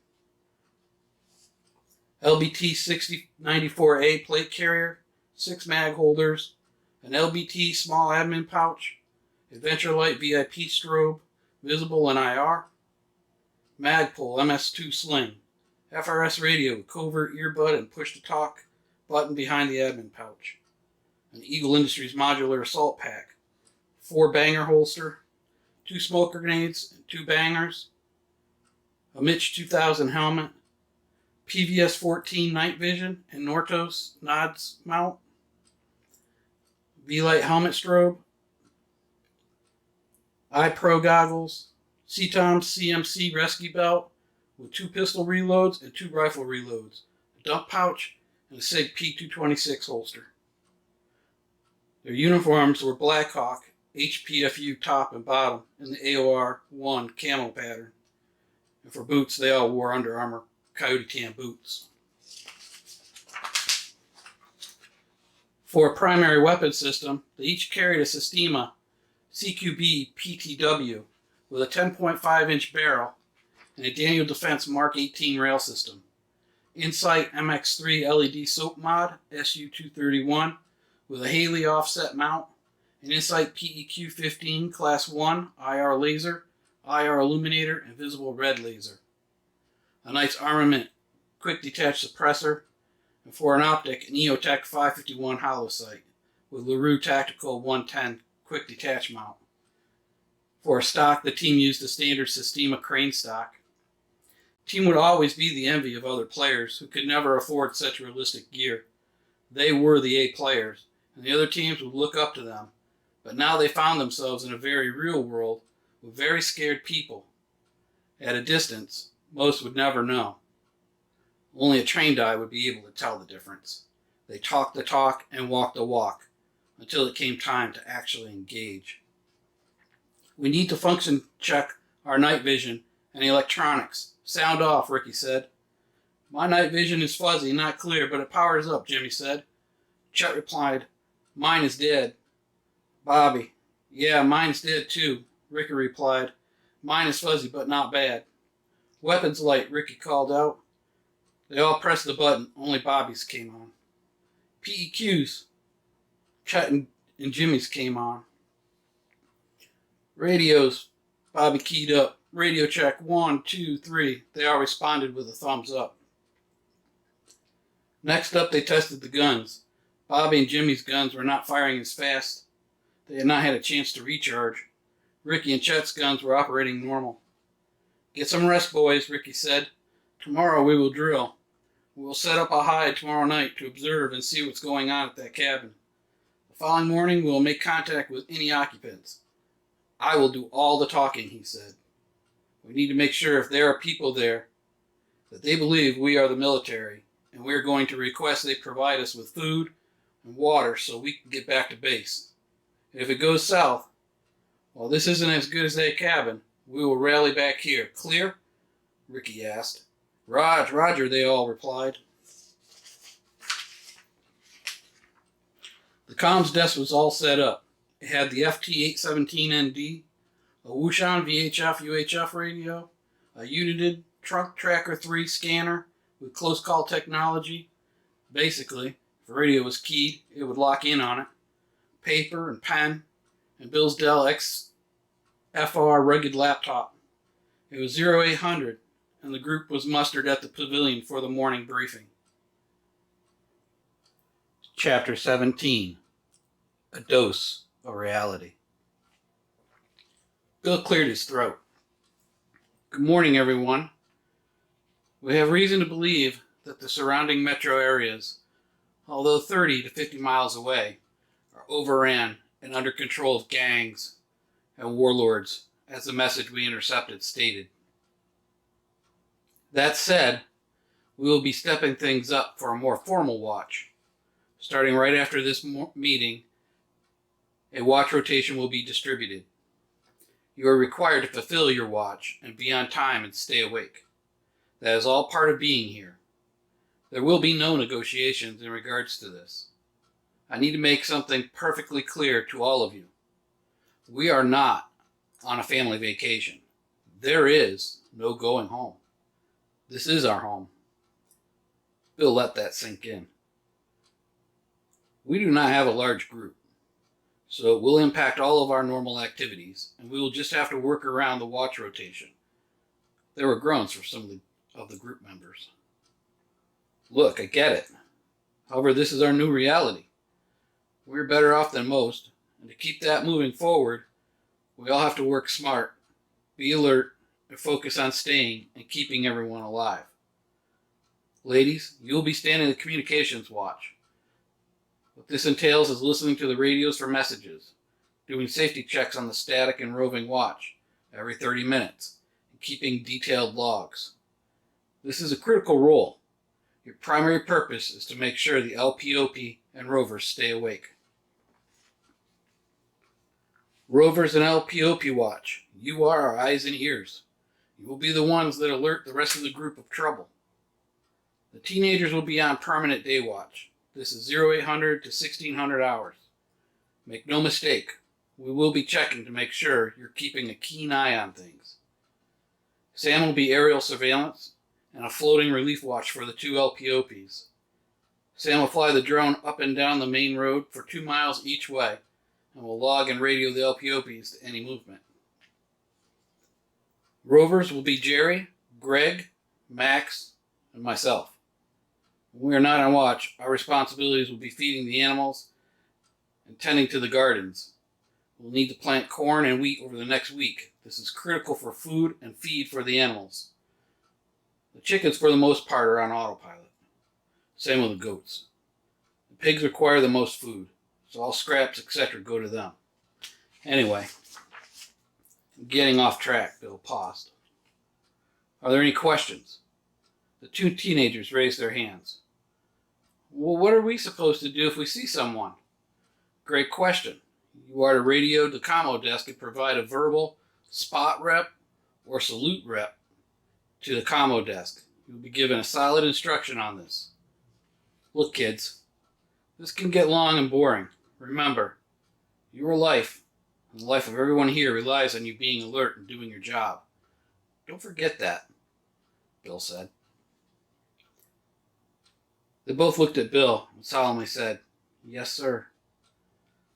LBT 6094A plate carrier, 6 mag holders, an LBT small admin pouch, Adventure Light VIP strobe, visible in IR, Magpul MS2 sling, FRS radio with covert earbud and push-to-talk button behind the admin pouch, an Eagle Industries modular assault pack, 4 banger holster, 2 smoke grenades and 2 bangers, a Mitch 2000 helmet, PVS 14 night vision and Nortos nods mount, V-Light helmet strobe, iPro goggles, CTOM CMC rescue belt with 2 pistol reloads and 2 rifle reloads, a dump pouch, and a SIG P226 holster. Their uniforms were Blackhawk, HPFU top and bottom, in the AOR-1 camo pattern. And for boots, they all wore Under Armour Coyote Tan boots. For a primary weapon system, they each carried a Sistema CQB PTW with a 10.5-inch barrel and a Daniel Defense Mark 18 rail system. Insight MX3 LED soap mod SU-231 with a Haley offset mount, an Insight PEQ-15 Class 1 IR laser, IR illuminator, and visible red laser. A nice armament quick detach suppressor, and for an optic, an EOTech 551 hollow sight with LaRue Tactical 110 quick detach mount. For a stock, the team used a standard Sistema crane stock. The team would always be the envy of other players who could never afford such realistic gear. They were the A players, and the other teams would look up to them. But now they found themselves in a very real world with very scared people. At a distance, most would never know. Only a trained eye would be able to tell the difference. They talked the talk and walked the walk until it came time to actually engage. We need to function check our night vision and electronics. Sound off, Ricky said. My night vision is fuzzy, not clear, but it powers up, Jimmy said. Chet replied, mine is dead. Bobby, yeah, mine's dead too, Ricky replied. Mine is fuzzy, but not bad. Weapons light, Ricky called out. They all pressed the button, only Bobby's came on. PEQs, Chet and Jimmy's came on. Radios, Bobby keyed up. Radio check, 1, 2, 3. They all responded with a thumbs up. Next up, they tested the guns. Bobby and Jimmy's guns were not firing as fast. They had not had a chance to recharge. Ricky and Chet's guns were operating normal. Get some rest, boys, Ricky said. Tomorrow we will drill. We will set up a hide tomorrow night to observe and see what's going on at that cabin. The following morning we will make contact with any occupants. I will do all the talking, he said. We need to make sure if there are people there that they believe we are the military, and we are going to request they provide us with food and water so we can get back to base. If it goes south, well, this isn't as good as that cabin, we will rally back here. Clear? Ricky asked. Roger, they all replied. The comms desk was all set up. It had the FT-817ND, a Wouxun VHF-UHF radio, a Unidid Trunk Tracker 3 scanner with close call technology. Basically, if a radio was keyed, it would lock in on it. Paper and pen, and Bill's Dell XFR rugged laptop. It was 0800, and the group was mustered at the pavilion for the morning briefing. Chapter 17. A Dose of Reality. Bill cleared his throat. Good morning, everyone. We have reason to believe that the surrounding metro areas, although 30 to 50 miles away, are overran and under control of gangs and warlords, as the message we intercepted stated. That said, we will be stepping things up for a more formal watch. Starting right after this meeting, a watch rotation will be distributed. You are required to fulfill your watch and be on time and stay awake. That is all part of being here. There will be no negotiations in regards to this. I need to make something perfectly clear to all of you. We are not on a family vacation. There is no going home. This is our home. Bill let that sink in. We do not have a large group, so it will impact all of our normal activities, and we will just have to work around the watch rotation. There were groans for some of the group members. Look, I get it. However, this is our new reality. We're better off than most, and to keep that moving forward, we all have to work smart, be alert, and focus on staying and keeping everyone alive. Ladies, you will be standing the communications watch. What this entails is listening to the radios for messages, doing safety checks on the static and roving watch every 30 minutes, and keeping detailed logs. This is a critical role. Your primary purpose is to make sure the LPOP and rovers stay awake. Rovers and LPOP watch, you are our eyes and ears. You will be the ones that alert the rest of the group of trouble. The teenagers will be on permanent day watch. This is 0800 to 1600 hours. Make no mistake, we will be checking to make sure you're keeping a keen eye on things. Sam will be aerial surveillance and a floating relief watch for the two LPOPs. Sam will fly the drone up and down the main road for 2 miles each way and will log and radio the LPOPs to any movement. Rovers will be Jerry, Greg, Max, and myself. When we are not on watch, our responsibilities will be feeding the animals and tending to the gardens. We'll need to plant corn and wheat over the next week. This is critical for food and feed for the animals. The chickens, for the most part, are on autopilot. Same with the goats. The pigs require the most food, so all scraps, etc. go to them. Anyway, I'm getting off track. Bill paused. Are there any questions? The two teenagers raised their hands. Well, what are we supposed to do if we see someone? Great question. You are to radio the commo desk and provide a verbal spot rep or salute rep to the commo desk. You will be given a solid instruction on this. Look, kids, this can get long and boring. Remember, your life and the life of everyone here relies on you being alert and doing your job. Don't forget that, Bill said. They both looked at Bill and solemnly said, "Yes, sir."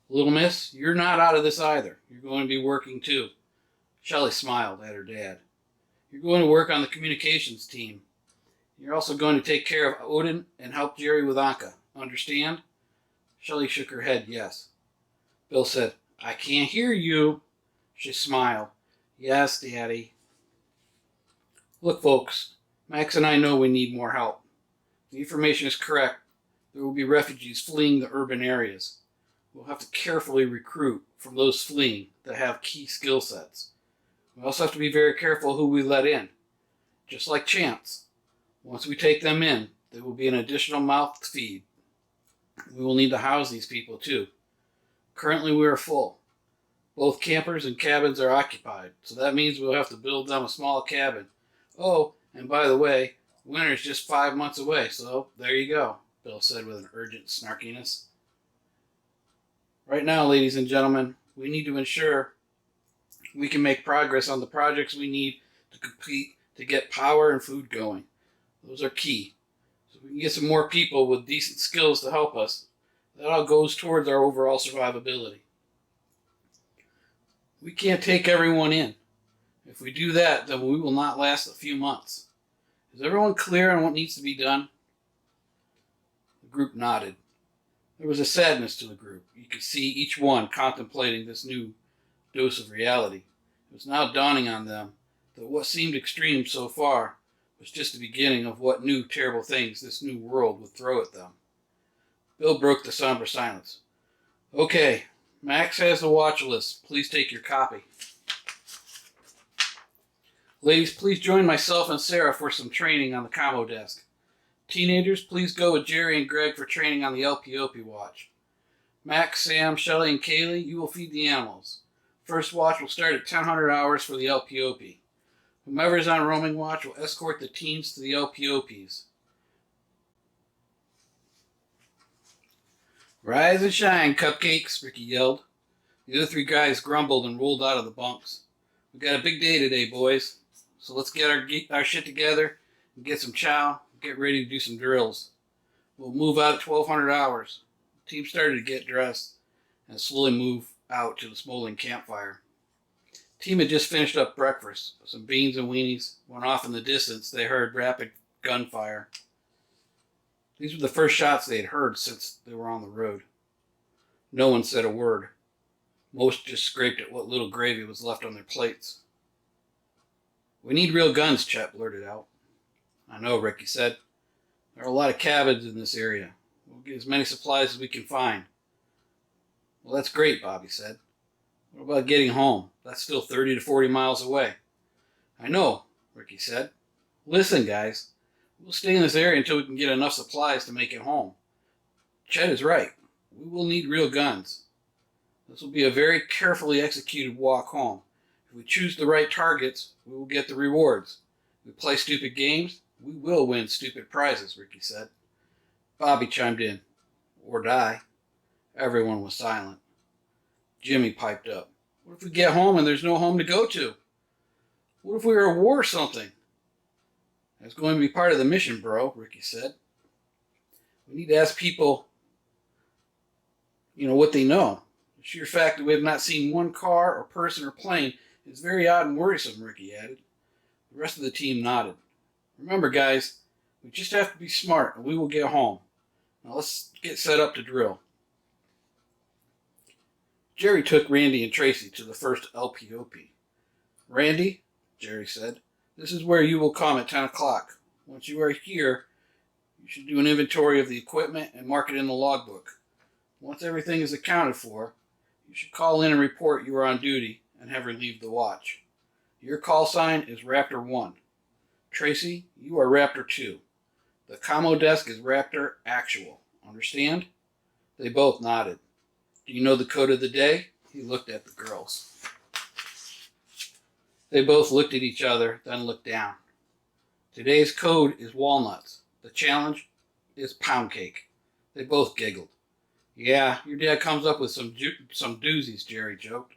"Little miss, you're not out of this either. You're going to be working too." Shelley smiled at her dad. "You're going to work on the communications team. You're also going to take care of Odin and help Jerry with Anka. Understand?" Shelley shook her head, yes. Bill said, "I can't hear you." She smiled. "Yes, Daddy." "Look, folks, Max and I know we need more help. The information is correct. There will be refugees fleeing the urban areas. We'll have to carefully recruit from those fleeing that have key skill sets. We also have to be very careful who we let in. Just like Chance. Once we take them in, there will be an additional mouth to feed. We will need to house these people too. Currently we are full. Both campers and cabins are occupied, so that means we'll have to build them a small cabin. Oh, and by the way, winter's just 5 months away, so there you go," Bill said with an urgent snarkiness. "Right now, ladies and gentlemen, we need to ensure we can make progress on the projects we need to complete to get power and food going. Those are key. So if we can get some more people with decent skills to help us, that all goes towards our overall survivability. We can't take everyone in. If we do that, then we will not last a few months. Is everyone clear on what needs to be done?" The group nodded. There was a sadness to the group. You could see each one contemplating this new dose of reality. It was now dawning on them that what seemed extreme so far was just the beginning of what new terrible things this new world would throw at them. Bill broke the somber silence. "Okay, Max has the watch list. Please take your copy. Ladies, please join myself and Sarah for some training on the commo desk. Teenagers, please go with Jerry and Greg for training on the LPOP watch. Max, Sam, Shelley, and Kaylee, you will feed the animals. First watch will start at 1000 hours for the LPOP. Whomever is on roaming watch will escort the teens to the LPOPs. Rise and shine, cupcakes," Ricky yelled. The other 3 guys grumbled and rolled out of the bunks. "We got a big day today, boys. So let's get our shit together and get some chow and get ready to do some drills. We'll move out at 1200 hours. The team started to get dressed and slowly move out to the smoldering campfire. The team had just finished up breakfast. Some beans and weenies went off in the distance. They heard rapid gunfire. These were the first shots they had heard since they were on the road. No one said a word. Most just scraped at what little gravy was left on their plates. "We need real guns," Chet blurted out. "I know," Ricky said. "There are a lot of cabins in this area. We'll get as many supplies as we can find." "Well, that's great," Bobby said. "What about getting home? That's still 30 to 40 miles away." "I know," Ricky said. "Listen, guys. We'll stay in this area until we can get enough supplies to make it home. Chet is right. We will need real guns. This will be a very carefully executed walk home. If we choose the right targets, we will get the rewards. If we play stupid games, we will win stupid prizes," Ricky said. Bobby chimed in. "Or die." Everyone was silent. Jimmy piped up. "What if we get home and there's no home to go to? What if we were at war or something?" "That's going to be part of the mission, bro," Ricky said. "We need to ask people, what they know. The sheer fact that we have not seen one car or person or plane is very odd and worrisome," Ricky added. The rest of the team nodded. "Remember, guys, we just have to be smart and we will get home. Now let's get set up to drill." Jerry took Randy and Tracy to the first LPOP. "Randy," Jerry said, "this is where you will come at 10 o'clock. Once you are here, you should do an inventory of the equipment and mark it in the logbook. Once everything is accounted for, you should call in and report you are on duty and have relieved the watch. Your call sign is Raptor 1. Tracy, you are Raptor 2. The commo desk is Raptor Actual. Understand? They both nodded. Do you know the code of the day? He looked at the girls. They both looked at each other, then looked down. Today's code is walnuts. The challenge is pound cake. They both giggled. Yeah, your dad comes up with some doozies, Jerry joked.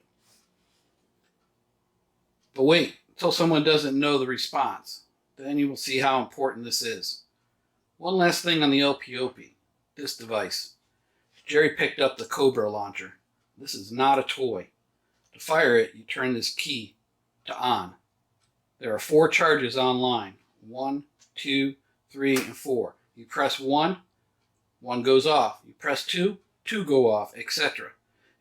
But wait until someone doesn't know the response. Then you will see how important this is. One last thing on the LPOP. This device. Jerry picked up the Cobra launcher. This is not a toy. To fire it, you turn this key to on. There are 4 charges online. 1, 2, 3, and 4. You press 1, 1 goes off. You press 2, 2 go off, etc.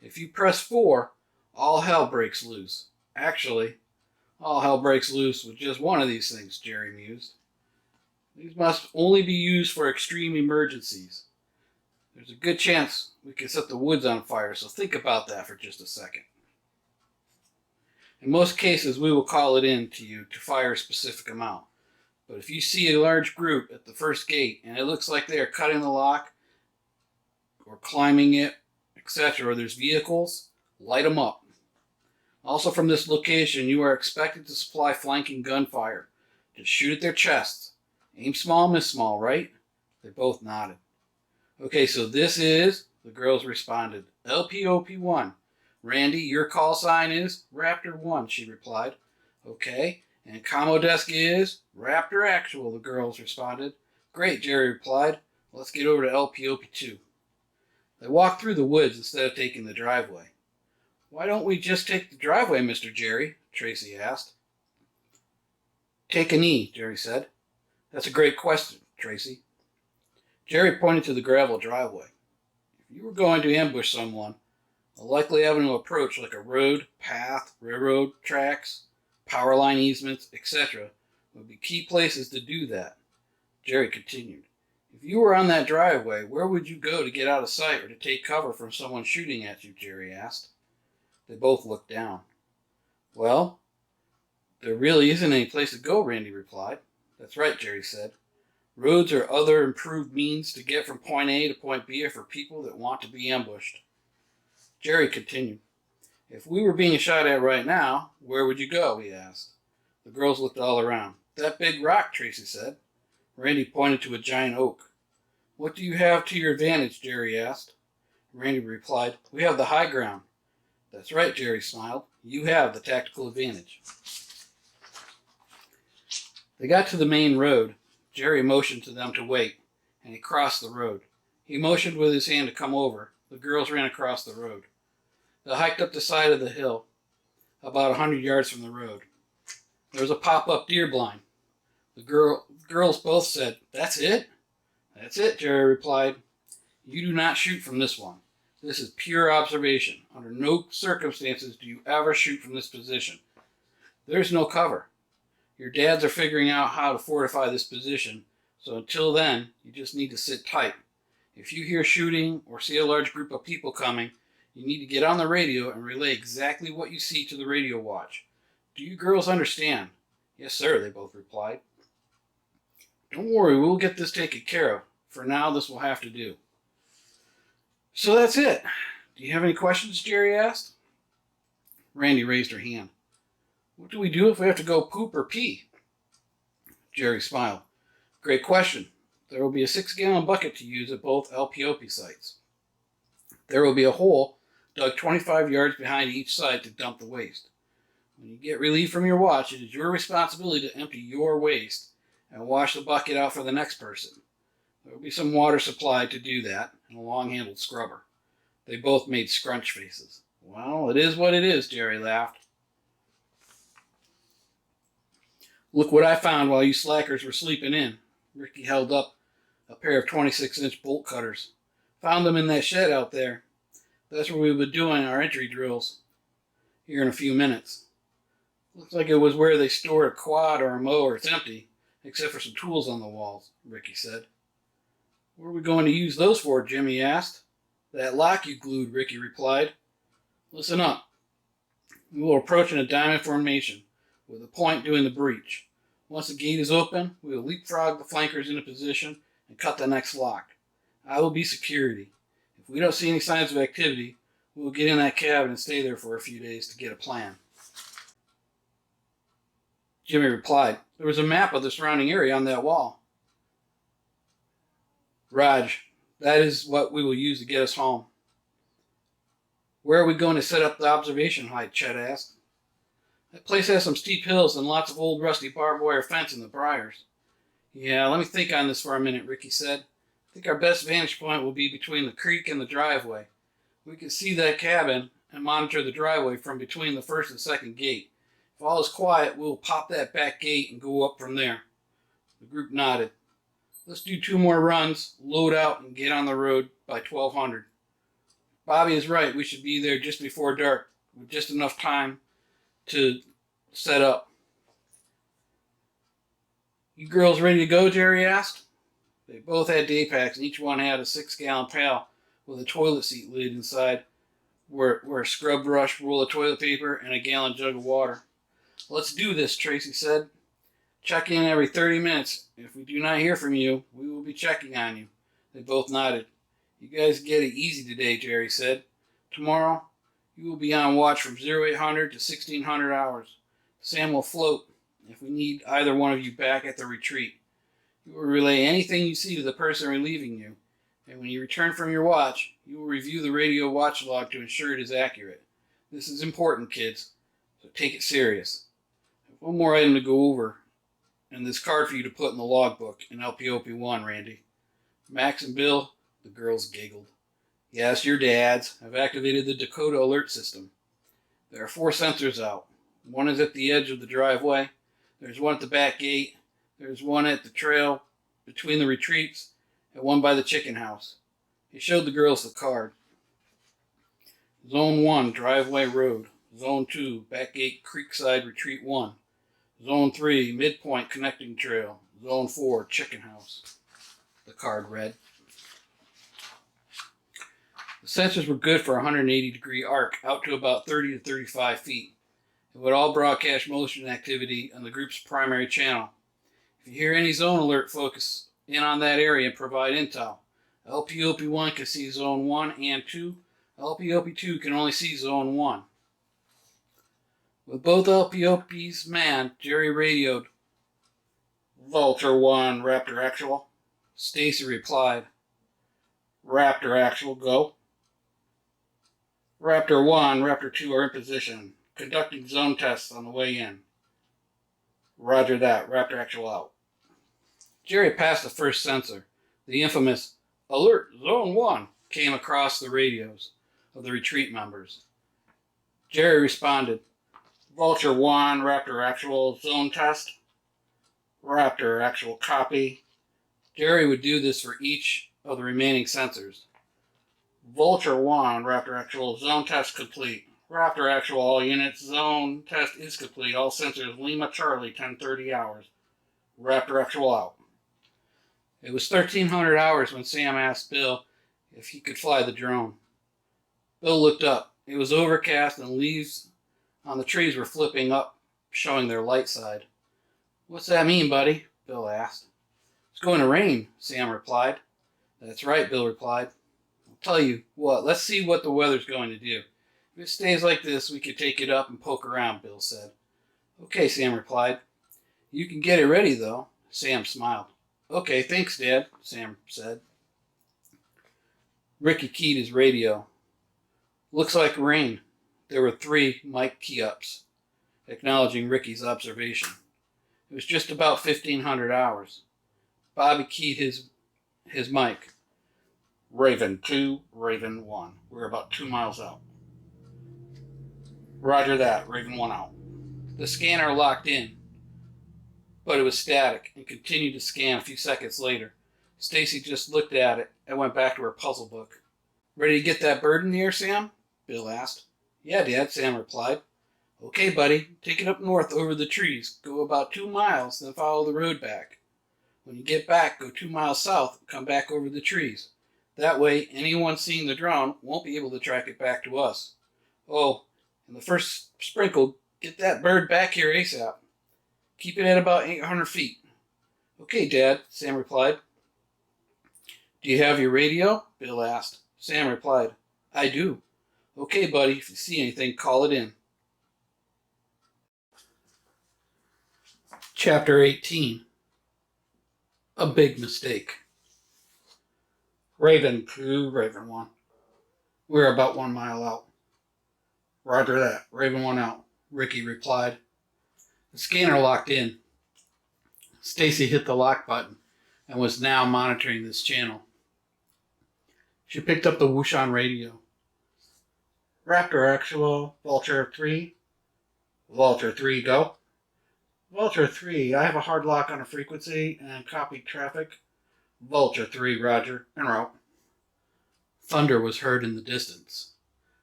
If you press 4, all hell breaks loose. Actually, all hell breaks loose with just one of these things, Jerry mused. These must only be used for extreme emergencies. There's a good chance we could set the woods on fire, so think about that for just a second. In most cases, we will call it in to you to fire a specific amount. But if you see a large group at the first gate and it looks like they are cutting the lock or climbing it, etc., or there's vehicles, light them up. Also from this location, you are expected to supply flanking gunfire. Just shoot at their chests. Aim small, miss small, right? They both nodded. Okay, so this is, the girls responded, LPOP1. Randy, your call sign is Raptor 1, she replied. Okay, and commo desk is Raptor Actual, the girls responded. Great, Jerry replied. Let's get over to LPOP2. They walked through the woods instead of taking the driveway. Why don't we just take the driveway, Mr. Jerry? Tracy asked. Take an E, Jerry said. That's a great question, Tracy. Jerry pointed to the gravel driveway. If you were going to ambush someone, a likely avenue of approach like a road, path, railroad tracks, power line easements, etc. would be key places to do that. Jerry continued. If you were on that driveway, where would you go to get out of sight or to take cover from someone shooting at you? Jerry asked. They both looked down. Well, there really isn't any place to go, Randy replied. That's right, Jerry said. Roads or other improved means to get from point A to point B are for people that want to be ambushed. Jerry continued. If we were being shot at right now, where would you go? He asked. The girls looked all around. That big rock, Tracy said. Randy pointed to a giant oak. What do you have to your advantage? Jerry asked. Randy replied, we have the high ground. That's right, Jerry smiled. You have the tactical advantage. They got to the main road. Jerry motioned to them to wait, and he crossed the road. He motioned with his hand to come over. The girls ran across the road. They hiked up the side of the hill, about 100 yards from the road. There was a pop-up deer blind. The girls both said, That's it? That's it, Jerry replied. You do not shoot from this one. This is pure observation. Under no circumstances do you ever shoot from this position. There's no cover. Your dads are figuring out how to fortify this position, so until then, you just need to sit tight. If you hear shooting or see a large group of people coming, you need to get on the radio and relay exactly what you see to the radio watch. Do you girls understand? Yes, sir, they both replied. Don't worry, we'll get this taken care of. For now, this will have to do. So that's it. Do you have any questions? Jerry asked. Randy raised her hand. What do we do if we have to go poop or pee? Jerry smiled. Great question. There will be a 6-gallon bucket to use at both LPOP sites. There will be a hole dug 25 yards behind each site to dump the waste. When you get relief from your watch, it is your responsibility to empty your waste and wash the bucket out for the next person. There will be some water supplied to do that and a long-handled scrubber. They both made scrunch faces. Well, it is what it is, Jerry laughed. Look what I found while you slackers were sleeping in. Ricky held up a pair of 26-inch bolt cutters. Found them in that shed out there. That's where we've been doing our entry drills here in a few minutes. Looks like it was where they stored a quad or a mower. It's empty, except for some tools on the walls, Ricky said. What are we going to use those for? Jimmy asked. That lock you glued, Ricky replied. Listen up. We will approach in a diamond formation, with a point doing the breach. Once the gate is open, we will leapfrog the flankers into position and cut the next lock. I will be security. If we don't see any signs of activity, we will get in that cabin and stay there for a few days to get a plan. Jimmy replied, "There was a map of the surrounding area on that wall." "Raj, that is what we will use to get us home." "Where are we going to set up the observation height?" Chet asked. "That place has some steep hills and lots of old rusty barbed wire fence in the briars." "Yeah, let me think on this for a minute," Ricky said. "I think our best vantage point will be between the creek and the driveway. We can see that cabin and monitor the driveway from between the first and second gate. If all is quiet, we'll pop that back gate and go up from there." The group nodded. "Let's do 2 more runs, load out, and get on the road by 1200. Bobby is right. We should be there just before dark, with just enough time to set up." "You girls ready to go?" Jerry asked. They both had day packs, and each one had a 6-gallon pail with a toilet seat lid inside, where a scrub brush, roll of toilet paper, and a gallon jug of water. "Let's do this," Tracy said. "Check in every 30 minutes. If we do not hear from you, we will be checking on you." They both nodded. "You guys get it easy today," Jerry said. "Tomorrow, you will be on watch from 0800 to 1600 hours. Sam will float if we need either one of you back at the retreat. You will relay anything you see to the person relieving you, and when you return from your watch, you will review the radio watch log to ensure it is accurate. This is important, kids, so take it serious. I have one more item to go over, and this card for you to put in the logbook in LPOP1, Randy." Max and Bill, the girls giggled. "Yes, your dads have activated the Dakota alert system. There are 4 sensors out. One is at the edge of the driveway. There's one at the back gate. There's one at the trail between the retreats, and one by the chicken house." He showed the girls the card. "Zone 1, driveway road. Zone 2, back gate creekside retreat 1. Zone 3, midpoint connecting trail. Zone 4, chicken house," the card read. The sensors were good for a 180-degree arc out to about 30 to 35 feet. It would all broadcast motion activity on the group's primary channel. If you hear any zone alert, focus in on that area and provide intel. LPOP1 can see Zone 1 and 2. LPOP2 can only see Zone 1. With both LPOPs manned, Jerry radioed, "Vulture 1, Raptor Actual." Stacy replied, "Raptor Actual, go." "Raptor 1, Raptor 2 are in position. Conducting zone tests on the way in." "Roger that. Raptor Actual out." Jerry passed the first sensor. The infamous "Alert Zone 1" came across the radios of the retreat members. Jerry responded, "Vulture 1, Raptor Actual, zone test." "Raptor Actual, copy." Jerry would do this for each of the remaining sensors. "Vulture 1, Raptor Actual, zone test complete. Raptor Actual, all units, zone test is complete. All sensors, Lima Charlie, 10:30 hours. Raptor Actual out." It was 1300 hours when Sam asked Bill if he could fly the drone. Bill looked up. It was overcast and leaves on the trees were flipping up, showing their light side. "What's that mean, buddy?" Bill asked. "It's going to rain," Sam replied. "That's right," Bill replied. "I'll tell you what, let's see what the weather's going to do. If it stays like this, we could take it up and poke around," Bill said. "Okay," Sam replied. "You can get it ready, though." Sam smiled. "Okay, thanks, Dad," Sam said. Ricky keyed his radio. "Looks like rain." There were 3 mic key-ups, acknowledging Ricky's observation. It was just about 1500 hours. Bobby keyed his mic. "Raven 2, Raven 1. We're about 2 miles out." "Roger that. Raven 1 out." The scanner locked in, but it was static and continued to scan a few seconds later. Stacy just looked at it and went back to her puzzle book. "Ready to get that bird in the air, Sam?" Bill asked. "Yeah, Dad," Sam replied. "Okay, buddy. Take it up north over the trees. Go about 2 miles, then follow the road back. When you get back, go 2 miles south and come back over the trees. That way, anyone seeing the drone won't be able to track it back to us. Oh, and the first sprinkle, get that bird back here ASAP." Keep it at about 800 feet. Okay, Dad, Sam replied. Do you have your radio? Bill asked. Sam replied, I do. Okay, buddy, if you see anything, call it in. Chapter 18. A Big Mistake. Raven 2, Raven 1. We're about 1 mile out. Roger that. Raven 1 out, Ricky replied. The scanner locked in. Stacy hit the lock button and was now monitoring this channel. She picked up the whoosh-on radio. Raptor Actual, Vulture 3. Vulture 3, go. Vulture 3, I have a hard lock on a frequency and copy traffic. Vulture 3, roger, en route. Thunder was heard in the distance,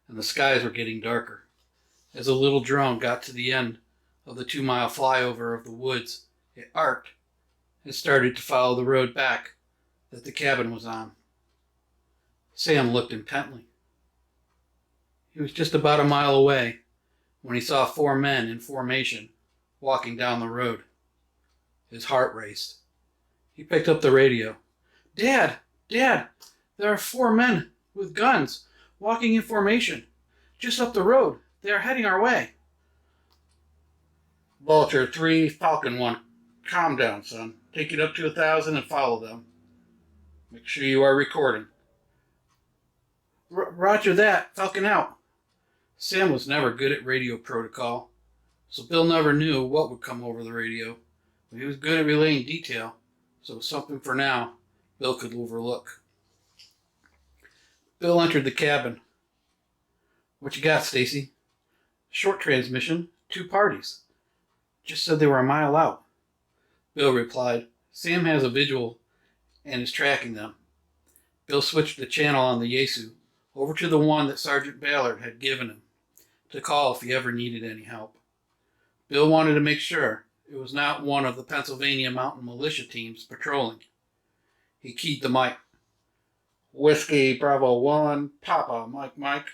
and the skies were getting darker. As the little drone got to the end of the 2-mile flyover of the woods, it arced and started to follow the road back that the cabin was on. Sam looked intently. He was just about a mile away when he saw 4 men in formation walking down the road. His heart raced. He picked up the radio. Dad! Dad! There are 4 men with guns walking in formation just up the road. They are heading our way. Vulture 3, Falcon 1. Calm down, son. Take it up to 1,000 and follow them. Make sure you are recording. Roger that. Falcon out. Sam was never good at radio protocol, so Bill never knew what would come over the radio. But he was good at relaying detail, so it was something for now Bill could overlook. Bill entered the cabin. What you got, Stacy? Short transmission, 2 parties. Just said they were a mile out. Bill replied, Sam has a visual and is tracking them. Bill switched the channel on the Yaesu over to the one that Sergeant Ballard had given him to call if he ever needed any help. Bill wanted to make sure it was not one of the Pennsylvania Mountain Militia teams patrolling. He keyed the mic. Whiskey Bravo 1, Papa Mike.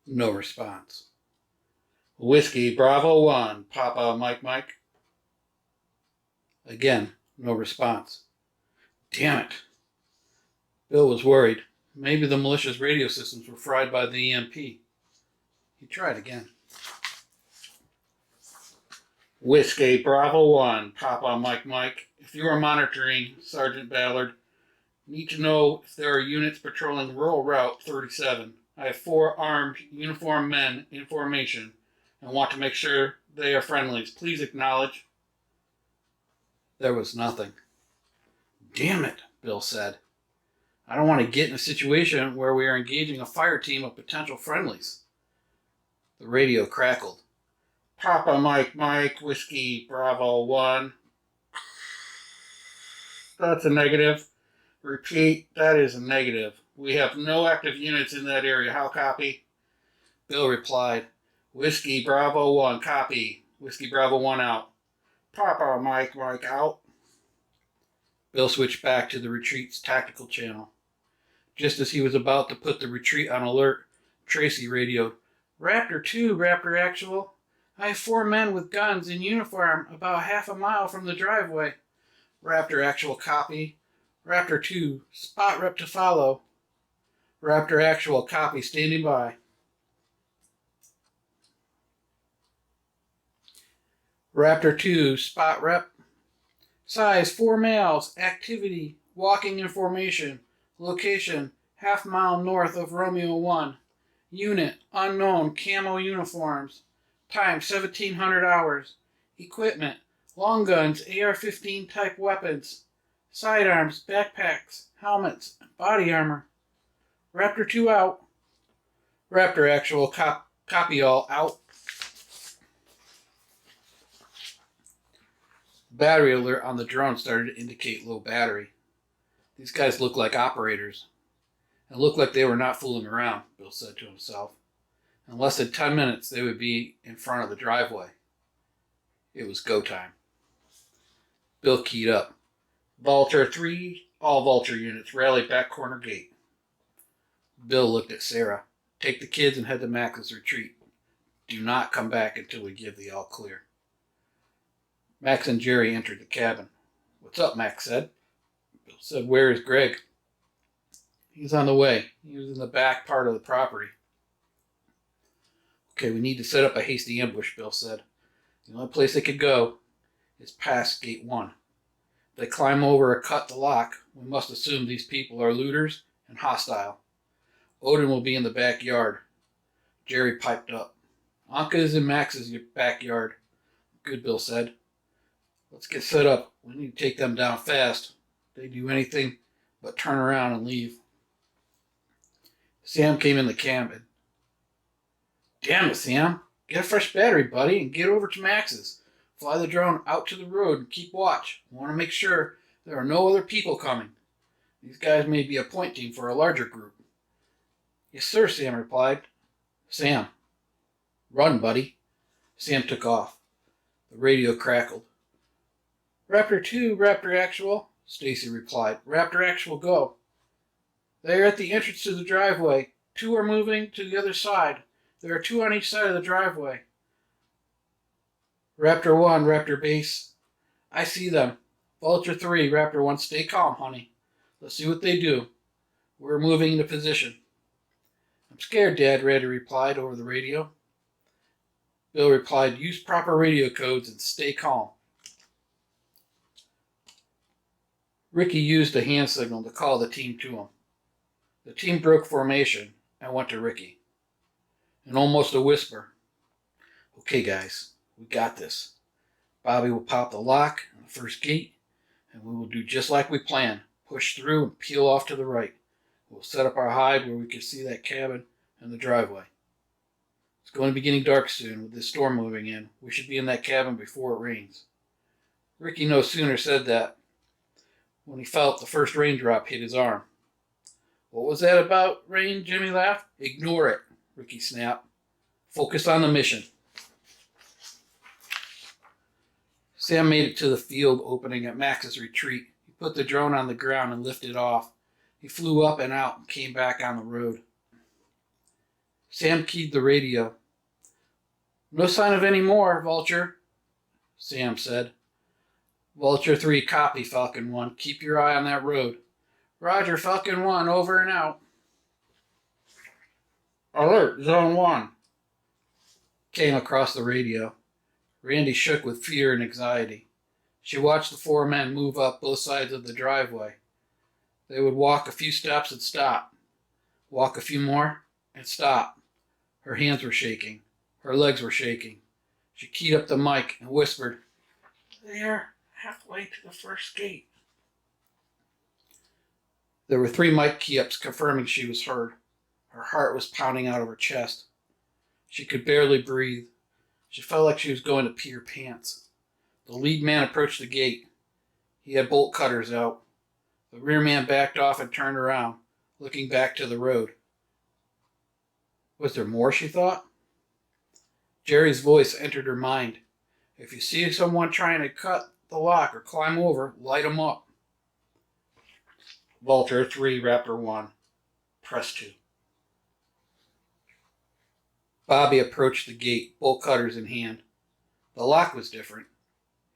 No response. Whiskey Bravo 1, Papa Mike. Again, no response. Damn it. Bill was worried. Maybe the militia's radio systems were fried by the EMP. He tried again. Whiskey Bravo 1, Papa Mike. If you are monitoring Sergeant Ballard, need to know if there are units patrolling rural route 37. I have 4 armed, uniformed men in formation and want to make sure they are friendlies. Please acknowledge. There was nothing. Damn it, Bill said. I don't want to get in a situation where we are engaging a fire team of potential friendlies. The radio crackled. Papa Mike, Whiskey Bravo 1. That's a negative. Repeat, that is a negative. We have no active units in that area. How copy? Bill replied, Whiskey Bravo 1, copy. Whiskey Bravo 1 out. Papa Mike out. Bill switched back to the retreat's tactical channel. Just as he was about to put the retreat on alert, Tracy radioed, Raptor 2, Raptor Actual. I have 4 men with guns in uniform about half a mile from the driveway. Raptor Actual, copy. Raptor 2, spot rep to follow. Raptor Actual, copy, standing by. Raptor 2, spot rep. Size, 4 males. Activity, walking in formation. Location, half mile north of Romeo 1. Unit, unknown, camo uniforms. Time, 1700 hours. Equipment, long guns, AR-15 type weapons. Sidearms, backpacks, helmets, body armor. Raptor 2 out. Raptor Actual, copy all out. Battery alert on the drone started to indicate low battery. These guys look like operators. And looked like they were not fooling around, Bill said to himself. In less than 10 minutes, they would be in front of the driveway. It was go time. Bill keyed up. Vulture 3, all Vulture units, rally back corner gate. Bill looked at Sarah. Take the kids and head to Max's retreat. Do not come back until we give the all clear. Max and Jerry entered the cabin. "What's up?" Max said. Bill said, "Where is Greg?" "He's on the way. He was in the back part of the property." "Okay, we need to set up a hasty ambush," Bill said. "The only place they could go is past Gate 1. If they climb over or cut the lock, we must assume these people are looters and hostile. Odin will be in the backyard." Jerry piped up. "Anka is in Max's backyard." "Good," Bill said. "Let's get set up. We need to take them down fast. If they do anything but turn around and leave." Sam came in the cabin. "Damn it, Sam. Get a fresh battery, buddy, and get over to Max's. Fly the drone out to the road and keep watch. I want to make sure there are no other people coming. These guys may be a point team for a larger group." "Yes, sir," Sam replied. "Sam, run, buddy." Sam took off. The radio crackled. "Raptor 2, Raptor Actual," Stacy replied. "Raptor Actual, go. They are at the entrance to the driveway. 2 are moving to the other side. There are 2 on each side of the driveway." "Raptor 1, Raptor Base. I see them. Vulture 3, Raptor 1, stay calm, honey. Let's see what they do. We're moving into position." "I'm scared, Dad," Randy replied over the radio. Bill replied, "Use proper radio codes and stay calm." Ricky used a hand signal to call the team to him. The team broke formation and went to Ricky. In almost a whisper, "Okay, guys, we got this. Bobby will pop the lock on the first gate, and we will do just like we planned. Push through and peel off to the right. We'll set up our hide where we can see that cabin and the driveway. It's going to be getting dark soon. With this storm moving in, we should be in that cabin before it rains." Ricky no sooner said that when he felt the first raindrop hit his arm. "What was that about rain?" Jimmy laughed. "Ignore it," Ricky snapped. "Focus on the mission." Sam made it to the field opening at Max's retreat. He put the drone on the ground and lifted off. He flew up and out and came back on the road. Sam keyed the radio. "No sign of any more, Vulture," Sam said. "Vulture 3, copy, Falcon 1. Keep your eye on that road." "Roger, Falcon 1, over and out." "Alert, Zone 1. Came across the radio. Randy shook with fear and anxiety. She watched the 4 men move up both sides of the driveway. They would walk a few steps and stop. Walk a few more and stop. Her hands were shaking. Her legs were shaking. She keyed up the mic and whispered, "They are halfway to the first gate." There were 3 mic key-ups confirming she was heard. Her heart was pounding out of her chest. She could barely breathe. She felt like she was going to pee her pants. The lead man approached the gate. He had bolt cutters out. The rear man backed off and turned around, looking back to the road. Was there more, she thought? Jerry's voice entered her mind. "If you see someone trying to cut the lock or climb over, light them up." Vulture 3, Raptor 1. Press 2. Bobby approached the gate, bolt cutters in hand. The lock was different.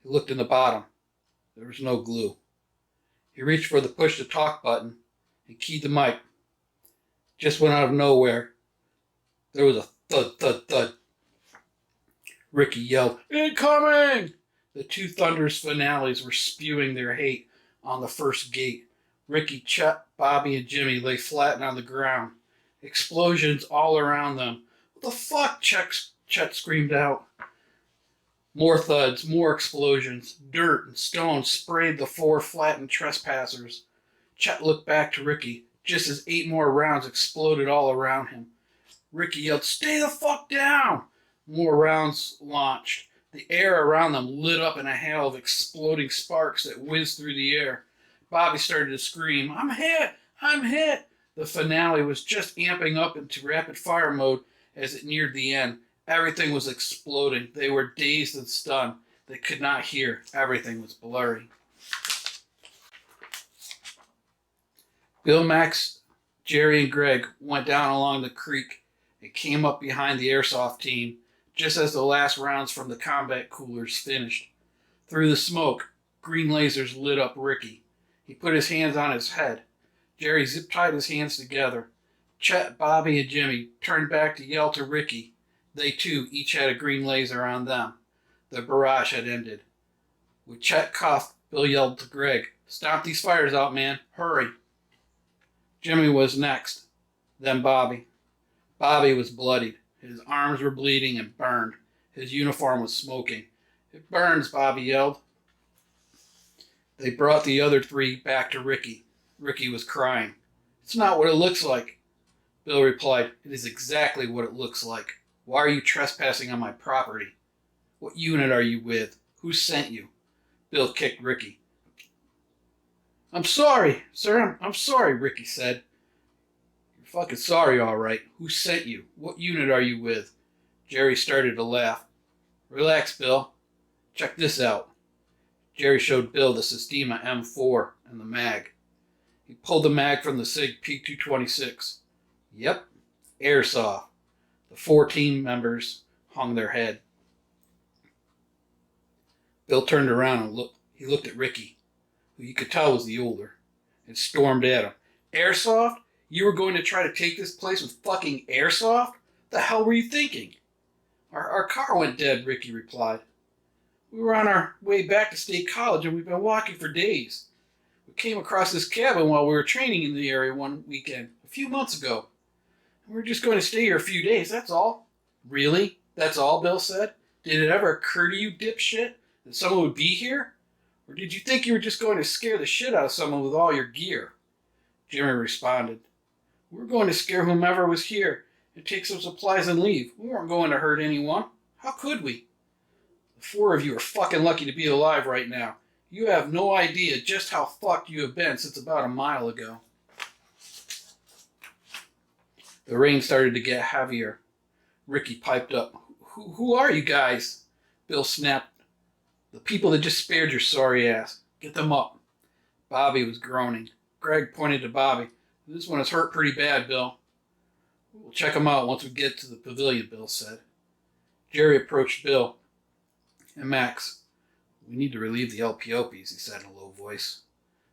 He looked in the bottom. There was no glue. He reached for the push-to-talk button and keyed the mic. Just went out of nowhere. There was a thud, thud, thud. Ricky yelled, "Incoming!" The 2 thunderous finales were spewing their hate on the first gate. Ricky, Chet, Bobby, and Jimmy lay flattened on the ground. Explosions all around them. "What the fuck?" Chet screamed out. More thuds, more explosions. Dirt and stones sprayed the 4 flattened trespassers. Chet looked back to Ricky, just as 8 more rounds exploded all around him. Ricky yelled, "Stay the fuck down!" More rounds launched. The air around them lit up in a hail of exploding sparks that whizzed through the air. Bobby started to scream, "I'm hit! I'm hit!" The finale was just amping up into rapid fire mode as it neared the end. Everything was exploding. They were dazed and stunned. They could not hear. Everything was blurry. Bill, Max, Jerry, and Greg went down along the creek and came up behind the airsoft team just as the last rounds from the combat coolers finished. Through the smoke, green lasers lit up Ricky. He put his hands on his head. Jerry zip-tied his hands together. Chet, Bobby, and Jimmy turned back to yell to Ricky. They, too, each had a green laser on them. The barrage had ended. With Chet cuffed, Bill yelled to Greg, "Stomp these fires out, man. Hurry." Jimmy was next, then Bobby. Bobby was bloodied. His arms were bleeding and burned. His uniform was smoking. "It burns," Bobby yelled. They brought the other three back to Ricky. Ricky was crying. "It's not what it looks like." Bill replied, "It is exactly what it looks like. Why are you trespassing on my property? What unit are you with? Who sent you?" Bill kicked Ricky. "I'm sorry, sir. I'm sorry," Ricky said. "You're fucking sorry, all right. Who sent you? What unit are you with?" Jerry started to laugh. "Relax, Bill. Check this out." Jerry showed Bill the Sistema M4 and the mag. He pulled the mag from the SIG P226. Yep, airsoft. The 4 team members hung their head. Bill turned around and looked at Ricky, who you could tell was the older, and stormed at him. "Airsoft? You were going to try to take this place with fucking airsoft? The hell were you thinking?" Our car went dead," Ricky replied. "We were on our way back to State College and we've been walking for days. We came across this cabin while we were training in the area one weekend, a few months ago. And we were just going to stay here a few days, that's all." "Really? That's all?" Bill said. "Did it ever occur to you, dipshit, that someone would be here? Or did you think you were just going to scare the shit out of someone with all your gear?" Jimmy responded, "We were going to scare whomever was here and take some supplies and leave. We weren't going to hurt anyone. How could we? The 4 of you are fucking lucky to be alive right now. You have no idea just how fucked you have been since about a mile ago." The rain started to get heavier. Ricky piped up, Who are you guys?" Bill snapped, "The people that just spared your sorry ass. Get them up." Bobby was groaning. Greg pointed to Bobby. "This one is hurt pretty bad, Bill." "We'll check him out once we get to the pavilion," Bill said. Jerry approached Bill and Max. "We need to relieve the LPOPs," he said in a low voice.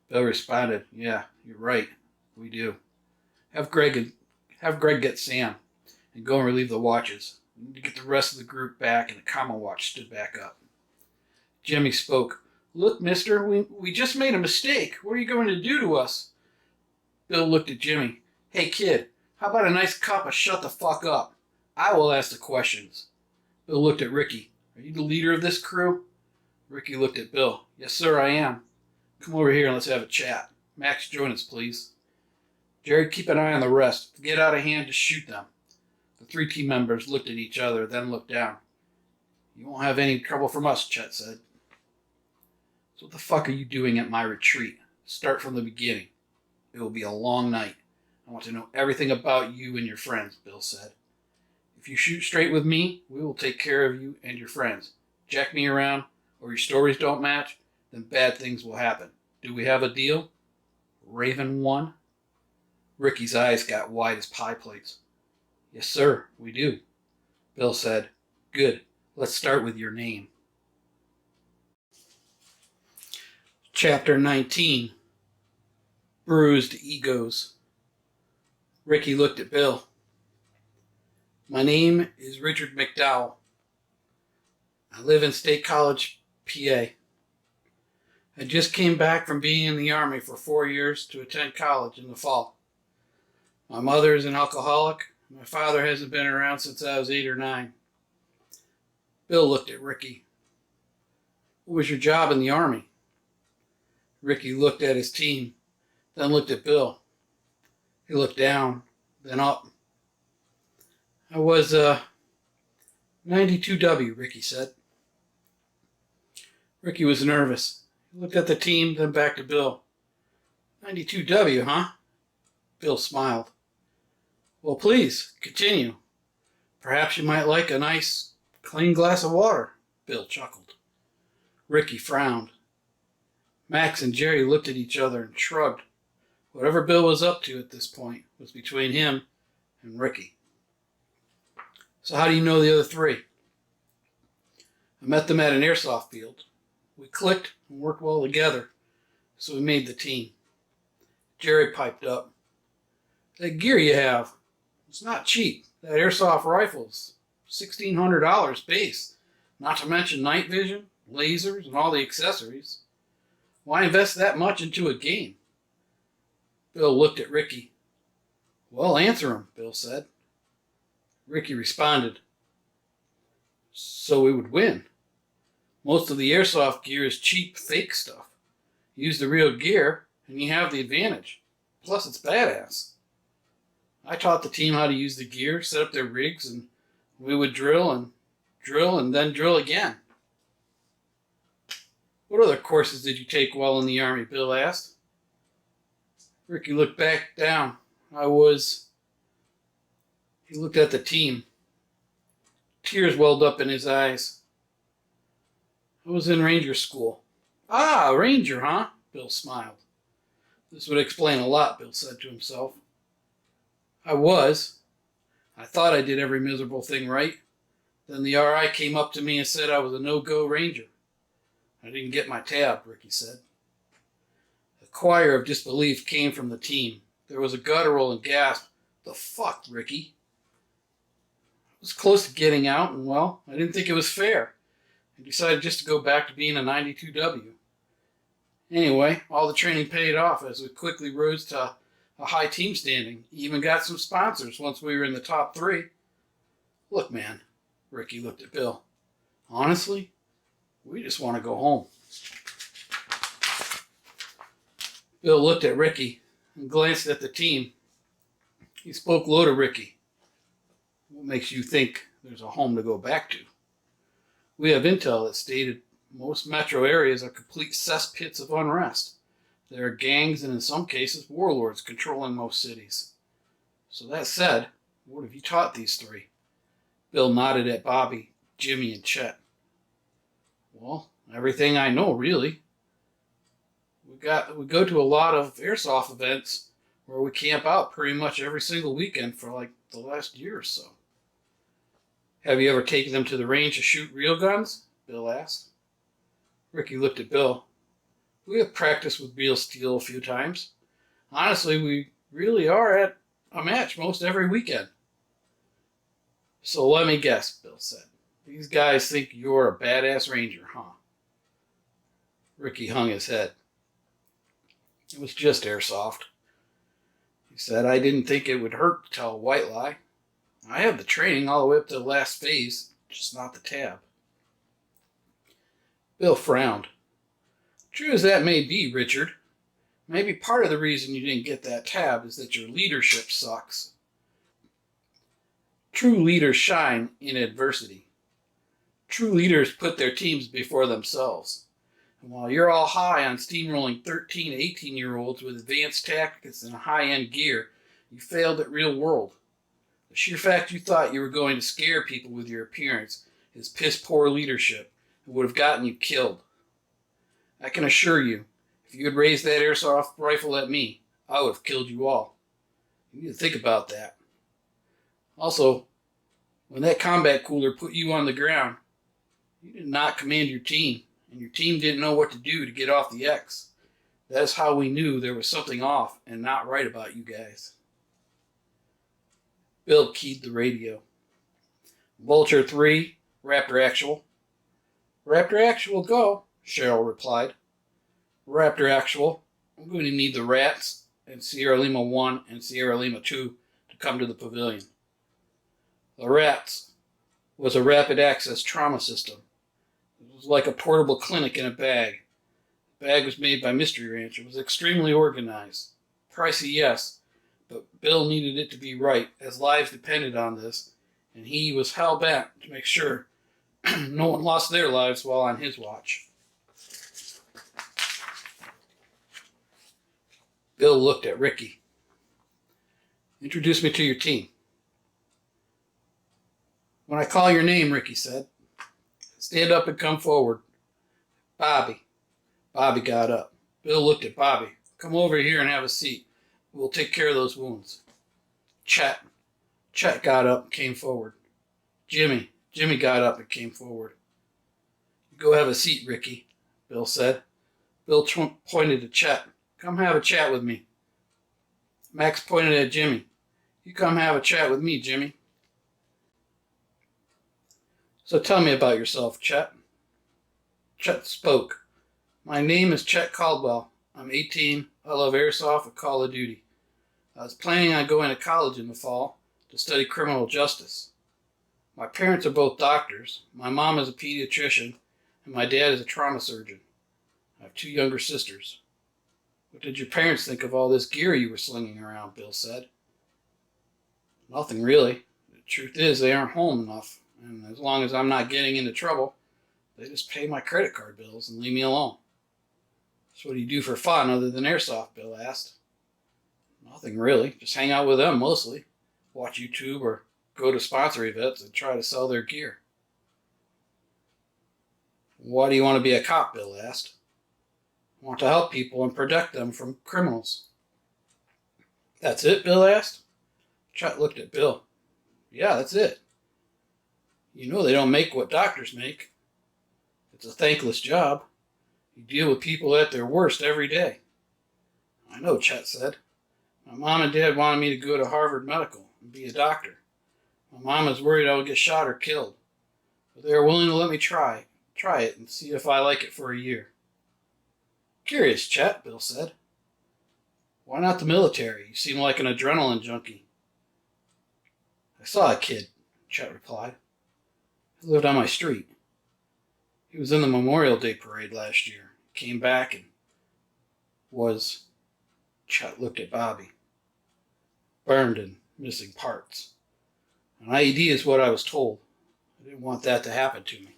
Bill responded, "Yeah, you're right. We do. Have Greg get Sam and go and relieve the watches. We need to get the rest of the group back," and the Comma Watch stood back up. Jimmy spoke. "Look, mister, we just made a mistake. What are you going to do to us?" Bill looked at Jimmy. "Hey, kid, how about a nice cup of shut the fuck up? I will ask the questions." Bill looked at Ricky. "Are you the leader of this crew?" Ricky looked at Bill. "Yes, sir, I am. Come over here and let's have a chat. Max, join us, please. Jerry, keep an eye on the rest. If they get out of hand, just shoot them." The 3 team members looked at each other, then looked down. "You won't have any trouble from us," Chet said. "So what the fuck are you doing at my retreat? Start from the beginning. It will be a long night. I want to know everything about you and your friends," Bill said. "If you shoot straight with me, we will take care of you and your friends. Jack me around, or your stories don't match, then bad things will happen. Do we have a deal? Raven 1? Ricky's eyes got wide as pie plates. "Yes, sir, we do." Bill said, "Good. Let's start with your name." Chapter 19. Bruised Egos. Ricky looked at Bill. "My name is Richard McDowell. I live in State College, PA. I just came back from being in the Army for 4 years to attend college in the fall. My mother is an alcoholic. My father hasn't been around since I was 8 or 9. Bill looked at Ricky. "What was your job in the Army?" Ricky looked at his team, then looked at Bill. He looked down, then up. "I was 92W, Ricky said. Ricky was nervous. He looked at the team, then back to Bill. 92W, huh? Bill smiled. "Well, please, continue. Perhaps you might like a nice, clean glass of water," Bill chuckled. Ricky frowned. Max and Jerry looked at each other and shrugged. Whatever Bill was up to at this point was between him and Ricky. "So how do you know the other 3? "I met them at an airsoft field. We clicked and worked well together, so we made the team. Jerry piped up. That gear you have, it's not cheap. That airsoft rifle's $1,600 base, not to mention night vision, lasers, and all the accessories. Why invest that much into a game? Bill looked at Ricky. Well, answer him, Bill said. Ricky responded, so we would win. Most of the airsoft gear is cheap, fake stuff. Use the real gear, and you have the advantage. Plus, it's badass. I taught the team how to use the gear, set up their rigs, and we would drill and then drill again. What other courses did you take while in the Army? Bill asked. Ricky looked back down. He looked at the team. Tears welled up in his eyes. I was in Ranger school. Ah, Ranger, huh? Bill smiled. This would explain a lot, Bill said to himself. I thought I did every miserable thing right. Then the RI came up to me and said I was a no-go Ranger. I didn't get my tab, Ricky said. A choir of disbelief came from the team. There was a guttural and gasp. The fuck, Ricky? I was close to getting out, and well, I didn't think it was fair. I decided just to go back to being a 92W. Anyway, all the training paid off as we quickly rose to a high team standing. Even got some sponsors once we were in the top 3. Look, man, Ricky looked at Bill. Honestly, we just want to go home. Bill looked at Ricky and glanced at the team. He spoke low to Ricky. What makes you think there's a home to go back to? We have intel that stated most metro areas are complete cesspits of unrest. There are gangs and in some cases warlords controlling most cities. So that said, what have you taught these 3? Bill nodded at Bobby, Jimmy, and Chet. Well, everything I know, really. We go to a lot of airsoft events where we camp out pretty much every single weekend for like the last year or so. Have you ever taken them to the range to shoot real guns? Bill asked. Ricky looked at Bill. We have practiced with real steel a few times. Honestly, we really are at a match most every weekend. So let me guess, Bill said. These guys think you're a badass Ranger, huh? Ricky hung his head. It was just airsoft. He said, I didn't think it would hurt to tell a white lie. I have the training all the way up to the last phase, just not the tab. Bill frowned. True as that may be, Richard, maybe part of the reason you didn't get that tab is that your leadership sucks. True leaders shine in adversity. True leaders put their teams before themselves. And while you're all high on steamrolling 13 to 18-year-olds with advanced tactics and high-end gear, you failed at real world. The sheer fact you thought you were going to scare people with your appearance is piss-poor leadership and would have gotten you killed. I can assure you, if you had raised that airsoft rifle at me, I would have killed you all. You need to think about that. Also, when that combat cooler put you on the ground, you did not command your team, and your team didn't know what to do to get off the X. That's how we knew there was something off and not right about you guys. Bill keyed the radio. Vulture 3, Raptor Actual. Raptor Actual, go, Cheryl replied. Raptor Actual, I'm going to need the Rats and Sierra Lima 1 and Sierra Lima 2 to come to the pavilion. The Rats was a rapid access trauma system. It was like a portable clinic in a bag. The bag was made by Mystery Ranch. It was extremely organized. Pricey, yes, but Bill needed it to be right, as lives depended on this, and he was hell-bent to make sure no one lost their lives while on his watch. Bill looked at Ricky. Introduce me to your team. When I call your name, Ricky said, stand up and come forward. Bobby. Bobby got up. Bill looked at Bobby. Come over here and have a seat. We'll take care of those wounds. Chet. Chet got up and came forward. Jimmy. Jimmy got up and came forward. Go have a seat, Ricky. Bill said. Bill pointed to Chet. Come have a chat with me. Max pointed at Jimmy. You come have a chat with me, Jimmy. So tell me about yourself, Chet. Chet spoke. My name is Chet Caldwell. I'm 18. I love airsoft and Call of Duty. I was planning on going to college in the fall to study criminal justice. My parents are both doctors. My mom is a pediatrician, and my dad is a trauma surgeon. I have 2 younger sisters. What did your parents think of all this gear you were slinging around? Bill said. Nothing really. The truth is they aren't home enough, and as long as I'm not getting into trouble, they just pay my credit card bills and leave me alone. So what do you do for fun other than airsoft? Bill asked. Nothing really. Just hang out with them mostly. Watch YouTube or go to sponsor events and try to sell their gear. Why do you want to be a cop? Bill asked. I want to help people and protect them from criminals. That's it? Bill asked. Chet looked at Bill. Yeah, that's it. You know they don't make what doctors make. It's a thankless job. You deal with people at their worst every day. I know, Chet said. My mom and dad wanted me to go to Harvard Medical and be a doctor. My mom is worried I will get shot or killed, but they are willing to let me try it and see if I like it for a year. Curious, Chet, Bill said. Why not the military? You seem like an adrenaline junkie. I saw a kid, Chet replied. He lived on my street. He was in the Memorial Day parade last year. Came back and was... Chet looked at Bobby. Burned and missing parts. An IED is what I was told. I didn't want that to happen to me.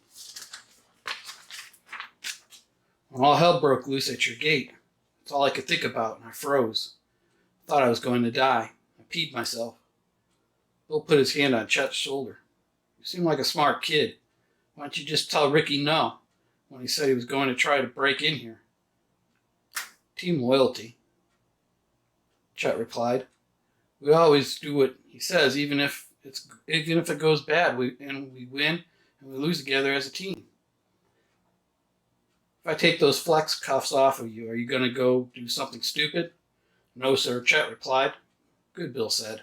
When all hell broke loose at your gate, that's all I could think about, and I froze. I thought I was going to die. I peed myself. Bill put his hand on Chet's shoulder. You seem like a smart kid. Why don't you just tell Ricky no when he said he was going to try to break in here? Team loyalty, Chet replied. We always do what he says, even if it goes bad, we win and we lose together as a team. If I take those flex cuffs off of you, are you going to go do something stupid? No, sir, Chet replied. Good, Bill said.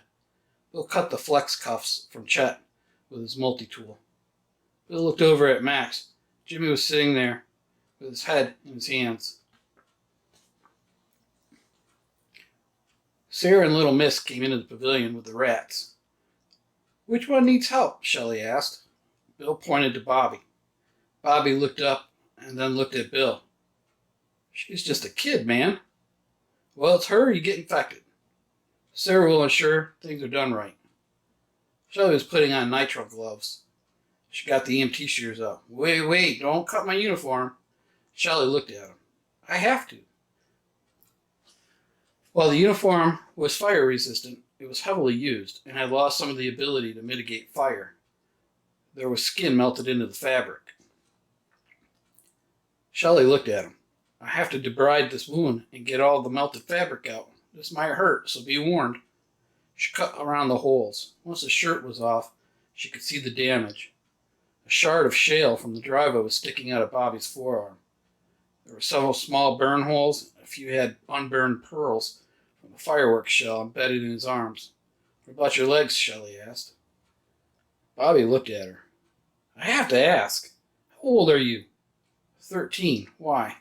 Bill cut the flex cuffs from Chet with his multi-tool. Bill looked over at Max. Jimmy was sitting there with his head in his hands. Sarah and Little Miss came into the pavilion with the rats. Which one needs help? Shelley asked. Bill pointed to Bobby. Bobby looked up and then looked at Bill. She's just a kid, man. Well, it's her or you get infected. Sarah will ensure things are done right. Shelley was putting on nitrile gloves. She got the EMT shears up. Wait, don't cut my uniform. Shelley looked at him. I have to. While the uniform was fire resistant, it was heavily used and had lost some of the ability to mitigate fire. There was skin melted into the fabric. Shelley looked at him. I have to debride this wound and get all the melted fabric out. This might hurt, so be warned. She cut around the holes. Once the shirt was off, she could see the damage. A shard of shale from the driveway was sticking out of Bobby's forearm. There were several small burn holes. A few had unburned pearls from a fireworks shell embedded in his arms. What about your legs? Shelley asked. Bobby looked at her. I have to ask. How old are you? 13. Why?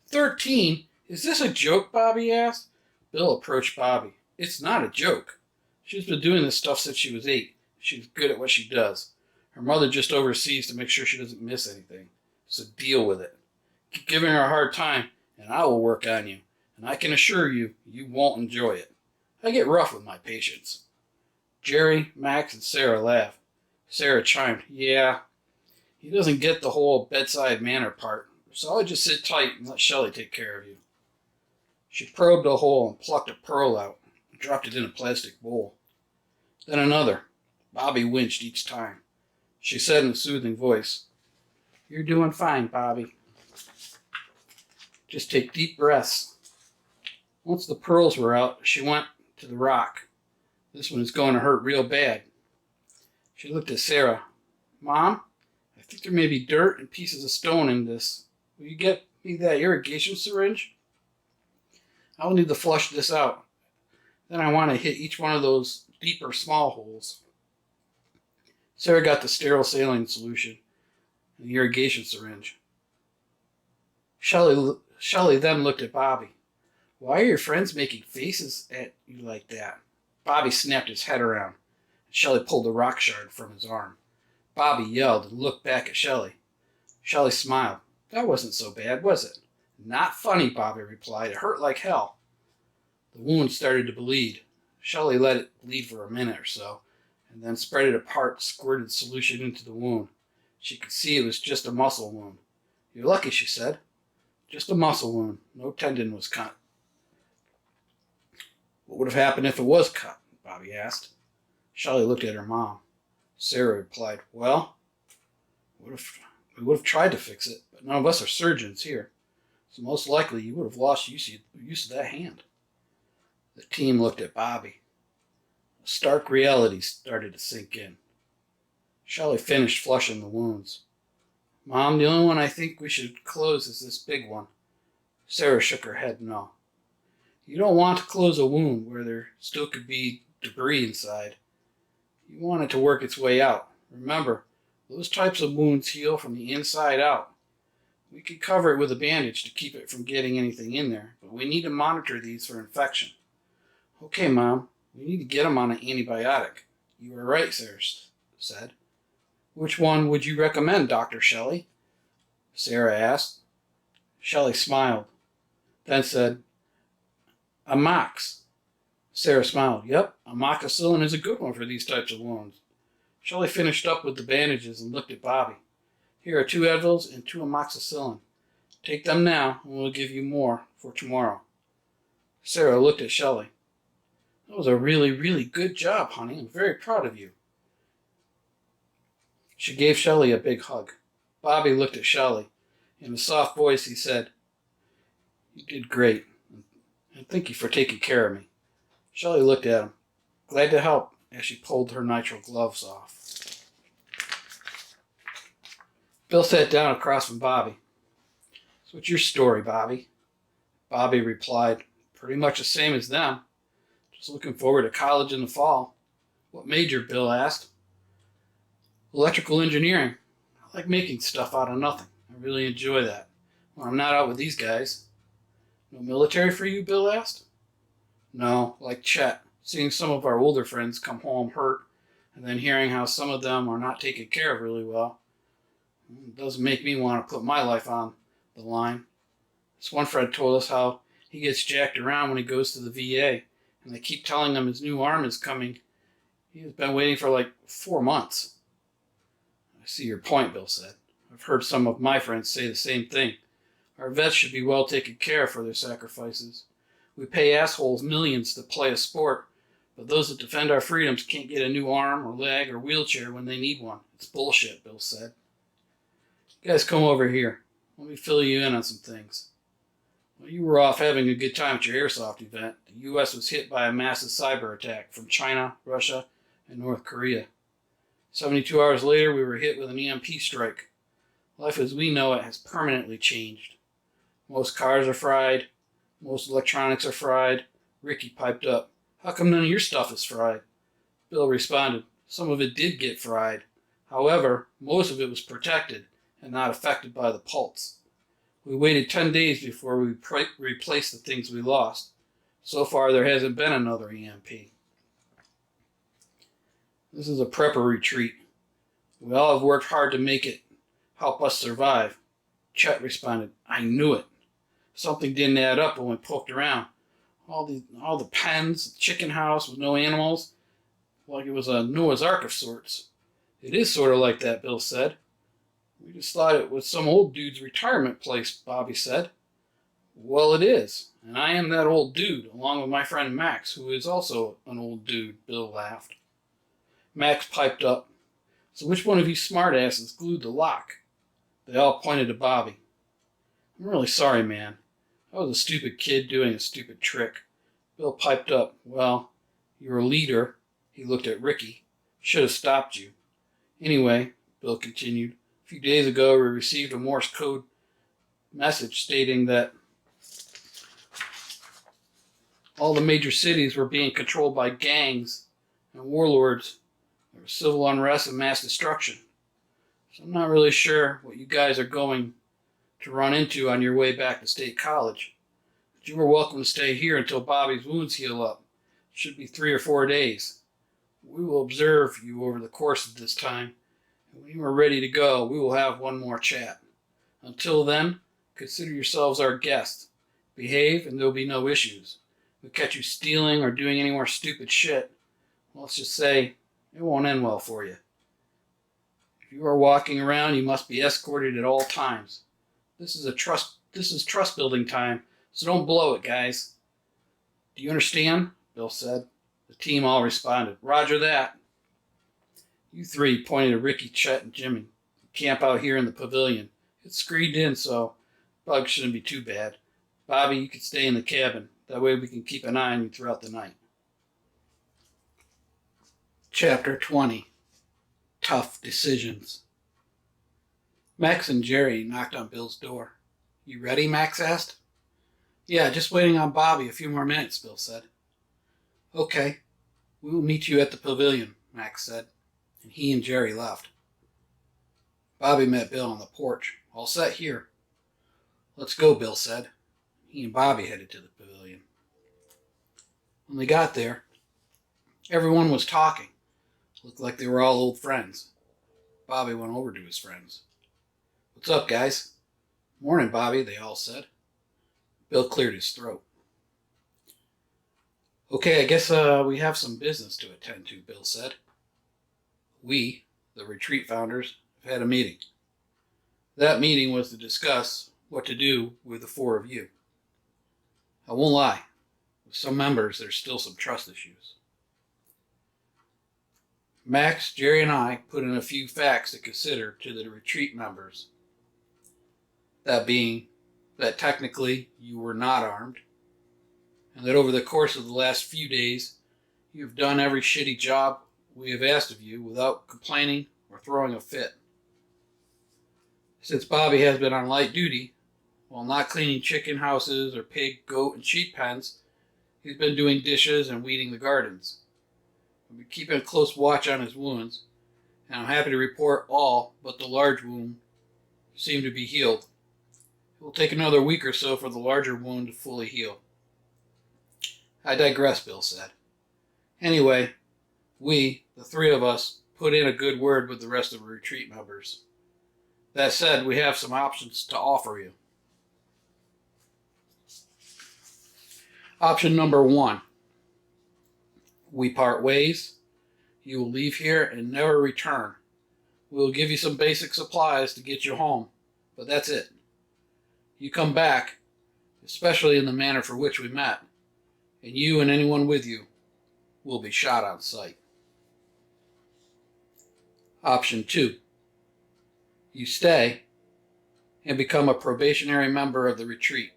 13? Is this a joke? Bobby asked. Bill approached Bobby. It's not a joke. She's been doing this stuff since she was 8. She's good at what she does. Her mother just oversees to make sure she doesn't miss anything. So deal with it. Keep giving her a hard time, and I will work on you. And I can assure you, you won't enjoy it. I get rough with my patients. Jerry, Max, and Sarah laughed. Sarah chimed, yeah, he doesn't get the whole bedside manner part, so I'll just sit tight and let Shelley take care of you. She probed a hole and plucked a pearl out and dropped it in a plastic bowl. Then another. Bobby winced each time. She said in a soothing voice, You're doing fine, Bobby. Just take deep breaths. Once the pearls were out, she went to the rock. This one is going to hurt real bad. She looked at Sarah. Mom, I think there may be dirt and pieces of stone in this. Will you get Need that irrigation syringe? I'll need to flush this out. Then I want to hit each one of those deeper small holes. Sarah got the sterile saline solution and the irrigation syringe. Shelley then looked at Bobby. Why are your friends making faces at you like that? Bobby snapped his head around, and Shelley pulled the rock shard from his arm. Bobby yelled and looked back at Shelley. Shelley smiled. That wasn't so bad, was it? Not funny, Bobby replied. It hurt like hell. The wound started to bleed. Shelley let it bleed for a minute or so, and then spread it apart, squirted solution into the wound. She could see it was just a muscle wound. You're lucky, she said. Just a muscle wound. No tendon was cut. What would have happened if it was cut? Bobby asked. Shelley looked at her mom. Sarah replied, Well, we would have tried to fix it, but none of us are surgeons here. So most likely you would have lost use of that hand. The team looked at Bobby. A stark reality started to sink in. Shelley finished flushing the wounds. Mom, the only one I think we should close is this big one. Sarah shook her head no. You don't want to close a wound where there still could be debris inside. You want it to work its way out. Remember, those types of wounds heal from the inside out. We could cover it with a bandage to keep it from getting anything in there, but we need to monitor these for infection. Okay, Mom, we need to get him on an antibiotic. You were right, Sarah said. Which one would you recommend, Dr. Shelley? Sarah asked. Shelley smiled, then said, Amox. Sarah smiled. Yep, amoxicillin is a good one for these types of wounds. Shelley finished up with the bandages and looked at Bobby. Here are 2 Advils and 2 amoxicillin. Take them now, and we'll give you more for tomorrow. Sarah looked at Shelley. That was a really, really good job, honey. I'm very proud of you. She gave Shelley a big hug. Bobby looked at Shelley. In a soft voice, he said, You did great, and thank you for taking care of me. Shelley looked at him, glad to help, as she pulled her nitrile gloves off. Bill sat down across from Bobby. So what's your story, Bobby? Bobby replied, Pretty much the same as them. Just looking forward to college in the fall. What major? Bill asked. Electrical engineering. I like making stuff out of nothing. I really enjoy that. When I'm not out with these guys. No military for you? Bill asked. No, like Chet. Seeing some of our older friends come home hurt, and then hearing how some of them are not taken care of really well. It doesn't make me want to put my life on the line. This one friend told us how he gets jacked around when he goes to the VA, and they keep telling him his new arm is coming. He has been waiting for like 4 months. I see your point, Bill said. I've heard some of my friends say the same thing. Our vets should be well taken care of for their sacrifices. We pay assholes millions to play a sport, but those that defend our freedoms can't get a new arm or leg or wheelchair when they need one. It's bullshit, Bill said. You guys come over here. Let me fill you in on some things. While you were off having a good time at your airsoft event, the U.S. was hit by a massive cyber attack from China, Russia, and North Korea. 72 hours later, we were hit with an EMP strike. Life as we know it has permanently changed. Most cars are fried. Most electronics are fried. Ricky piped up. How come none of your stuff is fried? Bill responded. Some of it did get fried. However, most of it was protected and not affected by the pulse. We waited 10 days before we replaced the things we lost. So far, there hasn't been another EMP. This is a prepper retreat. We all have worked hard to make it help us survive. Chet responded, I knew it. Something didn't add up when we poked around. All the pens, chicken house with no animals, like it was a Noah's Ark of sorts. It is sort of like that, Bill said. We just thought it was some old dude's retirement place, Bobby said. Well, it is, and I am that old dude, along with my friend Max, who is also an old dude, Bill laughed. Max piped up. So which one of you smartasses glued the lock? They all pointed to Bobby. I'm really sorry, man. I was a stupid kid doing a stupid trick. Bill piped up. Well, you're a leader. He looked at Ricky. Should have stopped you. Anyway, Bill continued, a few days ago we received a Morse code message stating that all the major cities were being controlled by gangs and warlords. There was civil unrest and mass destruction. So I'm not really sure what you guys are going to run into on your way back to State College. But you are welcome to stay here until Bobby's wounds heal up. It should be 3 or 4 days. We will observe you over the course of this time, and when you are ready to go, we will have one more chat. Until then, consider yourselves our guests. Behave, and there will be no issues. If we catch you stealing or doing any more stupid shit, well, let's just say it won't end well for you. If you are walking around, you must be escorted at all times. This is trust building time, so don't blow it, guys. Do you understand? Bill said. The team all responded, Roger that. You three, pointed at Ricky, Chet, and Jimmy, camp out here in the pavilion. It's screened in, so bugs shouldn't be too bad. Bobby, you can stay in the cabin. That way we can keep an eye on you throughout the night. Chapter 20. Tough Decisions. Max and Jerry knocked on Bill's door. You ready? Max asked. Yeah, just waiting on Bobby a few more minutes, Bill said. Okay, we will meet you at the pavilion, Max said, and he and Jerry left. Bobby met Bill on the porch. All set here. Let's go, Bill said. He and Bobby headed to the pavilion. When they got there, everyone was talking. Looked like they were all old friends. Bobby went over to his friends. What's up, guys? Morning, Bobby, they all said. Bill cleared his throat. Okay, I guess we have some business to attend to, Bill said. We, the retreat founders, have had a meeting. That meeting was to discuss what to do with the 4 of you. I won't lie. With some members, there's still some trust issues. Max, Jerry, and I put in a few facts to consider to the retreat members. That being that technically you were not armed, and that over the course of the last few days, you have done every shitty job we have asked of you without complaining or throwing a fit. Since Bobby has been on light duty, while not cleaning chicken houses or pig, goat, and sheep pens, he's been doing dishes and weeding the gardens. We've been keeping a close watch on his wounds, and I'm happy to report all but the large wound seem to be healed. It will take another week or so for the larger wound to fully heal. I digress, Bill said. Anyway, we, the 3 of us, put in a good word with the rest of the retreat members. That said, we have some options to offer you. Option number 1. We part ways. You will leave here and never return. We will give you some basic supplies to get you home, but that's it. You come back, especially in the manner for which we met, and you and anyone with you will be shot on sight. Option 2. You stay and become a probationary member of the retreat.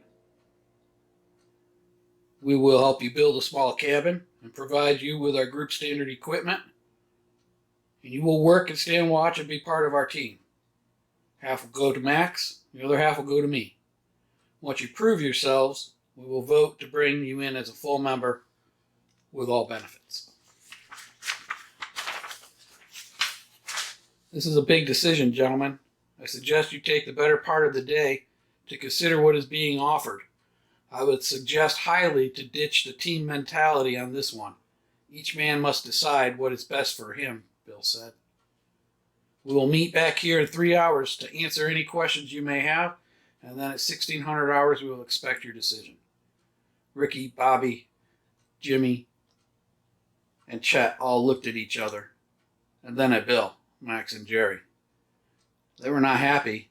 We will help you build a small cabin and provide you with our group standard equipment, and you will work and stand watch and be part of our team. Half will go to Max, the other half will go to me. Once you prove yourselves, we will vote to bring you in as a full member with all benefits. This is a big decision, gentlemen. I suggest you take the better part of the day to consider what is being offered. I would suggest highly to ditch the team mentality on this one. Each man must decide what is best for him, Bill said. We will meet back here in 3 hours to answer any questions you may have, and then at 1600 hours we will expect your decision. Ricky, Bobby, Jimmy, and Chet all looked at each other, and then at Bill, Max, and Jerry. They were not happy,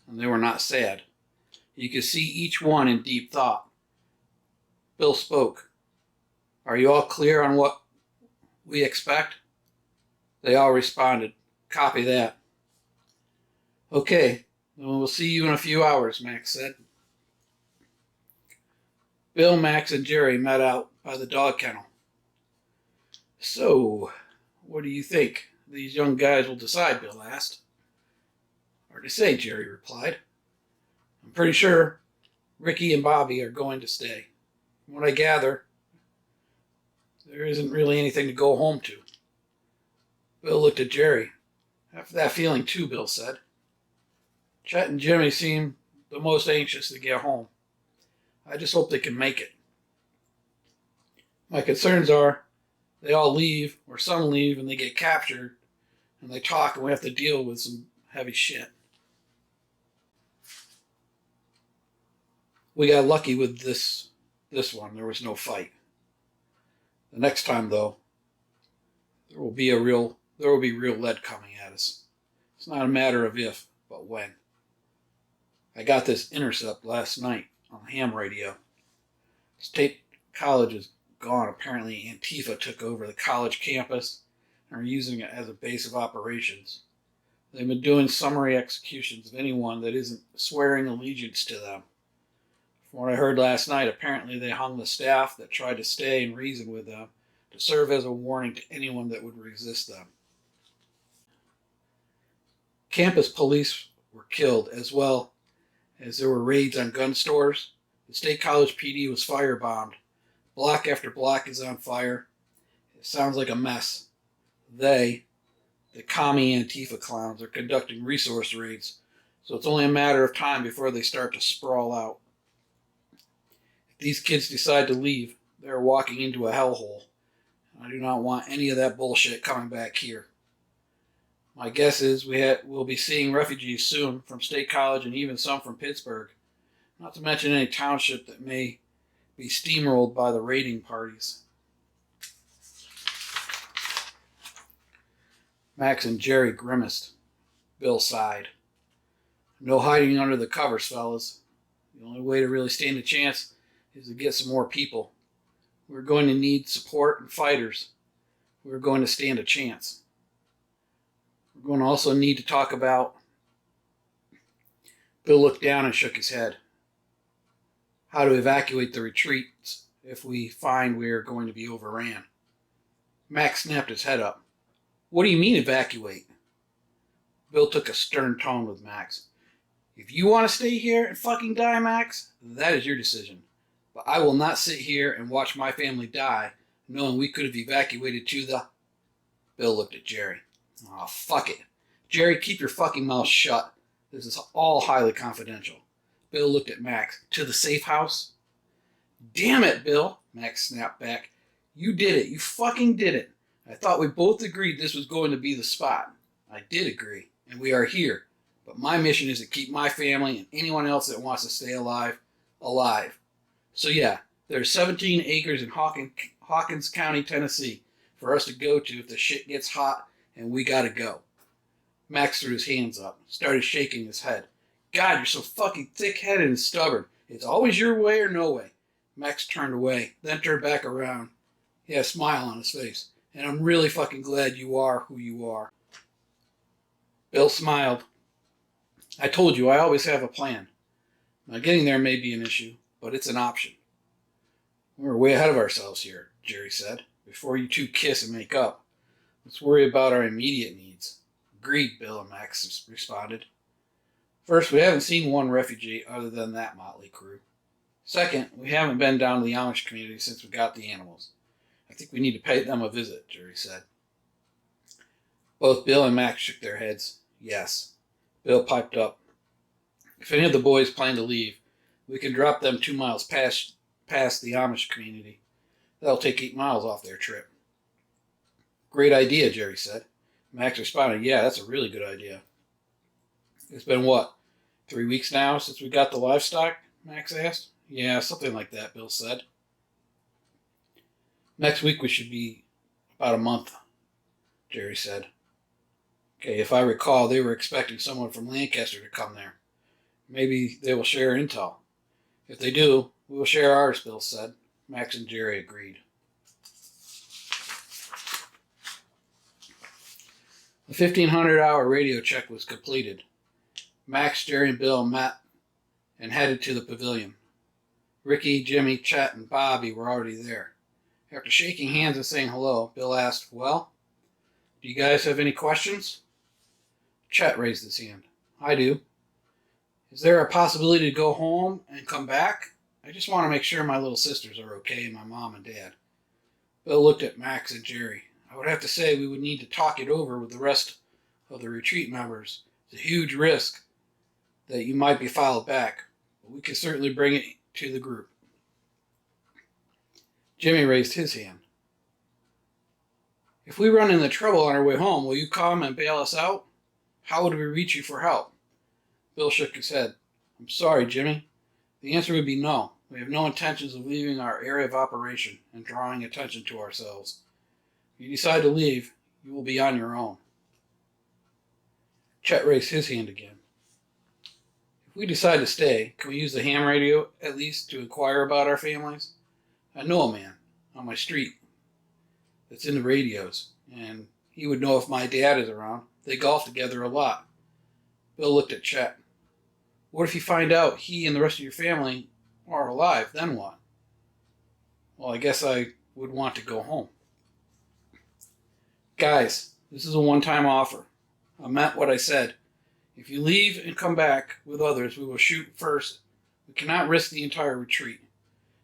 and they were not sad. You could see each one in deep thought. Bill spoke. Are you all clear on what we expect? They all responded. Copy that. Okay, then we'll see you in a few hours, Max said. Bill, Max, and Jerry met out by the dog kennel. So, what do you think these young guys will decide, Bill asked. Hard to say, Jerry replied. I'm pretty sure Ricky and Bobby are going to stay. From what I gather, there isn't really anything to go home to. Bill looked at Jerry. After that feeling too, Bill said. Chet and Jimmy seem the most anxious to get home. I just hope they can make it. My concerns are they all leave, or some leave, and they get captured, and they talk, and we have to deal with some heavy shit. We got lucky with this one. There was no fight. The next time, though, there will be real lead coming at us. It's not a matter of if, but when. I got this intercept last night on the ham radio. State College is gone. Apparently Antifa took over the college campus and are using it as a base of operations. They've been doing summary executions of anyone that isn't swearing allegiance to them. From what I heard last night, apparently they hung the staff that tried to stay and reason with them to serve as a warning to anyone that would resist them. Campus police were killed, as well as there were raids on gun stores. The State College PD was firebombed. Block after block is on fire. It sounds like a mess. The commie Antifa clowns, are conducting resource raids, so it's only a matter of time before they start to sprawl out. If these kids decide to leave, they're walking into a hellhole. I do not want any of that bullshit coming back here. My guess is we'll be seeing refugees soon from State College and even some from Pittsburgh, not to mention any township that may be steamrolled by the raiding parties. Max and Jerry grimaced. Bill sighed. No hiding under the covers, fellas. The only way to really stand a chance is to get some more people. We're going to need support and fighters. We're going to stand a chance. We're going to also need to talk about... Bill looked down and shook his head. How to evacuate the retreats if we find we are going to be overran. Max snapped his head up. What do you mean evacuate? Bill took a stern tone with Max. If you want to stay here and fucking die, Max, that is your decision. But I will not sit here and watch my family die knowing we could have evacuated to the... Bill looked at Jerry. Oh, fuck it. Jerry, keep your fucking mouth shut. This is all highly confidential. Bill looked at Max. To the safe house? Damn it, Bill, Max snapped back. You did it. You fucking did it. I thought we both agreed this was going to be the spot. I did agree, and we are here. But my mission is to keep my family and anyone else that wants to stay alive, alive. So yeah, there's 17 acres in Hawkins County, Tennessee, for us to go to if the shit gets hot and we gotta go. Max threw his hands up, started shaking his head. God, you're so fucking thick-headed and stubborn. It's always your way or no way. Max turned away, then turned back around. He had a smile on his face. And I'm really fucking glad you are who you are. Bill smiled. I told you, I always have a plan. Now, getting there may be an issue, but it's an option. We're way ahead of ourselves here, Jerry said. Before you two kiss and make up, let's worry about our immediate needs. Agreed, Bill and Max responded. First, we haven't seen one refugee other than that motley crew. Second, we haven't been down to the Amish community since we got the animals. I think we need to pay them a visit, Jerry said. Both Bill and Max shook their heads. Yes. Bill piped up. If any of the boys plan to leave, we can drop them 2 miles past the Amish community. That'll take 8 miles off their trip. Great idea, Jerry said. Max responded, yeah, that's a really good idea. It's been what, 3 weeks now since we got the livestock? Max asked. Yeah, something like that, Bill said. Next week we should be about a month, Jerry said. Okay, if I recall, they were expecting someone from Lancaster to come there. Maybe they will share intel. If they do, we will share ours, Bill said. Max and Jerry agreed. The 1,500-hour radio check was completed. Max, Jerry, and Bill met and headed to the pavilion. Ricky, Jimmy, Chet, and Bobby were already there. After shaking hands and saying hello, Bill asked, well, do you guys have any questions? Chet raised his hand. I do. Is there a possibility to go home and come back? I just want to make sure my little sisters are okay and my mom and dad. Bill looked at Max and Jerry. I would have to say we would need to talk it over with the rest of the retreat members. It's a huge risk that you might be followed back, but we can certainly bring it to the group. Jimmy raised his hand. If we run into trouble on our way home, will you come and bail us out? How would we reach you for help? Bill shook his head. I'm sorry, Jimmy. The answer would be no. We have no intentions of leaving our area of operation and drawing attention to ourselves. If you decide to leave, you will be on your own. Chet raised his hand again. If we decide to stay, can we use the ham radio at least to inquire about our families? I know a man on my street that's in the radios, and he would know if my dad is around. They golf together a lot. Bill looked at Chet. What if you find out he and the rest of your family are alive? Then what? Well, I guess I would want to go home. Guys, this is a one-time offer. I meant what I said. If you leave and come back with others, we will shoot first. We cannot risk the entire retreat.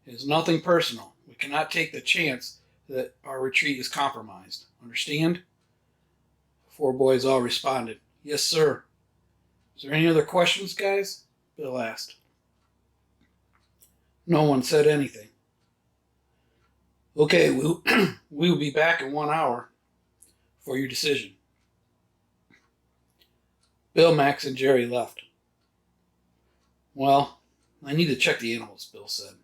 It is nothing personal. We cannot take the chance that our retreat is compromised. Understand? The four boys all responded, Yes, sir. Is there any other questions, guys? Bill asked. No one said anything. Okay, we'll be back in 1 hour for your decision. Bill, Max, and Jerry left. Well, I need to check the animals, Bill said.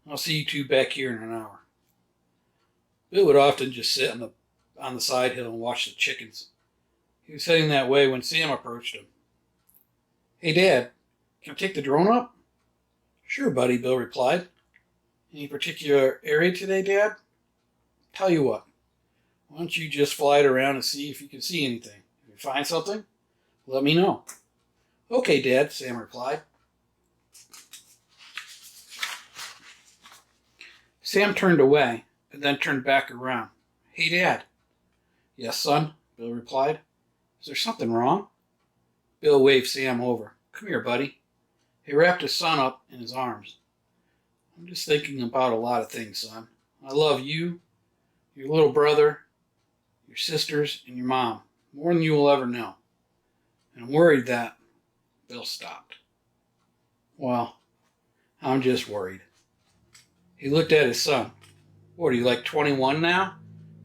I'll see you two back here in an hour. Bill would often just sit on the side hill and watch the chickens. He was heading that way when Sam approached him. Hey, Dad, can I take the drone up? Sure, buddy, Bill replied. Any particular area today, Dad? Tell you what, why don't you just fly it around and see if you can see anything? If you find something, let me know. Okay, Dad, Sam replied. Sam turned away and then turned back around. Hey, Dad. Yes, son, Bill replied. Is there something wrong? Bill waved Sam over. Come here, buddy. He wrapped his son up in his arms. I'm just thinking about a lot of things, son. I love you, your little brother, your sisters, and your mom more than you will ever know. And I'm worried that... Bill stopped. Well, I'm just worried. He looked at his son. What, are you like 21 now?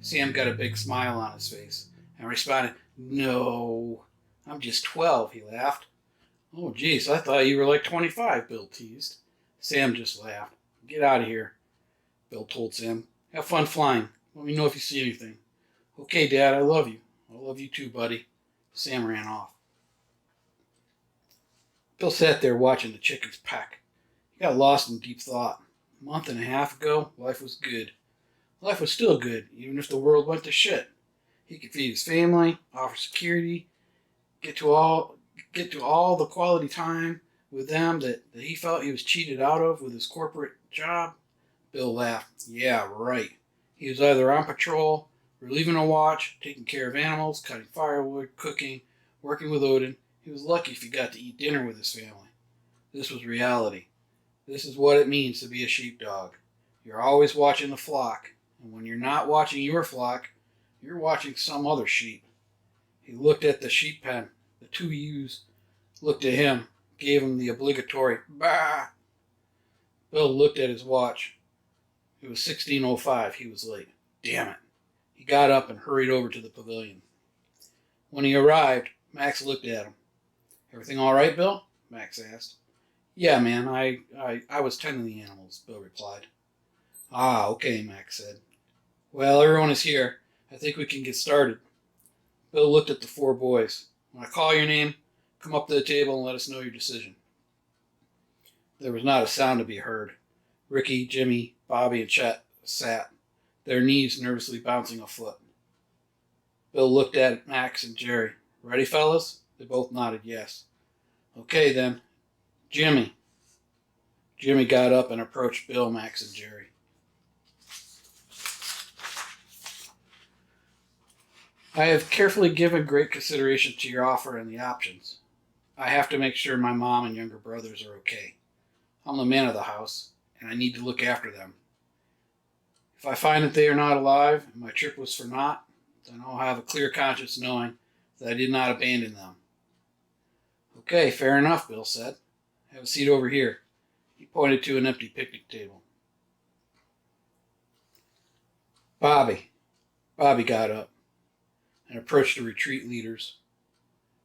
Sam got a big smile on his face and responded, No, I'm just 12, he laughed. Oh, geez, I thought you were like 25, Bill teased. Sam just laughed. Get out of here, Bill told Sam. Have fun flying. Let me know if you see anything. Okay, Dad, I love you. I love you too, buddy. Sam ran off. Bill sat there watching the chickens peck. He got lost in deep thought. A month and a half ago, life was good. Life was still good, even if the world went to shit. He could feed his family, offer security, get to all the quality time with them that he felt he was cheated out of with his corporate job. Bill laughed. Yeah, right. He was either on patrol, relieving a watch, taking care of animals, cutting firewood, cooking, working with Odin. He was lucky if he got to eat dinner with his family. This was reality. This is what it means to be a sheepdog. You're always watching the flock, and when you're not watching your flock, you're watching some other sheep. He looked at the sheep pen. The two ewes looked at him, gave him the obligatory bah. Bill looked at his watch. It was 16:05. He was late. Damn it. He got up and hurried over to the pavilion. When he arrived, Max looked at him. Everything all right, Bill? Max asked. Yeah, man, I was tending the animals, Bill replied. Ah, okay, Max said. Well, everyone is here. I think we can get started. Bill looked at the four boys. When I call your name, come up to the table and let us know your decision. There was not a sound to be heard. Ricky, Jimmy, Bobby, and Chet sat, their knees nervously bouncing a foot. Bill looked at Max and Jerry. Ready, fellas? They both nodded yes. Okay, then. Jimmy. Jimmy got up and approached Bill, Max, and Jerry. I have carefully given great consideration to your offer and the options. I have to make sure my mom and younger brothers are okay. I'm the man of the house, and I need to look after them. If I find that they are not alive and my trip was for naught, then I'll have a clear conscience knowing that I did not abandon them. Okay, fair enough, Bill said. Have a seat over here. He pointed to an empty picnic table. Bobby got up and approached the retreat leaders.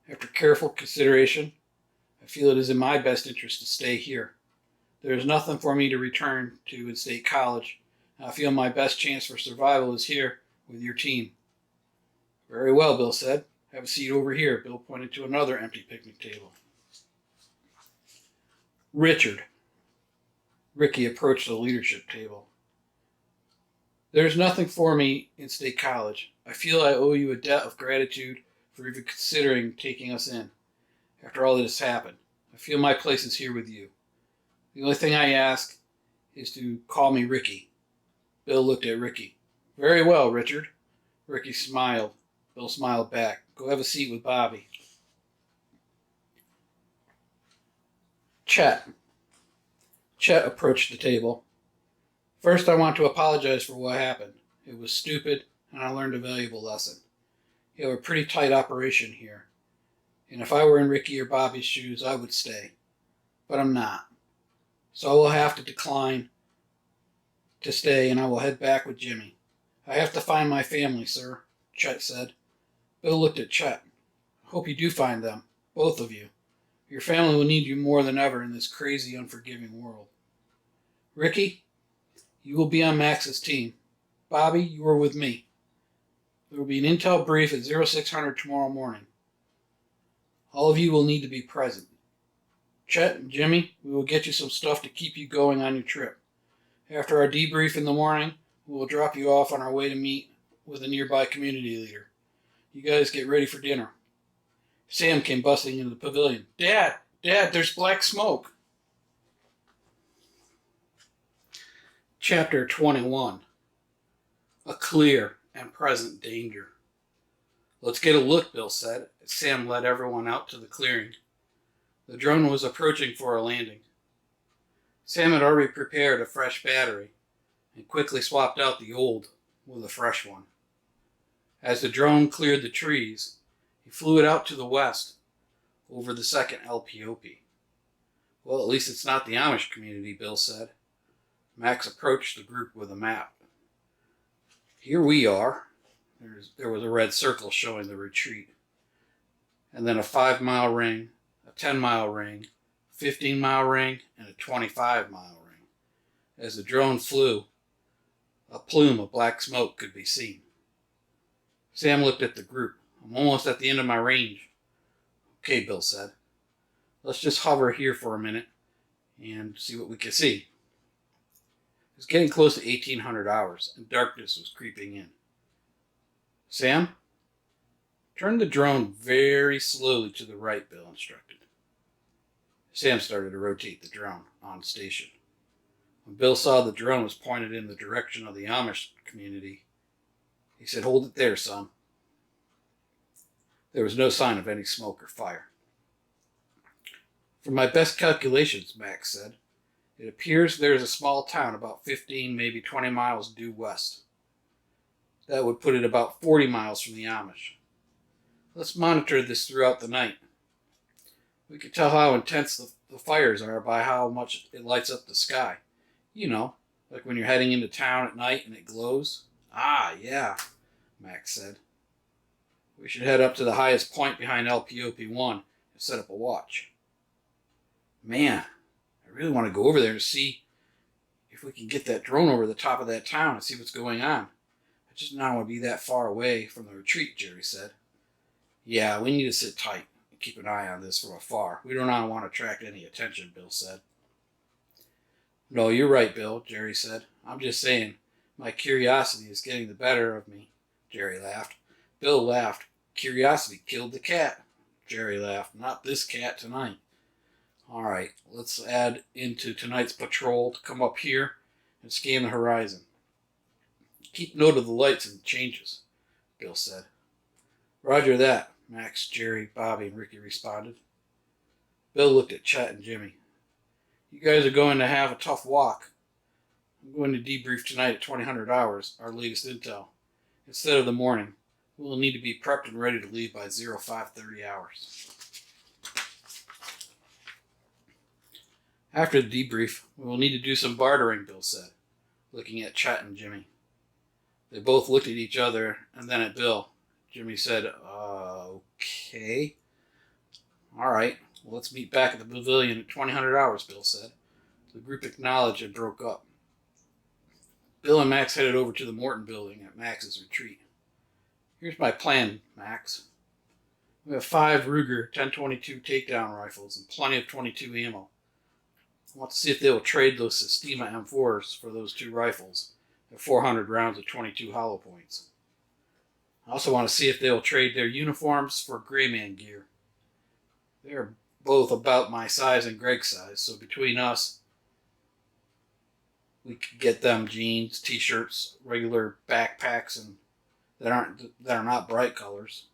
After careful consideration, I feel it is in my best interest to stay here. There is nothing for me to return to in State College, and I feel my best chance for survival is here with your team. Very well, Bill said. Have a seat over here. Bill pointed to another empty picnic table. Ricky approached the leadership table. There is nothing for me in State College. I feel I owe you a debt of gratitude for even considering taking us in. After all that has happened, I feel my place is here with you. The only thing I ask is to call me Ricky. Bill looked at Ricky. Very well, Richard. Ricky smiled. Bill smiled back. Go have a seat with Bobby. Chet approached the table. First, I want to apologize for what happened. It was stupid, and I learned a valuable lesson. You have a pretty tight operation here, and if I were in Ricky or Bobby's shoes, I would stay. But I'm not. So I will have to decline to stay, and I will head back with Jimmy. I have to find my family, sir, Chet said. Bill looked at Chet. I hope you do find them, both of you. Your family will need you more than ever in this crazy, unforgiving world. Ricky, you will be on Max's team. Bobby, you are with me. There will be an intel brief at 0600 tomorrow morning. All of you will need to be present. Chet and Jimmy, we will get you some stuff to keep you going on your trip. After our debrief in the morning, we will drop you off on our way to meet with a nearby community leader. You guys get ready for dinner. Sam came bustling into the pavilion. Dad, there's black smoke. Chapter 21. A clear and present danger. Let's get a look, Bill said, as Sam led everyone out to the clearing. The drone was approaching for a landing. Sam had already prepared a fresh battery and quickly swapped out the old with a fresh one. As the drone cleared the trees, he flew it out to the west over the second LPOP. Well, at least it's not the Amish community, Bill said. Max approached the group with a map. Here we are. There was a red circle showing the retreat. And then a 5-mile ring, a 10-mile ring, a 15-mile ring, and a 25-mile ring. As the drone flew, a plume of black smoke could be seen. Sam looked at the group. I'm almost at the end of my range. Okay, Bill said. Let's just hover here for a minute and see what we can see. It was getting close to 1800 hours, and darkness was creeping in. Sam, turn the drone very slowly to the right, Bill instructed. Sam started to rotate the drone on station. When Bill saw the drone was pointed in the direction of the Amish community, he said, Hold it there, son. There was no sign of any smoke or fire. From my best calculations, Max said, it appears there is a small town about 15, maybe 20 miles due west. That would put it about 40 miles from the Amish. Let's monitor this throughout the night. We can tell how intense the fires are by how much it lights up the sky. You know, like when you're heading into town at night and it glows. Ah, yeah, Max said. We should head up to the highest point behind LPOP-1 and set up a watch. Man, I really want to go over there to see if we can get that drone over the top of that town and see what's going on. I just don't want to be that far away from the retreat, Jerry said. Yeah, we need to sit tight and keep an eye on this from afar. We don't want to attract any attention, Bill said. No, you're right, Bill, Jerry said. I'm just saying, my curiosity is getting the better of me. Jerry laughed. Bill laughed. Curiosity killed the cat. Jerry laughed. Not this cat tonight. All right, let's add into tonight's patrol to come up here and scan the horizon. Keep note of the lights and changes, Bill said. Roger that, Max, Jerry, Bobby, and Ricky responded. Bill looked at Chet and Jimmy. You guys are going to have a tough walk. I'm going to debrief tonight at 2000 hours, our latest intel. Instead of the morning, we'll need to be prepped and ready to leave by 0530 hours. After the debrief, we will need to do some bartering, Bill said, looking at Chet and Jimmy. They both looked at each other and then at Bill. Jimmy said, okay. All right, well, let's meet back at the pavilion at 2000 hours, Bill said. The group acknowledged and broke up. Bill and Max headed over to the Morton building at Max's retreat. Here's my plan, Max. We have 5 Ruger 1022 takedown rifles and plenty of 22 ammo. I want to see if they will trade those Sistema M4s for those 2 rifles and 400 rounds of 22 hollow points. I also want to see if they will trade their uniforms for Gray Man gear. They're both about my size and Greg's size, so between us, we could get them jeans, t-shirts, regular backpacks, and that are not bright colors.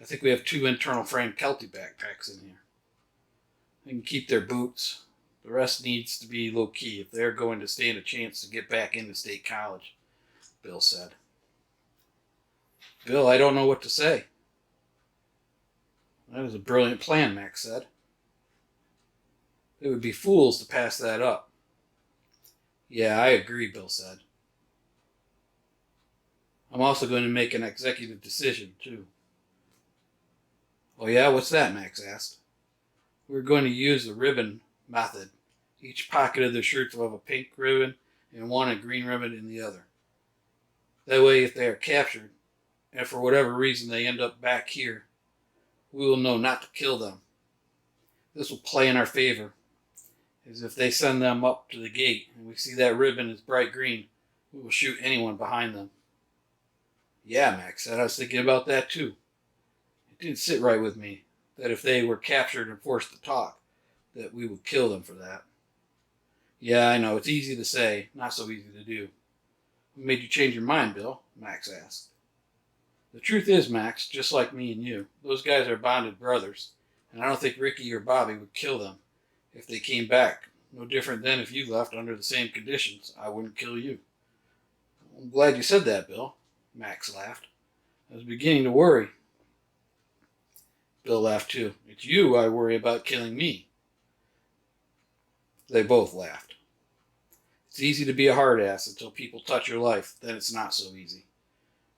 I think we have 2 internal frame Kelty backpacks in here. They can keep their boots. The rest needs to be low-key if they're going to stand a chance to get back into state college, Bill said. Bill, I don't know what to say. That is a brilliant plan, Max said. They would be fools to pass that up. Yeah, I agree, Bill said. I'm also going to make an executive decision, too. Oh yeah, what's that, Max asked. We're going to use the ribbon method. Each pocket of their shirts will have a pink ribbon and one a green ribbon in the other. That way, if they are captured, and for whatever reason they end up back here, we will know not to kill them. This will play in our favor, as if they send them up to the gate and we see that ribbon is bright green, we will shoot anyone behind them. Yeah, Max said, I was thinking about that too. It didn't sit right with me that if they were captured and forced to talk, that we would kill them for that. Yeah, I know, it's easy to say, not so easy to do. What made you change your mind, Bill? Max asked. The truth is, Max, just like me and you, those guys are bonded brothers, and I don't think Ricky or Bobby would kill them if they came back. No different than if you left under the same conditions. I wouldn't kill you. I'm glad you said that, Bill. Max laughed. I was beginning to worry. Bill laughed too. It's you I worry about killing me. They both laughed. It's easy to be a hard ass until people touch your life. Then it's not so easy.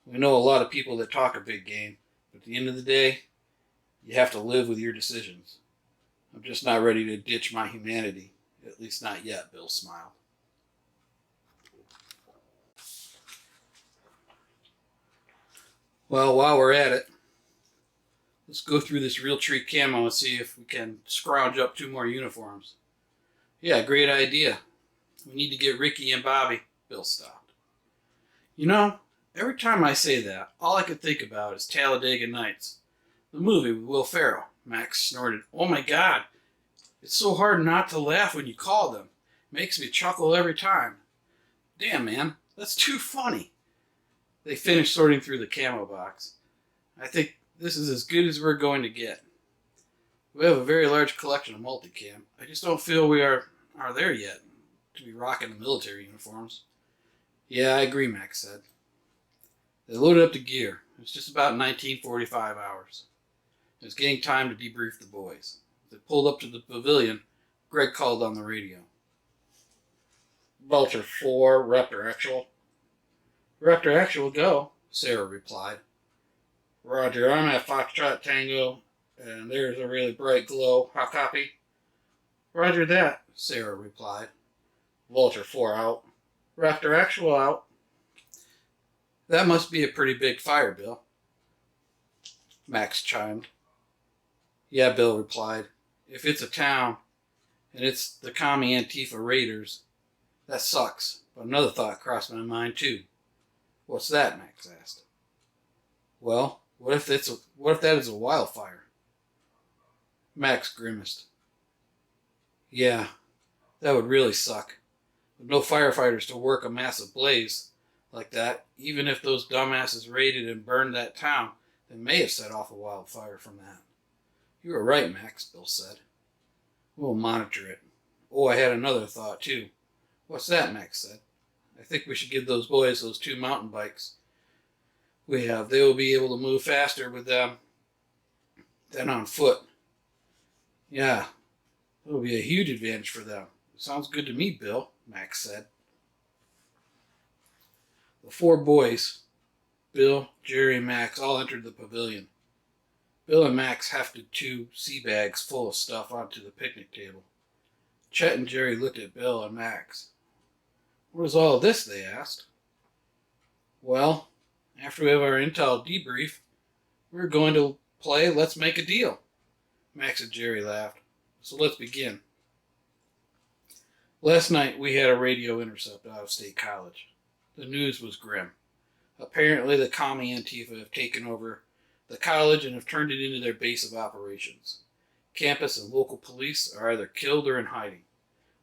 We know a lot of people that talk a big game, but at the end of the day, you have to live with your decisions. I'm just not ready to ditch my humanity. At least not yet, Bill smiled. Well, while we're at it, let's go through this real tree camo and see if we can scrounge up 2 more uniforms. Yeah, great idea. We need to get Ricky and Bobby. Bill stopped. You know, every time I say that, all I can think about is Talladega Nights, the movie with Will Ferrell. Max snorted. Oh my God, it's so hard not to laugh when you call them. Makes me chuckle every time. Damn, man, that's too funny. They finished sorting through the camo box. I think this is as good as we're going to get. We have a very large collection of multicam. I just don't feel we are there yet to be rocking the military uniforms. Yeah, I agree, Max said. They loaded up the gear. It was just about 1945 hours. It was getting time to debrief the boys. As they pulled up to the pavilion, Greg called on the radio. Vulture 4, Raptor Actual. Raptor Actual, go, Sarah replied. Roger, I'm at Foxtrot Tango, and there's a really bright glow. How copy? Roger that, Sarah replied. Vulture 4 out. Raptor Actual out. That must be a pretty big fire, Bill. Max chimed. Yeah, Bill replied. If it's a town, and it's the commie Antifa raiders, that sucks. But another thought crossed my mind, too. What's that? Max asked. Well, what if that is a wildfire? Max grimaced. Yeah, that would really suck. With no firefighters to work a massive blaze like that, even if those dumbasses raided and burned that town, they may have set off a wildfire from that. You were right, Max, Bill said. We'll monitor it. Oh, I had another thought, too. What's that, Max said. I think we should give those boys those 2 mountain bikes we have. They will be able to move faster with them than on foot. Yeah, it'll be a huge advantage for them. Sounds good to me, Bill, Max said. The 4 boys, Bill, Jerry, and Max, all entered the pavilion. Bill and Max hefted 2 sea bags full of stuff onto the picnic table. Chet and Jerry looked at Bill and Max. What is all this? They asked. Well, after we have our intel debrief, we're going to play Let's Make a Deal. Max and Jerry laughed. So let's begin. Last night we had a radio intercept out of State College. The news was grim. Apparently the commie Antifa have taken over the college and have turned it into their base of operations. Campus and local police are either killed or in hiding.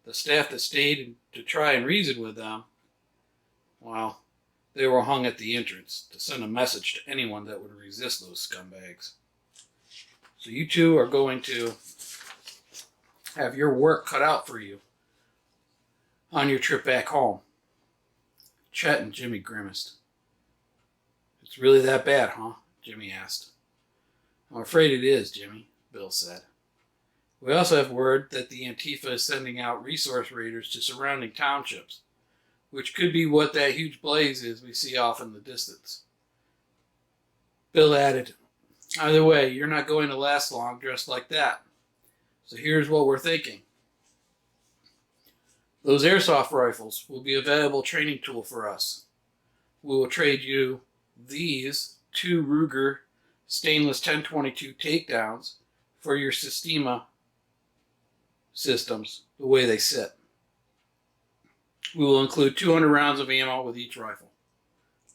The staff that stayed to try and reason with them, well, they were hung at the entrance to send a message to anyone that would resist those scumbags. So you 2 are going to have your work cut out for you on your trip back home. Chet and Jimmy grimaced. It's really that bad, huh? Jimmy asked. I'm afraid it is, Jimmy, Bill said. We also have word that the Antifa is sending out resource raiders to surrounding townships, which could be what that huge blaze is we see off in the distance. Bill added, either way, you're not going to last long dressed like that. So here's what we're thinking. Those airsoft rifles will be a valuable training tool for us. We will trade you these 2 Ruger stainless 1022 takedowns for your Sistema systems, the way they sit. We will include 200 rounds of ammo with each rifle.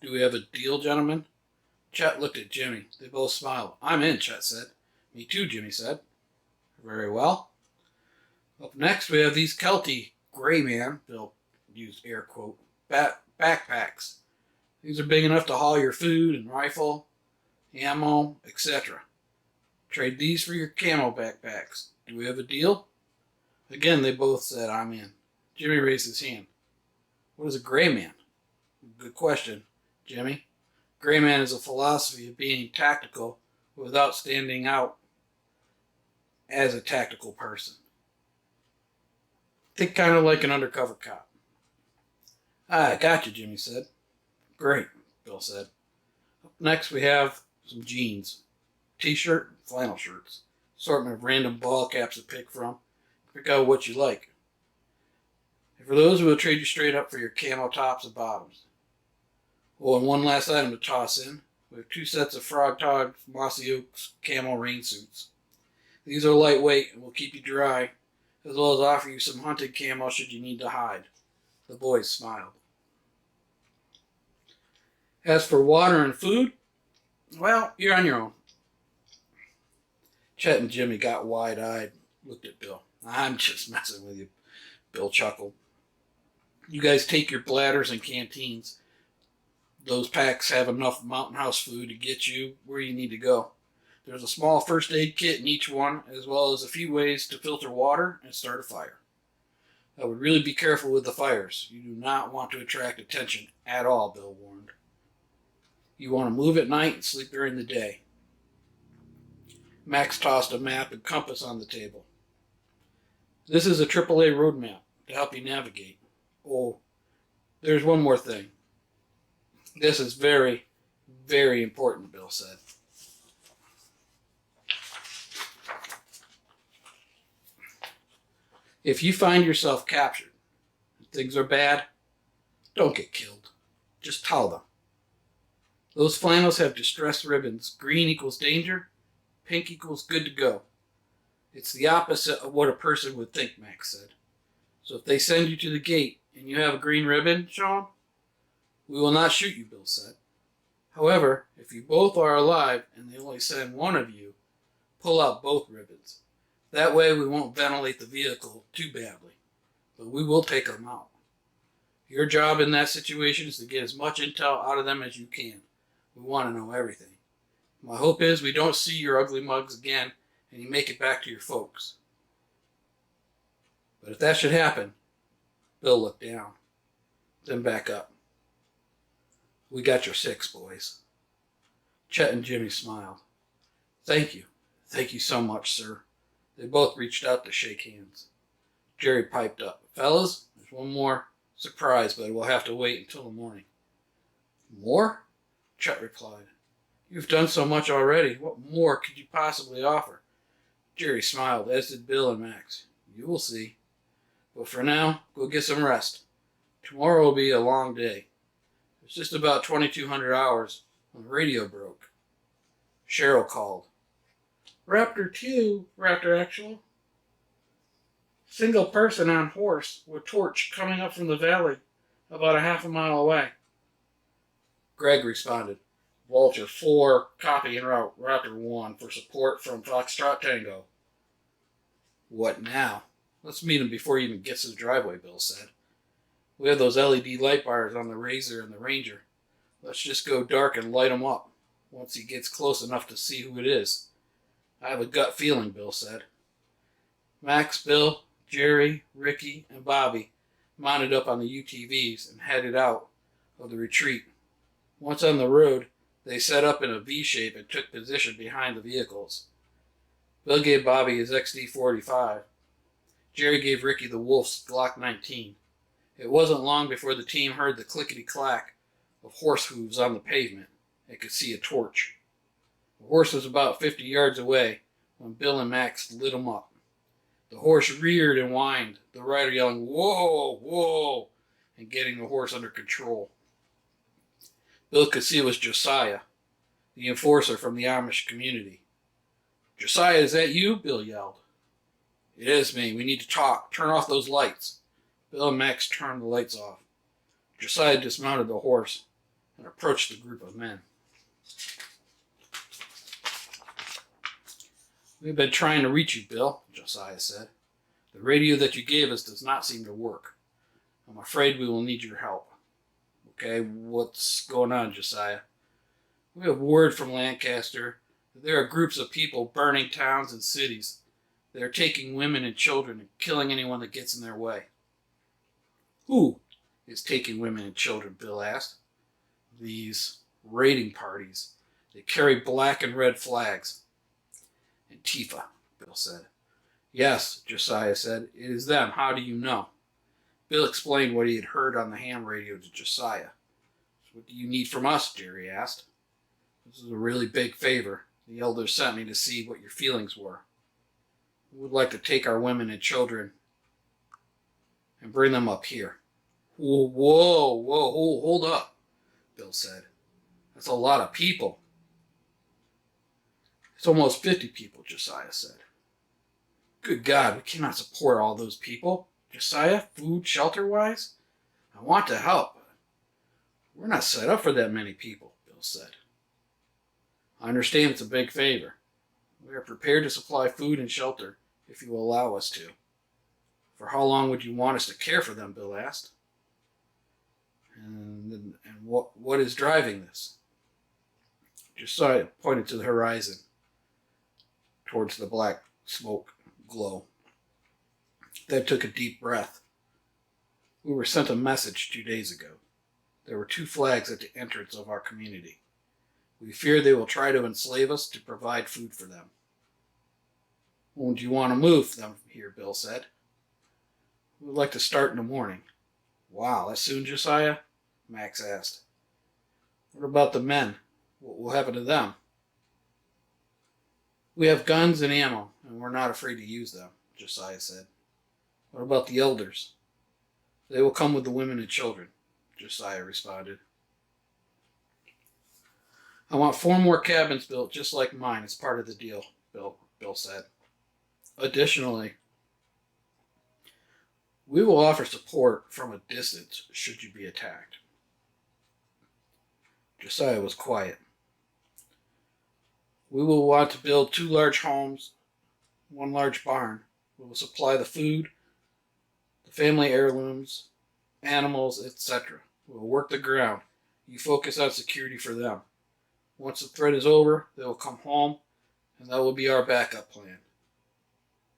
Do we have a deal, gentlemen? Chet looked at Jimmy. They both smiled. I'm in, Chet said. Me too, Jimmy said. Very well. Up next, we have these Kelty Gray Man, Bill used air quote, backpacks. These are big enough to haul your food and rifle, ammo, etc. Trade these for your camo backpacks. Do we have a deal? Again, they both said, I'm in. Jimmy raised his hand. What is a gray man? Good question, Jimmy. Gray man is a philosophy of being tactical without standing out as a tactical person. Think kind of like an undercover cop. I got you, Jimmy said. Great, Bill said. Up next, we have some jeans, t-shirt, and flannel shirts. Assortment of random ball caps to pick from. Pick out what you like. And for those, we'll trade you straight up for your camo tops and bottoms. Oh, and one last item to toss in. We have 2 sets of Frog Tog Mossy Oaks camo rain suits. These are lightweight and will keep you dry, as well as offer you some hunted camo should you need to hide. The boys smiled. As for water and food, well, you're on your own. Chet and Jimmy got wide-eyed, looked at Bill. I'm just messing with you, Bill chuckled. You guys take your bladders and canteens. Those packs have enough mountain house food to get you where you need to go. There's a small first aid kit in each one, as well as a few ways to filter water and start a fire. I would really be careful with the fires. You do not want to attract attention at all, Bill warned. You want to move at night and sleep during the day. Max tossed a map and compass on the table. This is a AAA road map to help you navigate. Oh, there's one more thing. This is very, very important, Bill said. If you find yourself captured and things are bad, don't get killed. Just tell them. Those flannels have distress ribbons. Green equals danger. Pink equals good to go. It's the opposite of what a person would think, Max said. So if they send you to the gate and you have a green ribbon, Sean, we will not shoot you, Bill said. However, if you both are alive and they only send one of you, pull out both ribbons. That way we won't ventilate the vehicle too badly, but we will take them out. Your job in that situation is to get as much intel out of them as you can. We want to know everything. My hope is we don't see your ugly mugs again and you make it back to your folks. But if that should happen, Bill looked down, then back up. We got your six, boys. Chet and Jimmy smiled. Thank you. Thank you so much, sir. They both reached out to shake hands. Jerry piped up. Fellas, there's one more surprise, but we'll have to wait until the morning. More? Chet replied. You've done so much already. What more could you possibly offer? Jerry smiled, as did Bill and Max. You will see. But for now, go get some rest. Tomorrow will be a long day. It's just about 2,200 hours when the radio broke. Cheryl called. Raptor 2, Raptor Actual. Single person on horse with torch coming up from the valley about a half a mile away. Greg responded. Vulture 4, copy en route Raptor 1 for support from Foxtrot Tango. What now? Let's meet him before he even gets to the driveway, Bill said. We have those LED light bars on the Razor and the Ranger. Let's just go dark and light him up once he gets close enough to see who it is. I have a gut feeling, Bill said. Max, Bill, Jerry, Ricky, and Bobby mounted up on the UTVs and headed out of the retreat. Once on the road, they set up in a V shape and took position behind the vehicles. Bill gave Bobby his XD-45. Jerry gave Ricky the Wolf's Glock 19. It wasn't long before the team heard the clickety-clack of horse hooves on the pavement and could see a torch. The horse was about 50 yards away when Bill and Max lit him up. The horse reared and whined, the rider yelling, "Whoa, whoa," and getting the horse under control. Bill could see it was Josiah, the enforcer from the Amish community. Josiah, is that you? Bill yelled. It is me. We need to talk. Turn off those lights. Bill and Max turned the lights off. Josiah dismounted the horse and approached the group of men. We've been trying to reach you, Bill, Josiah said. The radio that you gave us does not seem to work. I'm afraid we will need your help. Okay, what's going on, Josiah? We have word from Lancaster that there are groups of people burning towns and cities. They are taking women and children and killing anyone that gets in their way. Who is taking women and children? Bill asked. These raiding parties. They carry black and red flags. Antifa, Bill said. Yes, Josiah said. It is them. How do you know? Bill explained what he had heard on the ham radio to Josiah. So what do you need from us? Jerry asked. This is a really big favor. The elders sent me to see what your feelings were. We would like to take our women and children and bring them up here. Whoa, hold up, Bill said. That's a lot of people. It's almost 50 people, Josiah said. Good God, we cannot support all those people. Josiah, food, shelter-wise? I want to help. We're not set up for that many people, Bill said. I understand it's a big favor. We are prepared to supply food and shelter if you will allow us to. For how long would you want us to care for them, Bill asked. And what is driving this? Josiah pointed to the horizon, towards the black smoke glow. Then took a deep breath. We were sent a message 2 days ago. There were 2 flags at the entrance of our community. We fear they will try to enslave us to provide food for them. When do you want to move them here? Bill said. We would like to start in the morning. Wow, that soon, Josiah? Max asked. What about the men? What will happen to them? We have guns and ammo, and we're not afraid to use them, Josiah said. What about the elders? They will come with the women and children, Josiah responded. I want 4 more cabins built just like mine as part of the deal, Bill said. Additionally, we will offer support from a distance should you be attacked. Josiah was quiet. We will want to build 2 large homes, 1 large barn. We will supply the food, the family heirlooms, animals, etc. We will work the ground. You focus on security for them. Once the threat is over, they will come home, and that will be our backup plan.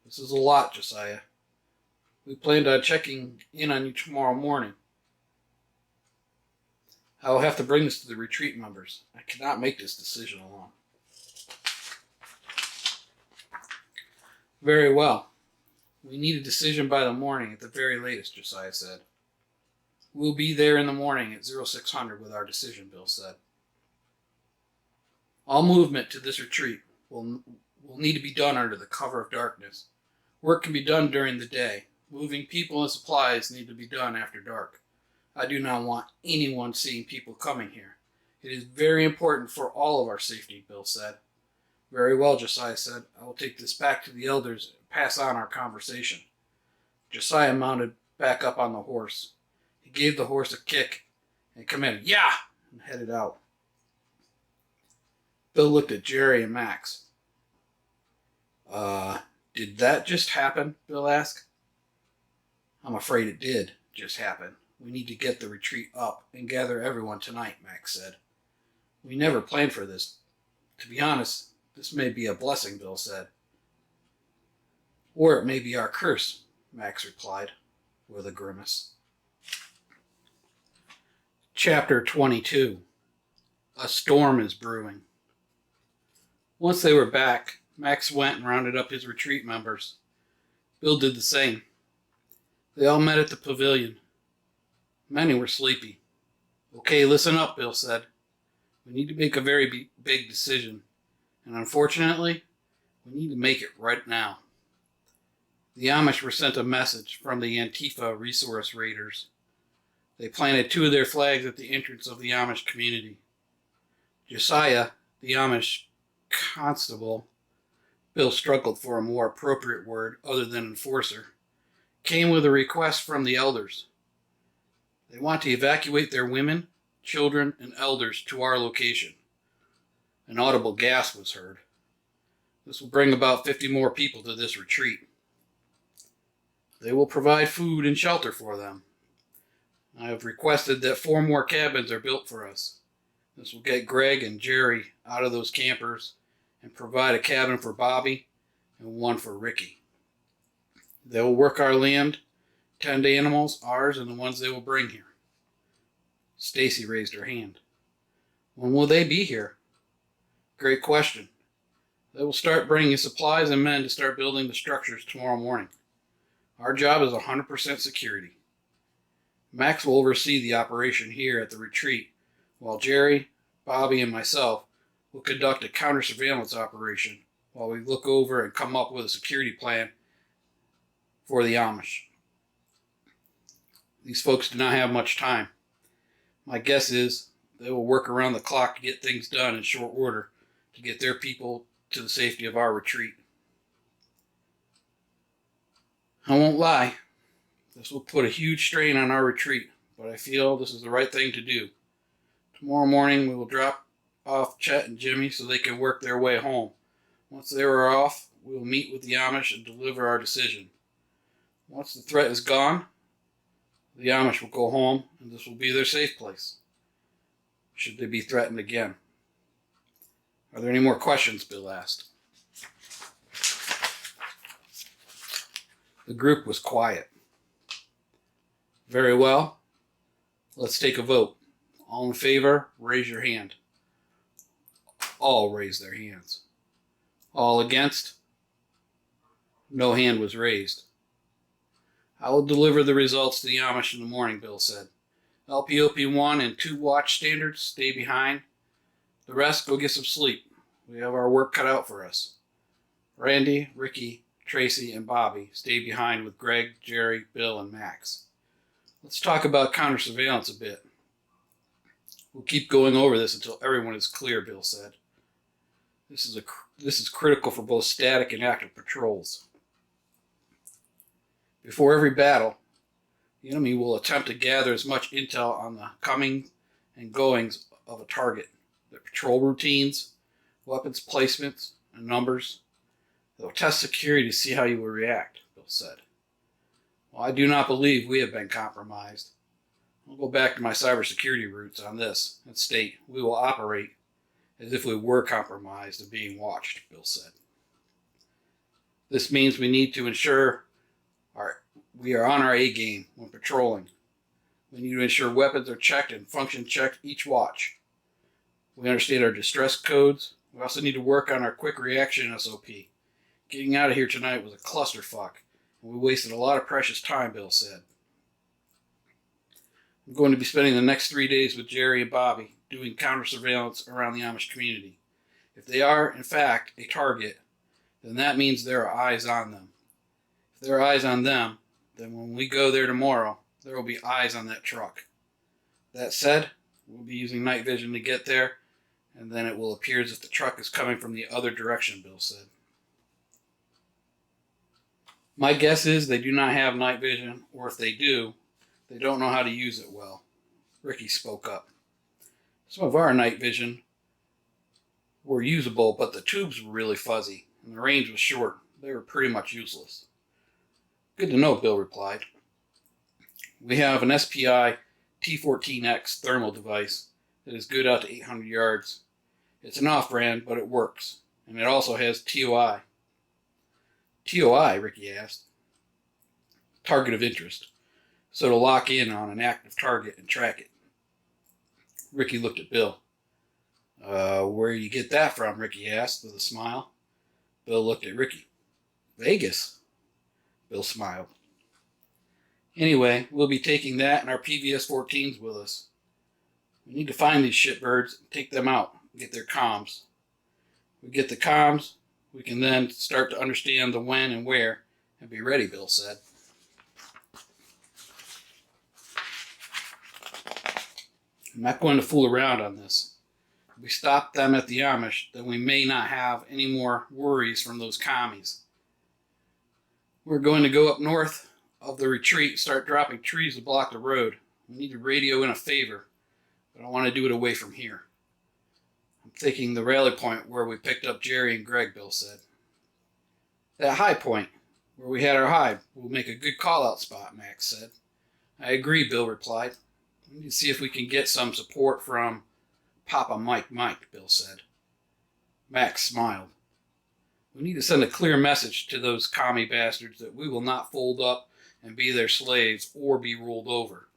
This is a lot, Josiah. We planned on checking in on you tomorrow morning. I will have to bring this to the retreat members. I cannot make this decision alone. Very well. We need a decision by the morning at the very latest, Josiah said. We'll be there in the morning at 0600 with our decision, Bill said. All movement to this retreat will need to be done under the cover of darkness. Work can be done during the day. Moving people and supplies need to be done after dark. I do not want anyone seeing people coming here. It is very important for all of our safety, Bill said. Very well, Josiah said. I will take this back to the elders and pass on our conversation. Josiah mounted back up on the horse. He gave the horse a kick and commanded, "Yeah!" and headed out. Bill looked at Jerry and Max. Did that just happen?" Bill asked. "I'm afraid it did just happen. We need to get the retreat up and gather everyone tonight," Max said. "We never planned for this. To be honest, this may be a blessing," Bill said. "Or it may be our curse," Max replied, with a grimace. Chapter 22. A storm is brewing. Once they were back, Max went and rounded up his retreat members. Bill did the same. They all met at the pavilion. Many were sleepy. "Okay, listen up," Bill said. "We need to make a very big decision, and unfortunately, we need to make it right now." The Amish were sent a message from the Antifa resource raiders. They planted 2 of their flags at the entrance of the Amish community. Josiah, the Amish constable, Bill struggled for a more appropriate word other than enforcer, came with a request from the elders. They want to evacuate their women, children, and elders to our location. An audible gasp was heard. This will bring about 50 more people to this retreat. They will provide food and shelter for them. I have requested that 4 more cabins are built for us. This will get Greg and Jerry out of those campers and provide a cabin for Bobby and 1 for Ricky. They will work our land, tend animals, ours and the ones they will bring here. Stacy raised her hand. "When will they be here?" "Great question. They will start bringing supplies and men to start building the structures tomorrow morning. Our job is 100% security. Max will oversee the operation here at the retreat, while Jerry, Bobby, and myself will conduct a counter-surveillance operation while we look over and come up with a security plan for the Amish. These folks do not have much time. My guess is they will work around the clock to get things done in short order to get their people to the safety of our retreat. I won't lie. This will put a huge strain on our retreat, but I feel this is the right thing to do. Tomorrow morning we will drop off Chet and Jimmy so they can work their way home. Once they are off, we will meet with the Amish and deliver our decision. Once the threat is gone, the Amish will go home, and this will be their safe place, should they be threatened again. Are there any more questions? Bill asked. The group was quiet. Very well. Let's take a vote. All in favor, raise your hand. All raised their hands. All against? No hand was raised. I will deliver the results to the Amish in the morning, Bill said. LPOP 1 and 2 watch standards, stay behind. The rest, go get some sleep. We have our work cut out for us. Randy, Ricky, Tracy, and Bobby stay behind with Greg, Jerry, Bill, and Max. Let's talk about counter-surveillance a bit. We'll keep going over this until everyone is clear, Bill said. This is critical for both static and active patrols. Before every battle, the enemy will attempt to gather as much intel on the coming and goings of a target, their patrol routines, weapons placements, and numbers. They'll test security to see how you will react, Bill said. Well, I do not believe we have been compromised. I'll go back to my cybersecurity roots on this and state we will operate as if we were compromised and being watched, Bill said. This means we need to ensure We are on our A game when patrolling. We need to ensure weapons are checked and function checked each watch. We understand our distress codes. We also need to work on our quick reaction SOP. Getting out of here tonight was a clusterfuck, and we wasted a lot of precious time, Bill said. I'm going to be spending the next 3 days with Jerry and Bobby doing counter surveillance around the Amish community. If they are, in fact, a target, then that means there are eyes on them. If there are eyes on them, then when we go there tomorrow, there will be eyes on that truck. That said, we'll be using night vision to get there, and then it will appear as if the truck is coming from the other direction, Bill said. My guess is they do not have night vision, or if they do, they don't know how to use it well. Ricky spoke up. Some of our night vision were usable, but the tubes were really fuzzy, and the range was short. They were pretty much useless. Good to know, Bill replied. We have an SPI T14X thermal device that is good out to 800 yards. It's an off-brand, but it works, and it also has TOI. TOI, Ricky asked. Target of interest, so to lock in on an active target and track it. Ricky looked at Bill. Where do you get that from? Ricky asked with a smile. Bill looked at Ricky. Vegas. Bill smiled. Anyway, we'll be taking that and our PVS-14s with us. We need to find these shitbirds and take them out and get their comms. We get the comms, we can then start to understand the when and where and be ready, Bill said. I'm not going to fool around on this. If we stop them at the Amish, then we may not have any more worries from those commies. We're going to go up north of the retreat, start dropping trees to block the road. We need to radio in a favor, but I want to do it away from here. I'm thinking the rally point where we picked up Jerry and Greg, Bill said. That high point, where we had our hide, will make a good call-out spot, Max said. I agree, Bill replied. We need to see if we can get some support from Papa Mike, Bill said. Max smiled. We need to send a clear message to those commie bastards that we will not fold up and be their slaves or be ruled over.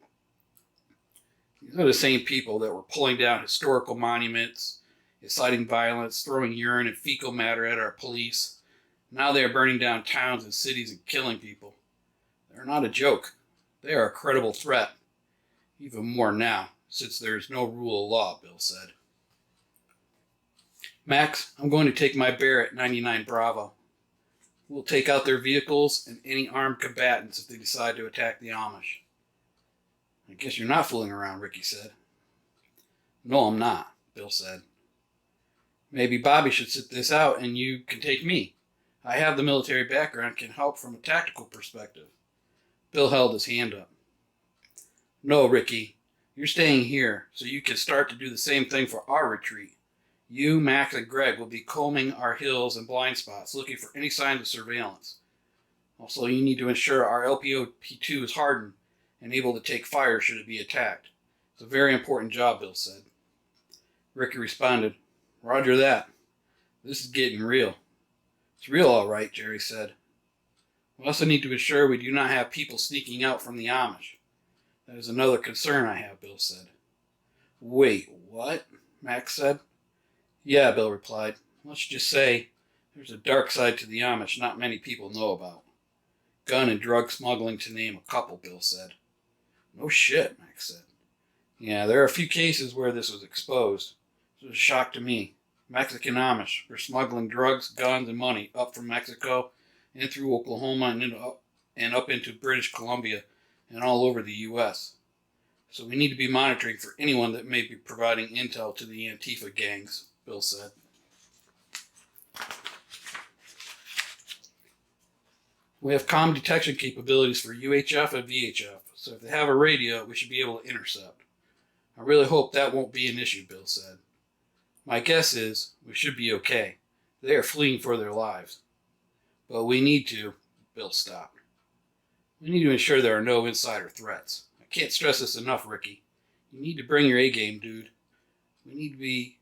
These are the same people that were pulling down historical monuments, inciting violence, throwing urine and fecal matter at our police. Now they are burning down towns and cities and killing people. They're not a joke. They are a credible threat. Even more now, since there is no rule of law, Bill said. Max, I'm going to take my Barrett 99 Bravo. We'll take out their vehicles and any armed combatants if they decide to attack the Amish. I guess you're not fooling around, Ricky said. No, I'm not, Bill said. Maybe Bobby should sit this out and you can take me. I have the military background, can help from a tactical perspective. Bill held his hand up. No, Ricky, you're staying here so you can start to do the same thing for our retreat. You, Max, and Greg will be combing our hills and blind spots, looking for any signs of surveillance. Also, you need to ensure our LPO-P2 is hardened and able to take fire should it be attacked. It's a very important job, Bill said. Ricky responded, Roger that. This is getting real. It's real, all right, Jerry said. We also need to ensure we do not have people sneaking out from the Amish. That is another concern I have, Bill said. Wait, what? Max said. Yeah, Bill replied. Let's just say there's a dark side to the Amish not many people know about. Gun and drug smuggling to name a couple, Bill said. No shit, Max said. Yeah, there are a few cases where this was exposed. It was a shock to me. Mexican Amish were smuggling drugs, guns, and money up from Mexico and through Oklahoma and up into British Columbia and all over the U.S. So we need to be monitoring for anyone that may be providing intel to the Antifa gangs, Bill said. We have comm detection capabilities for UHF and VHF, so if they have a radio, we should be able to intercept. I really hope that won't be an issue, Bill said. My guess is we should be okay. They are fleeing for their lives. But we need to, Bill stopped. We need to ensure there are no insider threats. I can't stress this enough, Ricky. You need to bring your A-game, dude. We need to be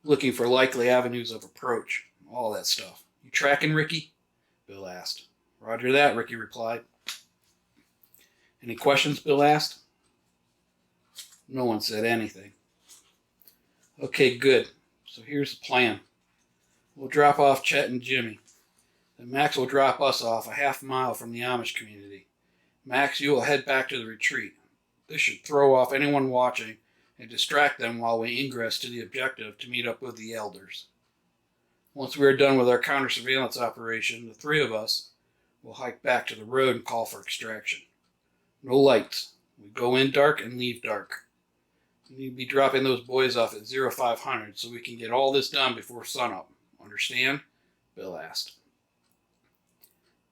looking for likely avenues of approach, all that stuff. You tracking, Ricky? Bill asked. Roger that, Ricky replied. Any questions, Bill asked. No one said anything. Okay, good. So here's the plan. We'll drop off Chet and Jimmy. Then Max will drop us off a half mile from the Amish community. Max, you will head back to the retreat. This should throw off anyone watching and distract them while we ingress to the objective to meet up with the elders. Once we are done with our counter-surveillance operation, the three of us will hike back to the road and call for extraction. No lights. We go in dark and leave dark. We need to be dropping those boys off at 0500 so we can get all this done before sunup. Understand? Bill asked.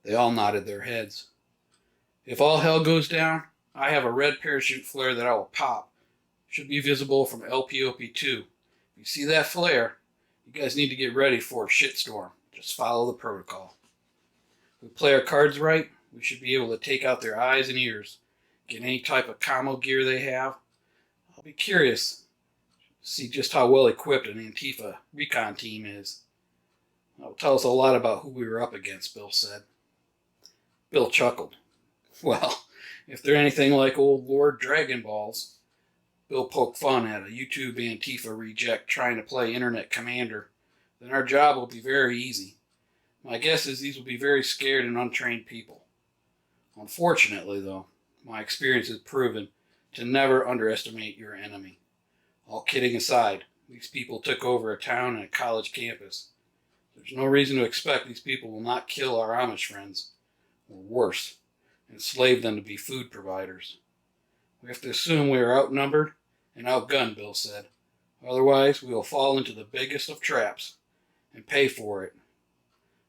They all nodded their heads. If all hell goes down, I have a red parachute flare that I will pop. Should be visible from LPOP2. If you see that flare, you guys need to get ready for a shitstorm. Just follow the protocol. If we play our cards right, we should be able to take out their eyes and ears, get any type of camo gear they have. I'll be curious to see just how well equipped an Antifa recon team is. That'll tell us a lot about who we were up against, Bill said. Bill chuckled. Well, if they're anything like old Lord Dragon Balls. Bill poked fun at a YouTube Antifa reject trying to play Internet Commander. Then our job will be very easy. My guess is these will be very scared and untrained people. Unfortunately, though, my experience has proven to never underestimate your enemy. All kidding aside, these people took over a town and a college campus. There's no reason to expect these people will not kill our Amish friends, or worse, enslave them to be food providers. We have to assume we are outnumbered and outgunned, Bill said. Otherwise, we will fall into the biggest of traps and pay for it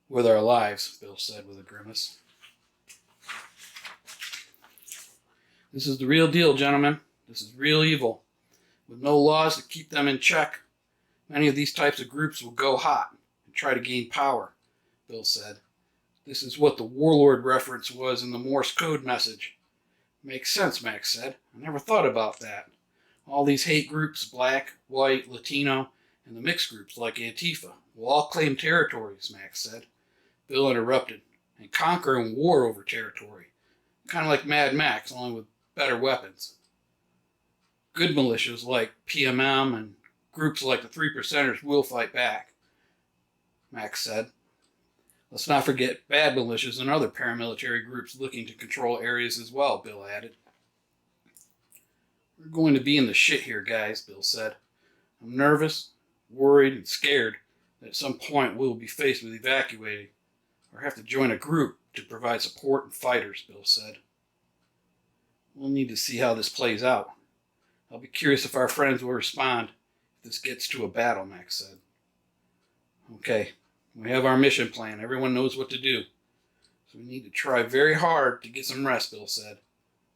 with our lives, Bill said with a grimace. This is the real deal, gentlemen. This is real evil. With no laws to keep them in check, many of these types of groups will go hot and try to gain power, Bill said. This is what the warlord reference was in the Morse code message. Makes sense, Max said. I never thought about that. All these hate groups, black, white, Latino, and the mixed groups like Antifa, will all claim territories, Max said. Bill interrupted, and conquer and war over territory. Kind of like Mad Max, only with better weapons. Good militias like PMM and groups like the Three Percenters will fight back, Max said. Let's not forget bad militias and other paramilitary groups looking to control areas as well, Bill added. We're going to be in the shit here, guys, Bill said. I'm nervous, worried, and scared that at some point we'll be faced with evacuating or have to join a group to provide support and fighters, Bill said. We'll need to see how this plays out. I'll be curious if our friends will respond if this gets to a battle, Max said. Okay, we have our mission plan. Everyone knows what to do. So we need to try very hard to get some rest, Bill said.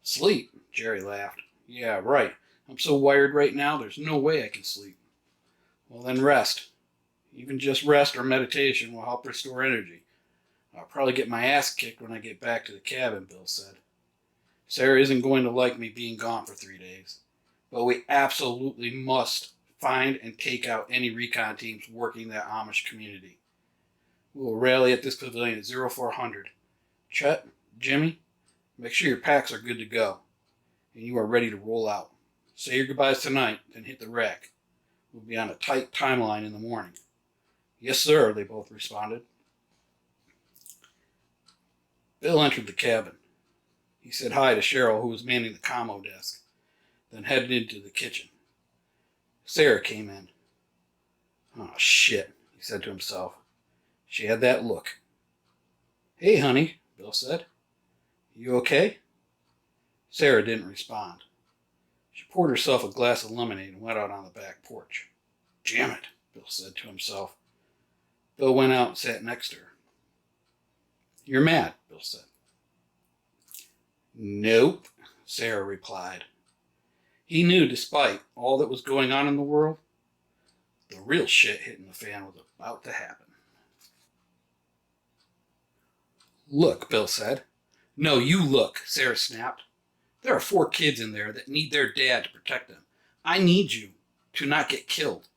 Sleep, Jerry laughed. Yeah, right. I'm so wired right now, there's no way I can sleep. Well, then rest. Even just rest or meditation will help restore energy. I'll probably get my ass kicked when I get back to the cabin, Bill said. Sarah isn't going to like me being gone for 3 days. But we absolutely must find and take out any recon teams working that Amish community. We will rally at this pavilion at 0400. Chet, Jimmy, make sure your packs are good to go, and you are ready to roll out. Say your goodbyes tonight, then hit the rack. We'll be on a tight timeline in the morning. Yes, sir, they both responded. Bill entered the cabin. He said hi to Cheryl, who was manning the commo desk, then headed into the kitchen. Sarah came in. Oh, shit, he said to himself. She had that look. Hey, honey, Bill said. You okay? Sarah didn't respond. She poured herself a glass of lemonade and went out on the back porch. Damn it, Bill said to himself. Bill went out and sat next to her. You're mad, Bill said. Nope, Sarah replied. He knew, despite all that was going on in the world, the real shit hitting the fan was about to happen. Look, Bill said. No, you look, Sarah snapped. There are 4 kids in there that need their dad to protect them. I need you to not get killed.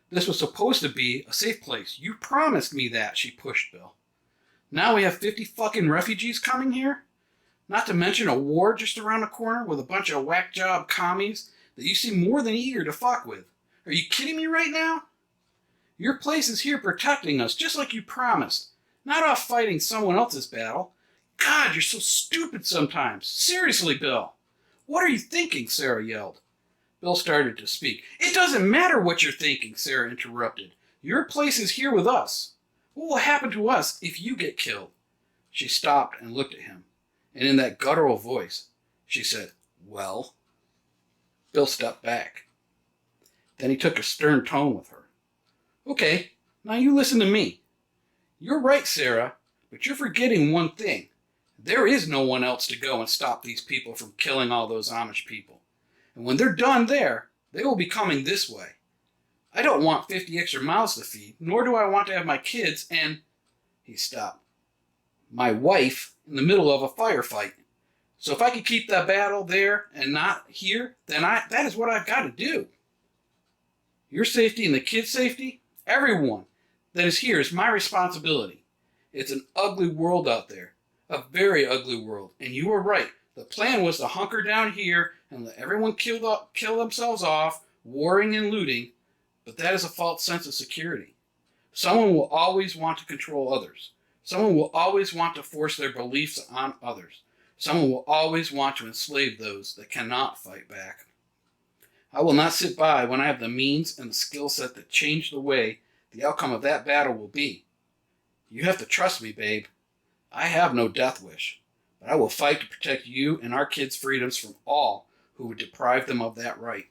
This was supposed to be a safe place. You promised me that, she pushed Bill. Now we have 50 fucking refugees coming here? Not to mention a war just around the corner with a bunch of whack job commies that you seem more than eager to fuck with. Are you kidding me right now? Your place is here protecting us, just like you promised. Not off fighting someone else's battle. God, you're so stupid sometimes. Seriously, Bill. What are you thinking? Sarah yelled. Bill started to speak. It doesn't matter what you're thinking, Sarah interrupted. Your place is here with us. What will happen to us if you get killed? She stopped and looked at him, and in that guttural voice, she said, Well? Bill stepped back. Then he took a stern tone with her. Okay, now you listen to me. You're right, Sarah, but you're forgetting one thing. There is no one else to go and stop these people from killing all those Amish people. And when they're done there, they will be coming this way. I don't want 50 extra mouths to feed, nor do I want to have my kids and... He stopped. My wife in the middle of a firefight. So if I could keep that battle there and not here, then that is what I've got to do. Your safety and the kids' safety, everyone that is here is my responsibility. It's an ugly world out there, a very ugly world, and you were right. The plan was to hunker down here and let everyone kill themselves off, warring and looting, but that is a false sense of security. Someone will always want to control others. Someone will always want to force their beliefs on others. Someone will always want to enslave those that cannot fight back. I will not sit by when I have the means and the skill set that change the way the outcome of that battle will be. You have to trust me, babe. I have no death wish, but I will fight to protect you and our kids' freedoms from all who would deprive them of that right.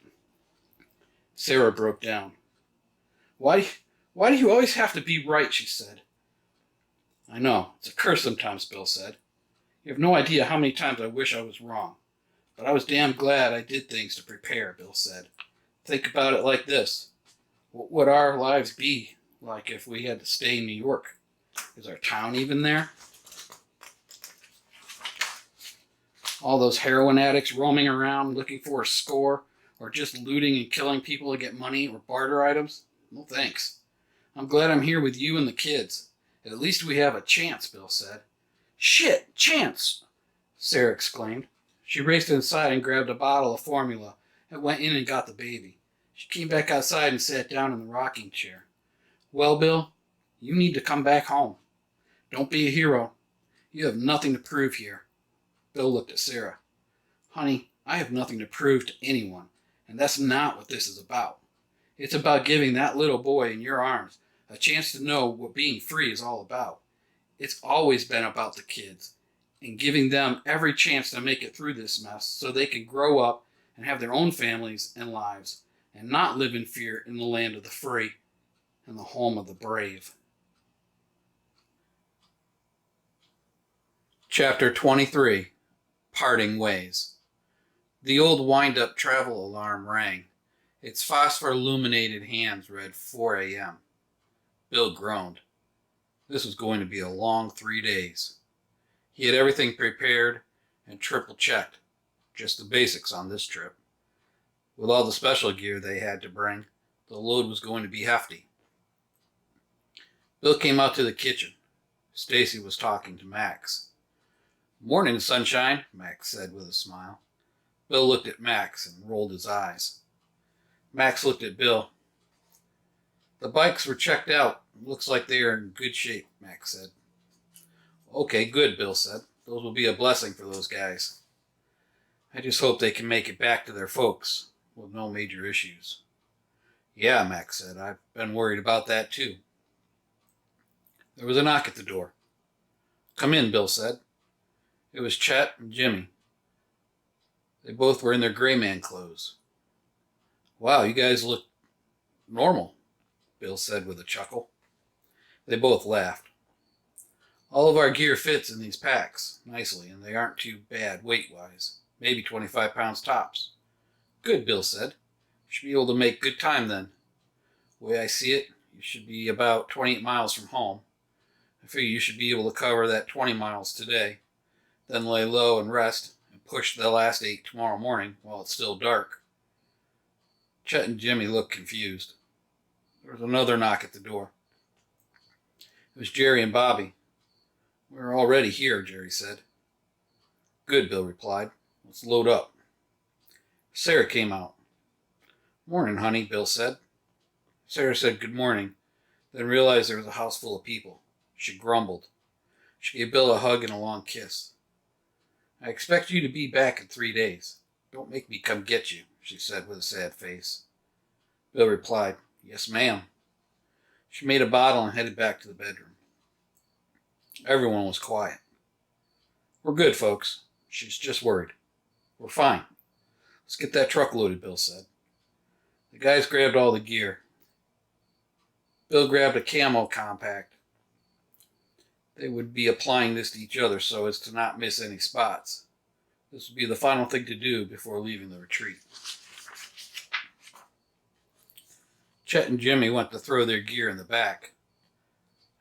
Sarah broke down. Why do you always have to be right, she said. I know, it's a curse sometimes, Bill said. You have no idea how many times I wish I was wrong. But I was damn glad I did things to prepare, Bill said. Think about it like this. What would our lives be like if we had to stay in New York? Is our town even there? All those heroin addicts roaming around looking for a score, or just looting and killing people to get money or barter items? No thanks. I'm glad I'm here with you and the kids. At least we have a chance, Bill said. Shit, chance! Sarah exclaimed. She raced inside and grabbed a bottle of formula and went in and got the baby. She came back outside and sat down in the rocking chair. Well, Bill, you need to come back home. Don't be a hero. You have nothing to prove here. Bill looked at Sarah. Honey, I have nothing to prove to anyone, and that's not what this is about. It's about giving that little boy in your arms a chance to know what being free is all about. It's always been about the kids, and giving them every chance to make it through this mess so they can grow up and have their own families and lives, and not live in fear in the land of the free and the home of the brave. Chapter 23. Parting Ways. The old wind-up travel alarm rang. Its phosphor-illuminated hands read 4 a.m. Bill groaned. This was going to be a long 3 days. He had everything prepared and triple-checked, just the basics on this trip. With all the special gear they had to bring, the load was going to be hefty. Bill came out to the kitchen. Stacy was talking to Max. Morning, sunshine, Max said with a smile. Bill looked at Max and rolled his eyes. Max looked at Bill. The bikes were checked out. Looks like they are in good shape, Max said. Okay, good, Bill said. Those will be a blessing for those guys. I just hope they can make it back to their folks with no major issues. Yeah, Max said. I've been worried about that too. There was a knock at the door. Come in, Bill said. It was Chet and Jimmy. They both were in their gray man clothes. Wow, you guys look normal, Bill said with a chuckle. They both laughed. All of our gear fits in these packs nicely, and they aren't too bad weight-wise. Maybe 25 pounds tops. Good, Bill said. You should be able to make good time then. The way I see it, you should be about 28 miles from home. I figure you should be able to cover that 20 miles today, then lay low and rest, and push the last 8 tomorrow morning while it's still dark. Chet and Jimmy looked confused. There was another knock at the door. It was Jerry and Bobby. We're already here, Jerry said. Good, Bill replied. Let's load up. Sarah came out. Morning, honey, Bill said. Sarah said good morning, then realized there was a house full of people. She grumbled. She gave Bill a hug and a long kiss. I expect you to be back in 3 days. Don't make me come get you, she said with a sad face. Bill replied, Yes, ma'am. She made a bottle and headed back to the bedroom. Everyone was quiet. We're good, folks. She's just worried. We're fine. Let's get that truck loaded, Bill said. The guys grabbed all the gear. Bill grabbed a camo compact. They would be applying this to each other so as to not miss any spots. This would be the final thing to do before leaving the retreat. Chet and Jimmy went to throw their gear in the back.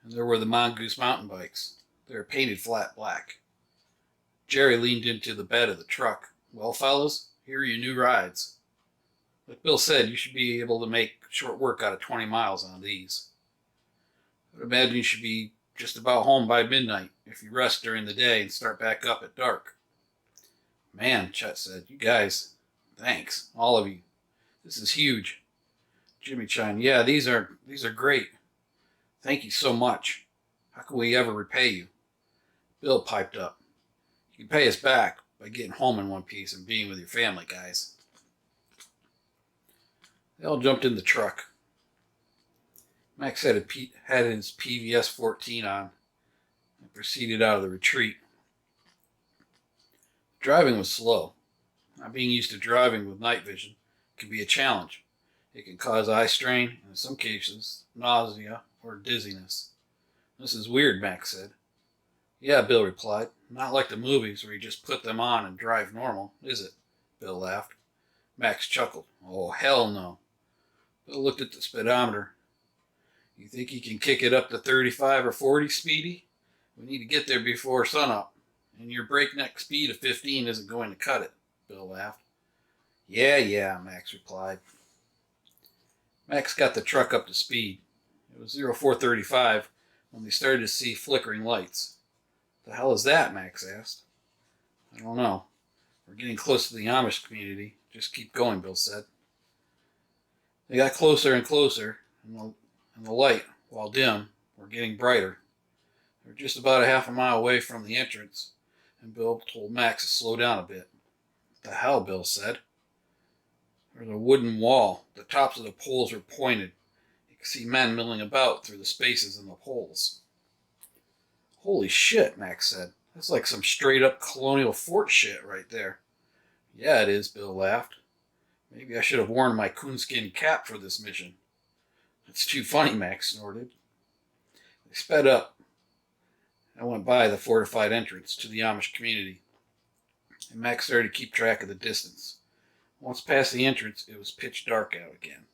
And there were the Mongoose mountain bikes. They were painted flat black. Jerry leaned into the bed of the truck. Well, fellas, here are your new rides. Like Bill said, you should be able to make short work out of 20 miles on these. I would imagine you should be just about home by midnight if you rest during the day and start back up at dark. Man, Chet said, you guys, thanks, all of you. This is huge. Jimmy chimed, yeah, these are great. Thank you so much. How can we ever repay you? Bill piped up. You can pay us back by getting home in one piece and being with your family, guys. They all jumped in the truck. Max had his PVS 14 on and proceeded out of the retreat. Driving was slow. Not being used to driving with night vision can be a challenge. It can cause eye strain and in some cases nausea or dizziness. This is weird, Max said. Yeah, Bill replied. Not like the movies where you just put them on and drive normal, is it? Bill laughed. Max chuckled. Oh, hell no. Bill looked at the speedometer. You think you can kick it up to 35 or 40, Speedy? We need to get there before sunup, and your breakneck speed of 15 isn't going to cut it, Bill laughed. Yeah, Max replied. Max got the truck up to speed. It was 0435 when they started to see flickering lights. The hell is that? Max asked. I don't know. We're getting close to the Amish community. Just keep going, Bill said. They got closer and closer, and the light, while dim, were getting brighter. They were just about a half a mile away from the entrance, and Bill told Max to slow down a bit. What the hell, Bill said. There was a wooden wall. The tops of the poles were pointed. You could see men milling about through the spaces in the poles. Holy shit, Max said. That's like some straight-up colonial fort shit right there. Yeah, it is, Bill laughed. Maybe I should have worn my coonskin cap for this mission. That's too funny, Max snorted. They sped up. I went by the fortified entrance to the Amish community, and Max started to keep track of the distance. Once past the entrance, it was pitch dark out again.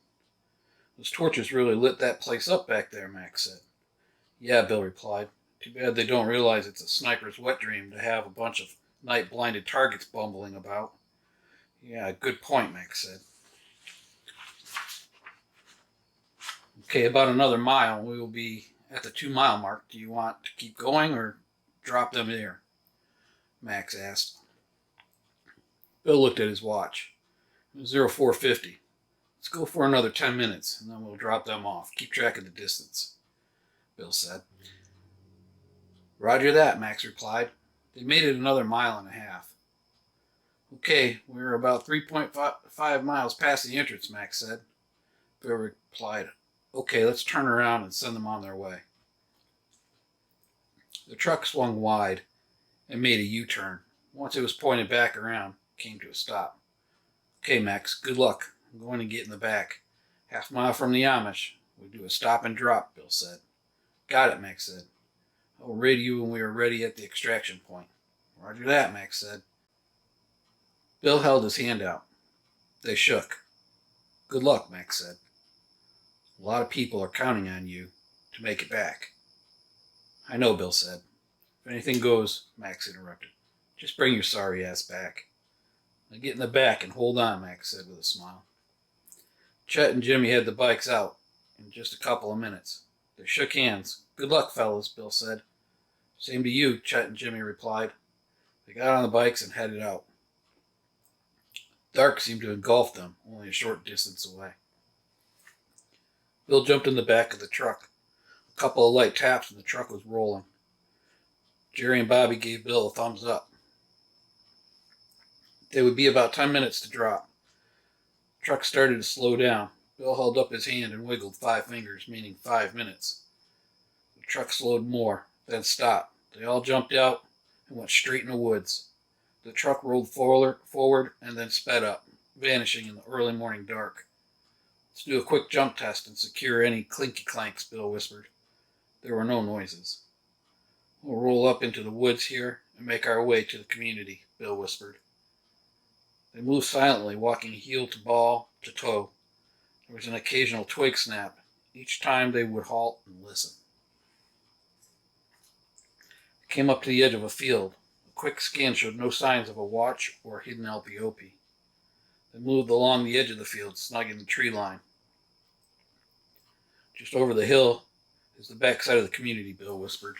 Those torches really lit that place up back there, Max said. Yeah, Bill replied. Too bad they don't realize it's a sniper's wet dream to have a bunch of night-blinded targets bumbling about. Yeah, good point, Max said. Okay, about another mile, we will be at the 2-mile mark. Do you want to keep going or drop them there? Max asked. Bill looked at his watch. It was 0450. Let's go for another 10 minutes, and then we'll drop them off. Keep track of the distance, Bill said. Roger that, Max replied. They made it another mile and a half. Okay, we're about 3.5 miles past the entrance, Max said. Bill replied, okay, let's turn around and send them on their way. The truck swung wide and made a U-turn. Once it was pointed back around, it came to a stop. Okay, Max, good luck. I'm going to get in the back. Half a mile from the Amish. We do a stop and drop, Bill said. Got it, Max said. I'll radio you when we are ready at the extraction point. Roger that, Max said. Bill held his hand out. They shook. Good luck, Max said. A lot of people are counting on you to make it back. I know, Bill said. If anything goes, Max interrupted. Just bring your sorry ass back. Now get in the back and hold on, Max said with a smile. Chet and Jimmy had the bikes out in just a couple of minutes. They shook hands. Good luck, fellas, Bill said. Same to you, Chet and Jimmy replied. They They got on the bikes and headed out. Dark seemed to engulf them, only a short distance away. Bill jumped in the back of the truck. A couple of light taps and the truck was rolling. Jerry and Bobby gave Bill a thumbs up. They would be about 10 minutes to drop. The truck started to slow down. Bill held up his hand and wiggled 5 fingers, meaning 5 minutes. The truck slowed more, then stopped. They all jumped out and went straight in the woods. The truck rolled forward and then sped up, vanishing in the early morning dark. Let's do a quick jump test and secure any clinky clanks, Bill whispered. There were no noises. We'll roll up into the woods here and make our way to the community, Bill whispered. They moved silently, walking heel to ball to toe. There was an occasional twig snap. Each time they would halt and listen. They came up to the edge of a field. A quick scan showed no signs of a watch or hidden LPOP. They moved along the edge of the field, snugging the tree line. Just over the hill is the backside of the community, Bill whispered.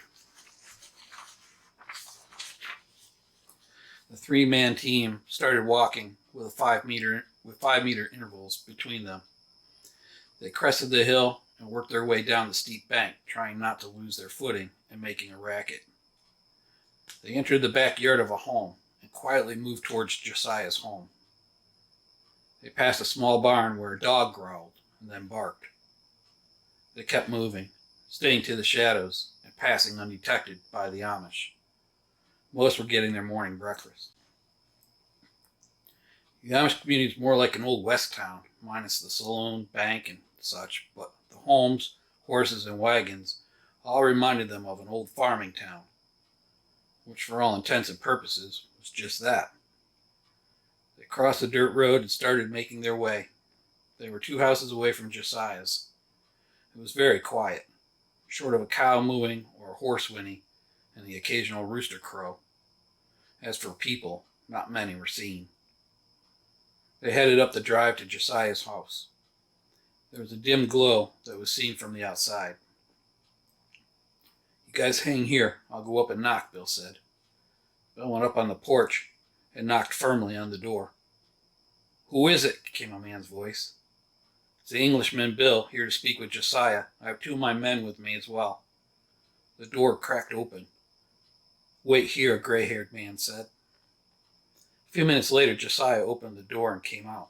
The 3-man team started walking with 5 meter intervals between them. They crested the hill and worked their way down the steep bank, trying not to lose their footing and making a racket. They entered the backyard of a home and quietly moved towards Josiah's home. They passed a small barn where a dog growled and then barked. They kept moving, staying to the shadows and passing undetected by the Amish. Most were getting their morning breakfast. The Amish community is more like an old west town, minus the saloon, bank, and such, but the homes, horses, and wagons all reminded them of an old farming town, which for all intents and purposes was just that. They crossed the dirt road and started making their way. They were 2 houses away from Josiah's. It was very quiet, short of a cow mooing or a horse whinny and the occasional rooster crow. As for people, not many were seen. They headed up the drive to Josiah's house. There was a dim glow that was seen from the outside. You guys hang here. I'll go up and knock, Bill said. Bill went up on the porch and knocked firmly on the door. Who is it? Came a man's voice. It's the Englishman, Bill, here to speak with Josiah. I have 2 of my men with me as well. The door cracked open. Wait here, a gray-haired man said. A few minutes later, Josiah opened the door and came out.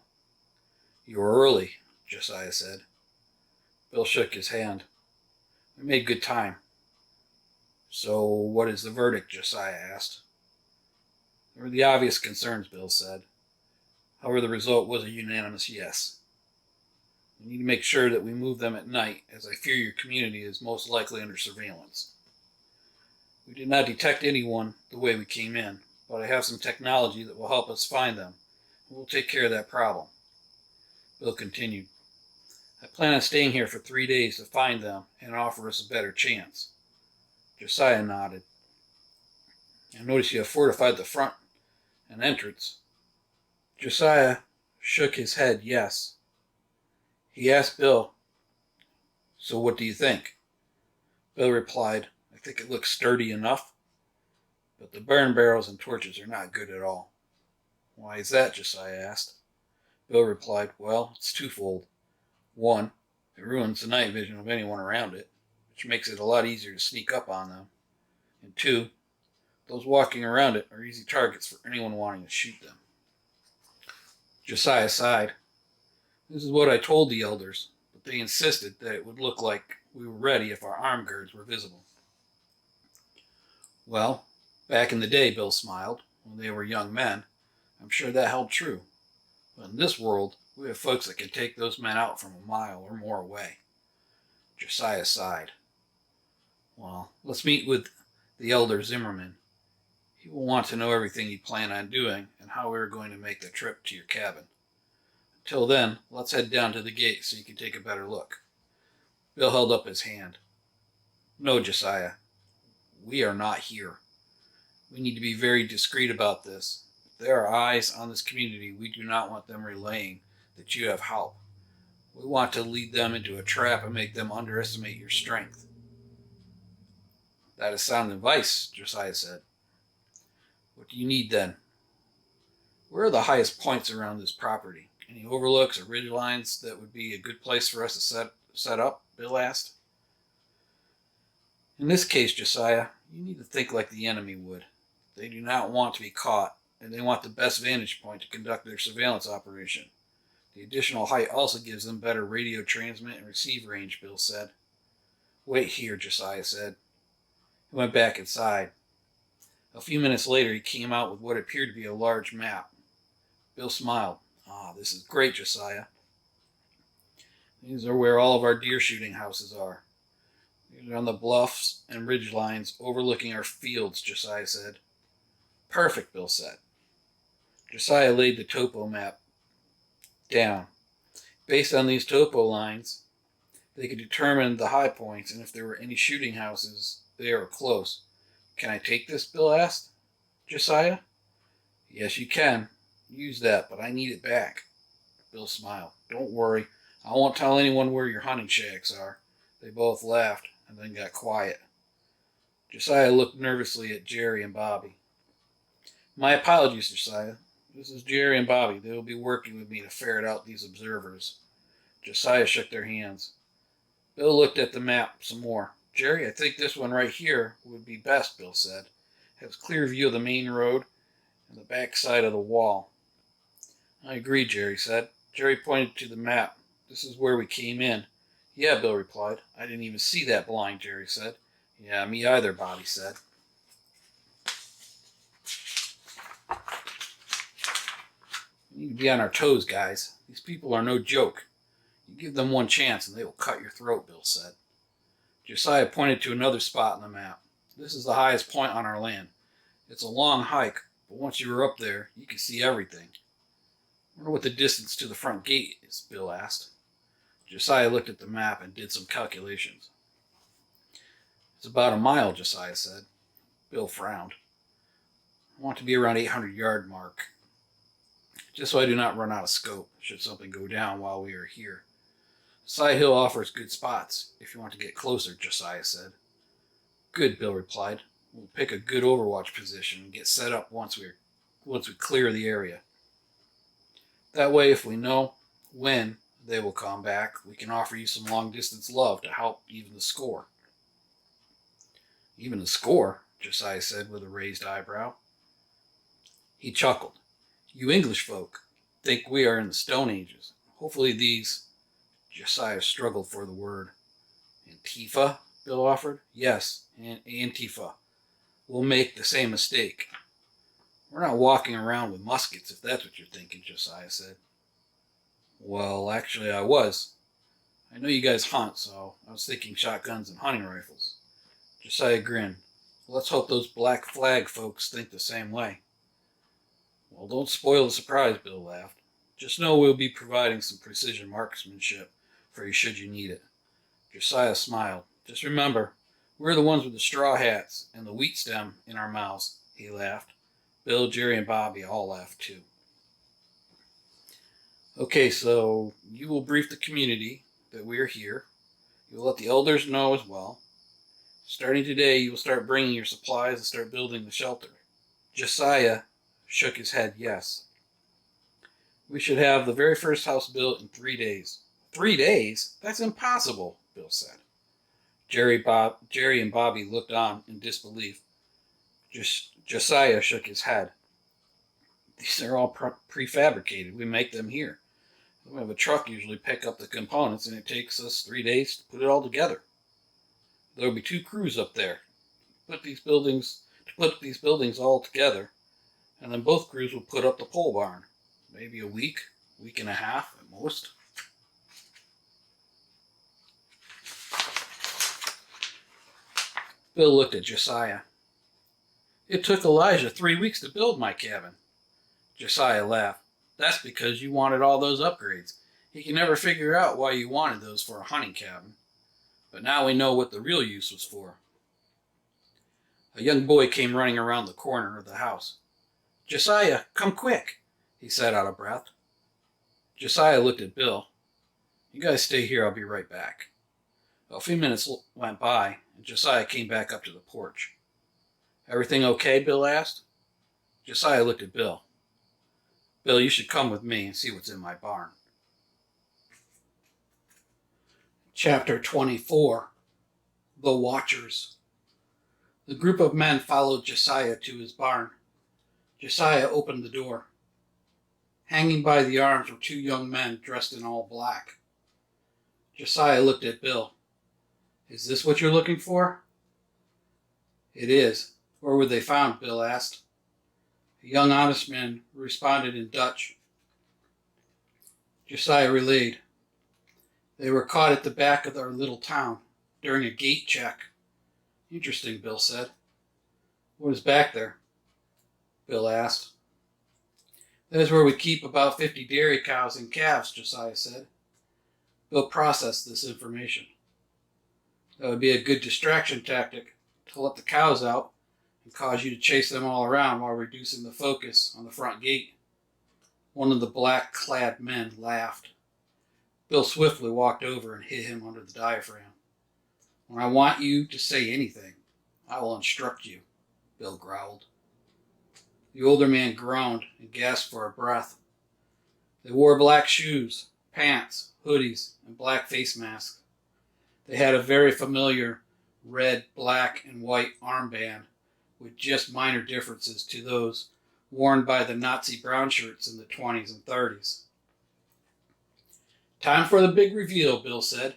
You were early, Josiah said. Bill shook his hand. We made good time. So, what is the verdict? Josiah asked. There were the obvious concerns, Bill said. However, the result was a unanimous yes. We need to make sure that we move them at night, as I fear your community is most likely under surveillance. We did not detect anyone the way we came in, but I have some technology that will help us find them, and we'll take care of that problem. Bill continued. I plan on staying here for 3 days to find them and offer us a better chance. Josiah nodded. I notice you have fortified the front and entrance. Josiah shook his head yes. He asked Bill, so what do you think? Bill replied, I think it looks sturdy enough, but the burn barrels and torches are not good at all. Why is that? Josiah asked. Bill replied, well, it's twofold. 1, it ruins the night vision of anyone around it, which makes it a lot easier to sneak up on them. And 2, those walking around it are easy targets for anyone wanting to shoot them. Josiah sighed. This is what I told the elders, but they insisted that it would look like we were ready if our arm guards were visible. Well, back in the day, Bill smiled, when they were young men, I'm sure that held true. But in this world, we have folks that can take those men out from a mile or more away. Josiah sighed. Well, let's meet with the elder Zimmerman. He will want to know everything you plan on doing and how we are going to make the trip to your cabin. Until then, let's head down to the gate so you can take a better look. Bill held up his hand. No, Josiah. We are not here. We need to be very discreet about this. If there are eyes on this community, we do not want them relaying that you have help. We want to lead them into a trap and make them underestimate your strength. That is sound advice, Josiah said. What do you need then? Where are the highest points around this property? Any overlooks or ridge lines that would be a good place for us to set up? Bill asked. In this case, Josiah, you need to think like the enemy would. They do not want to be caught, and they want the best vantage point to conduct their surveillance operation. The additional height also gives them better radio transmit and receive range, Bill said. Wait here, Josiah said. He went back inside. A few minutes later, he came out with what appeared to be a large map. Bill smiled. This is great, Josiah. These are where all of our deer shooting houses are. These are on the bluffs and ridge lines overlooking our fields, Josiah said. Perfect, Bill said. Josiah laid the topo map down. Based on these topo lines, they could determine the high points and if there were any shooting houses there or close. Can I take this? Bill asked. Josiah? Yes, you can. Use that, but I need it back. Bill smiled. Don't worry. I won't tell anyone where your hunting shacks are. They both laughed and then got quiet. Josiah looked nervously at Jerry and Bobby. My apologies, Josiah. This is Jerry and Bobby. They will be working with me to ferret out these observers. Josiah shook their hands. Bill looked at the map some more. Jerry, I think this one right here would be best, Bill said. It has a clear view of the main road and the back side of the wall. I agree, Jerry said. Jerry pointed to the map. This is where we came in. Yeah, Bill replied. I didn't even see that blind, Jerry said. Yeah, me either, Bobby said. We need to be on our toes, guys. These people are no joke. You give them one chance and they will cut your throat, Bill said. Josiah pointed to another spot on the map. This is the highest point on our land. It's a long hike, but once you are up there, you can see everything. I wonder what the distance to the front gate is, Bill asked. Josiah looked at the map and did some calculations. It's about a mile, Josiah said. Bill frowned. I want to be around 800-yard mark, just so I do not run out of scope should something go down while we are here. Side Hill offers good spots if you want to get closer, Josiah said. Good, Bill replied. We'll pick a good overwatch position and get set up once we clear the area. That way, if we know when they will come back, we can offer you some long-distance love to help even the score. Even the score? Josiah said with a raised eyebrow. He chuckled. You English folk think we are in the Stone Ages. Hopefully these... Josiah struggled for the word. Antifa? Bill offered. Yes, Antifa. We'll make the same mistake. We're not walking around with muskets, if that's what you're thinking, Josiah said. Well, actually I was. I know you guys hunt, so I was thinking shotguns and hunting rifles. Josiah grinned. Let's hope those Black Flag folks think the same way. Well, don't spoil the surprise, Bill laughed. Just know we'll be providing some precision marksmanship for you should you need it. Josiah smiled. Just remember, we're the ones with the straw hats and the wheat stem in our mouths, he laughed. Bill, Jerry, and Bobby all laughed too. Okay, so you will brief the community that we are here. You will let the elders know as well. Starting today, you will start bringing your supplies and start building the shelter. Josiah shook his head yes. We should have the very first house built in 3 days. 3 days? That's impossible, Bill said. Jerry and Bobby looked on in disbelief. Josiah shook his head. These are all prefabricated. We make them here. We have a truck usually pick up the components, and it takes us 3 days to put it all together. There will be 2 crews up there to put these buildings all together, and then both crews will put up the pole barn. Maybe a week and a half at most. Bill looked at Josiah. It took Elijah 3 weeks to build my cabin. Josiah laughed. That's because you wanted all those upgrades. He can never figure out why you wanted those for a hunting cabin. But now we know what the real use was for. A young boy came running around the corner of the house. Josiah, come quick, he said out of breath. Josiah looked at Bill. You guys stay here, I'll be right back. A few minutes went by, and Josiah came back up to the porch. Everything okay? Bill asked. Josiah looked at Bill. Bill, you should come with me and see what's in my barn. Chapter 24. The Watchers. The group of men followed Josiah to his barn. Josiah opened the door. Hanging by the arms were two young men dressed in all black. Josiah looked at Bill. Is this what you're looking for? It is. Where were they found? Bill asked. A young honest man responded in Dutch. Josiah relayed. They were caught at the back of our little town during a gate check. Interesting, Bill said. What is back there? Bill asked. That is where we keep about 50 dairy cows and calves, Josiah said. Bill processed this information. That would be a good distraction tactic to let the cows out and cause you to chase them all around while reducing the focus on the front gate. One of the black-clad men laughed. Bill swiftly walked over and hit him under the diaphragm. When I want you to say anything, I will instruct you, Bill growled. The older man groaned and gasped for a breath. They wore black shoes, pants, hoodies, and black face masks. They had a very familiar red, black, and white armband with just minor differences to those worn by the Nazi brown shirts in the 20s and 30s. Time for the big reveal, Bill said.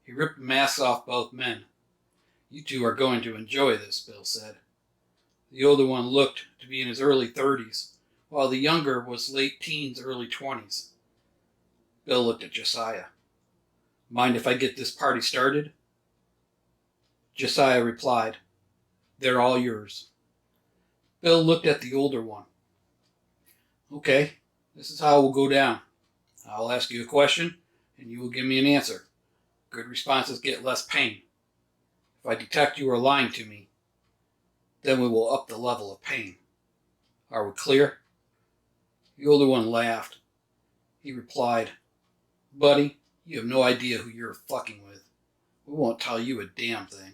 He ripped the masks off both men. You two are going to enjoy this, Bill said. The older one looked to be in his early 30s, while the younger was late teens, early 20s. Bill looked at Josiah. Mind if I get this party started? Josiah replied, They're all yours. Bill looked at the older one. Okay, this is how it will go down. I'll ask you a question, and you will give me an answer. Good responses get less pain. If I detect you are lying to me, then we will up the level of pain. Are we clear? The older one laughed. He replied, Buddy, you have no idea who you're fucking with. We won't tell you a damn thing.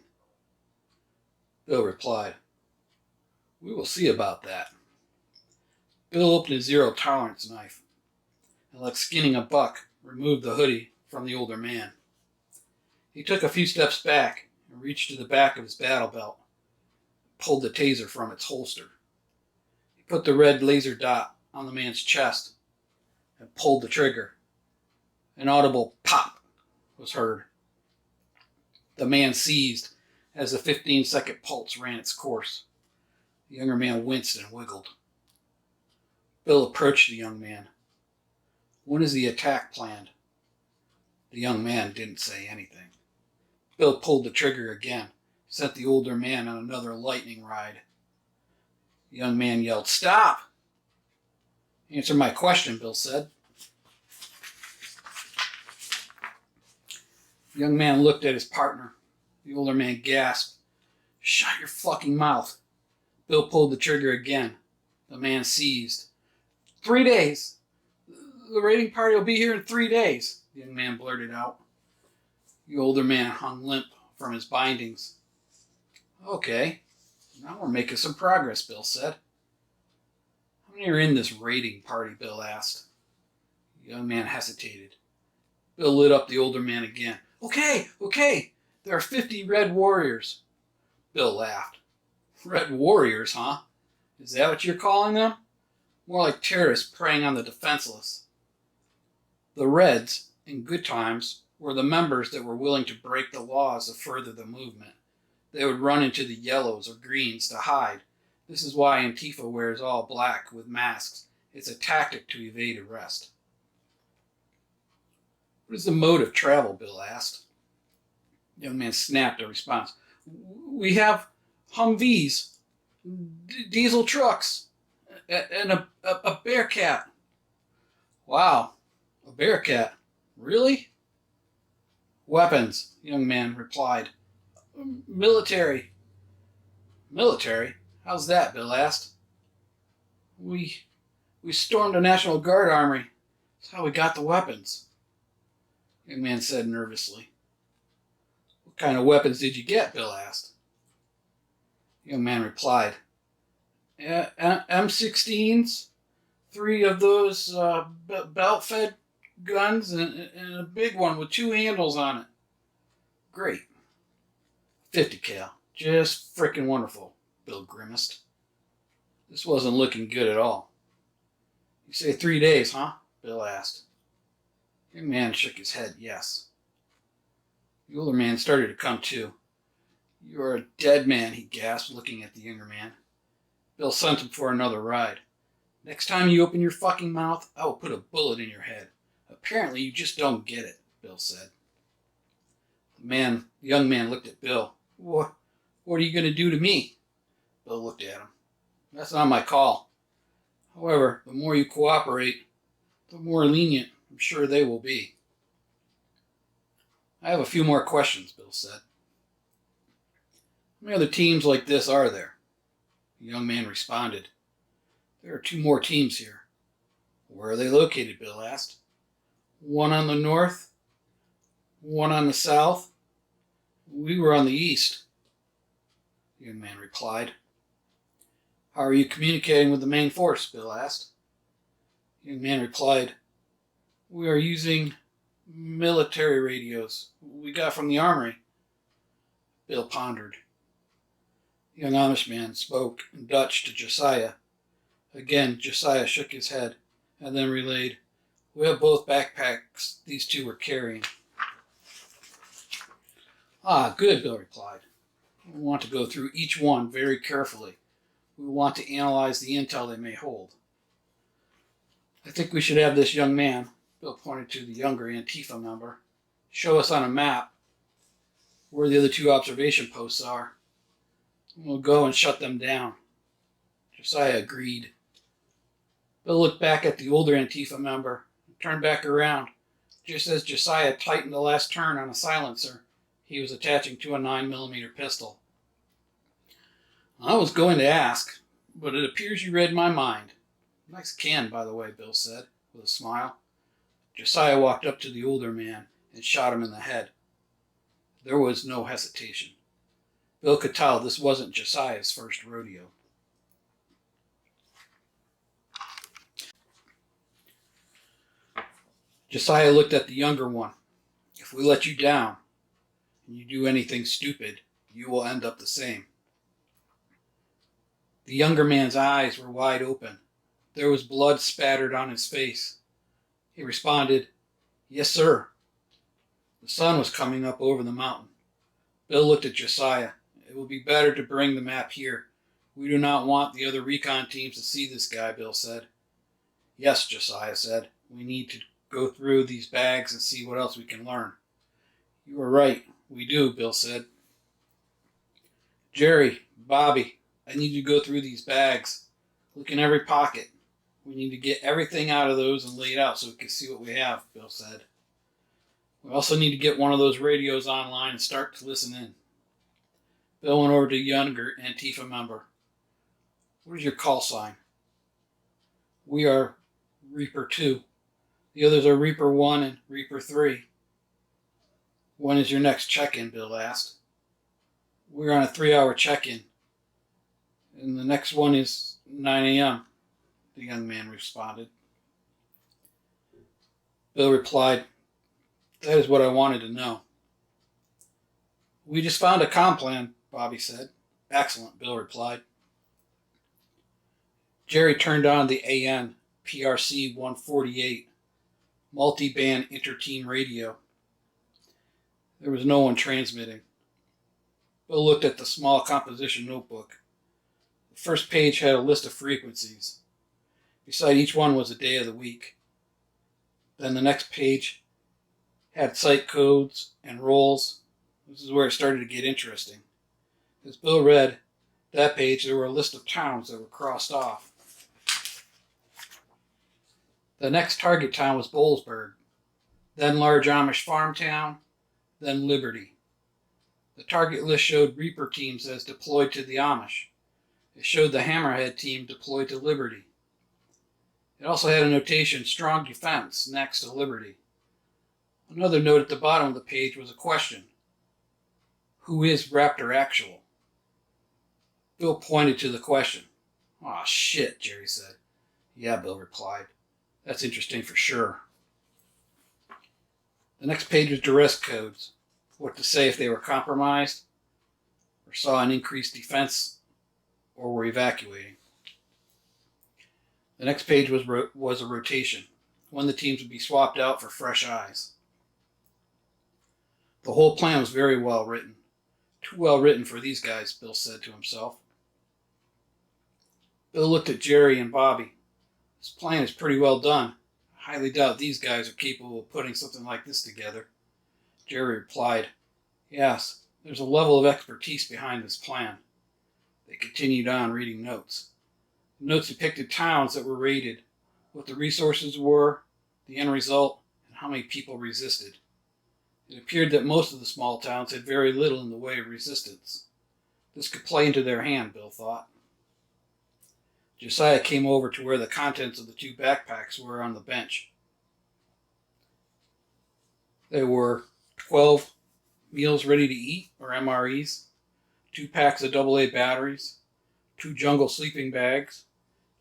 Bill replied, We will see about that. Bill opened his zero-tolerance knife, and like skinning a buck, removed the hoodie from the older man. He took a few steps back and reached to the back of his battle belt, pulled the taser from its holster. He put the red laser dot on the man's chest and pulled the trigger. An audible pop was heard. The man seized as the 15-second pulse ran its course. The younger man winced and wiggled. Bill approached the young man. When is the attack planned? The young man didn't say anything. Bill pulled the trigger again, sent the older man on another lightning ride. The young man yelled, Stop! Answer my question, Bill said. The young man looked at his partner. The older man gasped. Shut your fucking mouth. Bill pulled the trigger again. The man seized. 3 days. The raiding party will be here in 3 days, the young man blurted out. The older man hung limp from his bindings. Okay, now we're making some progress, Bill said. How many are in this raiding party, Bill asked. The young man hesitated. Bill lit up the older man again. Okay, there are 50 red warriors. Bill laughed. Red warriors, huh? Is that what you're calling them? More like terrorists preying on the defenseless. The Reds, in good times, were the members that were willing to break the laws to further the movement. They would run into the yellows or greens to hide. This is why Antifa wears all black with masks. It's a tactic to evade arrest. What is the mode of travel, Bill asked. The young man snapped a response. We have Humvees, diesel trucks, and a Bearcat. Wow, a Bearcat. Really? Weapons, the young man replied. Military. Military? How's that? Bill asked. We stormed a National Guard armory. That's how we got the weapons. The young man said nervously. What kind of weapons did you get? Bill asked. The young man replied. M16s, 3 of those belt-fed guns, and a big one with 2 handles on it. Great. 50 cal. Just frickin' wonderful, Bill grimaced. This wasn't looking good at all. You say 3 days, huh? Bill asked. The young man shook his head, yes. The older man started to come to. You're a dead man, he gasped, looking at the younger man. Bill sent him for another ride. Next time you open your fucking mouth, I will put a bullet in your head. Apparently you just don't get it, Bill said. The young man looked at Bill. What are you going to do to me? Bill looked at him. That's not my call. However, the more you cooperate, the more lenient I'm sure they will be. I have a few more questions, Bill said. How many other teams like this are there? The young man responded. There are 2 more teams here. Where are they located? Bill asked. One on the north, one on the south. We were on the east, the young man replied. How are you communicating with the main force? Bill asked. The young man replied, we are using military radios we got from the armory. Bill pondered. The young Amish man spoke in Dutch to Josiah. Again, Josiah shook his head and then relayed, we have both backpacks these 2 were carrying. Ah, good, Bill replied. We want to go through each one very carefully. We want to analyze the intel they may hold. I think we should have this young man, Bill pointed to the younger Antifa member, show us on a map where the other 2 observation posts are. We'll go and shut them down. Josiah agreed. Bill looked back at the older Antifa member and turned back around, just as Josiah tightened the last turn on a silencer he was attaching to a 9mm pistol. I was going to ask, but it appears you read my mind. Nice can, by the way, Bill said, with a smile. Josiah walked up to the older man and shot him in the head. There was no hesitation. Bill could tell this wasn't Josiah's first rodeo. Josiah looked at the younger one. If we let you down, and you do anything stupid, you will end up the same. The younger man's eyes were wide open. There was blood spattered on his face. He responded, Yes, sir. The sun was coming up over the mountain. Bill looked at Josiah. It will be better to bring the map here. We do not want the other recon teams to see this guy, Bill said. Yes, Josiah said. We need to go through these bags and see what else we can learn. You are right. We do, Bill said. Jerry, Bobby, I need you to go through these bags. Look in every pocket. We need to get everything out of those and lay it out so we can see what we have, Bill said. We also need to get one of those radios online and start to listen in. Bill went over to a younger Antifa member. What is your call sign? We are Reaper 2. The others are Reaper 1 and Reaper 3. When is your next check-in? Bill asked. We're on a 3-hour check-in. And the next one is 9 a.m., the young man responded. Bill replied, That is what I wanted to know. We just found a comm plan, Bobby said. Excellent, Bill replied. Jerry turned on the AN PRC 148 multi-band inter-team radio. There was no one transmitting. Bill looked at the small composition notebook. The first page had a list of frequencies. Beside each one was a day of the week. Then the next page had site codes and roles. This is where it started to get interesting. As Bill read that page, there were a list of towns that were crossed off. The next target town was Bollesburg, then large Amish farm town, then Liberty. The target list showed Reaper teams as deployed to the Amish. It showed the Hammerhead team deployed to Liberty. It also had a notation, strong defense, next to Liberty. Another note at the bottom of the page was a question. Who is Raptor Actual? Bill pointed to the question. Aw, shit, Jerry said. Yeah, Bill replied. That's interesting for sure. The next page was duress codes. What to say if they were compromised, or saw an increased defense, or were evacuating. The next page was a rotation, when the teams would be swapped out for fresh eyes. The whole plan was very well written. Too well written for these guys, Bill said to himself. Bill looked at Jerry and Bobby. This plan is pretty well done. I highly doubt these guys are capable of putting something like this together. Jerry replied, Yes, there's a level of expertise behind this plan. They continued on reading notes. The notes depicted towns that were raided, what the resources were, the end result, and how many people resisted. It appeared that most of the small towns had very little in the way of resistance. This could play into their hand, Bill thought. Josiah came over to where the contents of the 2 backpacks were on the bench. There were 12 meals ready to eat, or MREs, 2 packs of AA batteries, 2 jungle sleeping bags,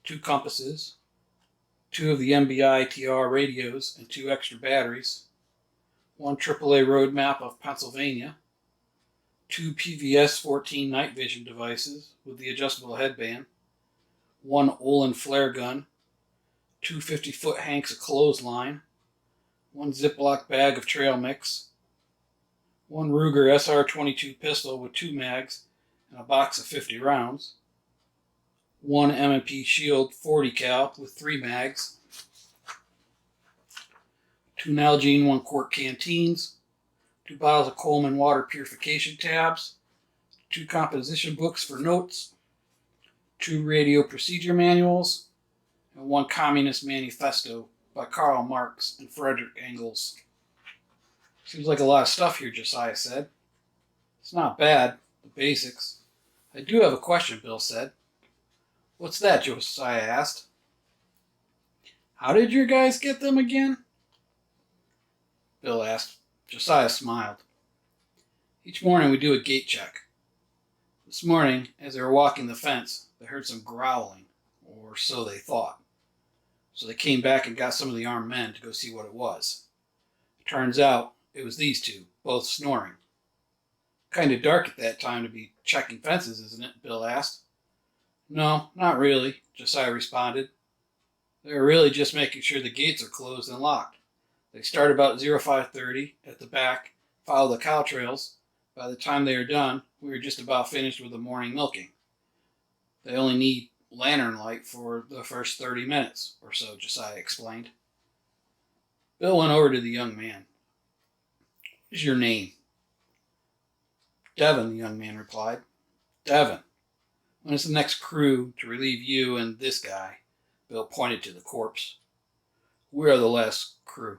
2 compasses, 2 of the MBI TR radios and 2 extra batteries, 1 AAA road map of Pennsylvania, 2 PVS 14 night vision devices with the adjustable headband, 1 Olin flare gun, 2 50-foot hanks of clothesline, 1 Ziploc bag of trail mix, 1 Ruger SR-22 pistol with 2 mags and a box of 50 rounds, 1 M&P Shield 40 cal with 3 mags, 2 Nalgene 1-quart canteens, 2 bottles of Coleman water purification tabs, 2 composition books for notes, 2 radio procedure manuals, and 1 Communist Manifesto by Karl Marx and Frederick Engels. Seems like a lot of stuff here, Josiah said. It's not bad, the basics. I do have a question, Bill said. What's that? Josiah asked. How did your guys get them again? Bill asked. Josiah smiled. Each morning we do a gate check. This morning, as they were walking the fence, they heard some growling, or so they thought. So they came back and got some of the armed men to go see what it was. It turns out it was these 2, both snoring. Kind of dark at that time to be checking fences, isn't it? Bill asked. No, not really, Josiah responded. They were really just making sure the gates are closed and locked. They start about 0530 at the back, follow the cow trails. By the time they are done, we were just about finished with the morning milking. They only need lantern light for the first 30 minutes or so, Josiah explained. Bill went over to the young man. What is your name? Devin, the young man replied. Devin. When is the next crew to relieve you and this guy? Bill pointed to the corpse. We are the last crew.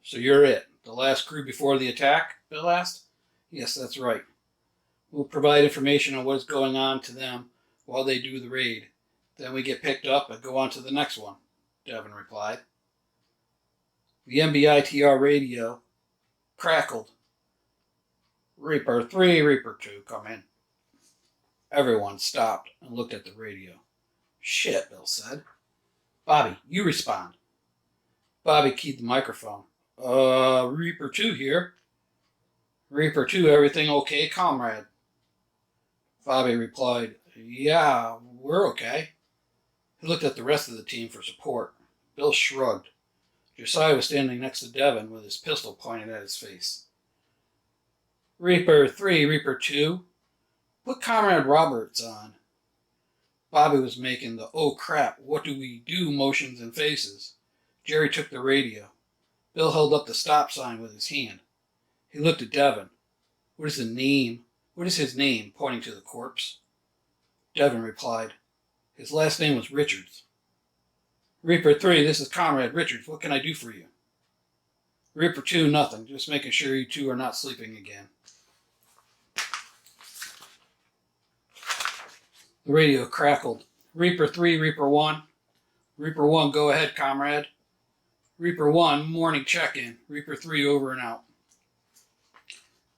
So you're it. The last crew before the attack? Bill asked. Yes, that's right. We'll provide information on what is going on to them while they do the raid. Then we get picked up and go on to the next one, Devin replied. The MBITR radio crackled. Reaper 3, Reaper 2, come in. Everyone stopped and looked at the radio. Shit, Bill said. Bobby, you respond. Bobby keyed the microphone. Reaper 2 here. Reaper 2, everything okay, comrade? Bobby replied, Yeah, we're okay. He looked at the rest of the team for support. Bill shrugged. Josiah was standing next to Devin with his pistol pointed at his face. Reaper 3, Reaper 2, put Comrade Roberts on. Bobby was making the oh crap, what do we do motions and faces. Jerry took the radio. Bill held up the stop sign with his hand. He looked at Devin. What is his name, pointing to the corpse? Devin replied. His last name was Richards. Reaper 3, this is Comrade Richards. What can I do for you? Reaper 2, nothing. Just making sure you 2 are not sleeping again. The radio crackled. Reaper 3, Reaper 1. Reaper 1, go ahead, comrade. Reaper 1, morning check-in. Reaper 3, over and out.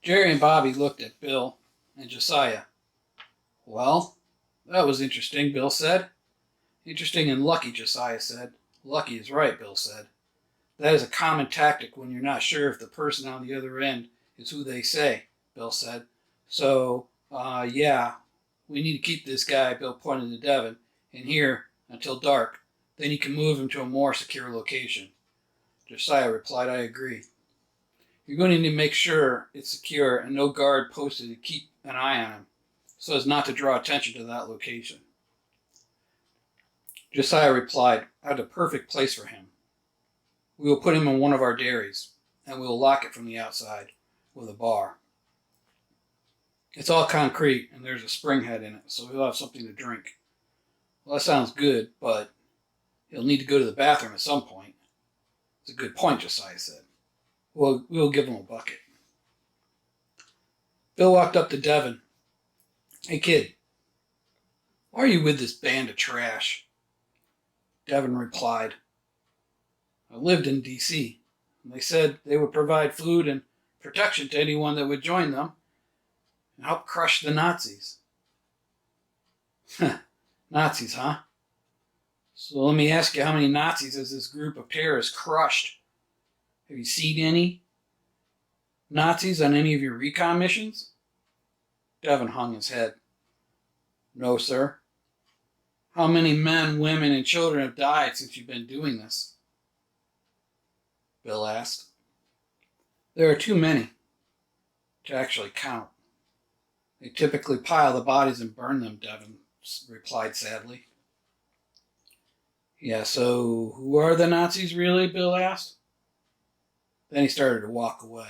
Jerry and Bobby looked at Bill and Josiah. Well, that was interesting, Bill said. Interesting and lucky, Josiah said. Lucky is right, Bill said. That is a common tactic when you're not sure if the person on the other end is who they say, Bill said. So, yeah, we need to keep this guy, Bill pointed to Devin, in here until dark. Then you can move him to a more secure location. Josiah replied, I agree. You're going to need to make sure it's secure and no guard posted to keep an eye on him, so as not to draw attention to that location. Josiah replied, I have the perfect place for him. We will put him in one of our dairies, and we will lock it from the outside with a bar. It's all concrete, and there's a spring head in it, so he'll have something to drink. Well, that sounds good, but he'll need to go to the bathroom at some point. It's a good point, Josiah said. We'll give him a bucket. Bill walked up to Devin. Hey, kid, why are you with this band of trash? Devin replied, I lived in D.C., and they said they would provide food and protection to anyone that would join them and help crush the Nazis. Nazis, huh? So let me ask you, how many Nazis has this group of terrorists crushed? Have you seen any Nazis on any of your recon missions? Devin hung his head. No, sir. How many men, women, and children have died since you've been doing this? Bill asked. There are too many to actually count. They typically pile the bodies and burn them, Devin replied sadly. Yeah, so who are the Nazis really? Bill asked. Then he started to walk away.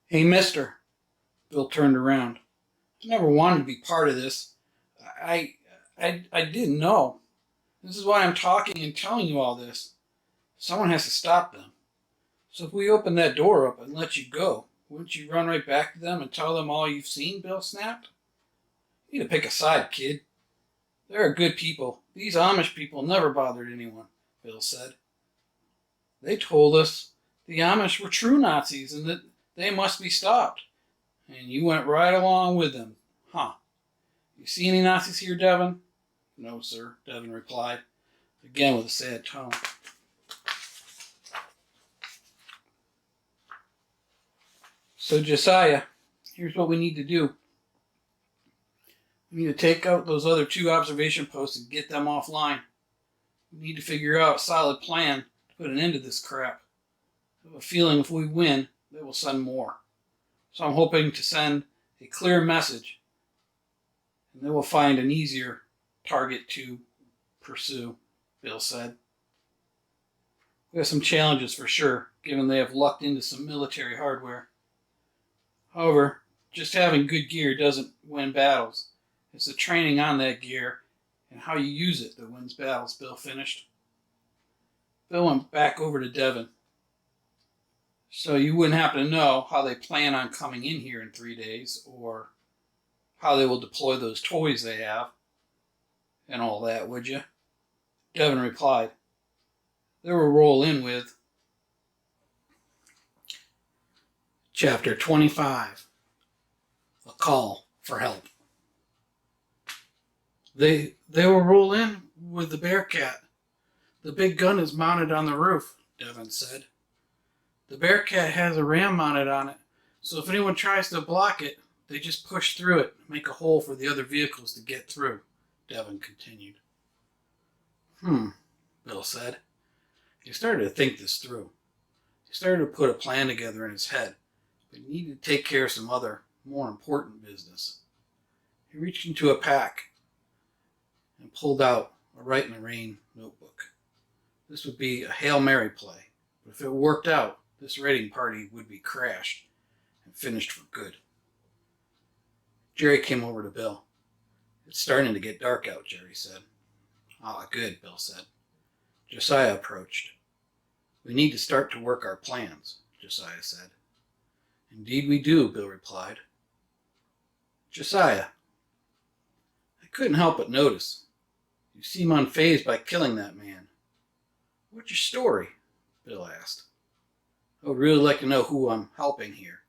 Hey, mister. Bill turned around. I never wanted to be part of this. I didn't know. This is why I'm talking and telling you all this. Someone has to stop them. So if we open that door up and let you go, wouldn't you run right back to them and tell them all you've seen? Bill snapped. You need to pick a side, kid. They're good people. These Amish people never bothered anyone, Bill said. They told us the Amish were true Nazis and that they must be stopped. And you went right along with them, huh? You see any Nazis here, Devin? No, sir, Devin replied, again with a sad tone. So, Josiah, here's what we need to do. We need to take out those other 2 observation posts and get them offline. We need to figure out a solid plan to put an end to this crap. I have a feeling if we win, they will send more. So I'm hoping to send a clear message, and they will find an easier target to pursue, Bill said. We have some challenges for sure, given they have lucked into some military hardware. However, just having good gear doesn't win battles. It's the training on that gear and how you use it that wins battles, Bill finished. Bill went back over to Devin. So you wouldn't happen to know how they plan on coming in here in 3 days, or how they will deploy those toys they have, and all that, would you? Devin replied, they will roll in with Chapter 25, A Call for Help. They will roll in with the Bearcat. The big gun is mounted on the roof, Devin said. The Bearcat has a ram mounted on it, so if anyone tries to block it, they just push through it and make a hole for the other vehicles to get through, Devin continued. Bill said. He started to think this through. He started to put a plan together in his head, but he needed to take care of some other, more important business. He reached into a pack and pulled out a Write in the Rain notebook. This would be a Hail Mary play, but if it worked out, this raiding party would be crashed and finished for good. Jerry came over to Bill. It's starting to get dark out, Jerry said. Ah, good, Bill said. Josiah approached. We need to start to work our plans, Josiah said. Indeed we do, Bill replied. Josiah, I couldn't help but notice. You seem unfazed by killing that man. What's your story? Bill asked. I would really like to know who I'm helping here,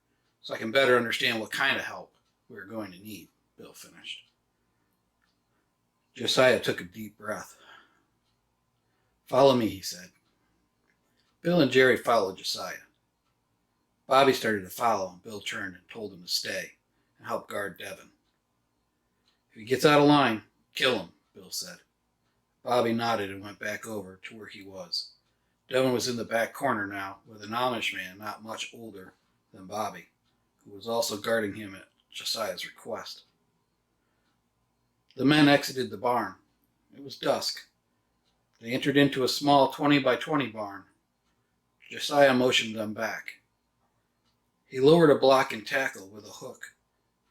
so I can better understand what kind of help we're going to need, Bill finished. Josiah took a deep breath. "Follow me," he said. Bill and Jerry followed Josiah. Bobby started to follow, and Bill turned and told him to stay and help guard Devin. "If he gets out of line, kill him," Bill said. Bobby nodded and went back over to where he was. Devin was in the back corner now with an Amish man not much older than Bobby, who was also guarding him at Josiah's request. The men exited the barn. It was dusk. They entered into a small 20 by 20 barn. Josiah motioned them back. He lowered a block and tackle with a hook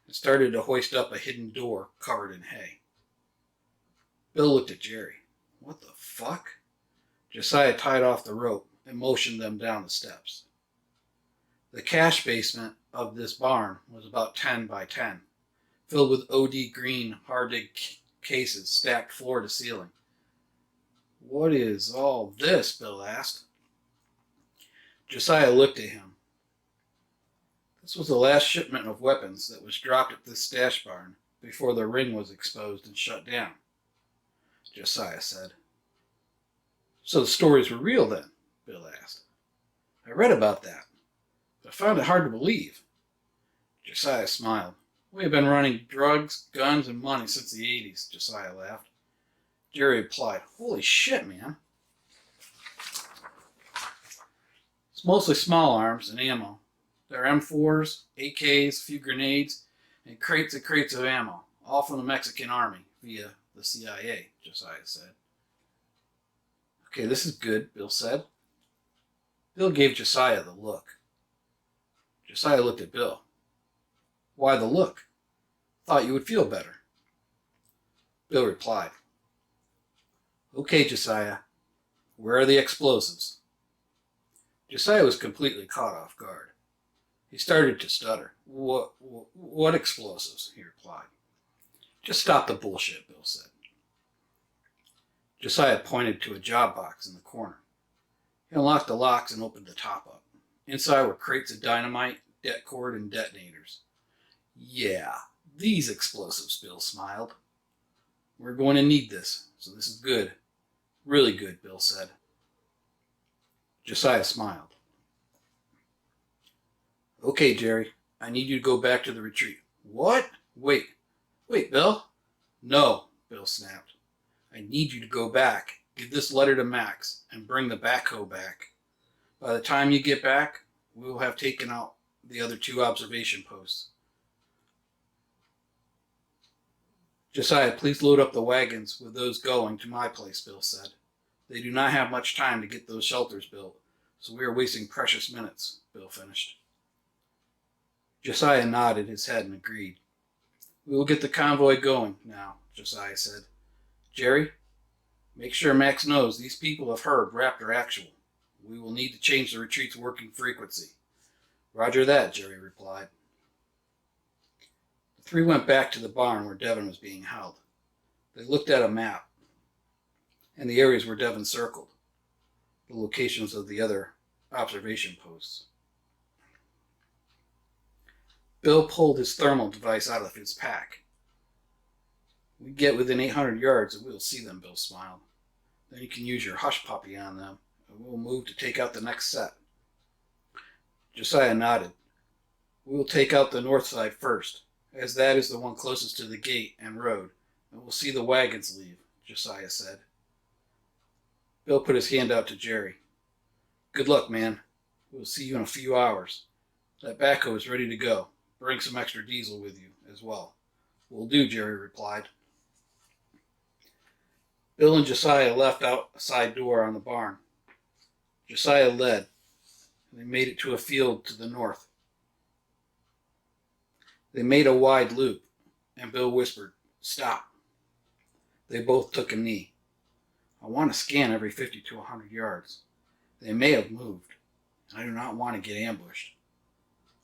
and started to hoist up a hidden door covered in hay. Bill looked at Jerry. "What the fuck?" Josiah tied off the rope and motioned them down the steps. The cache basement of this barn was about 10 by 10, filled with OD green hard-dig cases stacked floor to ceiling. "What is all this?" Bill asked. Josiah looked at him. "This was the last shipment of weapons that was dropped at this stash barn before the ring was exposed and shut down," Josiah said. "So the stories were real then?" Bill asked. "I read about that, but I found it hard to believe." Josiah smiled. "We have been running drugs, guns, and money since the 80s, Josiah laughed. Jerry replied, "Holy shit, man." "It's mostly small arms and ammo. There are M4s, AKs, a few grenades, and crates of ammo, all from the Mexican army via the CIA, Josiah said. "Okay, this is good," Bill said. Bill gave Josiah the look. Josiah looked at Bill. "Why the look? Thought you would feel better." Bill replied, "Okay, Josiah, where are the explosives?" Josiah was completely caught off guard. He started to stutter. What explosives?" he replied. "Just stop the bullshit," Bill said. Josiah pointed to a job box in the corner. He unlocked the locks and opened the top up. Inside were crates of dynamite, det cord, and detonators. "Yeah, these explosives," Bill smiled. "We're going to need this, so this is good. Really good," Bill said. Josiah smiled. "Okay, Jerry, I need you to go back to the retreat." "What? Wait, Bill." "No," Bill snapped. "I need you to go back, give this letter to Max, and bring the backhoe back. By the time you get back, we will have taken out the other 2 observation posts." "Josiah, please load up the wagons with those going to my place," Bill said. "They do not have much time to get those shelters built, so we are wasting precious minutes," Bill finished. Josiah nodded his head and agreed. "We will get the convoy going now," Josiah said. "Jerry, make sure Max knows these people have heard Raptor Actual. We will need to change the retreat's working frequency." "Roger that," Jerry replied. The 3 went back to the barn where Devin was being held. They looked at a map and the areas where Devin circled, the locations of the other observation posts. Bill pulled his thermal device out of his pack. "We get within 800 yards and we'll see them," Bill smiled. "Then you can use your hush puppy on them and we'll move to take out the next set." Josiah nodded. "We will take out the north side first, as that is the one closest to the gate and road, and we'll see the wagons leave," Josiah said. Bill put his hand out to Jerry. "Good luck, man. We'll see you in a few hours. That backhoe is ready to go. Bring some extra diesel with you as well." "Will do," Jerry replied. Bill and Josiah left out a side door on the barn. Josiah led, and they made it to a field to the north. They made a wide loop, and Bill whispered, "Stop." They both took a knee. "I want to scan every 50 to 100 yards. They may have moved, and I do not want to get ambushed."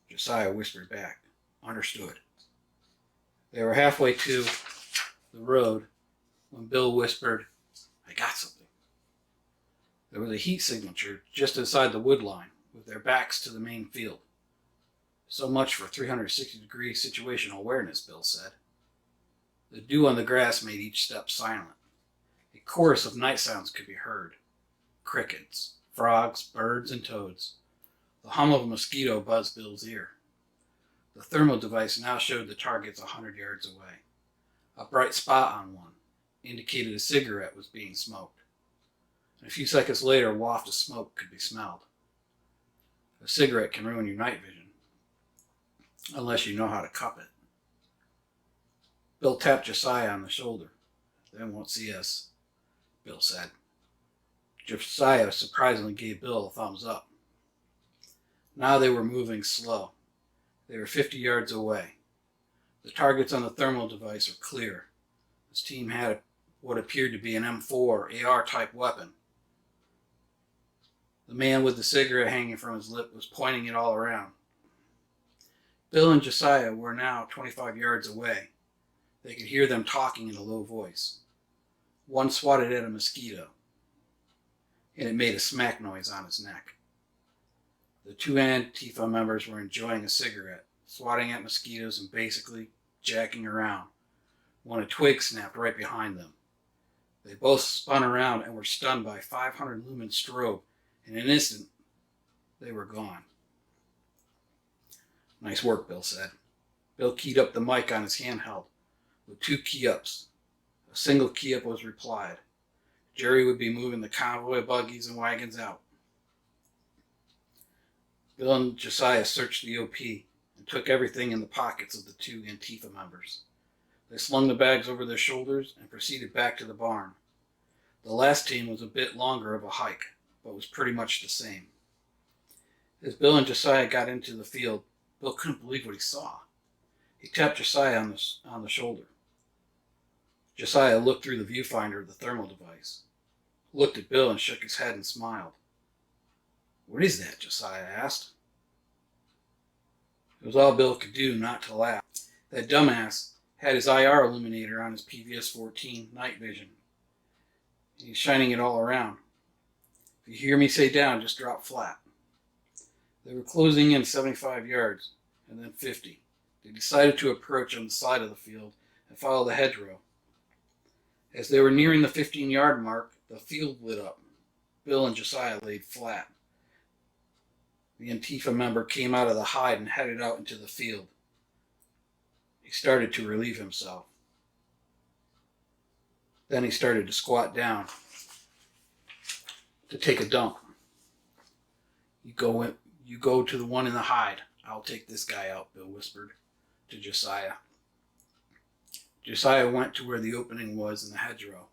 Josiah whispered back, "Understood." They were halfway to the road when Bill whispered, "I got something." There was a heat signature just inside the wood line, with their backs to the main field. "So much for 360-degree situational awareness," Bill said. The dew on the grass made each step silent. A chorus of night sounds could be heard. Crickets, frogs, birds, and toads. The hum of a mosquito buzzed Bill's ear. The thermal device now showed the targets 100 yards away. A bright spot on one indicated a cigarette was being smoked. And a few seconds later, a waft of smoke could be smelled. A cigarette can ruin your night vision, unless you know how to cup it. Bill tapped Josiah on the shoulder. "They won't see us," Bill said. Josiah surprisingly gave Bill a thumbs up. Now they were moving slow. They were 50 yards away. The targets on the thermal device were clear. His team had what appeared to be an M4 or AR-type weapon. The man with the cigarette hanging from his lip was pointing it all around. Bill and Josiah were now 25 yards away. They could hear them talking in a low voice. One swatted at a mosquito, and it made a smack noise on his neck. The two Antifa members were enjoying a cigarette, swatting at mosquitoes and basically jacking around, when a twig snapped right behind them. They both spun around and were stunned by 500 lumen strobe. In an instant, they were gone. "Nice work," Bill said. Bill keyed up the mic on his handheld with 2 key-ups. A single key-up was replied. Jerry would be moving the convoy of buggies and wagons out. Bill and Josiah searched the OP and took everything in the pockets of the 2 Antifa members. They slung the bags over their shoulders and proceeded back to the barn. The last team was a bit longer of a hike, but was pretty much the same. As Bill and Josiah got into the field, Bill couldn't believe what he saw. He tapped Josiah on the shoulder. Josiah looked through the viewfinder of the thermal device, looked at Bill and shook his head and smiled. "What is that?" Josiah asked. It was all Bill could do not to laugh. That dumbass had his IR illuminator on his PVS-14 night vision. He's shining it all around. "If you hear me say down, just drop flat." They were closing in 75 yards, and then 50. They decided to approach on the side of the field and follow the hedgerow. As they were nearing the 15-yard mark, the field lit up. Bill and Josiah laid flat. The Antifa member came out of the hide and headed out into the field. He started to relieve himself. Then he started to squat down to take a dump. You go to the one in the hide. I'll take this guy out," Bill whispered to Josiah. Josiah went to where the opening was in the hedgerow.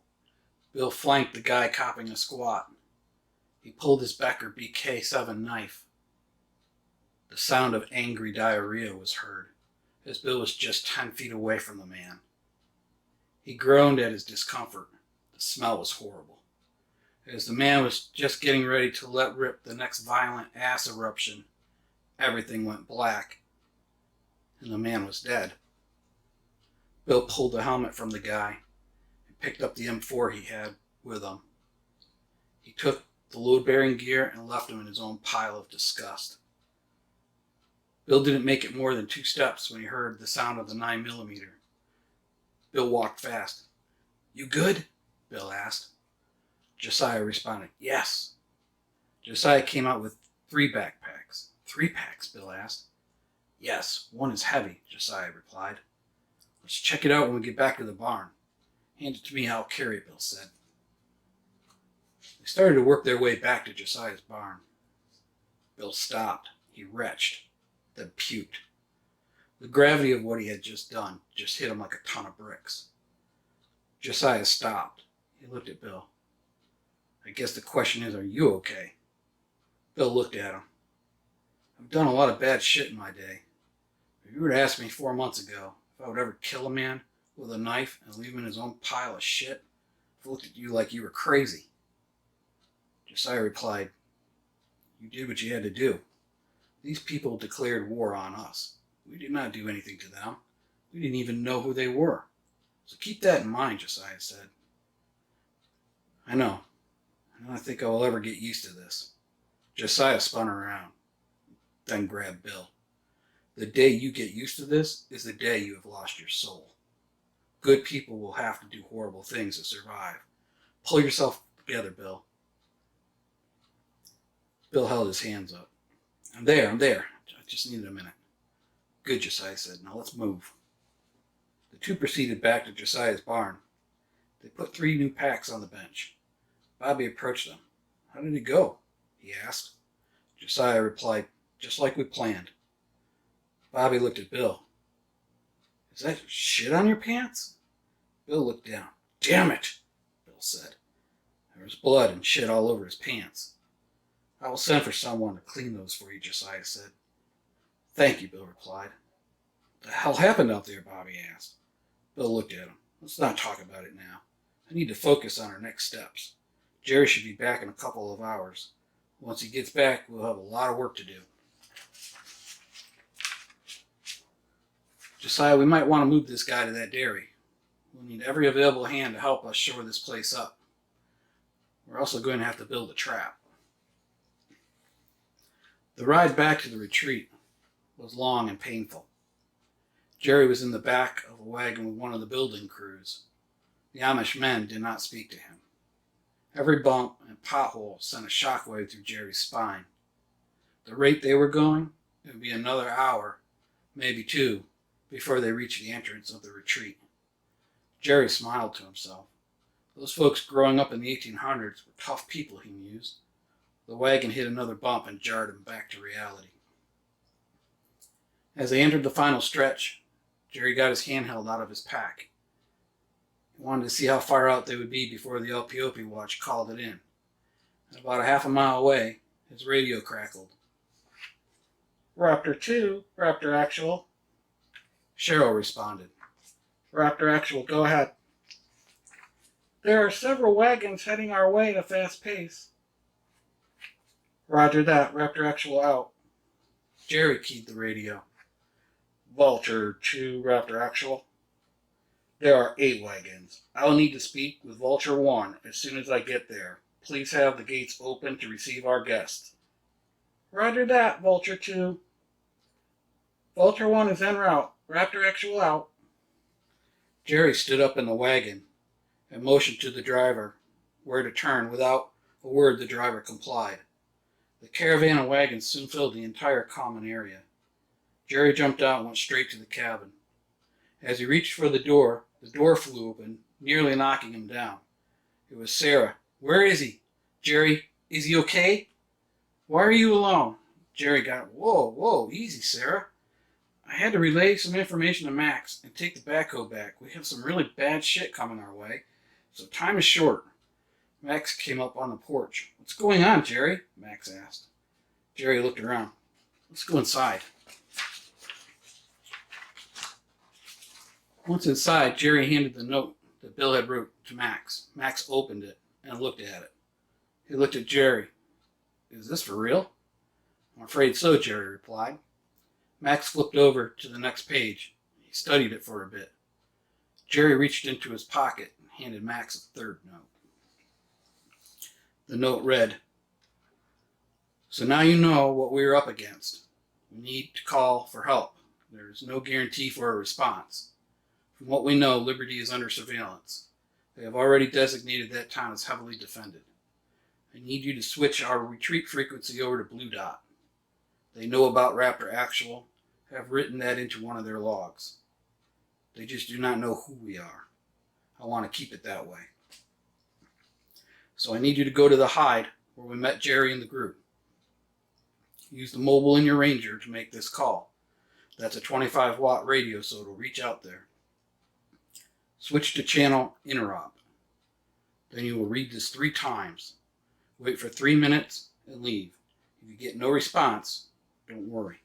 Bill flanked the guy copping a squat. He pulled his Becker BK-7 knife. The sound of angry diarrhea was heard, as Bill was just 10 feet away from the man. He groaned at his discomfort. The smell was horrible. As the man was just getting ready to let rip the next violent ass eruption, everything went black, and the man was dead. Bill pulled the helmet from the guy and picked up the M4 he had with him. He took the load-bearing gear and left him in his own pile of disgust. Bill didn't make it more than 2 steps when he heard the sound of the 9mm. Bill walked fast. "You good?" Bill asked. Josiah responded, "Yes." Josiah came out with 3 backpacks. "3 packs?" Bill asked. "Yes, one is heavy," Josiah replied. "Let's check it out when we get back to the barn." "Hand it to me, I'll carry it," Bill said. They started to work their way back to Josiah's barn. Bill stopped. He retched, then puked. The gravity of what he had just done just hit him like a ton of bricks. Josiah stopped. He looked at Bill. "I guess the question is, are you okay?" Bill looked at him. "I've done a lot of bad shit in my day. If you were to ask me 4 months ago if I would ever kill a man with a knife and leave him in his own pile of shit, I've looked at you like you were crazy." Josiah replied, "You did what you had to do. These people declared war on us. We did not do anything to them. We didn't even know who they were. So keep that in mind," Josiah said. I know. I don't think I will ever get used to this." Josiah spun around, then grabbed Bill. "The day you get used to this is the day you have lost your soul." Good people will have to do horrible things to survive. Pull yourself together, Bill. Bill held his hands up. I'm there. I just needed a minute. Good, Josiah said. Now let's move. The two proceeded back to Josiah's barn. They put 3 new packs on the bench. Bobby approached them. How did it go? He asked. Josiah replied, just like we planned. Bobby looked at Bill. Is that shit on your pants? Bill looked down. Damn it, Bill said. There was blood and shit all over his pants. I will send for someone to clean those for you, Josiah said. Thank you, Bill replied. What the hell happened out there, Bobby asked. Bill looked at him. Let's not talk about it now. I need to focus on our next steps. Jerry should be back in a couple of hours. Once he gets back, we'll have a lot of work to do. Josiah, we might want to move this guy to that dairy. We'll need every available hand to help us shore this place up. We're also going to have to build a trap. The ride back to the retreat was long and painful. Jerry was in the back of a wagon with one of the building crews. The Amish men did not speak to him. Every bump and pothole sent a shockwave through Jerry's spine. The rate they were going, it would be another hour, maybe 2, before they reached the entrance of the retreat. Jerry smiled to himself. Those folks growing up in the 1800s were tough people, he mused. The wagon hit another bump and jarred him back to reality. As they entered the final stretch, Jerry got his handheld out of his pack. He wanted to see how far out they would be before the LPOP watch called it in. And about a half a mile away, his radio crackled. Raptor 2, Raptor Actual. Cheryl responded. Raptor Actual, go ahead. There are several wagons heading our way at a fast pace. Roger that, Raptor Actual out. Jerry keyed the radio. Vulture 2, Raptor Actual. There are 8 wagons. I'll need to speak with Vulture 1 as soon as I get there. Please have the gates open to receive our guests. Roger that, Vulture 2. Vulture 1 is en route. Raptor Actual out. Jerry stood up in the wagon and motioned to the driver where to turn. Without a word, the driver complied. The caravan and wagons soon filled the entire common area. Jerry jumped out and went straight to the cabin. As he reached for the door flew open, nearly knocking him down. It was Sarah. Where is he? Jerry, is he okay? Why are you alone? Jerry got, whoa, easy, Sarah. I had to relay some information to Max and take the backhoe back. We have some really bad shit coming our way, so time is short. Max came up on the porch. What's going on, Jerry? Max asked. Jerry looked around. Let's go inside. Once inside, Jerry handed the note that Bill had wrote to Max. Max opened it and looked at it. He looked at Jerry. Is this for real? I'm afraid so, Jerry replied. Max flipped over to the next page. He studied it for a bit. Jerry reached into his pocket and handed Max a third note. The note read, So now you know what we are up against. We need to call for help. There is no guarantee for a response. From what we know, Liberty is under surveillance. They have already designated that town as heavily defended. I need you to switch our retreat frequency over to Blue Dot. They know about Raptor Actual, have written that into one of their logs. They just do not know who we are. I want to keep it that way. So I need you to go to the hide where we met Jerry and the group. Use the mobile in your Ranger to make this call. That's a 25-watt radio, so it'll reach out there. Switch to channel interop. Then you will read this 3 times. Wait for 3 minutes and leave. If you get no response, don't worry.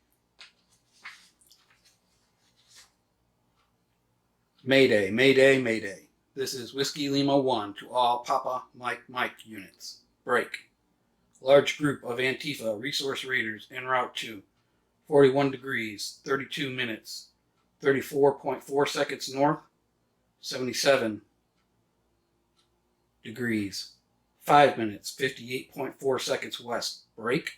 Mayday, Mayday, Mayday. This is Whiskey Lima 1 to all Papa Mike units. Break. Large group of Antifa resource raiders en route to 41 degrees, 32 minutes, 34.4 seconds north, 77 degrees, 5 minutes, 58.4 seconds west. Break.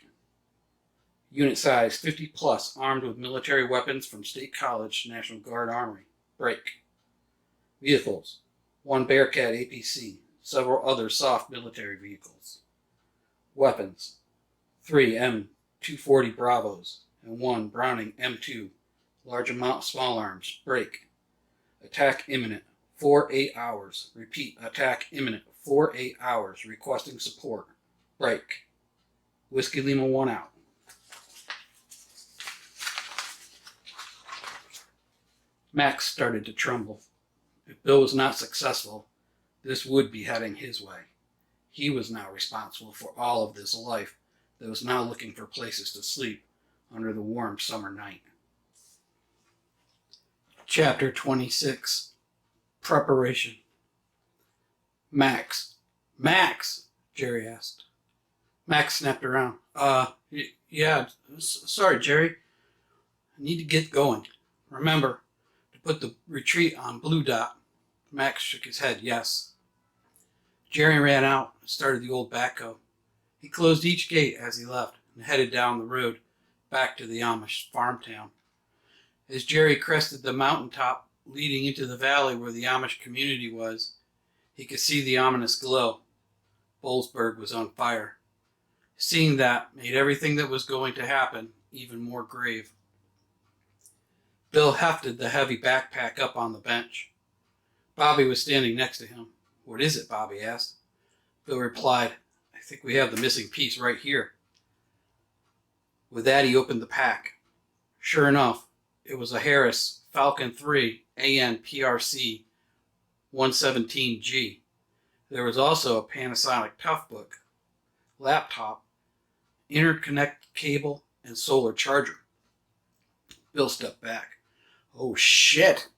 Unit size 50 plus, armed with military weapons from State College National Guard Armory. Break. Vehicles: 1 Bearcat APC, several other soft military vehicles. Weapons: 3 M240 Bravos and 1 Browning M2, large amount small arms, break. Attack imminent, 4-8 hours. Repeat, attack imminent, 4-8 hours. Requesting support. Break. Whiskey Lima 1 out. Max started to tremble. If Bill was not successful, this would be heading his way. He was now responsible for all of this life that was now looking for places to sleep under the warm summer night. Chapter 26. Preparation. Max. Max, Jerry asked. Max snapped around. Yeah, sorry, Jerry. I need to get going. Remember to put the retreat on Blue Dot. Max shook his head, yes. Jerry ran out and started the old backhoe. He closed each gate as he left and headed down the road back to the Amish farm town. As Jerry crested the mountaintop leading into the valley where the Amish community was, he could see the ominous glow. Bollesburg was on fire. Seeing that made everything that was going to happen even more grave. Bill hefted the heavy backpack up on the bench. Bobby was standing next to him. What is it? Bobby asked. Bill replied, I think we have the missing piece right here. With that, he opened the pack. Sure enough, it was a Harris Falcon 3 AN PRC 117G. There was also a Panasonic Toughbook, laptop, interconnect cable, and solar charger. Bill stepped back. Oh shit,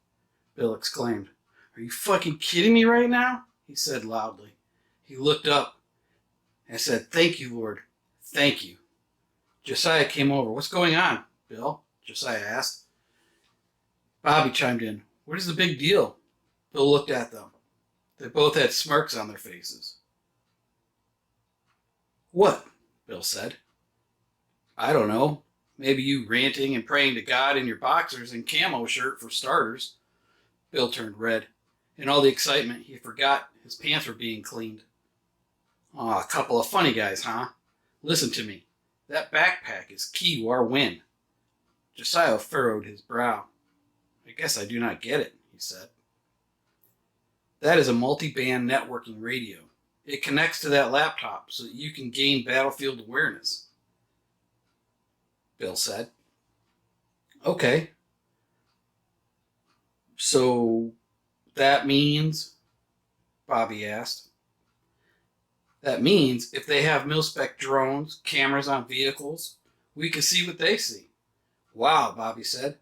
Bill exclaimed. Are you fucking kidding me right now? He said loudly. He looked up and said, Thank you, Lord. Thank you. Josiah came over. What's going on, Bill? Josiah asked. Bobby chimed in. What is the big deal? Bill looked at them. They both had smirks on their faces. What? Bill said. I don't know. Maybe you ranting and praying to God in your boxers and camo shirt for starters. Bill turned red. In all the excitement, he forgot his pants were being cleaned. Aw, a couple of funny guys, huh? Listen to me. That backpack is key to our win. Josiah furrowed his brow. I guess I do not get it, he said. That is a multi-band networking radio. It connects to that laptop so that you can gain battlefield awareness, Bill said. Okay. So that means, Bobby asked. That means if they have mil-spec drones, cameras on vehicles, we can see what they see. Wow, Bobby said.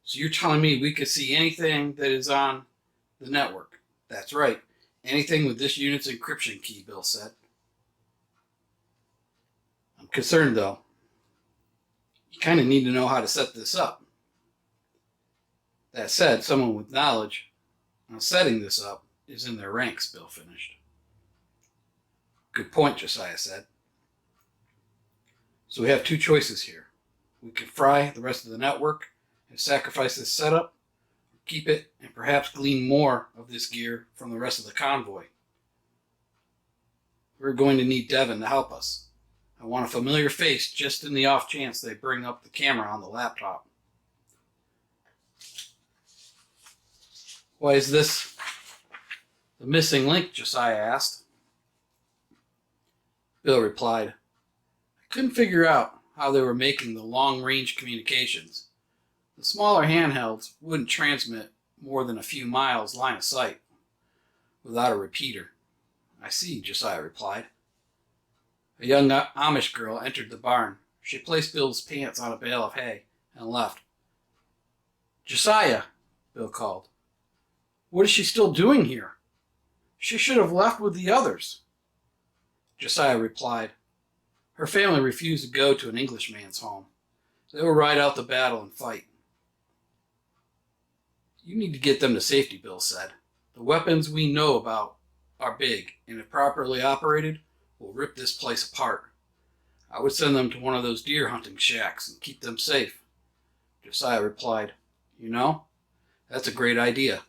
So you're telling me we could see anything that is on the network? That's right. Anything with this unit's encryption key, Bill said. I'm concerned, though. You kind of need to know how to set this up. That said, someone with knowledge on setting this up is in their ranks, Bill finished. Good point, Josiah said. So we have two choices here. We can fry the rest of the network and sacrifice this setup, or keep it and perhaps glean more of this gear from the rest of the convoy. We're going to need Devin to help us. I want a familiar face just in the off chance they bring up the camera on the laptop. Why is this the missing link? Josiah asked. Bill replied, I couldn't figure out how they were making the long-range communications. The smaller handhelds wouldn't transmit more than a few miles line of sight without a repeater. I see, Josiah replied. A young Amish girl entered the barn. She placed Bill's pants on a bale of hay and left. Josiah, Bill called. What is she still doing here? She should have left with the others. Josiah replied, her family refused to go to an Englishman's home. They will ride out the battle and fight. You need to get them to safety, Bill said. The weapons we know about are big, and if properly operated, will rip this place apart. I would send them to one of those deer hunting shacks and keep them safe. Josiah replied, You know, that's a great idea.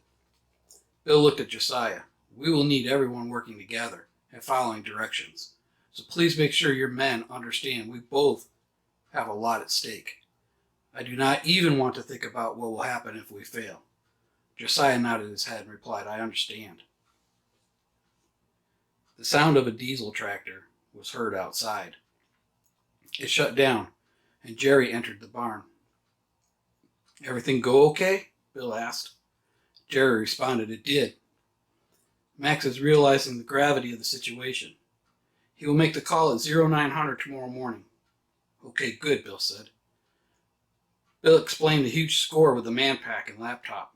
Bill looked at Josiah. We will need everyone working together and following directions. So please make sure your men understand we both have a lot at stake. I do not even want to think about what will happen if we fail. Josiah nodded his head and replied, I understand. The sound of a diesel tractor was heard outside. It shut down, and Jerry entered the barn. Everything go okay? Bill asked. Jerry responded, it did. Max is realizing the gravity of the situation. He will make the call at 0900 tomorrow morning. Okay, good, Bill said. Bill explained the huge score with the man pack and laptop.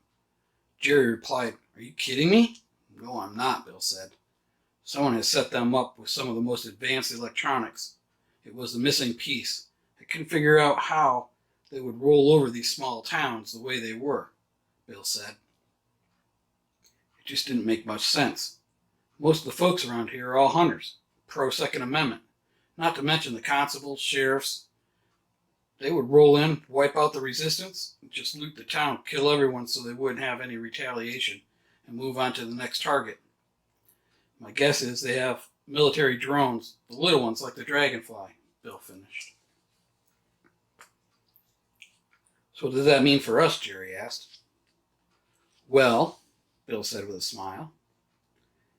Jerry replied, are you kidding me? No, I'm not, Bill said. Someone has set them up with some of the most advanced electronics. It was the missing piece. I couldn't figure out how they would roll over these small towns the way they were, Bill said. It just didn't make much sense. Most of the folks around here are all hunters, pro-Second Amendment, not to mention the constables, sheriffs. They would roll in, wipe out the resistance, just loot the town, kill everyone so they wouldn't have any retaliation, and move on to the next target. My guess is they have military drones, the little ones like the Dragonfly, Bill finished. So what does that mean for us, Jerry asked. Well, Bill said with a smile,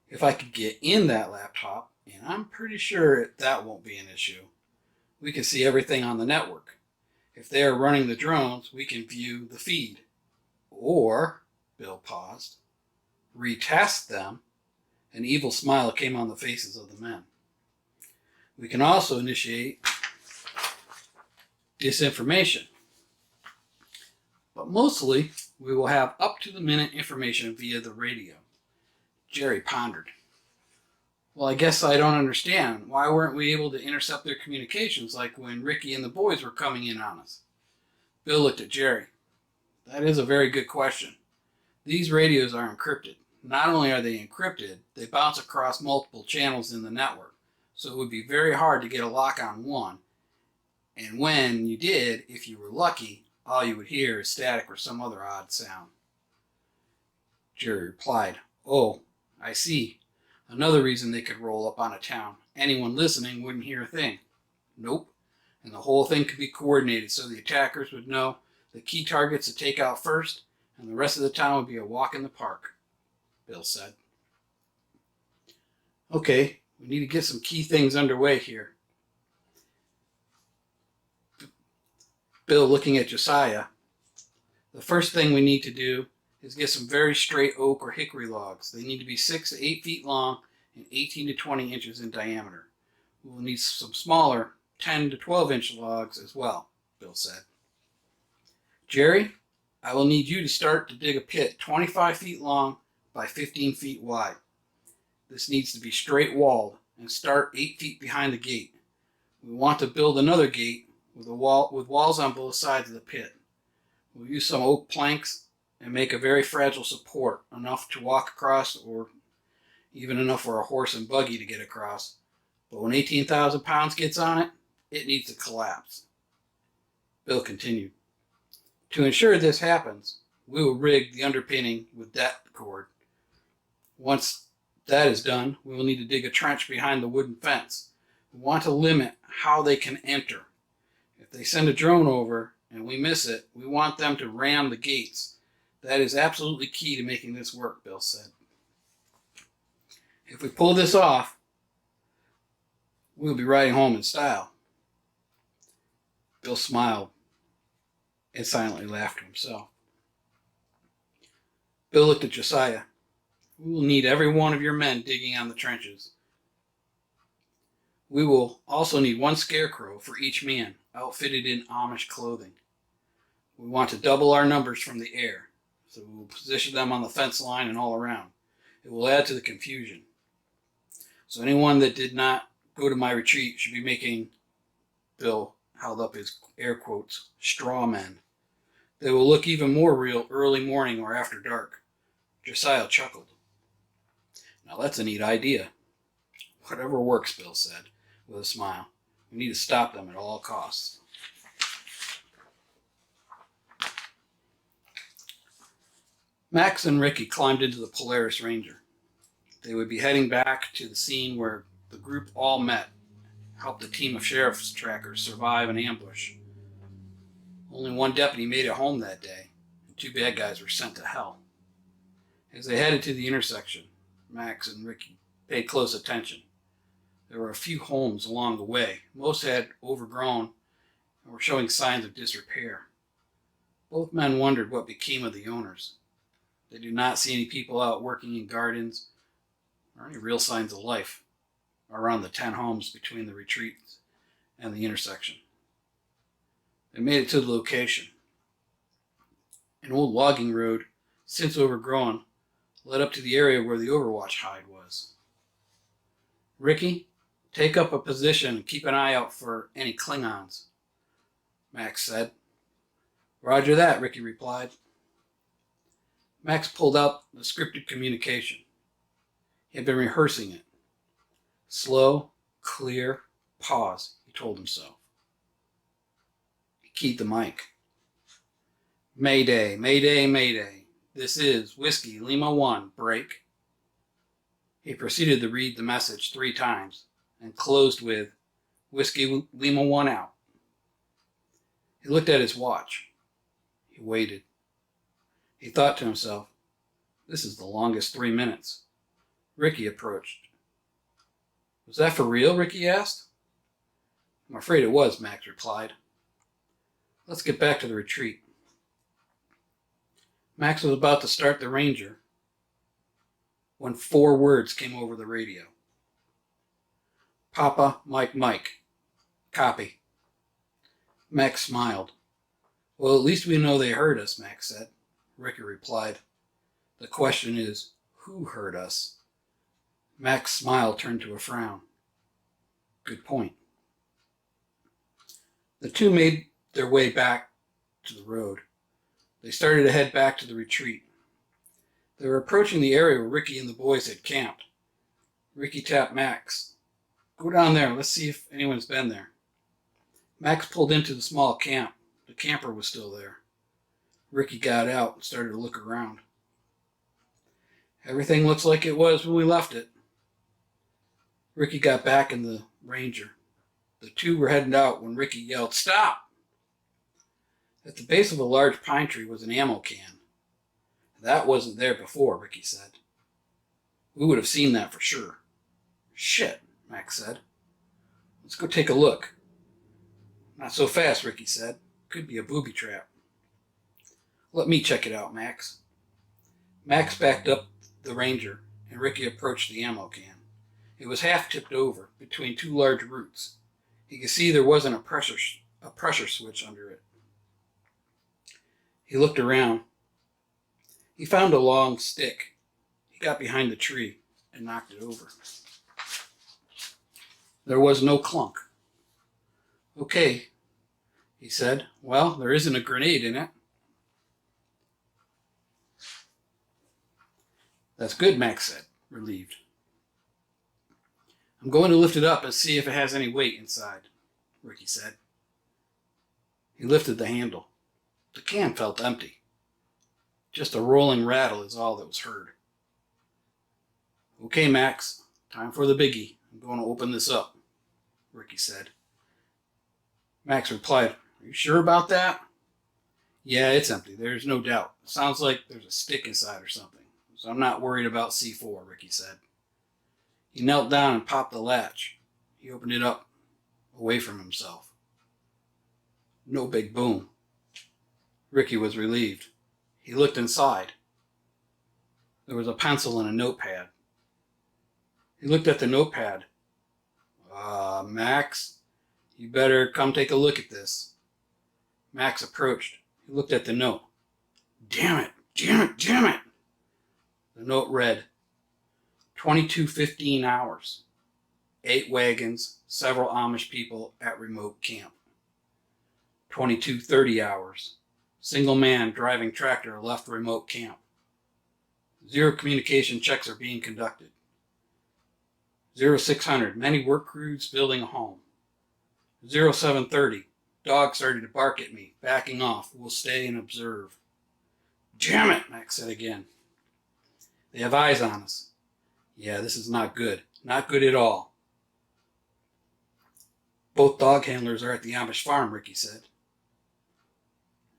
if I could get in that laptop, and I'm pretty sure that won't be an issue, we can see everything on the network. If they are running the drones, we can view the feed. Or, Bill paused, retest them. An evil smile came on the faces of the men. We can also initiate disinformation. But mostly, we will have up-to-the-minute information via the radio. Jerry pondered. Well, I guess I don't understand. Why weren't we able to intercept their communications like when Ricky and the boys were coming in on us? Bill looked at Jerry. That is a very good question. These radios are encrypted. Not only are they encrypted, they bounce across multiple channels in the network, so it would be very hard to get a lock on one. And when you did, if you were lucky, all you would hear is static or some other odd sound. Jerry replied, oh, I see. Another reason they could roll up on a town. Anyone listening wouldn't hear a thing. Nope. And the whole thing could be coordinated so the attackers would know the key targets to take out first, and the rest of the town would be a walk in the park, Bill said. Okay, we need to get some key things underway here. Bill looking at Josiah. The first thing we need to do is get some very straight oak or hickory logs. They need to be 6 to 8 feet long and 18 to 20 inches in diameter. We will need some smaller 10 to 12 inch logs as well, Bill said. Jerry, I will need you to start to dig a pit 25 feet long by 15 feet wide. This needs to be straight walled and start 8 feet behind the gate. We want to build another gate with walls on both sides of the pit. We'll use some oak planks and make a very fragile support, enough to walk across or even enough for a horse and buggy to get across. But when 18,000 pounds gets on it, it needs to collapse. Bill continued. To ensure this happens, we will rig the underpinning with that cord. Once that is done, we will need to dig a trench behind the wooden fence. We want to limit how they can enter. If they send a drone over and we miss it, we want them to ram the gates. That is absolutely key to making this work, Bill said. If we pull this off, we'll be riding home in style. Bill smiled and silently laughed to himself. Bill looked at Josiah. We will need every one of your men digging on the trenches. We will also need one scarecrow for each man, outfitted in Amish clothing. We want to double our numbers from the air, so we will position them on the fence line and all around. It will add to the confusion. So anyone that did not go to my retreat should be making, Bill held up his air quotes, straw men. They will look even more real early morning or after dark. Josiah chuckled. Now that's a neat idea. Whatever works, Bill said with a smile. We need to stop them at all costs. Max and Ricky climbed into the Polaris Ranger. They would be heading back to the scene where the group all met, helped a team of sheriff's trackers survive an ambush. Only one deputy made it home that day, and 2 bad guys were sent to hell. As they headed to the intersection, Max and Ricky paid close attention. There were a few homes along the way. Most had overgrown and were showing signs of disrepair. Both men wondered what became of the owners. They did not see any people out working in gardens or any real signs of life around the 10 homes between the retreat and the intersection. They made it to the location. An old logging road, since overgrown, led up to the area where the Overwatch hide was. "Ricky, take up a position and keep an eye out for any Klingons," Max said. "Roger that," Ricky replied. Max pulled out the scripted communication. He had been rehearsing it. Slow, clear, pause, he told himself. He keyed the mic. "Mayday, Mayday, Mayday. This is Whiskey Lima 1, break." He proceeded to read the message 3 times and closed with, "Whiskey Lima 1 out." He looked at his watch. He waited. He thought to himself, this is the longest 3 minutes. Ricky approached. "Was that for real?" Ricky asked. "I'm afraid it was," Max replied. "Let's get back to the retreat." Max was about to start the Ranger when 4 words came over the radio. "Papa, Mike, Mike. Copy." Max smiled. "Well, at least we know they heard us," Max said. Ricky replied, "The question is, who heard us?" Max's smile turned to a frown. "Good point." The two made their way back to the road. They started to head back to the retreat. They were approaching the area where Ricky and the boys had camped. Ricky tapped Max. "Go down there. Let's see if anyone's been there." Max pulled into the small camp. The camper was still there. Ricky got out and started to look around. "Everything looks like it was when we left it." Ricky got back in the Ranger. The two were heading out when Ricky yelled, "Stop!" At the base of a large pine tree was an ammo can. "That wasn't there before," Ricky said. "We would have seen that for sure." "Shit," Max said. "Let's go take a look." "Not so fast," Ricky said. "Could be a booby trap." "Let me check it out, Max." Max backed up the Ranger, and Ricky approached the ammo can. It was half tipped over between 2 large roots. He could see there wasn't a pressure switch under it. He looked around. He found a long stick. He got behind the tree and knocked it over. There was no clunk. "Okay," he said. "Well, there isn't a grenade in it." "That's good," Max said, relieved. "I'm going to lift it up and see if it has any weight inside," Ricky said. He lifted the handle. The can felt empty. Just a rolling rattle is all that was heard. "Okay, Max, time for the biggie. I'm going to open this up," Ricky said. Max replied, "Are you sure about that?" "Yeah, it's empty. There's no doubt. It sounds like there's a stick inside or something. So I'm not worried about C4, Ricky said. He knelt down and popped the latch. He opened it up, away from himself. No big boom. Ricky was relieved. He looked inside. There was a pencil and a notepad. He looked at the notepad. Max, you better come take a look at this." Max approached. He looked at the note. Damn it! The note read, 22:15 hours. 8 wagons, several Amish people at remote camp. 22:30 hours. Single man driving tractor left remote camp. 0 communication checks are being conducted. 0600, many work crews building a home. 0730, dog started to bark at me, backing off, will stay and observe. Damn it, Max said again. They have eyes on us. Yeah, this is not good. Not good at all. Both dog handlers are at the Amish farm, Ricky said.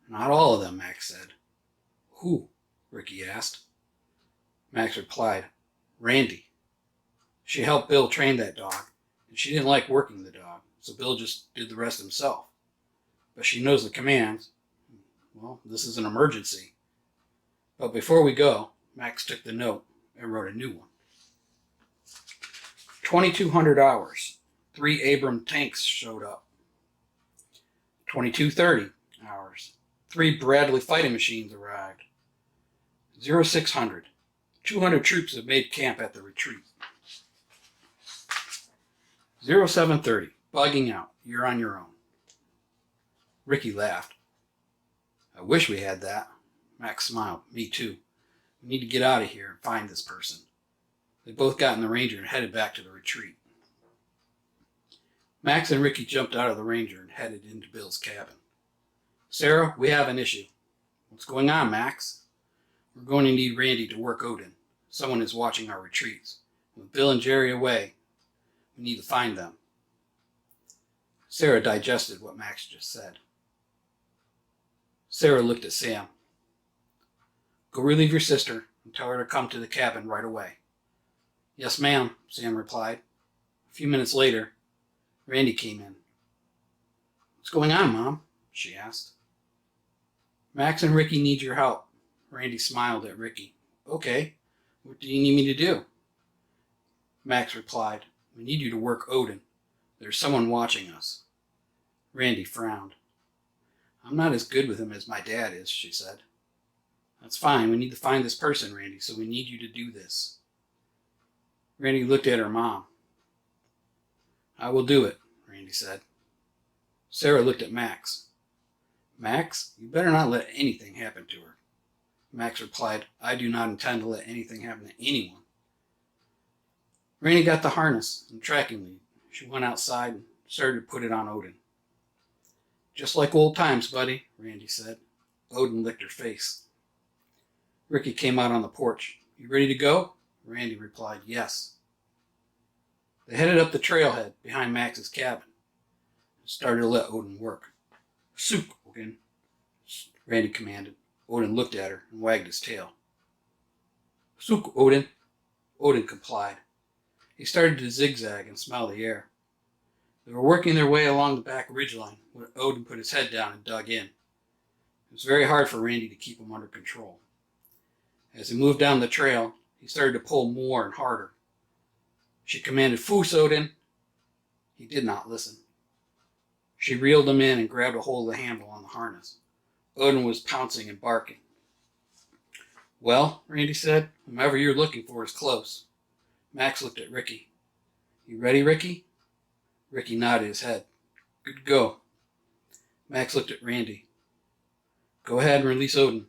Not all of them, Max said. Who? Ricky asked. Max replied, Randy. She helped Bill train that dog, and she didn't like working the dog, so Bill just did the rest himself. But she knows the commands. Well, this is an emergency. But before we go, Max took the note and wrote a new one. 2200 hours. 3 Abram tanks showed up. 2230 hours. 3 Bradley fighting machines arrived. 0600. 200 troops have made camp at the retreat. 0730. Bugging out. You're on your own. Ricky laughed. I wish we had that. Max smiled. Me too. We need to get out of here and find this person. They both got in the Ranger and headed back to the retreat. Max and Ricky jumped out of the Ranger and headed into Bill's cabin. Sarah, we have an issue. What's going on, Max? We're going to need Randy to work Odin. Someone is watching our retreats. With Bill and Jerry away, we need to find them. Sarah digested what Max just said. Sarah looked at Sam. Go relieve your sister and tell her to come to the cabin right away. Yes, ma'am, Sam replied. A few minutes later, Randy came in. What's going on, Mom? She asked. Max and Ricky need your help. Randy smiled at Ricky. Okay, what do you need me to do? Max replied, we need you to work Odin. There's someone watching us. Randy frowned. I'm not as good with him as my dad is, she said. That's fine. We need to find this person, Randy, so we need you to do this. Randy looked at her mom. I will do it, Randy said. Sarah looked at Max. Max, you better not let anything happen to her. Max replied, I do not intend to let anything happen to anyone. Randy got the harness and tracking lead. She went outside and started to put it on Odin. Just like old times, buddy, Randy said. Odin licked her face. Ricky came out on the porch. You ready to go? Randy replied, yes. They headed up the trailhead behind Max's cabin and started to let Odin work. Suk, Odin, Randy commanded. Odin looked at her and wagged his tail. Suk, Odin. Odin complied. He started to zigzag and smell the air. They were working their way along the back ridgeline when Odin put his head down and dug in. It was very hard for Randy to keep him under control. As he moved down the trail, he started to pull more and harder. She commanded, Foos, Odin. He did not listen. She reeled him in and grabbed a hold of the handle on the harness. Odin was pouncing and barking. Well, Randy said, whomever you're looking for is close. Max looked at Ricky. You ready, Ricky? Ricky nodded his head. Good to go. Max looked at Randy. Go ahead and release Odin.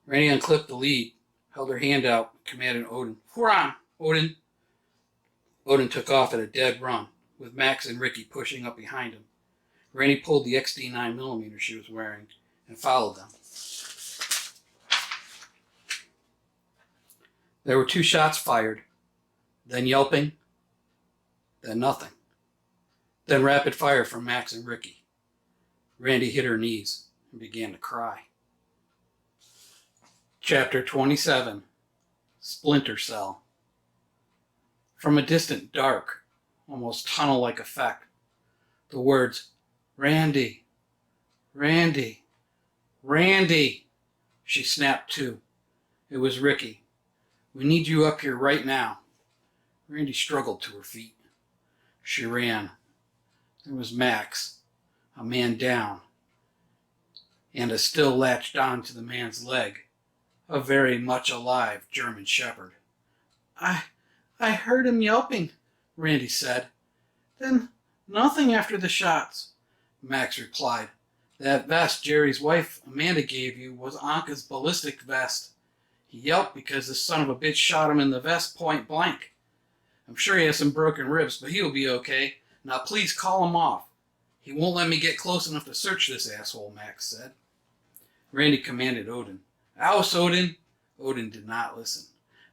Randy unclipped the lead, held her hand out, and commanded Odin. Hurrah, Odin! Odin took off at a dead run, with Max and Ricky pushing up behind him. Randy pulled the XD 9mm she was wearing and followed them. There were 2 shots fired, then yelping, then nothing. Then rapid fire from Max and Ricky. Randy hit her knees and began to cry. Chapter 27. Splinter Cell. From a distant, dark, almost tunnel-like effect, the words, Randy, Randy, Randy. She snapped to. It was Ricky. We need you up here right now. Randy struggled to her feet. She ran. There was Max, a man down, and a still latched on to the man's leg, a very much alive German shepherd. I heard him yelping, Randy said. Then nothing after the shots, Max replied. That vest Jerry's wife Amanda gave you was Anka's ballistic vest. He yelped because this son of a bitch shot him in the vest point blank. I'm sure he has some broken ribs, but he'll be okay. Now please call him off. He won't let me get close enough to search this asshole, Max said. Randy commanded Odin. Ouse, Odin! Odin did not listen.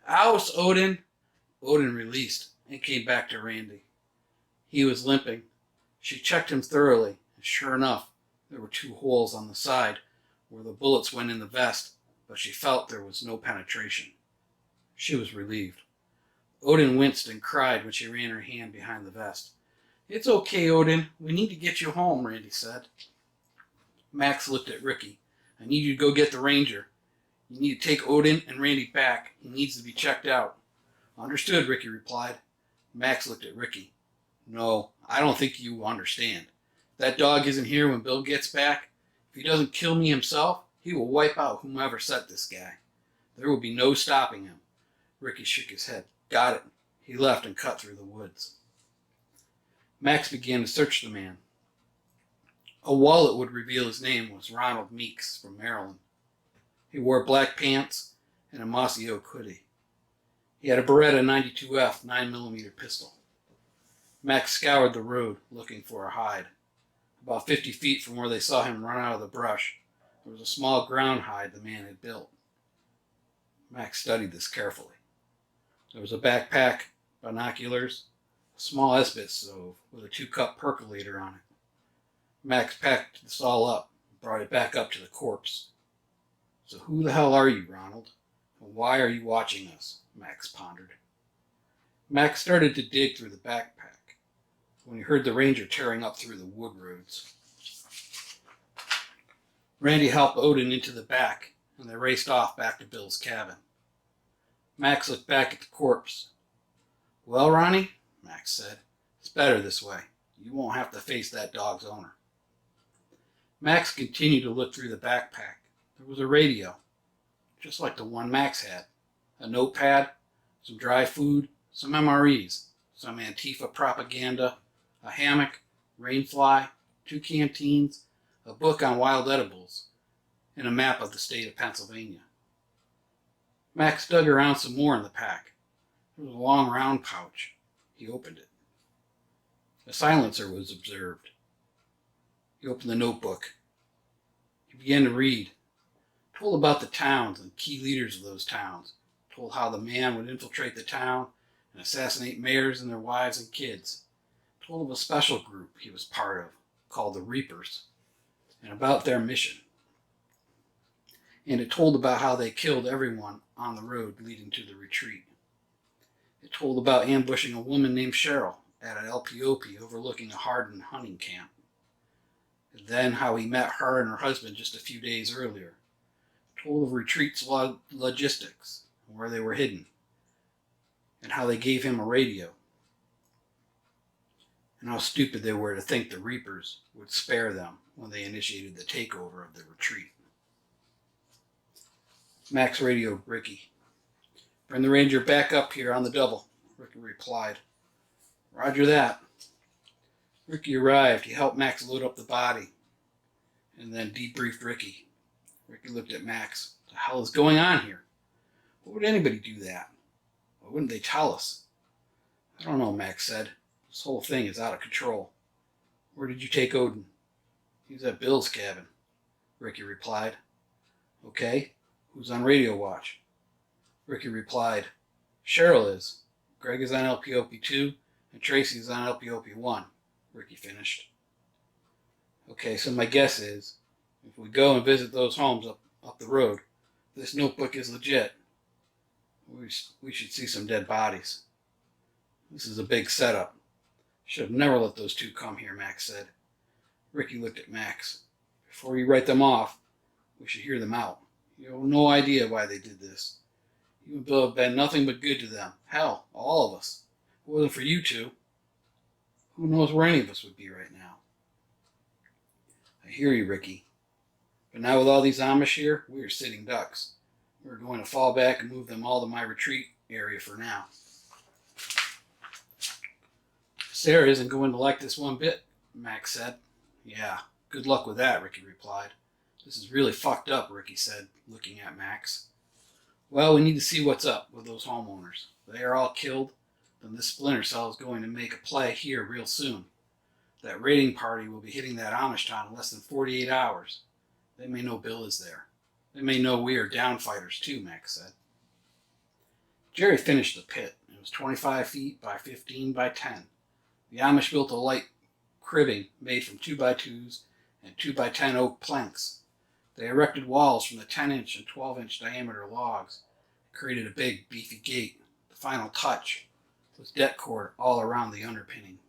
Ouse, Odin! Odin released and came back to Randy. He was limping. She checked him thoroughly, and sure enough, there were 2 holes on the side where the bullets went in the vest, but she felt there was no penetration. She was relieved. Odin winced and cried when she ran her hand behind the vest. It's okay, Odin. We need to get you home, Randy said. Max looked at Ricky. I need you to go get the ranger. You need to take Odin and Randy back. He needs to be checked out. Understood, Ricky replied. Max looked at Ricky. No, I don't think you understand. That dog isn't here when Bill gets back. If he doesn't kill me himself, he will wipe out whomever sent this guy. There will be no stopping him. Ricky shook his head. Got it. He left and cut through the woods. Max began to search the man. A wallet would reveal his name was Ronald Meeks from Maryland. He wore black pants and a mossy oak hoodie. He had a Beretta 92F 9mm pistol. Max scoured the road looking for a hide. About 50 feet from where they saw him run out of the brush, there was a small ground hide the man had built. Max studied this carefully. There was a backpack, binoculars, a small Esbit stove with a 2-cup percolator on it. Max packed this all up and brought it back up to the corpse. So who the hell are you, Ronald? And why are you watching us? Max pondered. Max started to dig through the backpack when he heard the ranger tearing up through the wood roads. Randy helped Odin into the back, and they raced off back to Bill's cabin. Max looked back at the corpse. Well, Ronnie, Max said, it's better this way. You won't have to face that dog's owner. Max continued to look through the backpack. There was a radio, just like the one Max had, a notepad, some dry food, some MREs, some Antifa propaganda, a hammock, rainfly, 2 canteens, a book on wild edibles, and a map of the state of Pennsylvania. Max dug around some more in the pack. There was a long round pouch. He opened it. A silencer was observed. He opened the notebook. He began to read. Told about the towns and key leaders of those towns. Told how the man would infiltrate the town and assassinate mayors and their wives and kids. Told of a special group he was part of, called the Reapers, and about their mission. And it told about how they killed everyone on the road leading to the retreat. It told about ambushing a woman named Cheryl at an LPOP overlooking a hardened hunting camp. And then how he met her and her husband just a few days earlier. It told of retreat's logistics, and where they were hidden, and how they gave him a radio, and how stupid they were to think the Reapers would spare them when they initiated the takeover of the retreat. Max radioed Ricky. Bring the ranger back up here on the double, Ricky replied. Roger that. Ricky arrived. He helped Max load up the body and then debriefed Ricky. Ricky looked at Max. What the hell is going on here? Why would anybody do that? Why wouldn't they tell us? I don't know, Max said. This whole thing is out of control. Where did you take Odin? He was at Bill's cabin, Ricky replied. Okay. Who's on radio watch? Ricky replied, Cheryl is. Greg is on LPOP 2, and Tracy is on LPOP 1. Ricky finished. Okay, so my guess is, if we go and visit those homes up the road, this notebook is legit. We should see some dead bodies. This is a big setup. Should have never let those 2 come here, Max said. Ricky looked at Max. Before you write them off, we should hear them out. You have no idea why they did this. You and Bill have been nothing but good to them. Hell, all of us. If it wasn't for you 2, who knows where any of us would be right now. I hear you, Ricky. But now with all these Amish here, we are sitting ducks. We're going to fall back and move them all to my retreat area for now. Sarah isn't going to like this one bit, Max said. Yeah, good luck with that, Ricky replied. This is really fucked up, Ricky said, looking at Max. Well, we need to see what's up with those homeowners. If they are all killed, then this splinter cell is going to make a play here real soon. That raiding party will be hitting that Amish town in less than 48 hours. They may know Bill is there. They may know we are down fighters too, Max said. Jerry finished the pit. It was 25 feet by 15 by 10. The Amish built a light cribbing made from 2x2s and 2x10 oak planks. They erected walls from the 10-inch and 12-inch diameter logs. It created a big, beefy gate. The final touch was det cord all around the underpinning.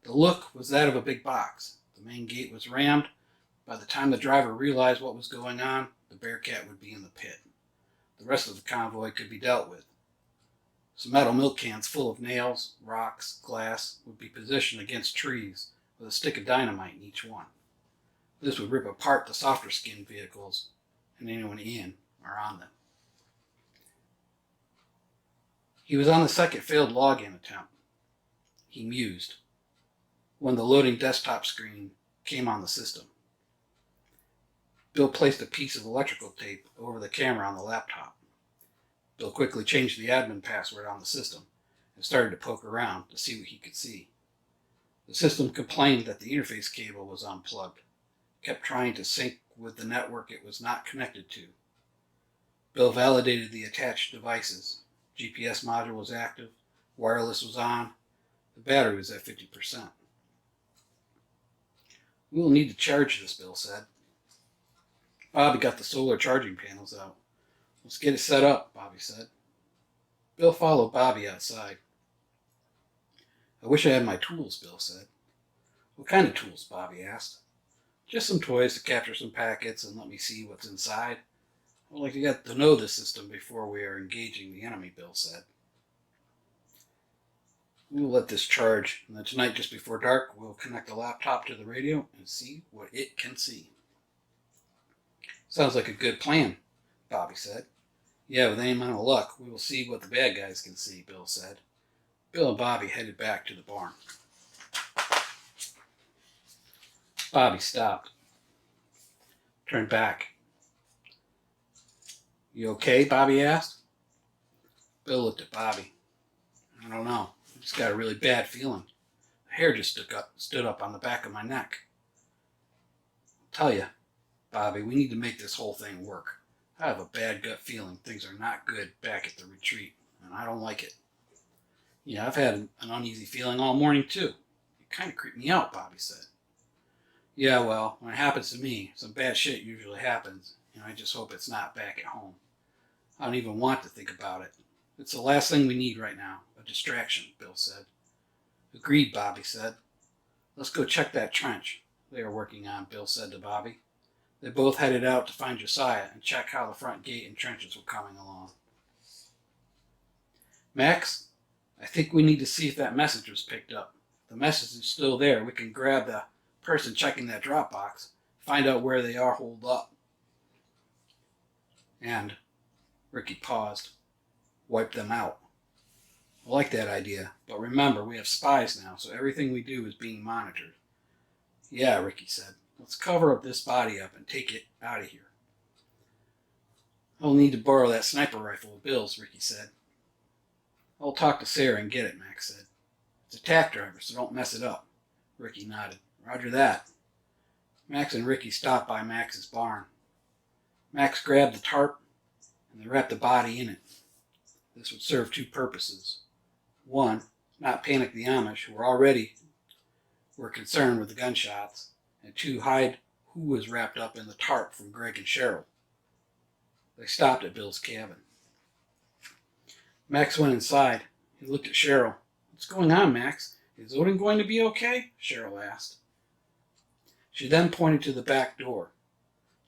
The look was that of a big box. The main gate was rammed. By the time the driver realized what was going on, the Bearcat would be in the pit. The rest of the convoy could be dealt with. Some metal milk cans full of nails, rocks, glass would be positioned against trees with a stick of dynamite in each one. This would rip apart the softer skinned vehicles and anyone in or on them. He was on the second failed login attempt. He mused when the loading desktop screen came on the system. Bill placed a piece of electrical tape over the camera on the laptop. Bill quickly changed the admin password on the system and started to poke around to see what he could see. The system complained that the interface cable was unplugged, kept trying to sync with the network it was not connected to. Bill validated the attached devices. GPS module was active, wireless was on, the battery was at 50%. We will need to charge this, Bill said. Bobby got the solar charging panels out. Let's get it set up, Bobby said. Bill followed Bobby outside. I wish I had my tools, Bill said. What kind of tools? Bobby asked. Just some toys to capture some packets and let me see what's inside. I'd like to get to know the system before we are engaging the enemy, Bill said. We will let this charge, and then tonight just before dark, we'll connect the laptop to the radio and see what it can see. Sounds like a good plan, Bobby said. Yeah, with any amount of luck, we will see what the bad guys can see, Bill said. Bill and Bobby headed back to the barn. Bobby stopped. Turned back. You okay? Bobby asked. Bill looked at Bobby. I don't know. I just got a really bad feeling. The hair just stood up on the back of my neck. I'll tell you, Bobby, we need to make this whole thing work. I have a bad gut feeling things are not good back at the retreat, and I don't like it. Yeah, I've had an uneasy feeling all morning, too. It kind of creeped me out, Bobby said. Yeah, well, when it happens to me, some bad shit usually happens, and I just hope it's not back at home. I don't even want to think about it. It's the last thing we need right now, a distraction, Bill said. Agreed, Bobby said. Let's go check that trench they are working on, Bill said to Bobby. They both headed out to find Josiah and check how the front gate and trenches were coming along. Max, I think we need to see if that message was picked up. If the message is still there, we can grab the person checking that drop box, find out where they are holed up. And, Ricky paused, wipe them out. I like that idea, but remember, we have spies now, so everything we do is being monitored. Yeah, Ricky said. Let's cover up this body up and take it out of here. I'll need to borrow that sniper rifle of Bill's, Ricky said. I'll talk to Sarah and get it, Max said. It's a tack driver, so don't mess it up. Ricky nodded. Roger that. Max and Ricky stopped by Max's barn. Max grabbed the tarp, and they wrapped the body in it. This would serve two purposes. One, not panic the Amish, who already were concerned with the gunshots, and two, hide who was wrapped up in the tarp from Greg and Cheryl. They stopped at Bill's cabin. Max went inside. He looked at Cheryl. What's going on, Max? Is Odin going to be okay? Cheryl asked. She then pointed to the back door.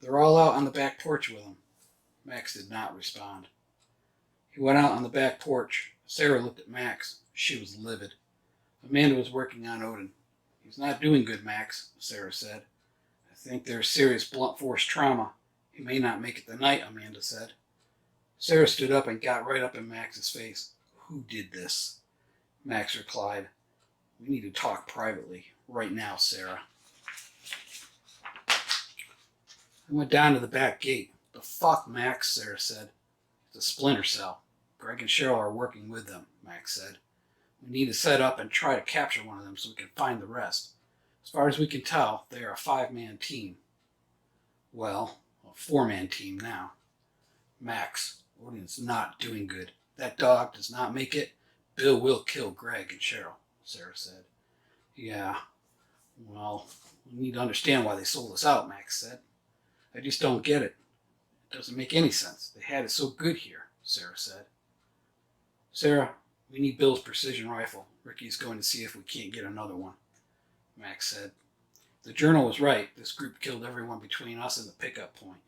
They're all out on the back porch with him. Max did not respond. He went out on the back porch. Sarah looked at Max. She was livid. Amanda was working on Odin. He's not doing good, Max, Sarah said. I think there's serious blunt force trauma. He may not make it tonight, Amanda said. Sarah stood up and got right up in Max's face. Who did this? Max replied. We need to talk privately. Right now, Sarah. I went down to the back gate. The fuck, Max, Sarah said. It's a splinter cell. Greg and Cheryl are working with them, Max said. We need to set up and try to capture one of them so we can find the rest. As far as we can tell, they are a 5-man team. Well, A four-man team now. Max, Odin's not doing good. That dog does not make it. Bill will kill Greg and Cheryl, Sarah said. Yeah, well, we need to understand why they sold us out, Max said. I just don't get it. It doesn't make any sense. They had it so good here, Sarah said. Sarah, we need Bill's precision rifle. Ricky's going to see if we can't get another one, Max said. The journal was right. This group killed everyone between us and the pickup point.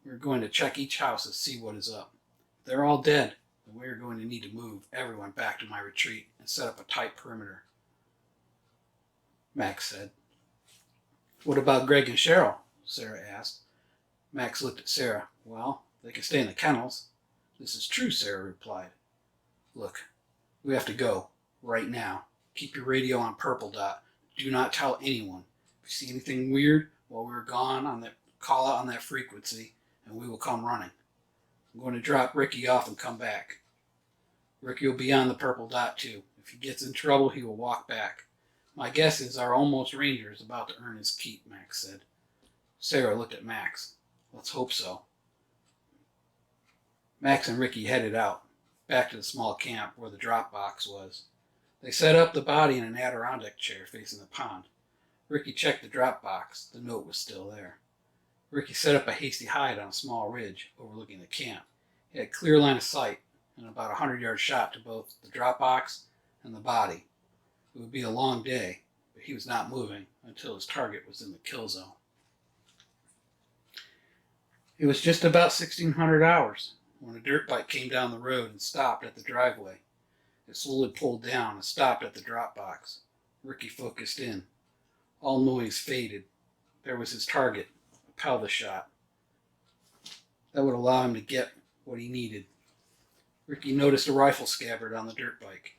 We're going to check each house and see what is up. If they're all dead, then we're going to need to move everyone back to my retreat and set up a tight perimeter, Max said. What about Greg and Cheryl? Sarah asked. Max looked at Sarah. Well, they can stay in the kennels. This is true, Sarah replied. Look, we have to go right now. Keep your radio on purple dot. Do not tell anyone. If you see anything weird while we're gone, call out on that frequency, and we will come running. I'm going to drop Ricky off and come back. Ricky will be on the purple dot too. If he gets in trouble, he will walk back. My guess is our almost ranger is about to earn his keep, Max said. Sarah looked at Max. Let's hope so. Max and Ricky headed out, back to the small camp where the drop box was. They set up the body in an Adirondack chair facing the pond. Ricky checked the drop box. The note was still there. Ricky set up a hasty hide on a small ridge overlooking the camp. He had a clear line of sight and about a 100-yard shot to both the drop box and the body. It would be a long day, but he was not moving until his target was in the kill zone. It was just about 1600 hours when a dirt bike came down the road and stopped at the driveway. It slowly pulled down and stopped at the drop box. Ricky focused in. All noise faded. There was his target, a pelvis shot. That would allow him to get what he needed. Ricky noticed a rifle scabbard on the dirt bike.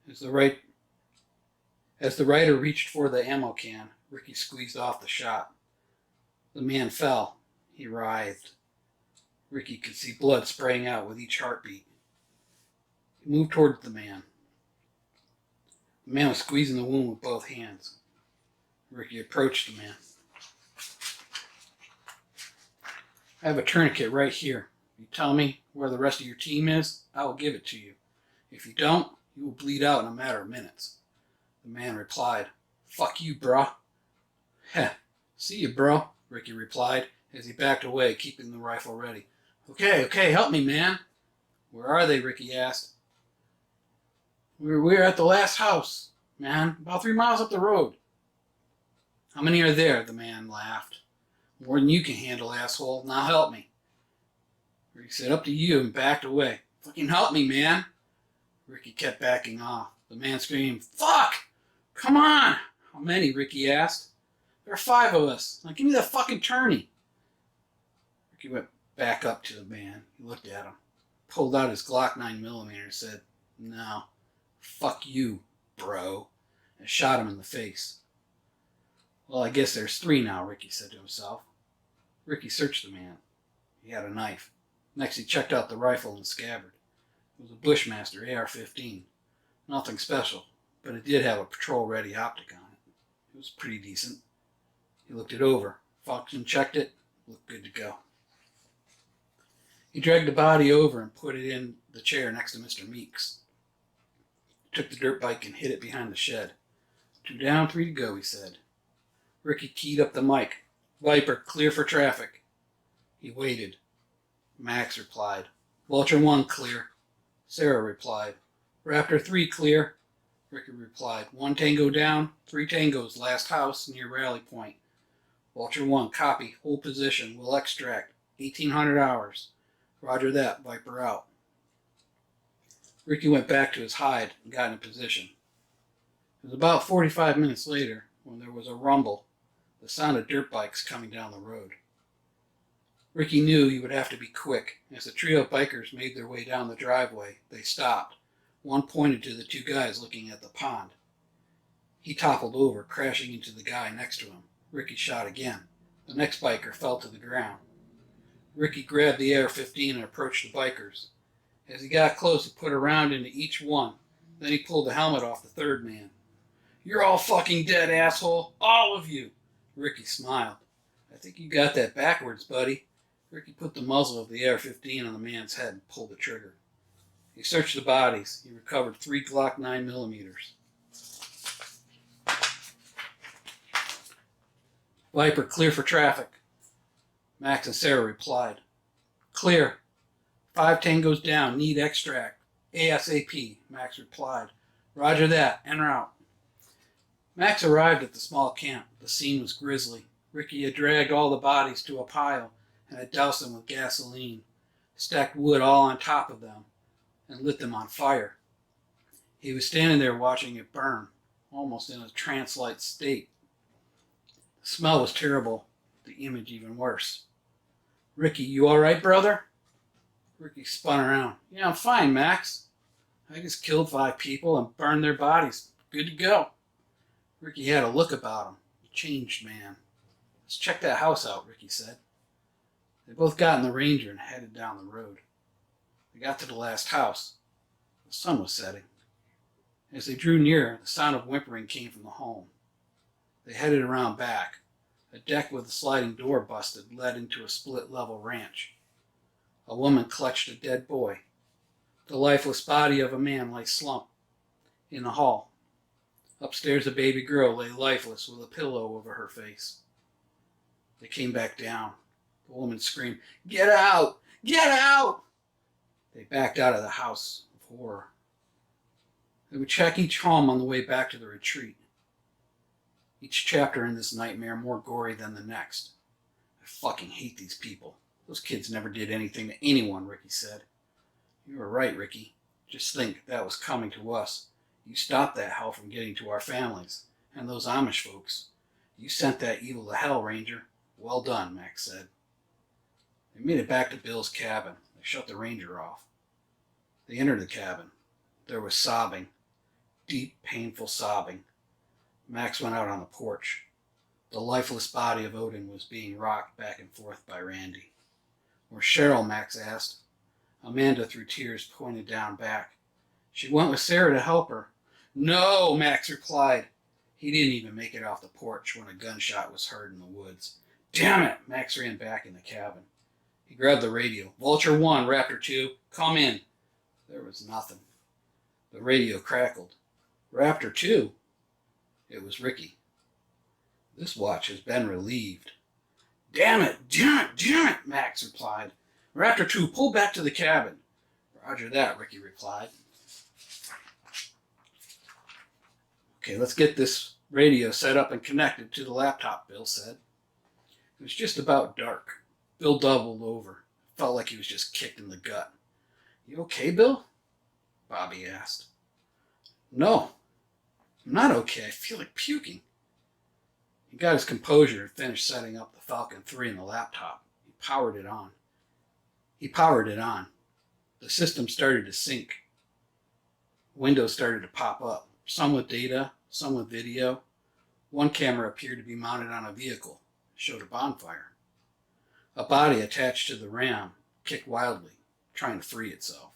As the rider reached for the ammo can, Ricky squeezed off the shot. The man fell. He writhed. Ricky could see blood spraying out with each heartbeat. He moved toward the man. The man was squeezing the wound with both hands. Ricky approached the man. I have a tourniquet right here. If you tell me where the rest of your team is, I will give it to you. If you don't, you will bleed out in a matter of minutes. The man replied, Fuck you, bro. Heh, see you, bro, Ricky replied as he backed away, keeping the rifle ready. Okay, help me, man. Where are they? Ricky asked. We're at the last house, man, about 3 miles up the road. How many are there? The man laughed. More than you can handle, asshole. Now help me. Ricky said, up to you, and backed away. Fucking help me, man. Ricky kept backing off. The man screamed, Fuck! Come on! How many? Ricky asked. There are 5 of us. Now give me that fucking tourney. Ricky went back up to the man. He looked at him, pulled out his Glock 9mm and said, No, fuck you, bro, and shot him in the face. Well, I guess there's 3 now, Ricky said to himself. Ricky searched the man. He had a knife. Next, he checked out the rifle and the scabbard. It was a Bushmaster AR-15. Nothing special, but it did have a patrol-ready optic on it. It was pretty decent. He looked it over. Faulkner checked it. Looked good to go. He dragged the body over and put it in the chair next to Mr. Meeks. He took the dirt bike and hid it behind the shed. 2 down, 3 to go, he said. Ricky keyed up the mic. Viper, clear for traffic. He waited. Max replied. Vulture 1, clear. Sarah replied. Raptor 3, clear. Ricky replied. 1 tango down, 3 tangos, last house near Rally Point. Vulture 1, copy, hold position, will extract, 1800 hours. Roger that, Viper out. Ricky went back to his hide and got in position. It was about 45 minutes later when there was a rumble, the sound of dirt bikes coming down the road. Ricky knew he would have to be quick. As the trio of bikers made their way down the driveway, they stopped. One pointed to the 2 guys looking at the pond. He toppled over, crashing into the guy next to him. Ricky shot again. The next biker fell to the ground. Ricky grabbed the AR-15 and approached the bikers. As he got close, he put a round into each one. Then he pulled the helmet off the third man. You're all fucking dead, asshole. All of you. Ricky smiled. I think you got that backwards, buddy. Ricky put the muzzle of the AR-15 on the man's head and pulled the trigger. He searched the bodies. He recovered 3 Glock 9mm. Viper, clear for traffic. Max and Sarah replied. Clear. 5 tangos down. Need extract. ASAP, Max replied. Roger that. En route. Max arrived at the small camp. The scene was grisly. Ricky had dragged all the bodies to a pile and had doused them with gasoline, stacked wood all on top of them, and lit them on fire. He was standing there watching it burn, almost in a trance-like state. The smell was terrible, the image even worse. Ricky, you all right, brother? Ricky spun around. Yeah, I'm fine, Max. I just killed 5 people and burned their bodies. Good to go. Ricky had a look about him. A changed man. Let's check that house out, Ricky said. They both got in the Ranger and headed down the road. They got to the last house. The sun was setting. As they drew near, the sound of whimpering came from the home. They headed around back. A deck with a sliding door busted led into a split-level ranch. A woman clutched a dead boy. The lifeless body of a man lay slumped in the hall. Upstairs, a baby girl lay lifeless with a pillow over her face. They came back down. The woman screamed, "Get out! Get out!" They backed out of the house of horror. They would check each home on the way back to the retreat. Each chapter in this nightmare more gory than the next. I fucking hate these people. Those kids never did anything to anyone, Ricky said. You were right, Ricky. Just think, that was coming to us. You stopped that hell from getting to our families, and those Amish folks. You sent that evil to hell, Ranger. Well done, Max said. They made it back to Bill's cabin. They shut the Ranger off. They entered the cabin. There was sobbing. Deep, painful sobbing. Max went out on the porch. The lifeless body of Odin was being rocked back and forth by Randy. Where's Cheryl? Max asked. Amanda, through tears, pointed down back. She went with Sarah to help her. No, Max replied. He didn't even make it off the porch when a gunshot was heard in the woods. Damn it! Max ran back in the cabin. He grabbed the radio. Vulture 1, Raptor 2, come in. There was nothing. The radio crackled. Raptor 2? It was Ricky. This watch has been relieved. Damn it, damn it, damn it, Max replied. Raptor 2, pull back to the cabin. Roger that, Ricky replied. Okay, let's get this radio set up and connected to the laptop, Bill said. It was just about dark. Bill doubled over. Felt like he was just kicked in the gut. You okay, Bill? Bobby asked. No, I'm not okay. I feel like puking. He got his composure and finished setting up the Falcon 3 in the laptop. He powered it on. The system started to sync. Windows started to pop up, some with data, some with video. One camera appeared to be mounted on a vehicle. It showed a bonfire. A body attached to the ram kicked wildly, trying to free itself.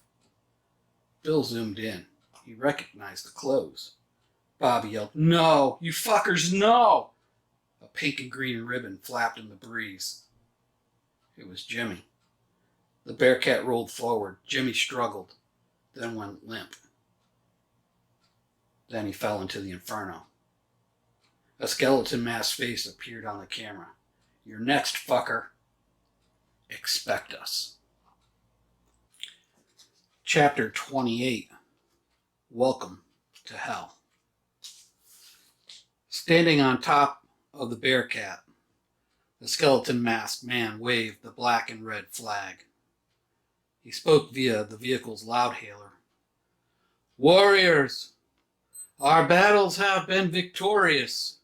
Bill zoomed in. He recognized the clothes. Bobby yelled, "No! You fuckers, no!" A pink and green ribbon flapped in the breeze. It was Jimmy. The Bearcat rolled forward. Jimmy struggled, then went limp. Then he fell into the inferno. A skeleton masked face appeared on the camera. You're next, fucker. Expect us. Chapter 28. Welcome to Hell. Standing on top of the Bearcat, the skeleton masked man waved the black and red flag. He spoke via the vehicle's loudhailer. Warriors, our battles have been victorious.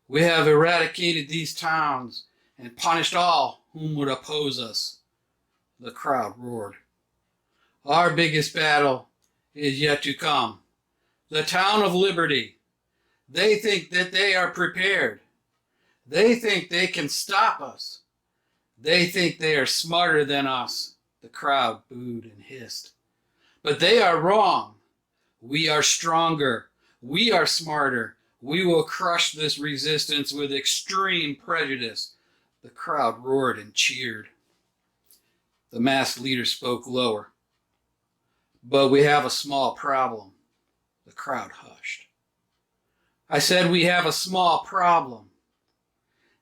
We have eradicated these towns and punished all whom would oppose us. The crowd roared. Our biggest battle is yet to come. The town of Liberty. They think that they are prepared. They think they can stop us. They think they are smarter than us. The crowd booed and hissed. But they are wrong. We are stronger. We are smarter. We will crush this resistance with extreme prejudice. The crowd roared and cheered. The masked leader spoke lower. But we have a small problem. The crowd hushed. I said we have a small problem.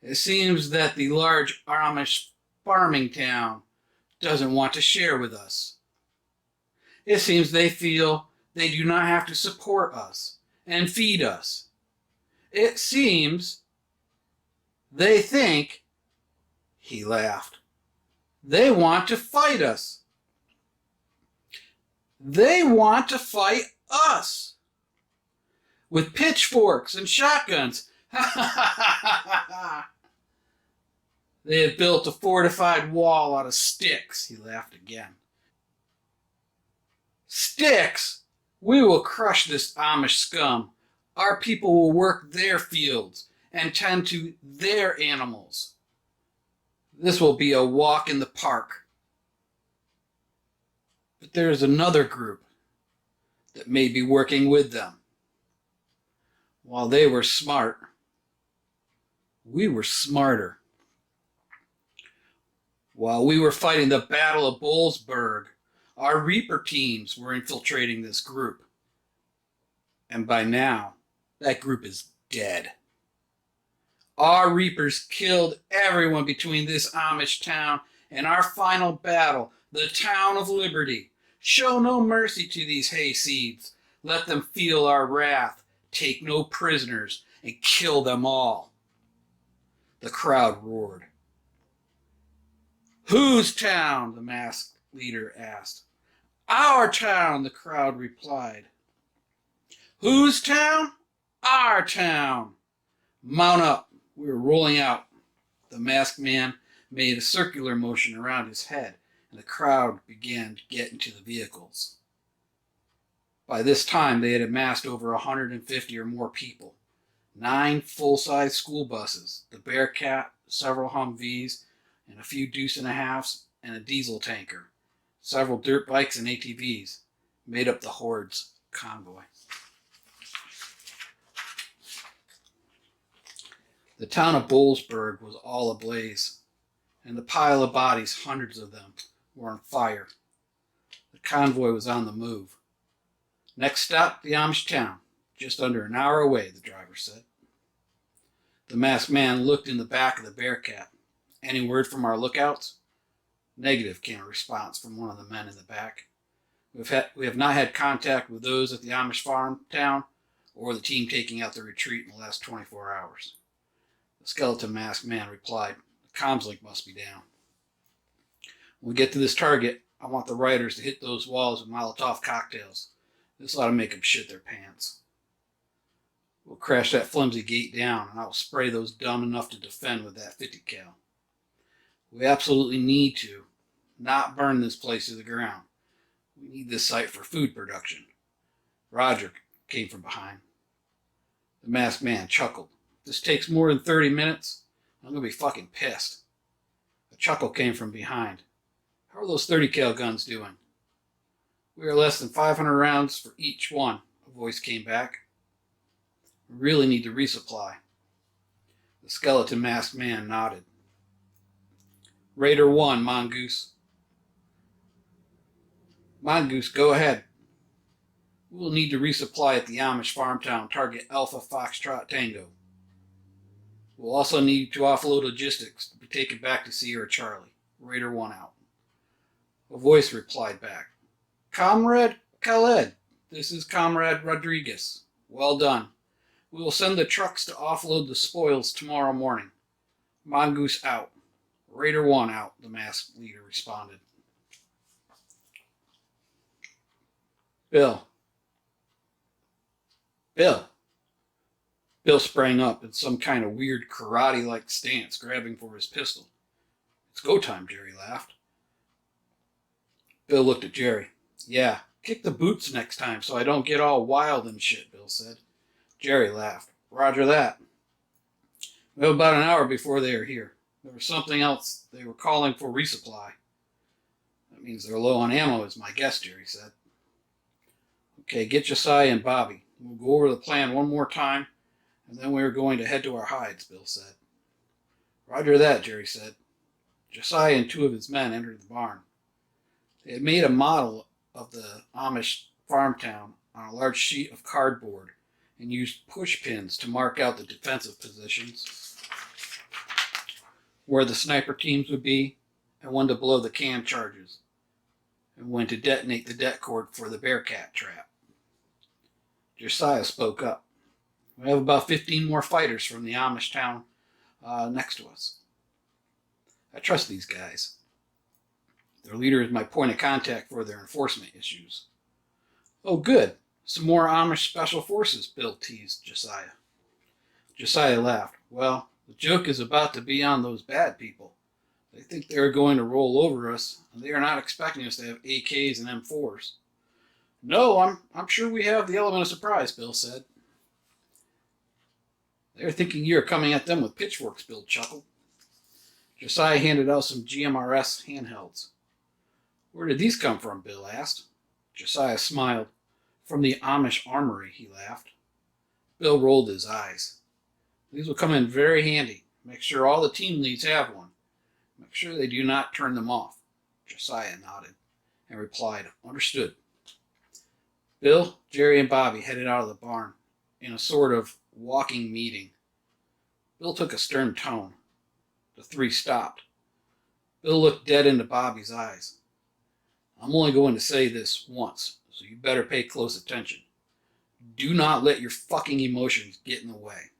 It seems that the large Amish farming town doesn't want to share with us. It seems they feel they do not have to support us and feed us. It seems they think, he laughed, they want to fight us. They want to fight us with pitchforks and shotguns. They have built a fortified wall out of sticks, he laughed again. Sticks! We will crush this Amish scum. Our people will work their fields and tend to their animals. This will be a walk in the park. But there is another group that may be working with them. While they were smart, we were smarter. While we were fighting the Battle of Bullsburg, our Reaper teams were infiltrating this group. And by now, that group is dead. Our Reapers killed everyone between this Amish town and our final battle, the town of Liberty. Show no mercy to these hayseeds. Let them feel our wrath. Take no prisoners and kill them all. The crowd roared. Whose town? The masked leader asked. Our town, the crowd replied. Whose town? Our town. Mount up. We were rolling out. The masked man made a circular motion around his head, and the crowd began to get into the vehicles. By this time, they had amassed over 150 or more people. 9 full-size school buses, the Bearcat, several Humvees, and a few deuce and a halves, and a diesel tanker. Several dirt bikes and ATVs made up the horde's convoy. The town of Bullsburg was all ablaze, and the pile of bodies, hundreds of them, were on fire. The convoy was on the move. Next stop, the Amish town, just under an hour away, the driver said. The masked man looked in the back of the Bearcat. Any word from our lookouts? Negative, came a response from one of the men in the back. We have not had contact with those at the Amish farm town or the team taking out the retreat in the last 24 hours. The skeleton masked man replied, the comms link must be down. When we get to this target, I want the riders to hit those walls with Molotov cocktails. This ought to make them shit their pants. We'll crash that flimsy gate down, and I will spray those dumb enough to defend with that 50 cal. We absolutely need to not burn this place to the ground. We need this site for food production. Roger, came from behind. The masked man chuckled. If this takes more than 30 minutes, I'm going to be fucking pissed. A chuckle came from behind. How are those 30 cal guns doing? We are less than 500 rounds for each one, a voice came back. We really need to resupply. The skeleton masked man nodded. Raider 1, Mongoose. Mongoose, go ahead. We will need to resupply at the Amish farm town, target Alpha Foxtrot Tango. We'll also need to offload logistics to be taken back to Sierra Charlie. Raider 1 out. A voice replied back. Comrade Khaled, this is Comrade Rodriguez. Well done. We will send the trucks to offload the spoils tomorrow morning. Mongoose out. Raider 1 out, the masked leader responded. Bill. Bill sprang up in some kind of weird karate-like stance, grabbing for his pistol. It's go time, Jerry laughed. Bill looked at Jerry. Yeah, kick the boots next time so I don't get all wild and shit, Bill said. Jerry laughed. Roger that. We have about an hour before they are here. There was something else. They were calling for resupply. That means they're low on ammo, is my guess, Jerry said. Okay, get Josiah and Bobby. We'll go over the plan one more time, and then we were going to head to our hides, Bill said. Roger that, Jerry said. Josiah and 2 of his men entered the barn. They had made a model of the Amish farm town on a large sheet of cardboard and used push pins to mark out the defensive positions, where the sniper teams would be, and when to blow the can charges, and when to detonate the det cord for the bearcat trap. Josiah spoke up. We have about 15 more fighters from the Amish town next to us. I trust these guys. Their leader is my point of contact for their enforcement issues. Oh, good. Some more Amish special forces, Bill teased Josiah. Josiah laughed. Well, the joke is about to be on those bad people. They think they are going to roll over us, and they are not expecting us to have AKs and M4s. No, I'm sure we have the element of surprise, Bill said. They're thinking you're coming at them with pitchforks, Bill chuckled. Josiah handed out some GMRS handhelds. Where did these come from, Bill asked. Josiah smiled. From the Amish armory, he laughed. Bill rolled his eyes. These will come in very handy. Make sure all the team leads have one. Make sure they do not turn them off. Josiah nodded and replied, Understood. Bill, Jerry, and Bobby headed out of the barn in a sort of walking meeting. Bill took a stern tone. The 3 stopped. Bill looked dead into Bobby's eyes. I'm only going to say this once, so you better pay close attention. Do not let your fucking emotions get in the way.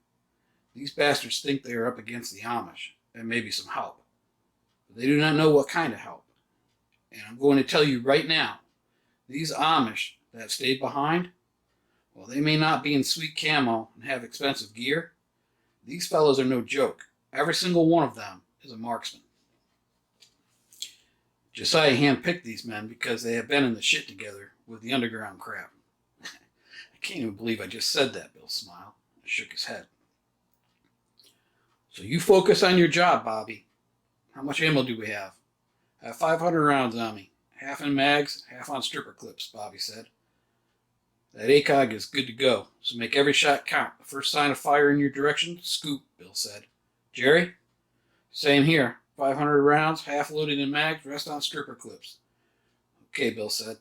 These bastards think they are up against the Amish, and maybe some help. But they do not know what kind of help. And I'm going to tell you right now, these Amish that have stayed behind, while they may not be in sweet camo and have expensive gear, these fellows are no joke. Every single one of them is a marksman. Josiah handpicked these men because they have been in the shit together with the underground crap. I can't even believe I just said that, Bill smiled and shook his head. So you focus on your job, Bobby. How much ammo do we have? I have 500 rounds on me. Half in mags, half on stripper clips, Bobby said. That ACOG is good to go, so make every shot count. The first sign of fire in your direction, scoop, Bill said. Jerry? Same here. 500 rounds, half loaded in mags, rest on stripper clips. Okay, Bill said.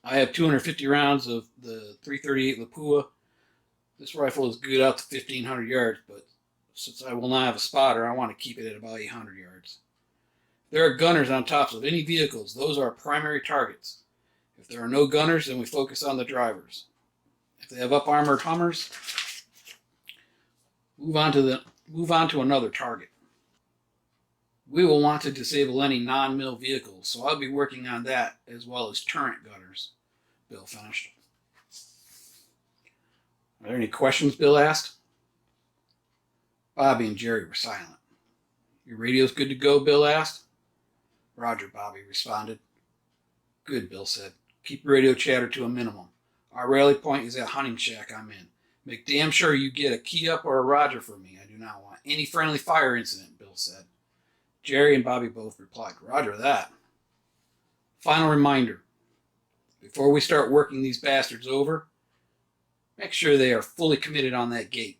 I have 250 rounds of the .338 Lapua. This rifle is good out to 1,500 yards, but since I will not have a spotter, I want to keep it at about 800 yards. If there are gunners on tops of any vehicles, those are our primary targets. If there are no gunners, then we focus on the drivers. If they have up-armored Hummers, move on to another target. We will want to disable any non-mill vehicles, so I'll be working on that as well as turret gunners, Bill finished. Are there any questions, Bill asked. Bobby and Jerry were silent. Your radio's good to go, Bill asked. Roger, Bobby responded. Good, Bill said. Keep radio chatter to a minimum. Our rally point is that hunting shack I'm in. Make damn sure you get a key up or a roger for me. I do not want any friendly fire incident, Bill said. Jerry and Bobby both replied, Roger that. Final reminder. Before we start working these bastards over, make sure they are fully committed on that gate.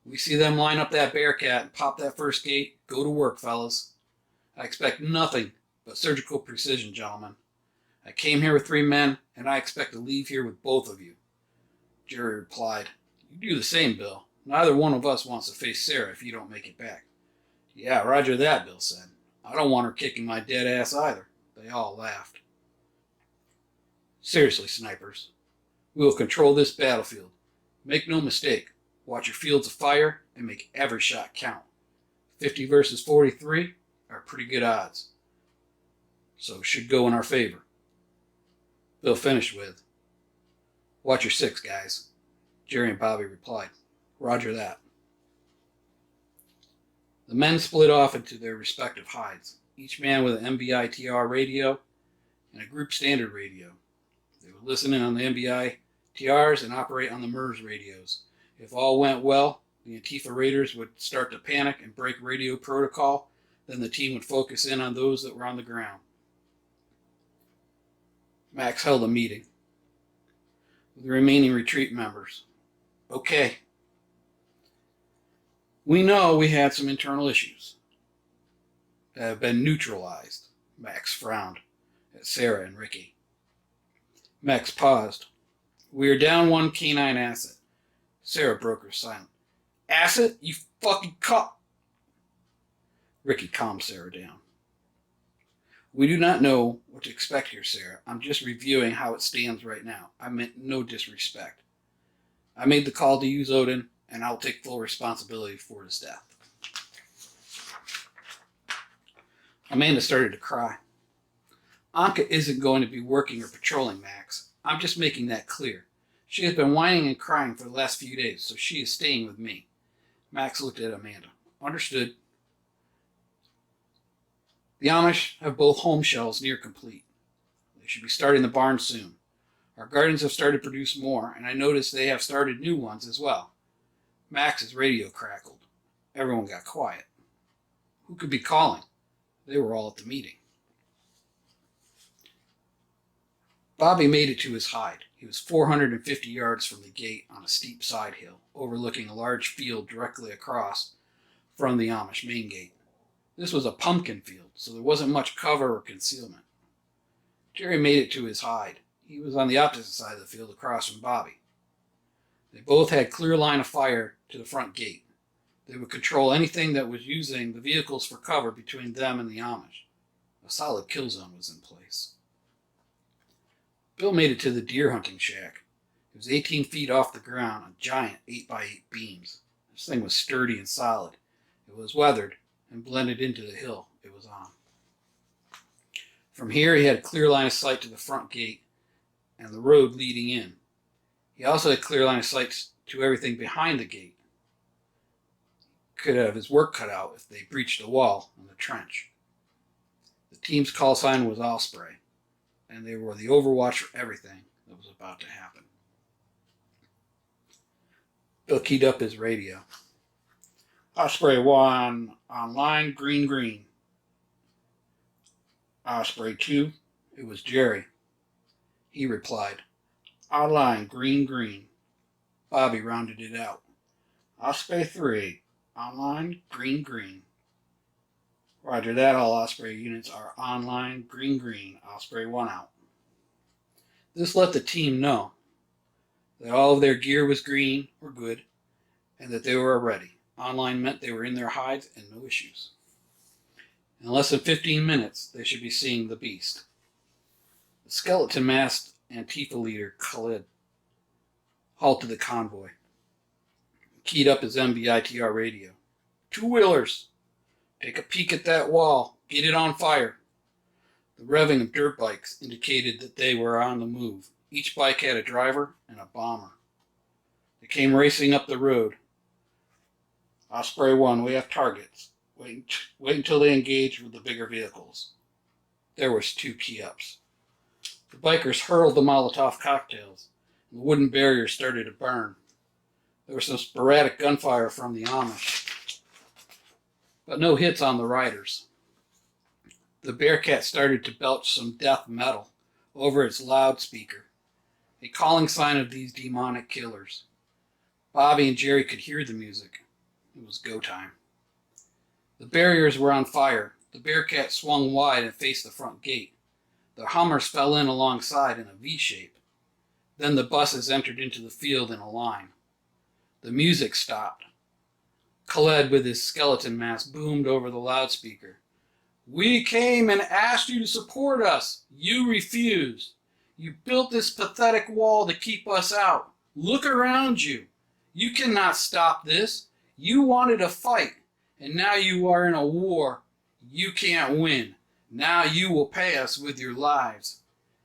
We see them line up that bearcat and pop that first gate. Go to work, fellas. I expect nothing but surgical precision, gentlemen. I came here with 3 men, and I expect to leave here with both of you. Jerry replied, You do the same, Bill. Neither one of us wants to face Sarah if you don't make it back. Yeah, roger that, Bill said. I don't want her kicking my dead ass either. They all laughed. Seriously, snipers. We will control this battlefield. Make no mistake. Watch your fields of fire and make every shot count. 50 versus 43 are pretty good odds. So it should go in our favor. Bill finished with, Watch your 6, guys. Jerry and Bobby replied, Roger that. The men split off into their respective hides, each man with an MBI-TR radio and a group standard radio. They would listen in on the MBI-TRs and operate on the MERS radios. If all went well, the Antifa raiders would start to panic and break radio protocol, then the team would focus in on those that were on the ground. Max held a meeting with the remaining retreat members. Okay, We know we had some internal issues that have been neutralized. Max frowned at Sarah and Ricky. Max paused. We are down one canine asset. Sarah broke her silence. Asset? You fucking cop! Ricky calmed Sarah down. We do not know what to expect here, Sarah. I'm just reviewing how it stands right now. I meant no disrespect. I made the call to use Odin, and I'll take full responsibility for his death. Amanda started to cry. Anka isn't going to be working or patrolling, Max. I'm just making that clear. She has been whining and crying for the last few days, so she is staying with me. Max looked at Amanda. Understood. The Amish have both home shells near complete. They should be starting the barn soon. Our gardens have started to produce more, and I noticed they have started new ones as well. Max's radio crackled. Everyone got quiet. Who could be calling? They were all at the meeting. Bobby made it to his hide. He was 450 yards from the gate on a steep side hill, overlooking a large field directly across from the Amish main gate. This was a pumpkin field, so there wasn't much cover or concealment. Jerry made it to his hide. He was on the opposite side of the field across from Bobby. They both had clear line of fire to the front gate. They would control anything that was using the vehicles for cover between them and the Amish. A solid kill zone was in place. Bill made it to the deer hunting shack. It was 18 feet off the ground on giant 8x8 beams. This thing was sturdy and solid. It was weathered and blended into the hill it was on. From here, he had a clear line of sight to the front gate and the road leading in. He also had a clear line of sight to everything behind the gate. Could have his work cut out if they breached the wall and the trench. The team's call sign was Osprey, and they were the overwatch for everything that was about to happen. Bill keyed up his radio. Osprey 1, online, green, green. Osprey 2, it was Jerry. He replied, online, green, green. Bobby rounded it out. Osprey 3, online, green, green. Roger that, all Osprey units are online, green, green. Osprey 1 out. This let the team know that all of their gear was green or good, and that they were ready. Online meant they were in their hides and no issues. In less than 15 minutes, they should be seeing the beast. The skeleton-masked Antifa leader, Khalid, halted the convoy. He keyed up his MBITR radio. Two-wheelers! Take a peek at that wall. Get it on fire. The revving of dirt bikes indicated that they were on the move. Each bike had a driver and a bomber. They came racing up the road. Osprey 1, we have targets. Wait until they engage with the bigger vehicles. There was 2 key-ups. The bikers hurled the Molotov cocktails, and the wooden barrier started to burn. There was some sporadic gunfire from the Amish, but no hits on the riders. The Bearcat started to belch some death metal over its loudspeaker, a calling sign of these demonic killers. Bobby and Jerry could hear the music. It was go time. The barriers were on fire. The Bearcat swung wide and faced the front gate. The Hummers fell in alongside in a V shape. Then the buses entered into the field in a line. The music stopped. Khaled, with his skeleton mask, boomed over the loudspeaker. We came and asked you to support us. You refused. You built this pathetic wall to keep us out. Look around you. You cannot stop this. You wanted a fight, and now you are in a war. You can't win. Now you will pay us with your lives.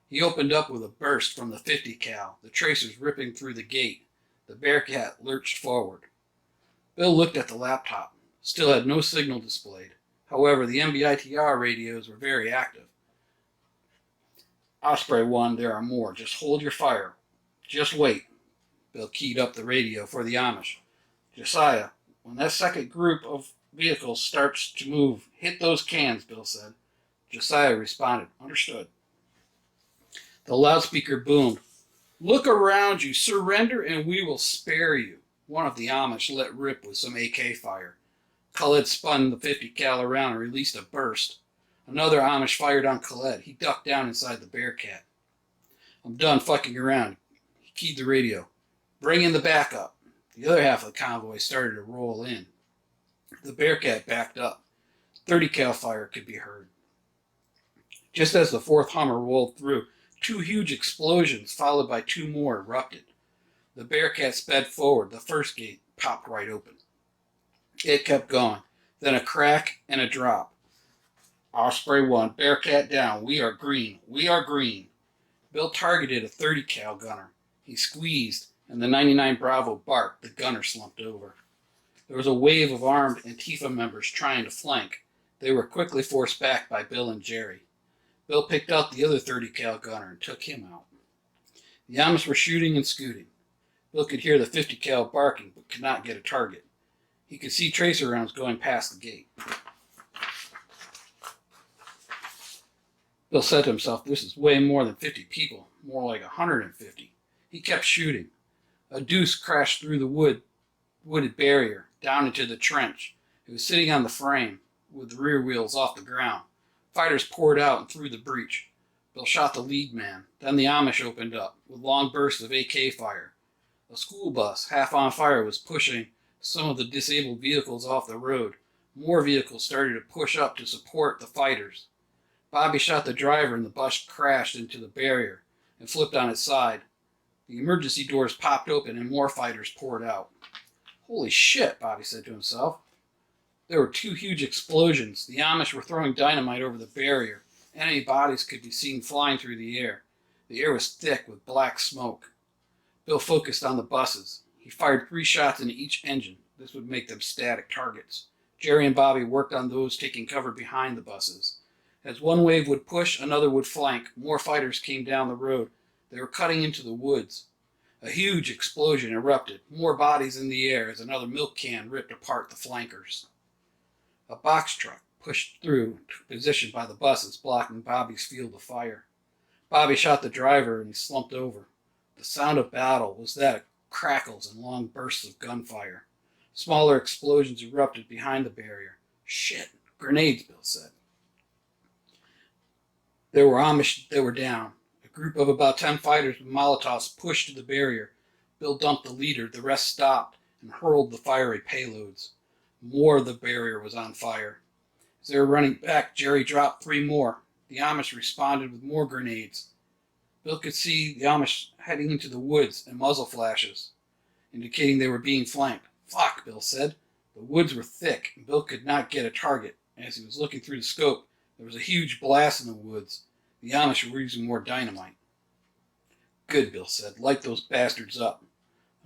He opened up with a burst from the 50 cal, the tracers ripping through the gate. The Bearcat lurched forward. Bill looked at the laptop. Still had no signal displayed. However, the MBITR radios were very active. Osprey 1, there are more. Just hold your fire. Just wait. Bill keyed up the radio for the Amish. Josiah, when that second group of vehicles starts to move, hit those cans, Bill said. Josiah responded, understood. The loudspeaker boomed. Look around you. Surrender and we will spare you. One of the Amish let rip with some AK fire. Khaled spun the 50 cal around and released a burst. Another Amish fired on Khaled. He ducked down inside the Bearcat. I'm done fucking around. He keyed the radio. Bring in the backup. The other half of the convoy started to roll in. The Bearcat backed up. 30 cal fire could be heard. Just as the fourth Hummer rolled through, two huge explosions followed by two more erupted. The Bearcat sped forward. The first gate popped right open. It kept going. Then a crack and a drop. Osprey 1, Bearcat down. We are green. We are green. Bill targeted a 30 cal gunner. He squeezed, and the 99 Bravo barked. The gunner slumped over. There was a wave of armed Antifa members trying to flank. They were quickly forced back by Bill and Jerry. Bill picked out the other 30 cal gunner and took him out. The Amish were shooting and scooting. Bill could hear the 50 cal barking, but could not get a target. He could see tracer rounds going past the gate. Bill said to himself, this is way more than 50 people, more like 150. He kept shooting. A deuce crashed through the wooded barrier, down into the trench. It was sitting on the frame, with the rear wheels off the ground. Fighters poured out and through the breach. Bill shot the lead man. Then the Amish opened up, with long bursts of AK fire. A school bus, half on fire, was pushing some of the disabled vehicles off the road. More vehicles started to push up to support the fighters. Bobby shot the driver and the bus crashed into the barrier and flipped on its side. The emergency doors popped open and more fighters poured out. Holy shit, Bobby said to himself. There were two huge explosions. The Amish were throwing dynamite over the barrier. Enemy bodies could be seen flying through the air. The air was thick with black smoke. Bill focused on the buses. He fired 3 shots into each engine. This would make them static targets. Jerry and Bobby worked on those taking cover behind the buses. As one wave would push, another would flank. More fighters came down the road. They were cutting into the woods. A huge explosion erupted. More bodies in the air as another milk can ripped apart the flankers. A box truck pushed through to position by the buses, blocking Bobby's field of fire. Bobby shot the driver and he slumped over. The sound of battle was that of crackles and long bursts of gunfire. Smaller explosions erupted behind the barrier. Shit, grenades, Bill said. There were Amish that were down. A group of about 10 fighters with Molotovs pushed to the barrier. Bill dumped the leader. The rest stopped and hurled the fiery payloads. More of the barrier was on fire. As they were running back, Jerry dropped 3 more. The Amish responded with more grenades. Bill could see the Amish heading into the woods and muzzle flashes, indicating they were being flanked. Fuck, Bill said. The woods were thick, and Bill could not get a target. As he was looking through the scope, there was a huge blast in the woods. The Amish were using more dynamite. Good, Bill said. Light those bastards up.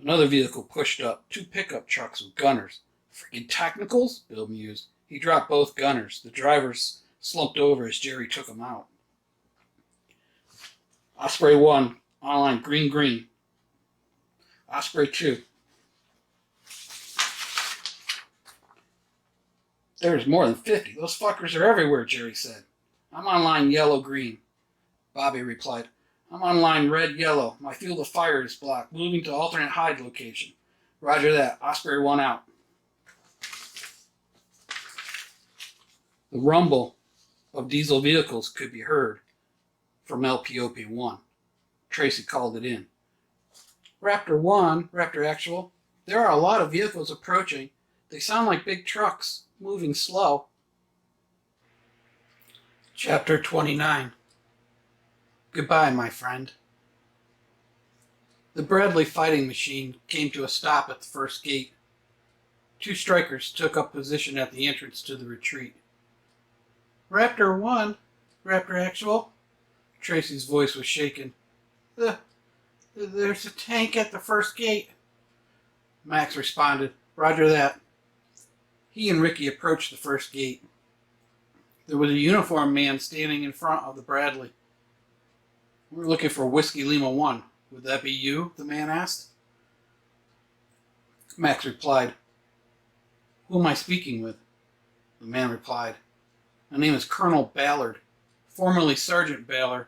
Another vehicle pushed up. 2 pickup trucks with gunners. Freaking technicals, Bill mused. He dropped both gunners. The drivers slumped over as Jerry took them out. Osprey 1, online, green, green. Osprey 2. There's more than 50. Those fuckers are everywhere, Jerry said. I'm online, yellow, green. Bobby replied. I'm online, red, yellow. My field of fire is blocked. Moving to alternate hide location. Roger that. Osprey 1 out. The rumble of diesel vehicles could be heard from LPOP 1. Tracy called it in. Raptor 1, Raptor Actual. There are a lot of vehicles approaching. They sound like big trucks, moving slow. Chapter 29. Goodbye, my friend. The Bradley fighting machine came to a stop at the first gate. 2 strikers took up position at the entrance to the retreat. Raptor 1, Raptor Actual. Tracy's voice was shaken. There's a tank at the first gate. Max responded. Roger that. He and Ricky approached the first gate. There was a uniformed man standing in front of the Bradley. We're looking for Whiskey Lima 1. Would that be you? The man asked. Max replied. Who am I speaking with? The man replied. My name is Colonel Ballard, formerly Sergeant Ballard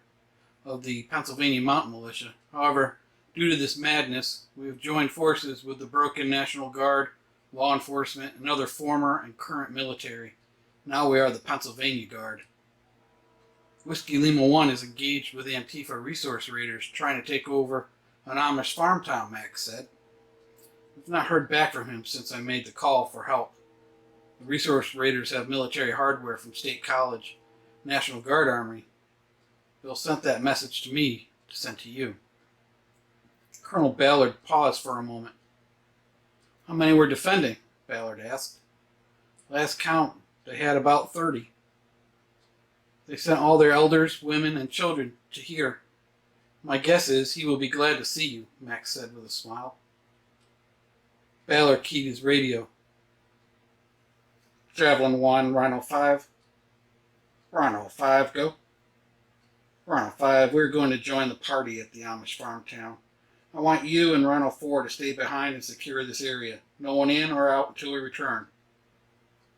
of the Pennsylvania Mountain Militia. However, Due to this madness, we have joined forces with the broken National Guard, law enforcement, and other former and current military. Now we are the Pennsylvania Guard. Whiskey Lima 1 is engaged with the Antifa resource raiders trying to take over an Amish farm town, Max said. We've not heard back from him since I made the call for help. The resource raiders have military hardware from State College, National Guard Army. Bill sent that message to me to send to you. Colonel Ballard paused for a moment. How many were defending? Ballard asked. Last count, they had about 30. They sent all their elders, women, and children to here. My guess is he will be glad to see you, Max said with a smile. Ballard keyed his radio. Javelin 1, Rhino 5. Rhino 5, go. Rhino 5, we're going to join the party at the Amish farm town. I want you and Rhino 4 to stay behind and secure this area. No one in or out until we return.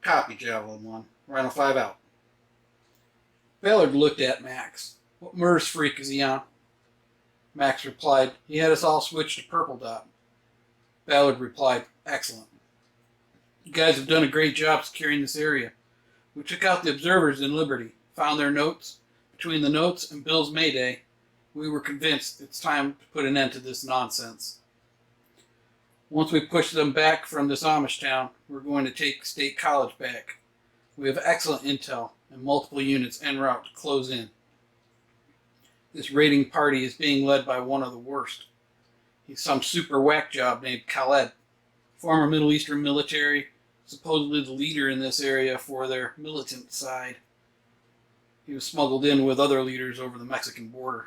Copy, Javelin 1. Rhino 5 out. Ballard looked at Max. What MERS freak is he on? Max replied, he had us all switched to Purple Dot. Ballard replied, excellent. You guys have done a great job securing this area. We took out the observers in Liberty, found their notes. Between the notes and Bill's Mayday, we were convinced it's time to put an end to this nonsense. Once we push them back from this Amish town, we're going to take State College back. We have excellent intel and multiple units en route to close in. This raiding party is being led by one of the worst. He's some super whack job named Khaled, former Middle Eastern military, supposedly the leader in this area for their militant side. He was smuggled in with other leaders over the Mexican border.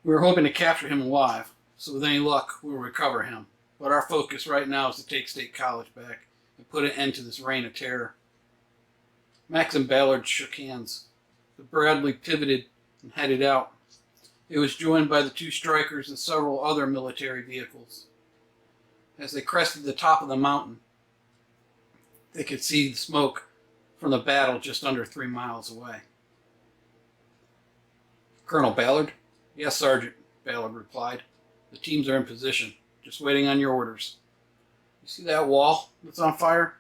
We were hoping to capture him alive, so with any luck, we'll recover him. But our focus right now is to take State College back and put an end to this reign of terror. Max and Ballard shook hands. The Bradley pivoted and headed out. It was joined by the two strikers and several other military vehicles. As they crested the top of the mountain, they could see the smoke from the battle just under 3 miles away. Colonel Ballard? Yes, Sergeant, Ballard replied. The teams are in position, just waiting on your orders. You see that wall that's on fire?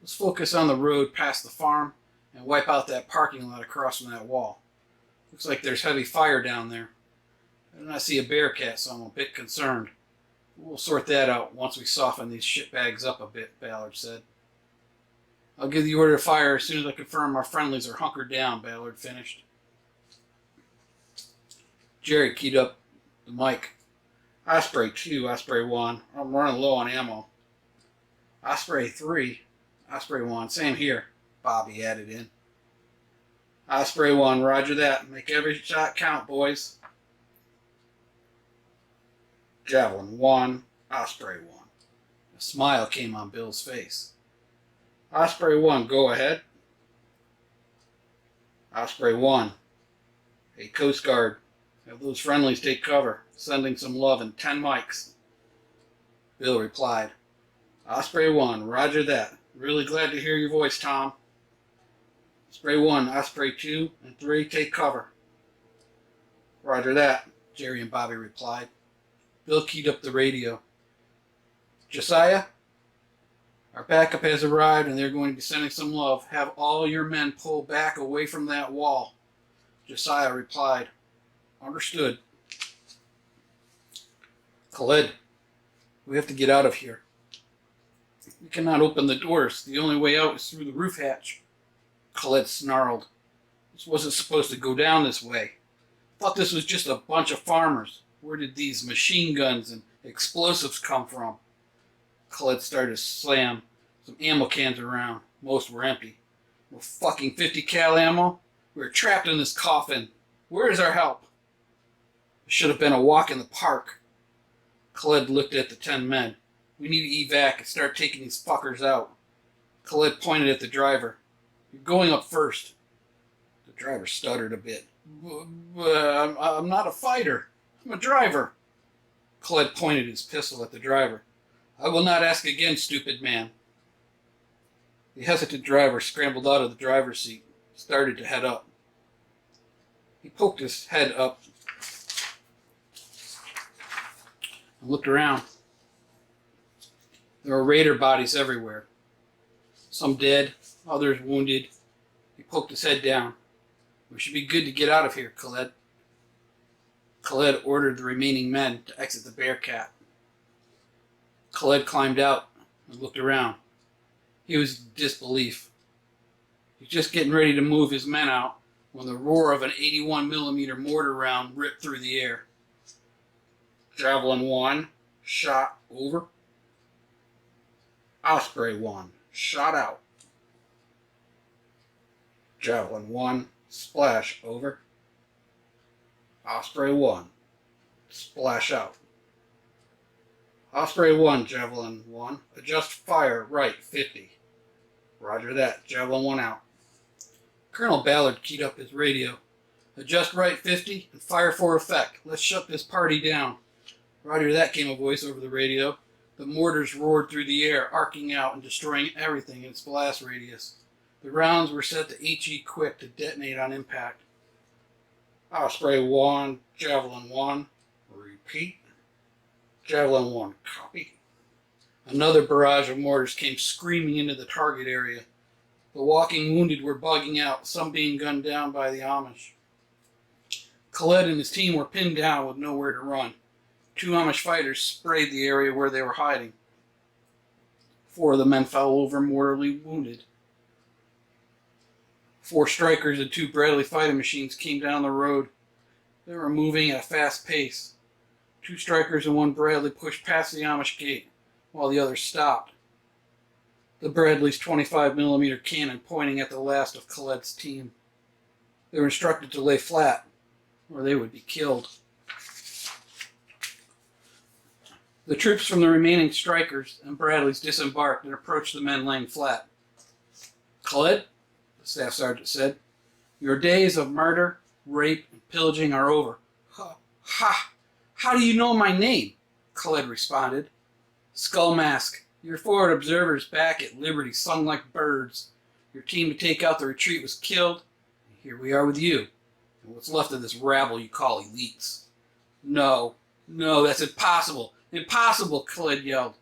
Let's focus on the road past the farm and wipe out that parking lot across from that wall. Looks like there's heavy fire down there. I do not see a bearcat, so I'm a bit concerned. We'll sort that out once we soften these shitbags up a bit, Ballard said. I'll give the order to fire as soon as I confirm our friendlies are hunkered down, Ballard finished. Jerry keyed up the mic. Osprey 2, Osprey 1. I'm running low on ammo. Osprey 3, Osprey 1. Same here, Bobby added in. Osprey 1, roger that. Make every shot count, boys. Javelin 1, Osprey 1. A smile came on Bill's face. Osprey 1, go ahead. Osprey 1. Hey, Coast Guard. Have those friendlies take cover. Sending some love in 10 mics. Bill replied. Osprey 1, roger that. Really glad to hear your voice, Tom. Osprey 1, Osprey 2, and 3, take cover. Roger that, Jerry and Bobby replied. Bill keyed up the radio. Josiah, our backup has arrived and they're going to be sending some love. Have all your men pull back away from that wall. Josiah replied. Understood. Khaled, we have to get out of here. We cannot open the doors. The only way out is through the roof hatch. Khaled snarled. This wasn't supposed to go down this way. I thought this was just a bunch of farmers. Where did these machine guns and explosives come from? Khaled started to slam some ammo cans around. Most were empty. No fucking 50 cal ammo? We were trapped in this coffin. Where is our help? It should have been a walk in the park. Khaled looked at the 10 men. We need to evac and start taking these fuckers out. Khaled pointed at the driver. You're going up first. The driver stuttered a bit. I'm not a fighter. I'm a driver. Khaled pointed his pistol at the driver. I will not ask again, stupid man. The hesitant driver scrambled out of the driver's seat, started to head up. He poked his head up and looked around. There were raider bodies everywhere. Some dead, others wounded. He poked his head down. We should be good to get out of here, Khaled. Khaled ordered the remaining men to exit the Bearcat. Khaled climbed out and looked around. He was in disbelief. He was just getting ready to move his men out when the roar of an 81mm mortar round ripped through the air. Javelin 1, shot over. Osprey 1, shot out. Javelin 1, splash over. Osprey 1, splash out. Osprey 1, Javelin 1, adjust fire right 50. Roger that, Javelin 1 out. Colonel Ballard keyed up his radio. Adjust right 50 and fire for effect. Let's shut this party down. Roger that, came a voice over the radio. The mortars roared through the air, arcing out and destroying everything in its blast radius. The rounds were set to HE quick to detonate on impact. Osprey 1, Javelin 1, repeat. Javelin 1, copy. Another barrage of mortars came screaming into the target area. The walking wounded were bugging out, some being gunned down by the Amish. Khaled and his team were pinned down with nowhere to run. 2 Amish fighters sprayed the area where they were hiding. 4 of the men fell over mortally wounded. 4 strikers and 2 Bradley fighting machines came down the road. They were moving at a fast pace. 2 strikers and 1 Bradley pushed past the Amish gate, while the others stopped. The Bradley's 25mm cannon pointing at the last of Khaled's team. They were instructed to lay flat, or they would be killed. The troops from the remaining strikers and Bradleys disembarked and approached the men laying flat. Khaled, the staff sergeant said, your days of murder, rape, and pillaging are over. Ha! How do you know my name? Khaled responded. Skull Mask, your forward observers back at Liberty sung like birds. Your team to take out the retreat was killed. And here we are with you, and what's left of this rabble you call elites. No, that's impossible. Impossible, Khaled yelled.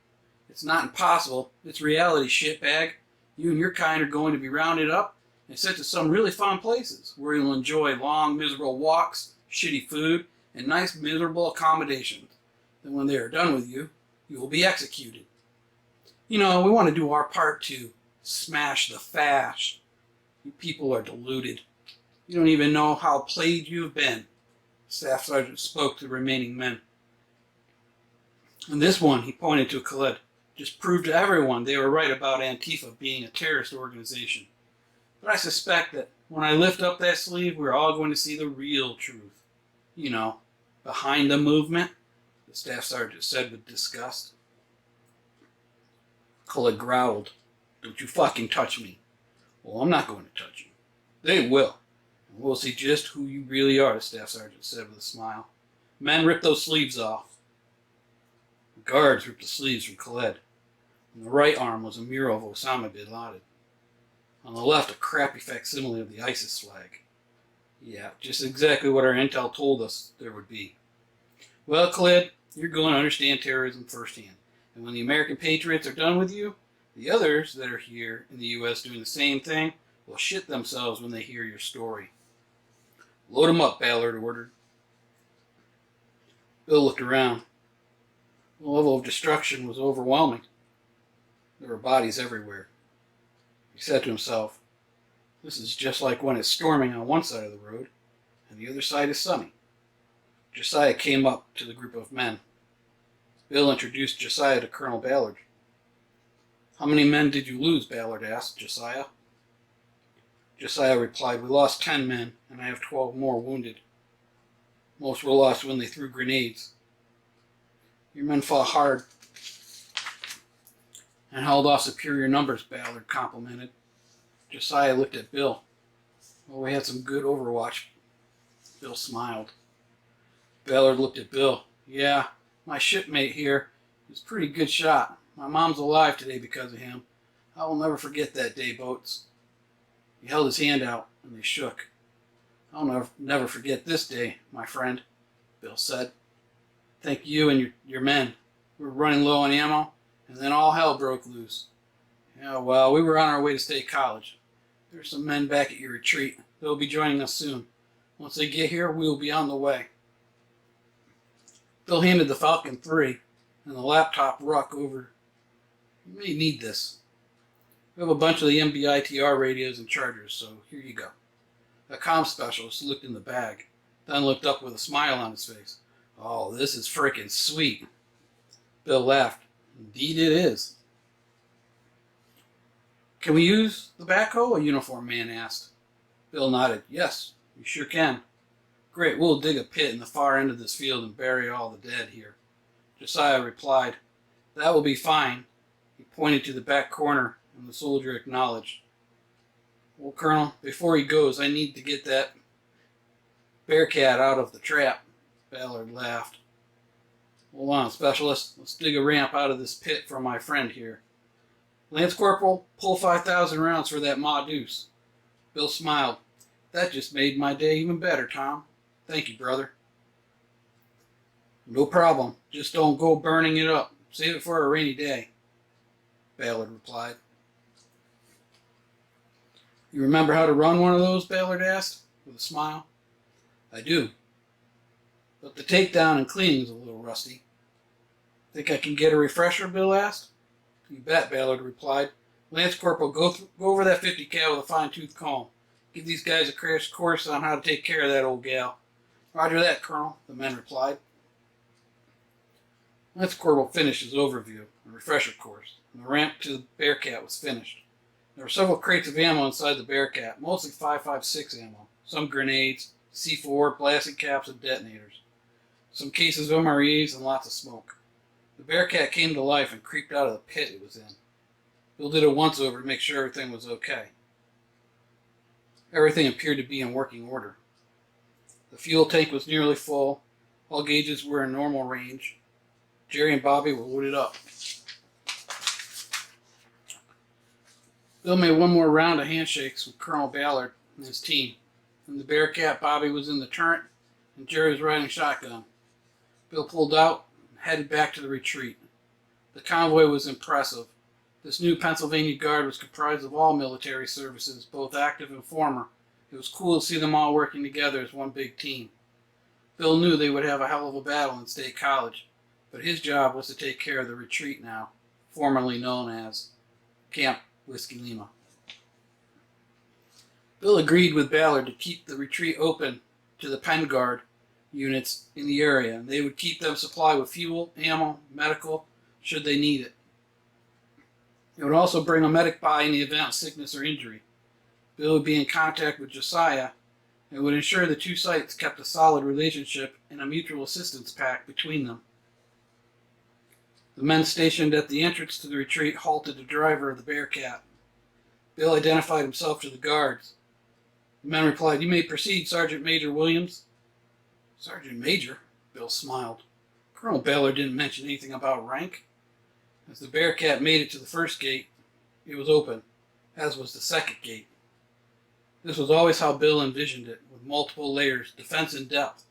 It's not impossible. It's reality, shitbag. You and your kind are going to be rounded up and sent to some really fun places where you'll enjoy long, miserable walks, shitty food, and nice, miserable accommodations. Then when they are done with you, you will be executed. You know, we want to do our part to smash the fash. You people are deluded. You don't even know how plagued you have been. Staff Sergeant spoke to the remaining men. And this one, he pointed to Khaled, just proved to everyone they were right about Antifa being a terrorist organization. But I suspect that when I lift up that sleeve, we're all going to see the real truth. You know, behind the movement, the Staff Sergeant said with disgust. Khaled growled, don't you fucking touch me. Well, I'm not going to touch you. They will. And we'll see just who you really are, the Staff Sergeant said with a smile. Men, rip those sleeves off. The guards ripped the sleeves from Khaled. On the right arm was a mural of Osama bin Laden. On the left, a crappy facsimile of the ISIS flag. Yeah, just exactly what our intel told us there would be. Well, Khaled, you're going to understand terrorism firsthand. And when the American patriots are done with you, the others that are here in the U.S. doing the same thing will shit themselves when they hear your story. Load 'em up, Ballard ordered. Bill looked around. The level of destruction was overwhelming. There were bodies everywhere. He said to himself, this is just like when it's storming on one side of the road and the other side is sunny. Josiah came up to the group of men. Bill introduced Josiah to Colonel Ballard. How many men did you lose? Ballard asked Josiah. Josiah replied, we lost 10 men and I have 12 more wounded. Most were lost when they threw grenades. Your men fought hard and held off superior numbers, Ballard complimented. Josiah looked at Bill. Well, we had some good overwatch. Bill smiled. Ballard looked at Bill. Yeah, my shipmate here is a pretty good shot. My mom's alive today because of him. I will never forget that day, Boats. He held his hand out, and they shook. I'll never forget this day, my friend, Bill said. Thank you and your men. We were running low on ammo, and then all hell broke loose. Yeah, well, we were on our way to State College. There's some men back at your retreat. They'll be joining us soon. Once they get here, we will be on the way. Bill handed the Falcon 3 and the laptop ruck over. You may need this. We have a bunch of the MBITR radios and chargers, so here you go. The comm specialist looked in the bag, then looked up with a smile on his face. Oh, this is frickin' sweet. Bill laughed. Indeed it is. Can we use the backhoe? A uniformed man asked. Bill nodded. Yes, you sure can. Great, we'll dig a pit in the far end of this field and bury all the dead here. Josiah replied, That will be fine. He pointed to the back corner, and the soldier acknowledged. Well, Colonel, before he goes, I need to get that bearcat out of the trap. Ballard laughed. Hold on, Specialist. Let's dig a ramp out of this pit for my friend here. Lance Corporal, pull 5,000 rounds for that Ma Deuce. Bill smiled. That just made my day even better, Tom. Thank you, brother. No problem. Just don't go burning it up. Save it for a rainy day, Ballard replied. You remember how to run one of those? Ballard asked, with a smile. I do. But the takedown and cleaning is a little rusty. Think I can get a refresher? Bill asked. You bet, Ballard replied. Lance Corporal, go over that 50 cal with a fine-tooth comb. Give these guys a crash course on how to take care of that old gal. Roger that, Colonel, the men replied. Lance Corporal finished his overview, a refresher course, and the ramp to the Bearcat was finished. There were several crates of ammo inside the Bearcat, mostly 5.56 ammo, some grenades, C4, blasting caps, and detonators, some cases of MREs, and lots of smoke. The Bearcat came to life and creeped out of the pit it was in. Bill did a once-over to make sure everything was okay. Everything appeared to be in working order. The fuel tank was nearly full. All gauges were in normal range. Jerry and Bobby were loaded up. Bill made one more round of handshakes with Colonel Ballard and his team. In the Bearcat, Bobby was in the turret, and Jerry was riding shotgun. Bill pulled out and headed back to the retreat. The convoy was impressive. This new Pennsylvania Guard was comprised of all military services, both active and former. It was cool to see them all working together as one big team. Bill knew they would have a hell of a battle in State College, but his job was to take care of the retreat now, formerly known as Camp Whiskey Lima. Bill agreed with Ballard to keep the retreat open to the Penn Guard units in the area, and they would keep them supplied with fuel, ammo, medical, should they need it. It would also bring a medic by in the event of sickness or injury. Bill would be in contact with Josiah and would ensure the two sites kept a solid relationship and a mutual assistance pact between them. The men stationed at the entrance to the retreat halted the driver of the Bearcat. Bill identified himself to the guards. The men replied, You may proceed, Sergeant Major Williams. Sergeant Major? Bill smiled. Colonel Ballard didn't mention anything about rank. As the Bearcat made it to the first gate, it was open, as was the second gate. This was always how Bill envisioned it, with multiple layers, defense in depth.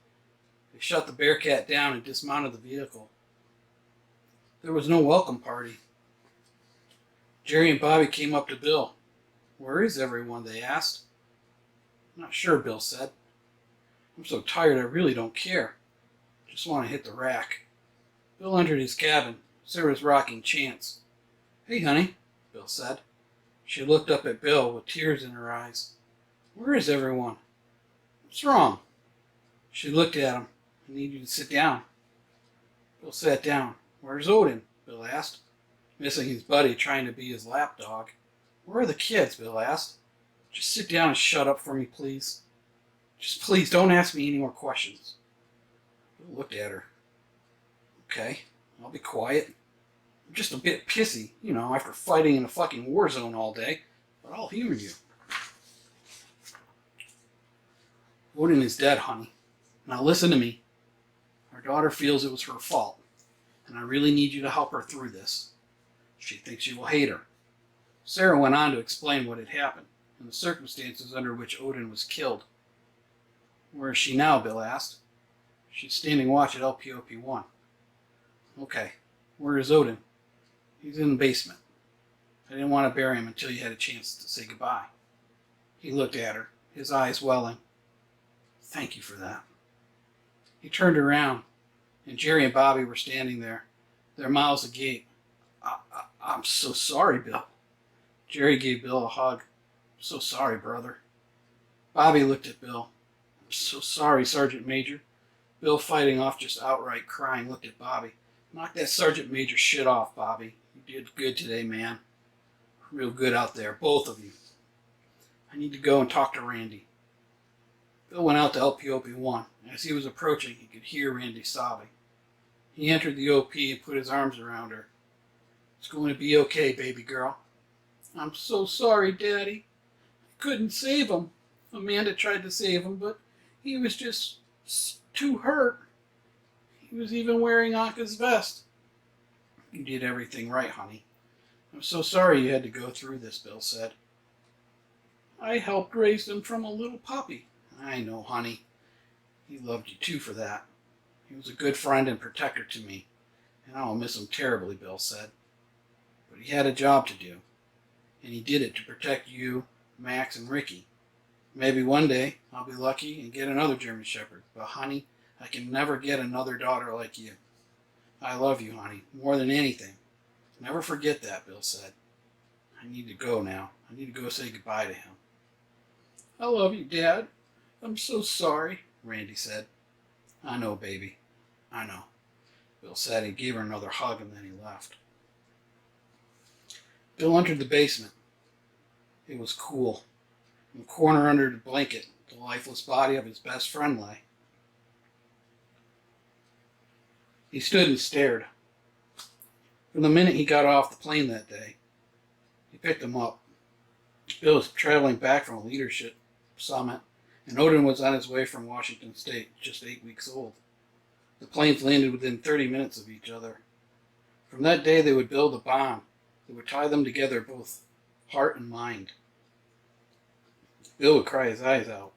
They shut the Bearcat down and dismounted the vehicle. There was no welcome party. Jerry and Bobby came up to Bill. Where is everyone? They asked. I'm not sure, Bill said. I'm so tired I really don't care. Just want to hit the rack. Bill entered his cabin. Sarah was rocking Chance. Hey, honey, Bill said. She looked up at Bill with tears in her eyes. Where is everyone? What's wrong? She looked at him. I need you to sit down. Bill sat down. Where's Odin? Bill asked, missing his buddy trying to be his lapdog. Where are the kids? Bill asked. Just sit down and shut up for me, please. Just please don't ask me any more questions. Bill looked at her. Okay, I'll be quiet. I'm just a bit pissy, after fighting in a fucking war zone all day, but I'll humor you. Odin is dead, honey. Now listen to me. Our daughter feels it was her fault, and I really need you to help her through this. She thinks you will hate her. Sarah went on to explain what had happened, and the circumstances under which Odin was killed. Where is she now? Bill asked. She's standing watch at LPOP-1. Okay. Where is Odin? He's in the basement. I didn't want to bury him until you had a chance to say goodbye. He looked at her, his eyes welling. Thank you for that. He turned around, and Jerry and Bobby were standing there, their mouths agape. I'm so sorry, Bill. Jerry gave Bill a hug. So sorry, brother. Bobby looked at Bill. I'm so sorry, Sergeant Major. Bill, fighting off just outright crying, looked at Bobby. Knock that Sergeant Major shit off, Bobby. You did good today, man. Real good out there, both of you. I need to go and talk to Randy. Bill went out to LPOP-1, and as he was approaching, he could hear Randy sobbing. He entered the OP and put his arms around her. It's going to be okay, baby girl. I'm so sorry, Daddy. I couldn't save him. Amanda tried to save him, but he was just too hurt. He was even wearing Anka's vest. You did everything right, honey. I'm so sorry you had to go through this, Bill said. I helped raise him from a little puppy. I know, honey. He loved you too for that. He was a good friend and protector to me, and I'll miss him terribly, Bill said. But he had a job to do, and he did it to protect you, Max, and Ricky. Maybe one day I'll be lucky and get another German Shepherd, but honey, I can never get another daughter like you. I love you, honey, more than anything. Never forget that, Bill said. I need to go now. I need to go say goodbye to him. I love you, Dad. I'm so sorry, Randy said. I know, baby. I know. Bill said. He gave her another hug and then he left. Bill entered the basement. It was cool. In the corner under the blanket, the lifeless body of his best friend lay. He stood and stared. From the minute he got off the plane that day, he picked him up. Bill was traveling back from a leadership summit, and Odin was on his way from Washington State, just 8 weeks old. The planes landed within 30 minutes of each other. From that day, they would build a bond that would tie them together, both heart and mind. Bill would cry his eyes out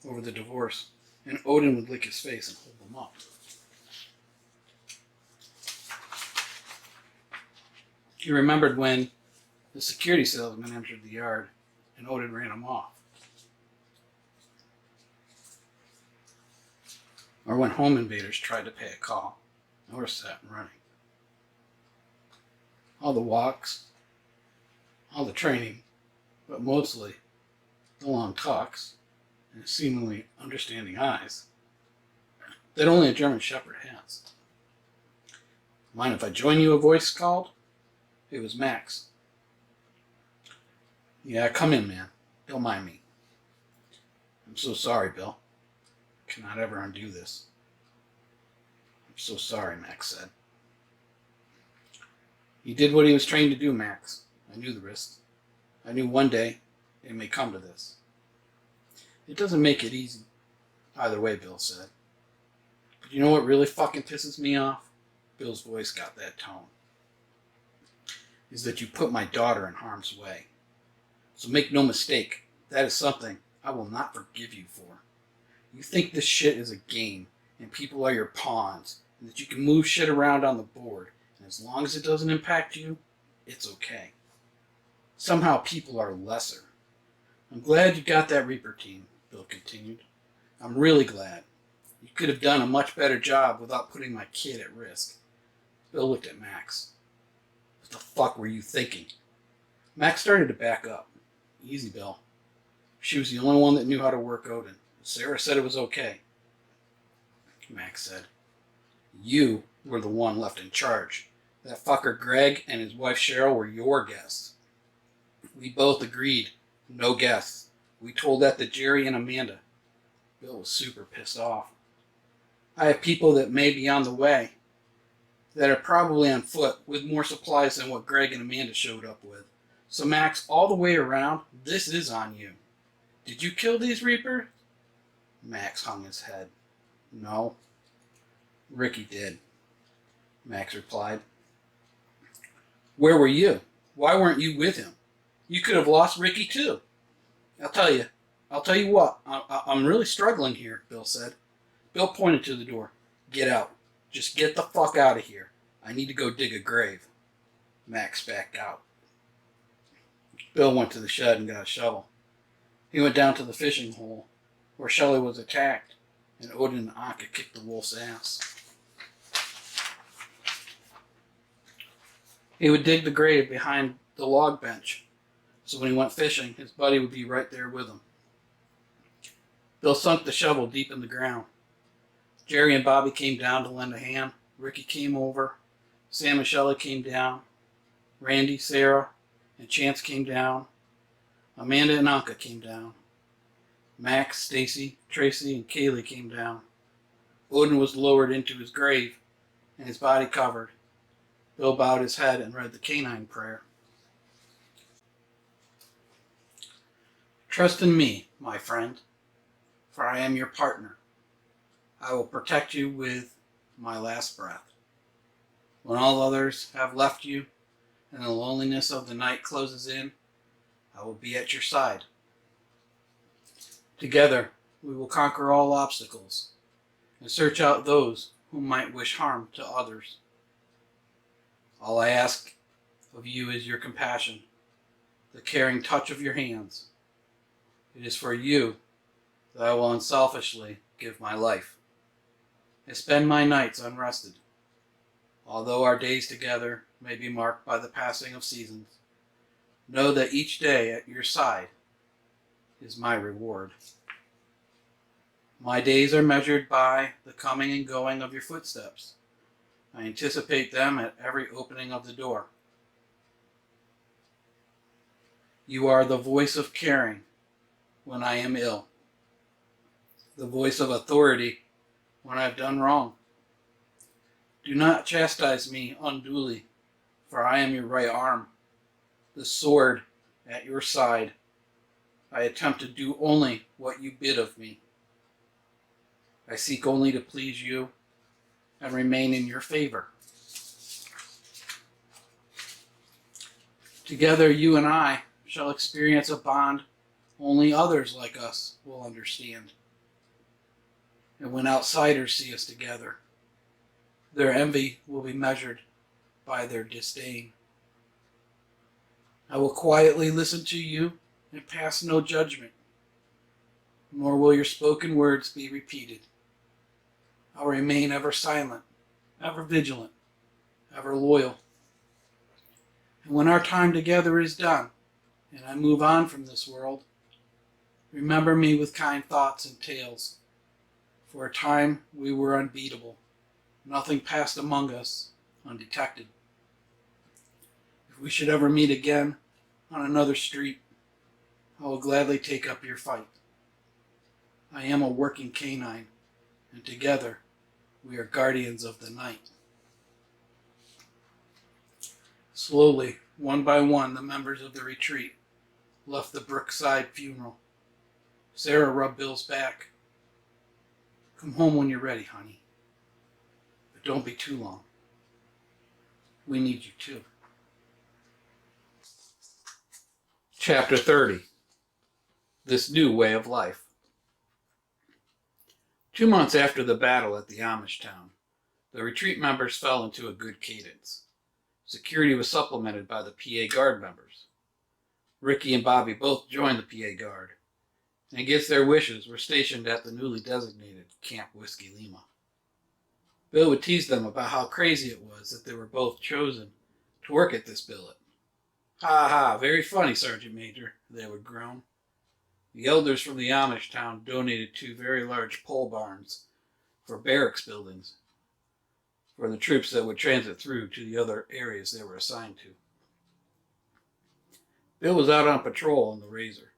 over the divorce, and Odin would lick his face and hold him up. He remembered when the security salesman entered the yard and Odin ran him off. Or when home invaders tried to pay a call, or sat running. All the walks, all the training, but mostly the long talks and seemingly understanding eyes that only a German Shepherd has. Mind if I join you, a voice called? It was Max. Yeah, come in, man. Don't mind me. I'm so sorry, Bill. Cannot ever undo this. I'm so sorry, Max said. He did what he was trained to do, Max. I knew the risks. I knew one day it may come to this. It doesn't make it easy. Either way, Bill said. But you know what really fucking pisses me off? Bill's voice got that tone. Is that you put my daughter in harm's way. So make no mistake, that is something I will not forgive you for. You think this shit is a game, and people are your pawns, and that you can move shit around on the board, and as long as it doesn't impact you, it's okay. Somehow people are lesser. I'm glad you got that Reaper team, Bill continued. I'm really glad. You could have done a much better job without putting my kid at risk. Bill looked at Max. What the fuck were you thinking? Max started to back up. Easy, Bill. She was the only one that knew how to work Odin. Sarah said it was okay. Max said. You were the one left in charge. That fucker Greg and his wife Cheryl were your guests. We both agreed. No guests. We told that to Jerry and Amanda. Bill was super pissed off. I have people that may be on the way, that are probably on foot with more supplies than what Greg and Amanda showed up with. So Max, all the way around, this is on you. Did you kill these Reapers? Max hung his head. No. Ricky did, Max replied. Where were you? Why weren't you with him? You could have lost Ricky too. I'll tell you, I'll tell you what, I'm really struggling here, Bill said. Bill pointed to the door. Get out. Just get the fuck out of here. I need to go dig a grave. Max backed out. Bill went to the shed and got a shovel. He went down to the fishing hole where Shelley was attacked, and Odin and Anka kicked the wolf's ass. He would dig the grave behind the log bench, so when he went fishing, his buddy would be right there with him. Bill sunk the shovel deep in the ground. Jerry and Bobby came down to lend a hand. Ricky came over. Sam and Shelley came down. Randy, Sarah, and Chance came down. Amanda and Anka came down. Max, Stacy, Tracy, and Kaylee came down. Odin was lowered into his grave and his body covered. Bill bowed his head and read the canine prayer. Trust in me, my friend, for I am your partner. I will protect you with my last breath. When all others have left you and the loneliness of the night closes in, I will be at your side. Together, we will conquer all obstacles and search out those who might wish harm to others. All I ask of you is your compassion, the caring touch of your hands. It is for you that I will unselfishly give my life. I spend my nights unrested. Although our days together may be marked by the passing of seasons, know that each day at your side is my reward. My days are measured by the coming and going of your footsteps. I anticipate them at every opening of the door. You are the voice of caring when I am ill, the voice of authority when I have done wrong. Do not chastise me unduly, for I am your right arm, the sword at your side. I attempt to do only what you bid of me. I seek only to please you and remain in your favor. Together, you and I shall experience a bond only others like us will understand. And when outsiders see us together, their envy will be measured by their disdain. I will quietly listen to you and pass no judgment, nor will your spoken words be repeated. I'll remain ever silent, ever vigilant, ever loyal. And when our time together is done, and I move on from this world, remember me with kind thoughts and tales. For a time we were unbeatable. Nothing passed among us undetected. If we should ever meet again on another street, I will gladly take up your fight. I am a working canine, and together we are guardians of the night. Slowly, one by one, the members of the retreat left the Brookside funeral. Sarah rubbed Bill's back. Come home when you're ready, honey. But don't be too long. We need you too. Chapter 30. This New Way of Life. 2 months after the battle at the Amish town, the retreat members fell into a good cadence. Security was supplemented by the PA Guard members. Ricky and Bobby both joined the PA Guard, and against their wishes were stationed at the newly designated Camp Whiskey Lima. Bill would tease them about how crazy it was that they were both chosen to work at this billet. Ha ha, very funny, Sergeant Major, they would groan. The elders from the Amish town donated 2 very large pole barns for barracks buildings for the troops that would transit through to the other areas they were assigned to. Bill was out on patrol on the Razor.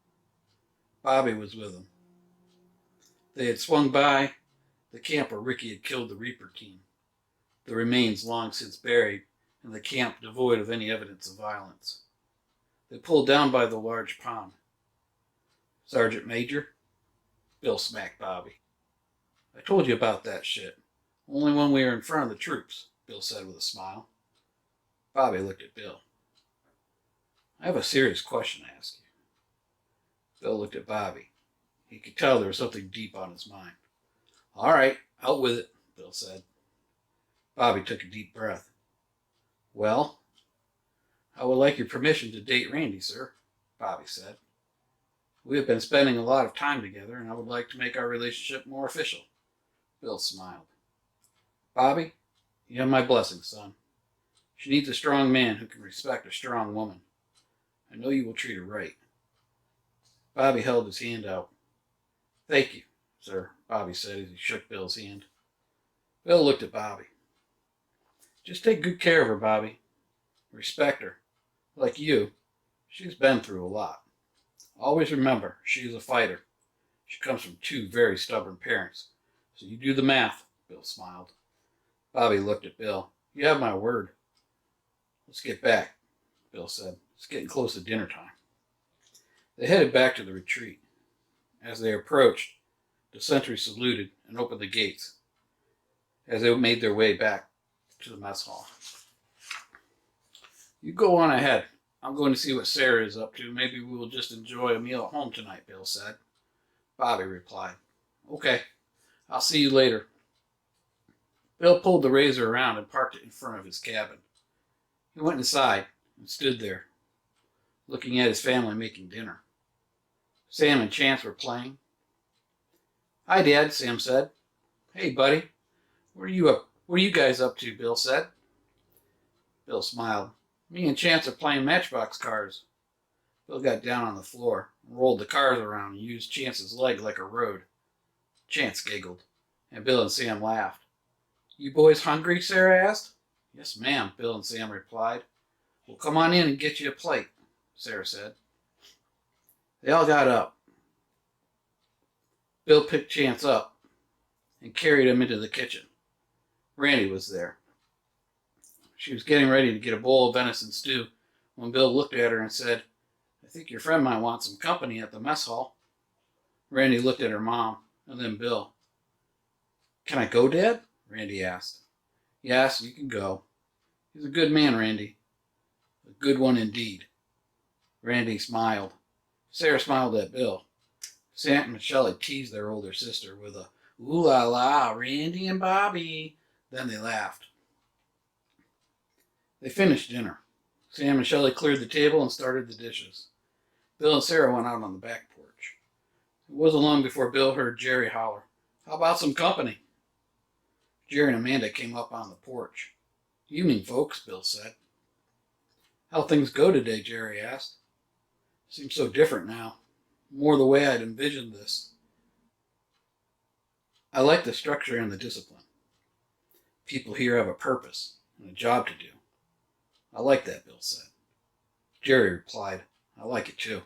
Bobby was with him. They had swung by the camp where Ricky had killed the Reaper team, the remains long since buried and the camp devoid of any evidence of violence. They pulled down by the large pond. Sergeant Major, Bill smacked Bobby. I told you about that shit. Only when we were in front of the troops, Bill said with a smile. Bobby looked at Bill. I have a serious question to ask you. Bill looked at Bobby. He could tell there was something deep on his mind. All right, out with it, Bill said. Bobby took a deep breath. Well, I would like your permission to date Randy, sir, Bobby said. We have been spending a lot of time together, and I would like to make our relationship more official. Bill smiled. Bobby, you have my blessing, son. She needs a strong man who can respect a strong woman. I know you will treat her right. Bobby held his hand out. Thank you, sir, Bobby said as he shook Bill's hand. Bill looked at Bobby. Just take good care of her, Bobby. Respect her. Like you, she's been through a lot. Always remember, she is a fighter. She comes from two very stubborn parents. So you do the math, Bill smiled. Bobby looked at Bill. You have my word. Let's get back, Bill said. It's getting close to dinner time. They headed back to the retreat. As they approached, the sentry saluted and opened the gates as they made their way back to the mess hall. You go on ahead. I'm going to see what Sarah is up to. Maybe we will just enjoy a meal at home tonight, Bill said. Bobby replied, Okay, I'll see you later. Bill pulled the Razor around and parked it in front of his cabin. He went inside and stood there, looking at his family making dinner. Sam and Chance were playing. Hi, Dad, Sam said. Hey, buddy. What are you guys up to, Bill said. Bill smiled. Me and Chance are playing Matchbox cars. Bill got down on the floor and rolled the cars around and used Chance's leg like a road. Chance giggled, and Bill and Sam laughed. You boys hungry? Sarah asked. Yes, ma'am, Bill and Sam replied. Well, come on in and get you a plate, Sarah said. They all got up. Bill picked Chance up and carried him into the kitchen. Randy was there. She was getting ready to get a bowl of venison stew when Bill looked at her and said, I think your friend might want some company at the mess hall. Randy looked at her mom and then Bill. Can I go, Dad? Randy asked. Yes, you can go. He's a good man, Randy. A good one indeed. Randy smiled. Sarah smiled at Bill. Sam and Shelley teased their older sister with a, ooh la la, Randy and Bobby. Then they laughed. They finished dinner. Sam and Shelley cleared the table and started the dishes. Bill and Sarah went out on the back porch. It wasn't long before Bill heard Jerry holler, How about some company? Jerry and Amanda came up on the porch. Evening, folks, Bill said. How things go today, Jerry asked. Seems so different now. More the way I'd envisioned this. I like the structure and the discipline. People here have a purpose and a job to do. I like that, Bill said. Jerry replied, I like it too.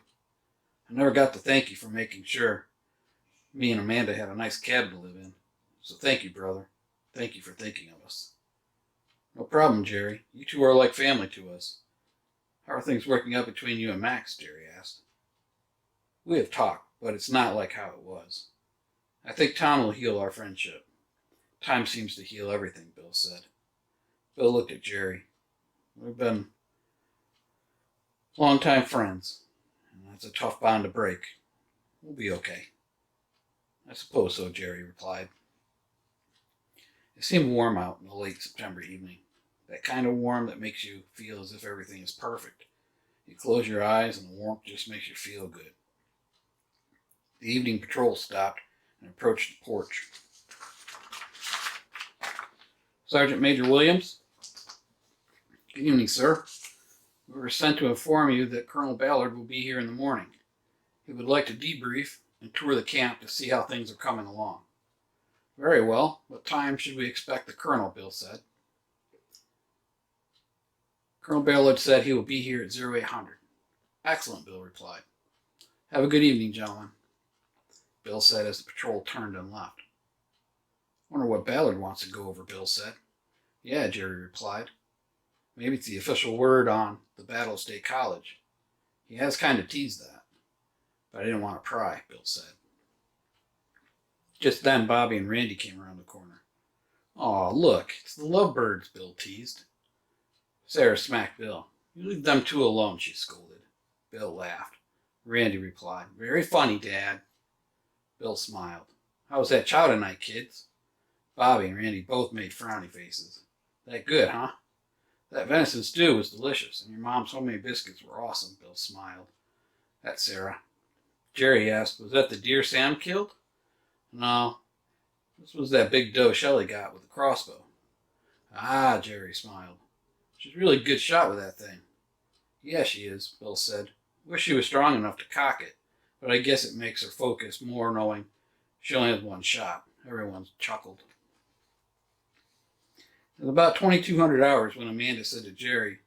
I never got to thank you for making sure me and Amanda had a nice cabin to live in. So thank you, brother. Thank you for thinking of us. No problem, Jerry. You two are like family to us. How are things working out between you and Max? Jerry asked. We have talked, but it's not like how it was. I think Tom will heal our friendship. Time seems to heal everything, Bill said. Bill looked at Jerry. We've been longtime friends, and that's a tough bond to break. We'll be okay. I suppose so, Jerry replied. It seemed warm out in the late September evening. That kind of warm that makes you feel as if everything is perfect. You close your eyes and the warmth just makes you feel good. The evening patrol stopped and approached the porch. Sergeant Major Williams? Good evening, sir. We were sent to inform you that Colonel Ballard will be here in the morning. He would like to debrief and tour the camp to see how things are coming along. Very well. What time should we expect the colonel? Bill said. Colonel Ballard said he will be here at 0800. Excellent, Bill replied. Have a good evening, gentlemen, Bill said as the patrol turned and left. Wonder what Ballard wants to go over, Bill said. Yeah, Jerry replied. Maybe it's the official word on the Battle of State College. He has kind of teased that. But I didn't want to pry, Bill said. Just then, Bobby and Randy came around the corner. Aw, look, it's the lovebirds, Bill teased. Sarah smacked Bill. You leave them two alone, she scolded. Bill laughed. Randy replied, Very funny, Dad. Bill smiled. How was that chow tonight, kids? Bobby and Randy both made frowny faces. That good, huh? That venison stew was delicious, and your mom's homemade biscuits were awesome, Bill smiled. That's Sarah. Jerry asked, was that the deer Sam killed? No, this was that big doe Shelley got with the crossbow. Ah, Jerry smiled. She's a really good shot with that thing. Yeah, she is, Bill said. Wish she was strong enough to cock it, but I guess it makes her focus more knowing she only has one shot. Everyone chuckled. It was about 2200 hours when Amanda said to Jerry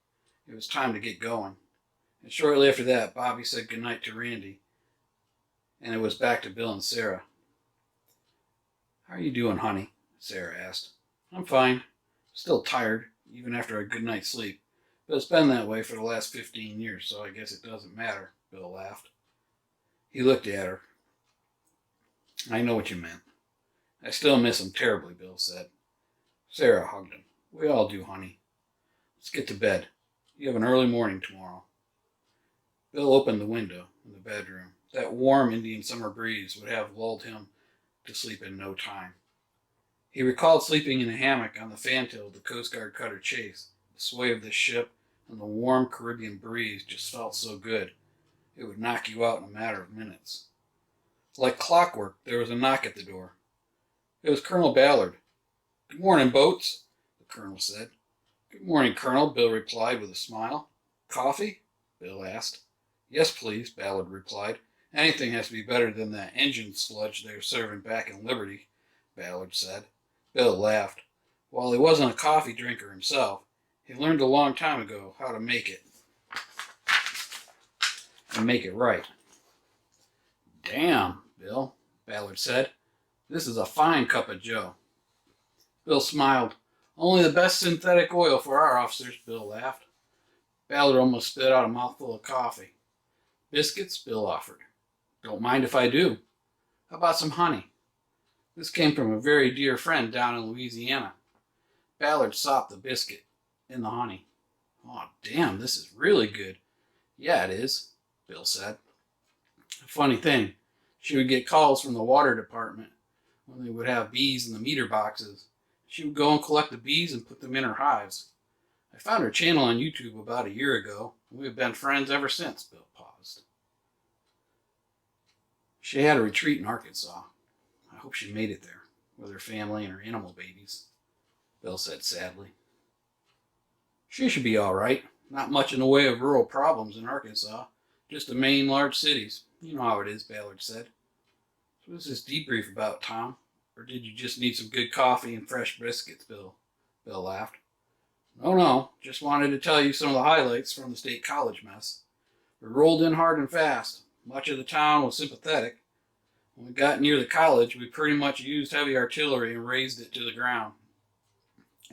it was time to get going. And shortly after that, Bobby said goodnight to Randy, and it was back to Bill and Sarah. How are you doing, honey? Sarah asked. I'm fine. Still tired, even after a good night's sleep. But it's been that way for the last 15 years, so I guess it doesn't matter, Bill laughed. He looked at her. I know what you meant. I still miss him terribly, Bill said. Sarah hugged him. We all do, honey. Let's get to bed. You have an early morning tomorrow. Bill opened the window in the bedroom. That warm Indian summer breeze would have lulled him to sleep in no time. He recalled sleeping in a hammock on the fantail of the Coast Guard cutter Chase. The sway of the ship and the warm Caribbean breeze just felt so good. It would knock you out in a matter of minutes. Like clockwork, there was a knock at the door. It was Colonel Ballard. Good morning, Boats, the colonel said. Good morning, Colonel, Bill replied with a smile. Coffee? Bill asked. Yes, please, Ballard replied. Anything has to be better than that engine sludge they're serving back in Liberty, Ballard said. Bill laughed. While he wasn't a coffee drinker himself, he learned a long time ago how to make it. And make it right. Damn, Bill, Ballard said. This is a fine cup of joe. Bill smiled. Only the best synthetic oil for our officers, Bill laughed. Ballard almost spit out a mouthful of coffee. Biscuits, Bill offered. Don't mind if I do. How about some honey? This came from a very dear friend down in Louisiana. Ballard sopped the biscuit in the honey. Oh, damn, this is really good. Yeah, it is, Bill said. A funny thing, she would get calls from the water department when they would have bees in the meter boxes. She would go and collect the bees and put them in her hives. I found her channel on YouTube about a year ago, and we've been friends ever since, Bill paused. She had a retreat in Arkansas. I hope she made it there, with her family and her animal babies, Bill said sadly. She should be all right. Not much in the way of rural problems in Arkansas. Just the main large cities. You know how it is, Ballard said. So what's this debrief about, Tom? Or did you just need some good coffee and fresh biscuits, Bill? Bill laughed. No, just wanted to tell you some of the highlights from the state college mess. We rolled in hard and fast. Much of the town was sympathetic. When we got near the college, we pretty much used heavy artillery and razed it to the ground.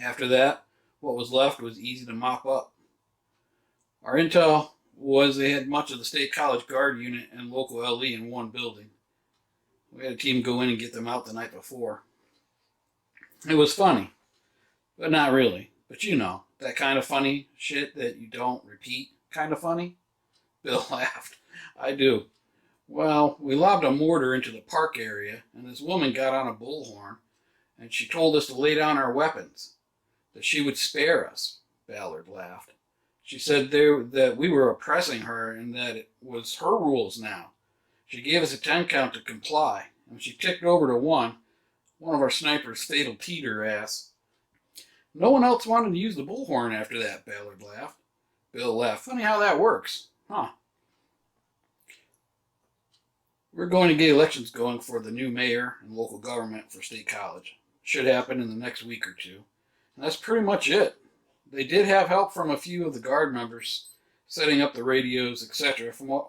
After that, what was left was easy to mop up. Our intel was they had much of the state college guard unit and local LE in one building. We had a team go in and get them out the night before. It was funny, but not really. But you know, that kind of funny shit that you don't repeat kind of funny? Bill laughed. I do. Well, we lobbed a mortar into the park area, and this woman got on a bullhorn, and she told us to lay down our weapons, that she would spare us, Ballard laughed. She said that we were oppressing her and that it was her rules now. She gave us a 10 count to comply, and when she ticked over to one of our snipers fatal teed her ass. No one else wanted to use the bullhorn after that, Ballard laughed. Bill laughed. Funny how that works, huh? We're going to get elections going for the new mayor and local government for State College. Should happen in the next week or two. And that's pretty much it. They did have help from a few of the guard members setting up the radios, etc. From what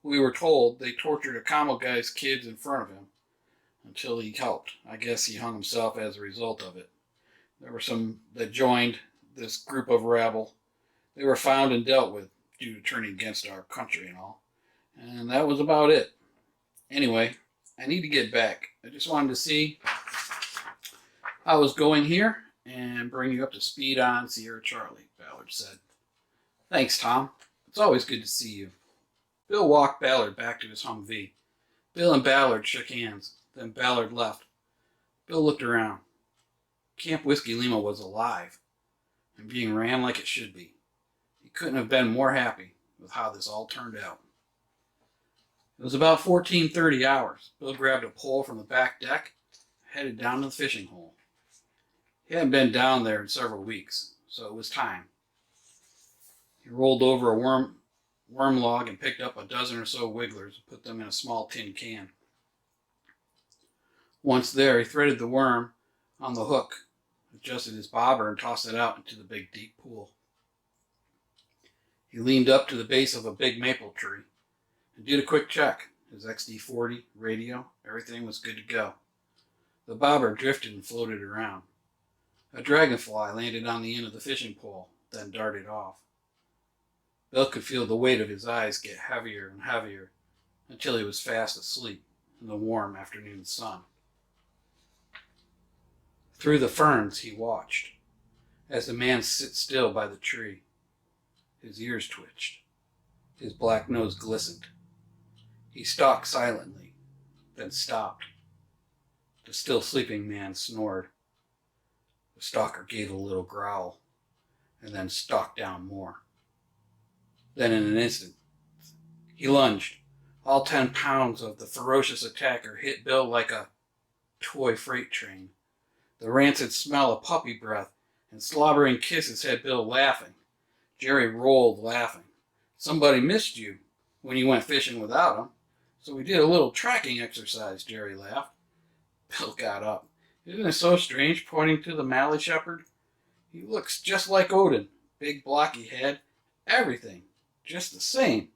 we were told, they tortured a commo guy's kids in front of him until he helped. I guess he hung himself as a result of it. There were some that joined this group of rabble. They were found and dealt with due to turning against our country and all. And that was about it. Anyway, I need to get back. I just wanted to see how I was going here and bring you up to speed on Sierra Charlie, Ballard said. Thanks, Tom. It's always good to see you. Bill walked Ballard back to his Humvee. Bill and Ballard shook hands. Then Ballard left. Bill looked around. Camp Whiskey Lima was alive and being ran like it should be. He couldn't have been more happy with how this all turned out. It was about 14:30 hours. Bill grabbed a pole from the back deck and headed down to the fishing hole. He hadn't been down there in several weeks, so it was time. He rolled over a worm log and picked up a dozen or so wigglers and put them in a small tin can. Once there, he threaded the worm on the hook, adjusted his bobber, and tossed it out into the big deep pool. He leaned up to the base of a big maple tree and did a quick check. His XD-40, radio, everything was good to go. The bobber drifted and floated around. A dragonfly landed on the end of the fishing pole, then darted off. Bill could feel the weight of his eyes get heavier and heavier until he was fast asleep in the warm afternoon sun. Through the ferns he watched as the man sat still by the tree. His ears twitched. His black nose glistened. He stalked silently, then stopped. The still sleeping man snored. The stalker gave a little growl, and then stalked down more. Then in an instant, he lunged. All 10 pounds of the ferocious attacker hit Bill like a toy freight train. The rancid smell of puppy breath and slobbering kisses had Bill laughing. Jerry rolled laughing. Somebody missed you when you went fishing without him, so we did a little tracking exercise, Jerry laughed. Bill got up. Isn't it so strange, pointing to the Mallee shepherd? He looks just like Odin. Big blocky head. Everything. Just the same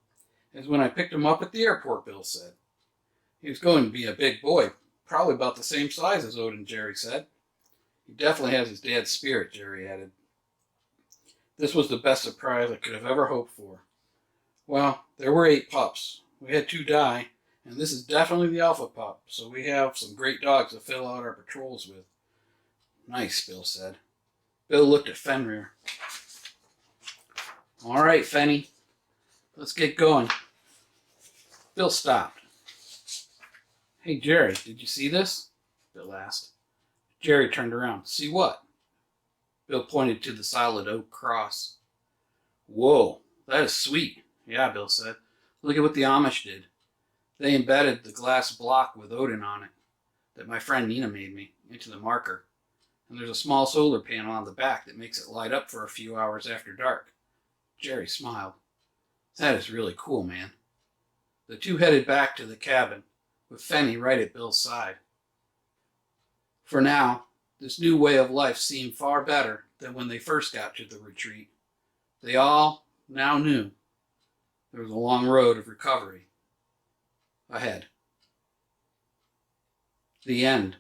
as when I picked him up at the airport, Bill said. He was going to be a big boy, probably about the same size as Odin, Jerry said. He definitely has his dad's spirit, Jerry added. This was the best surprise I could have ever hoped for. Well, there were 8 pups. We had 2 die, and this is definitely the alpha pup, so we have some great dogs to fill out our patrols with. Nice, Bill said. Bill looked at Fenrir. All right, Fenny, let's get going. Bill stopped. Hey, Jerry, did you see this? Bill asked. Jerry turned around. See what? Bill pointed to the solid oak cross. Whoa, that is sweet. Yeah, Bill said. Look at what the Amish did. They embedded the glass block with Odin on it that my friend Nina made me into the marker. And there's a small solar panel on the back that makes it light up for a few hours after dark. Jerry smiled. That is really cool, man. The 2 headed back to the cabin, with Fenny right at Bill's side. For now, this new way of life seemed far better than when they first got to the retreat. They all now knew there was a long road of recovery ahead. The end.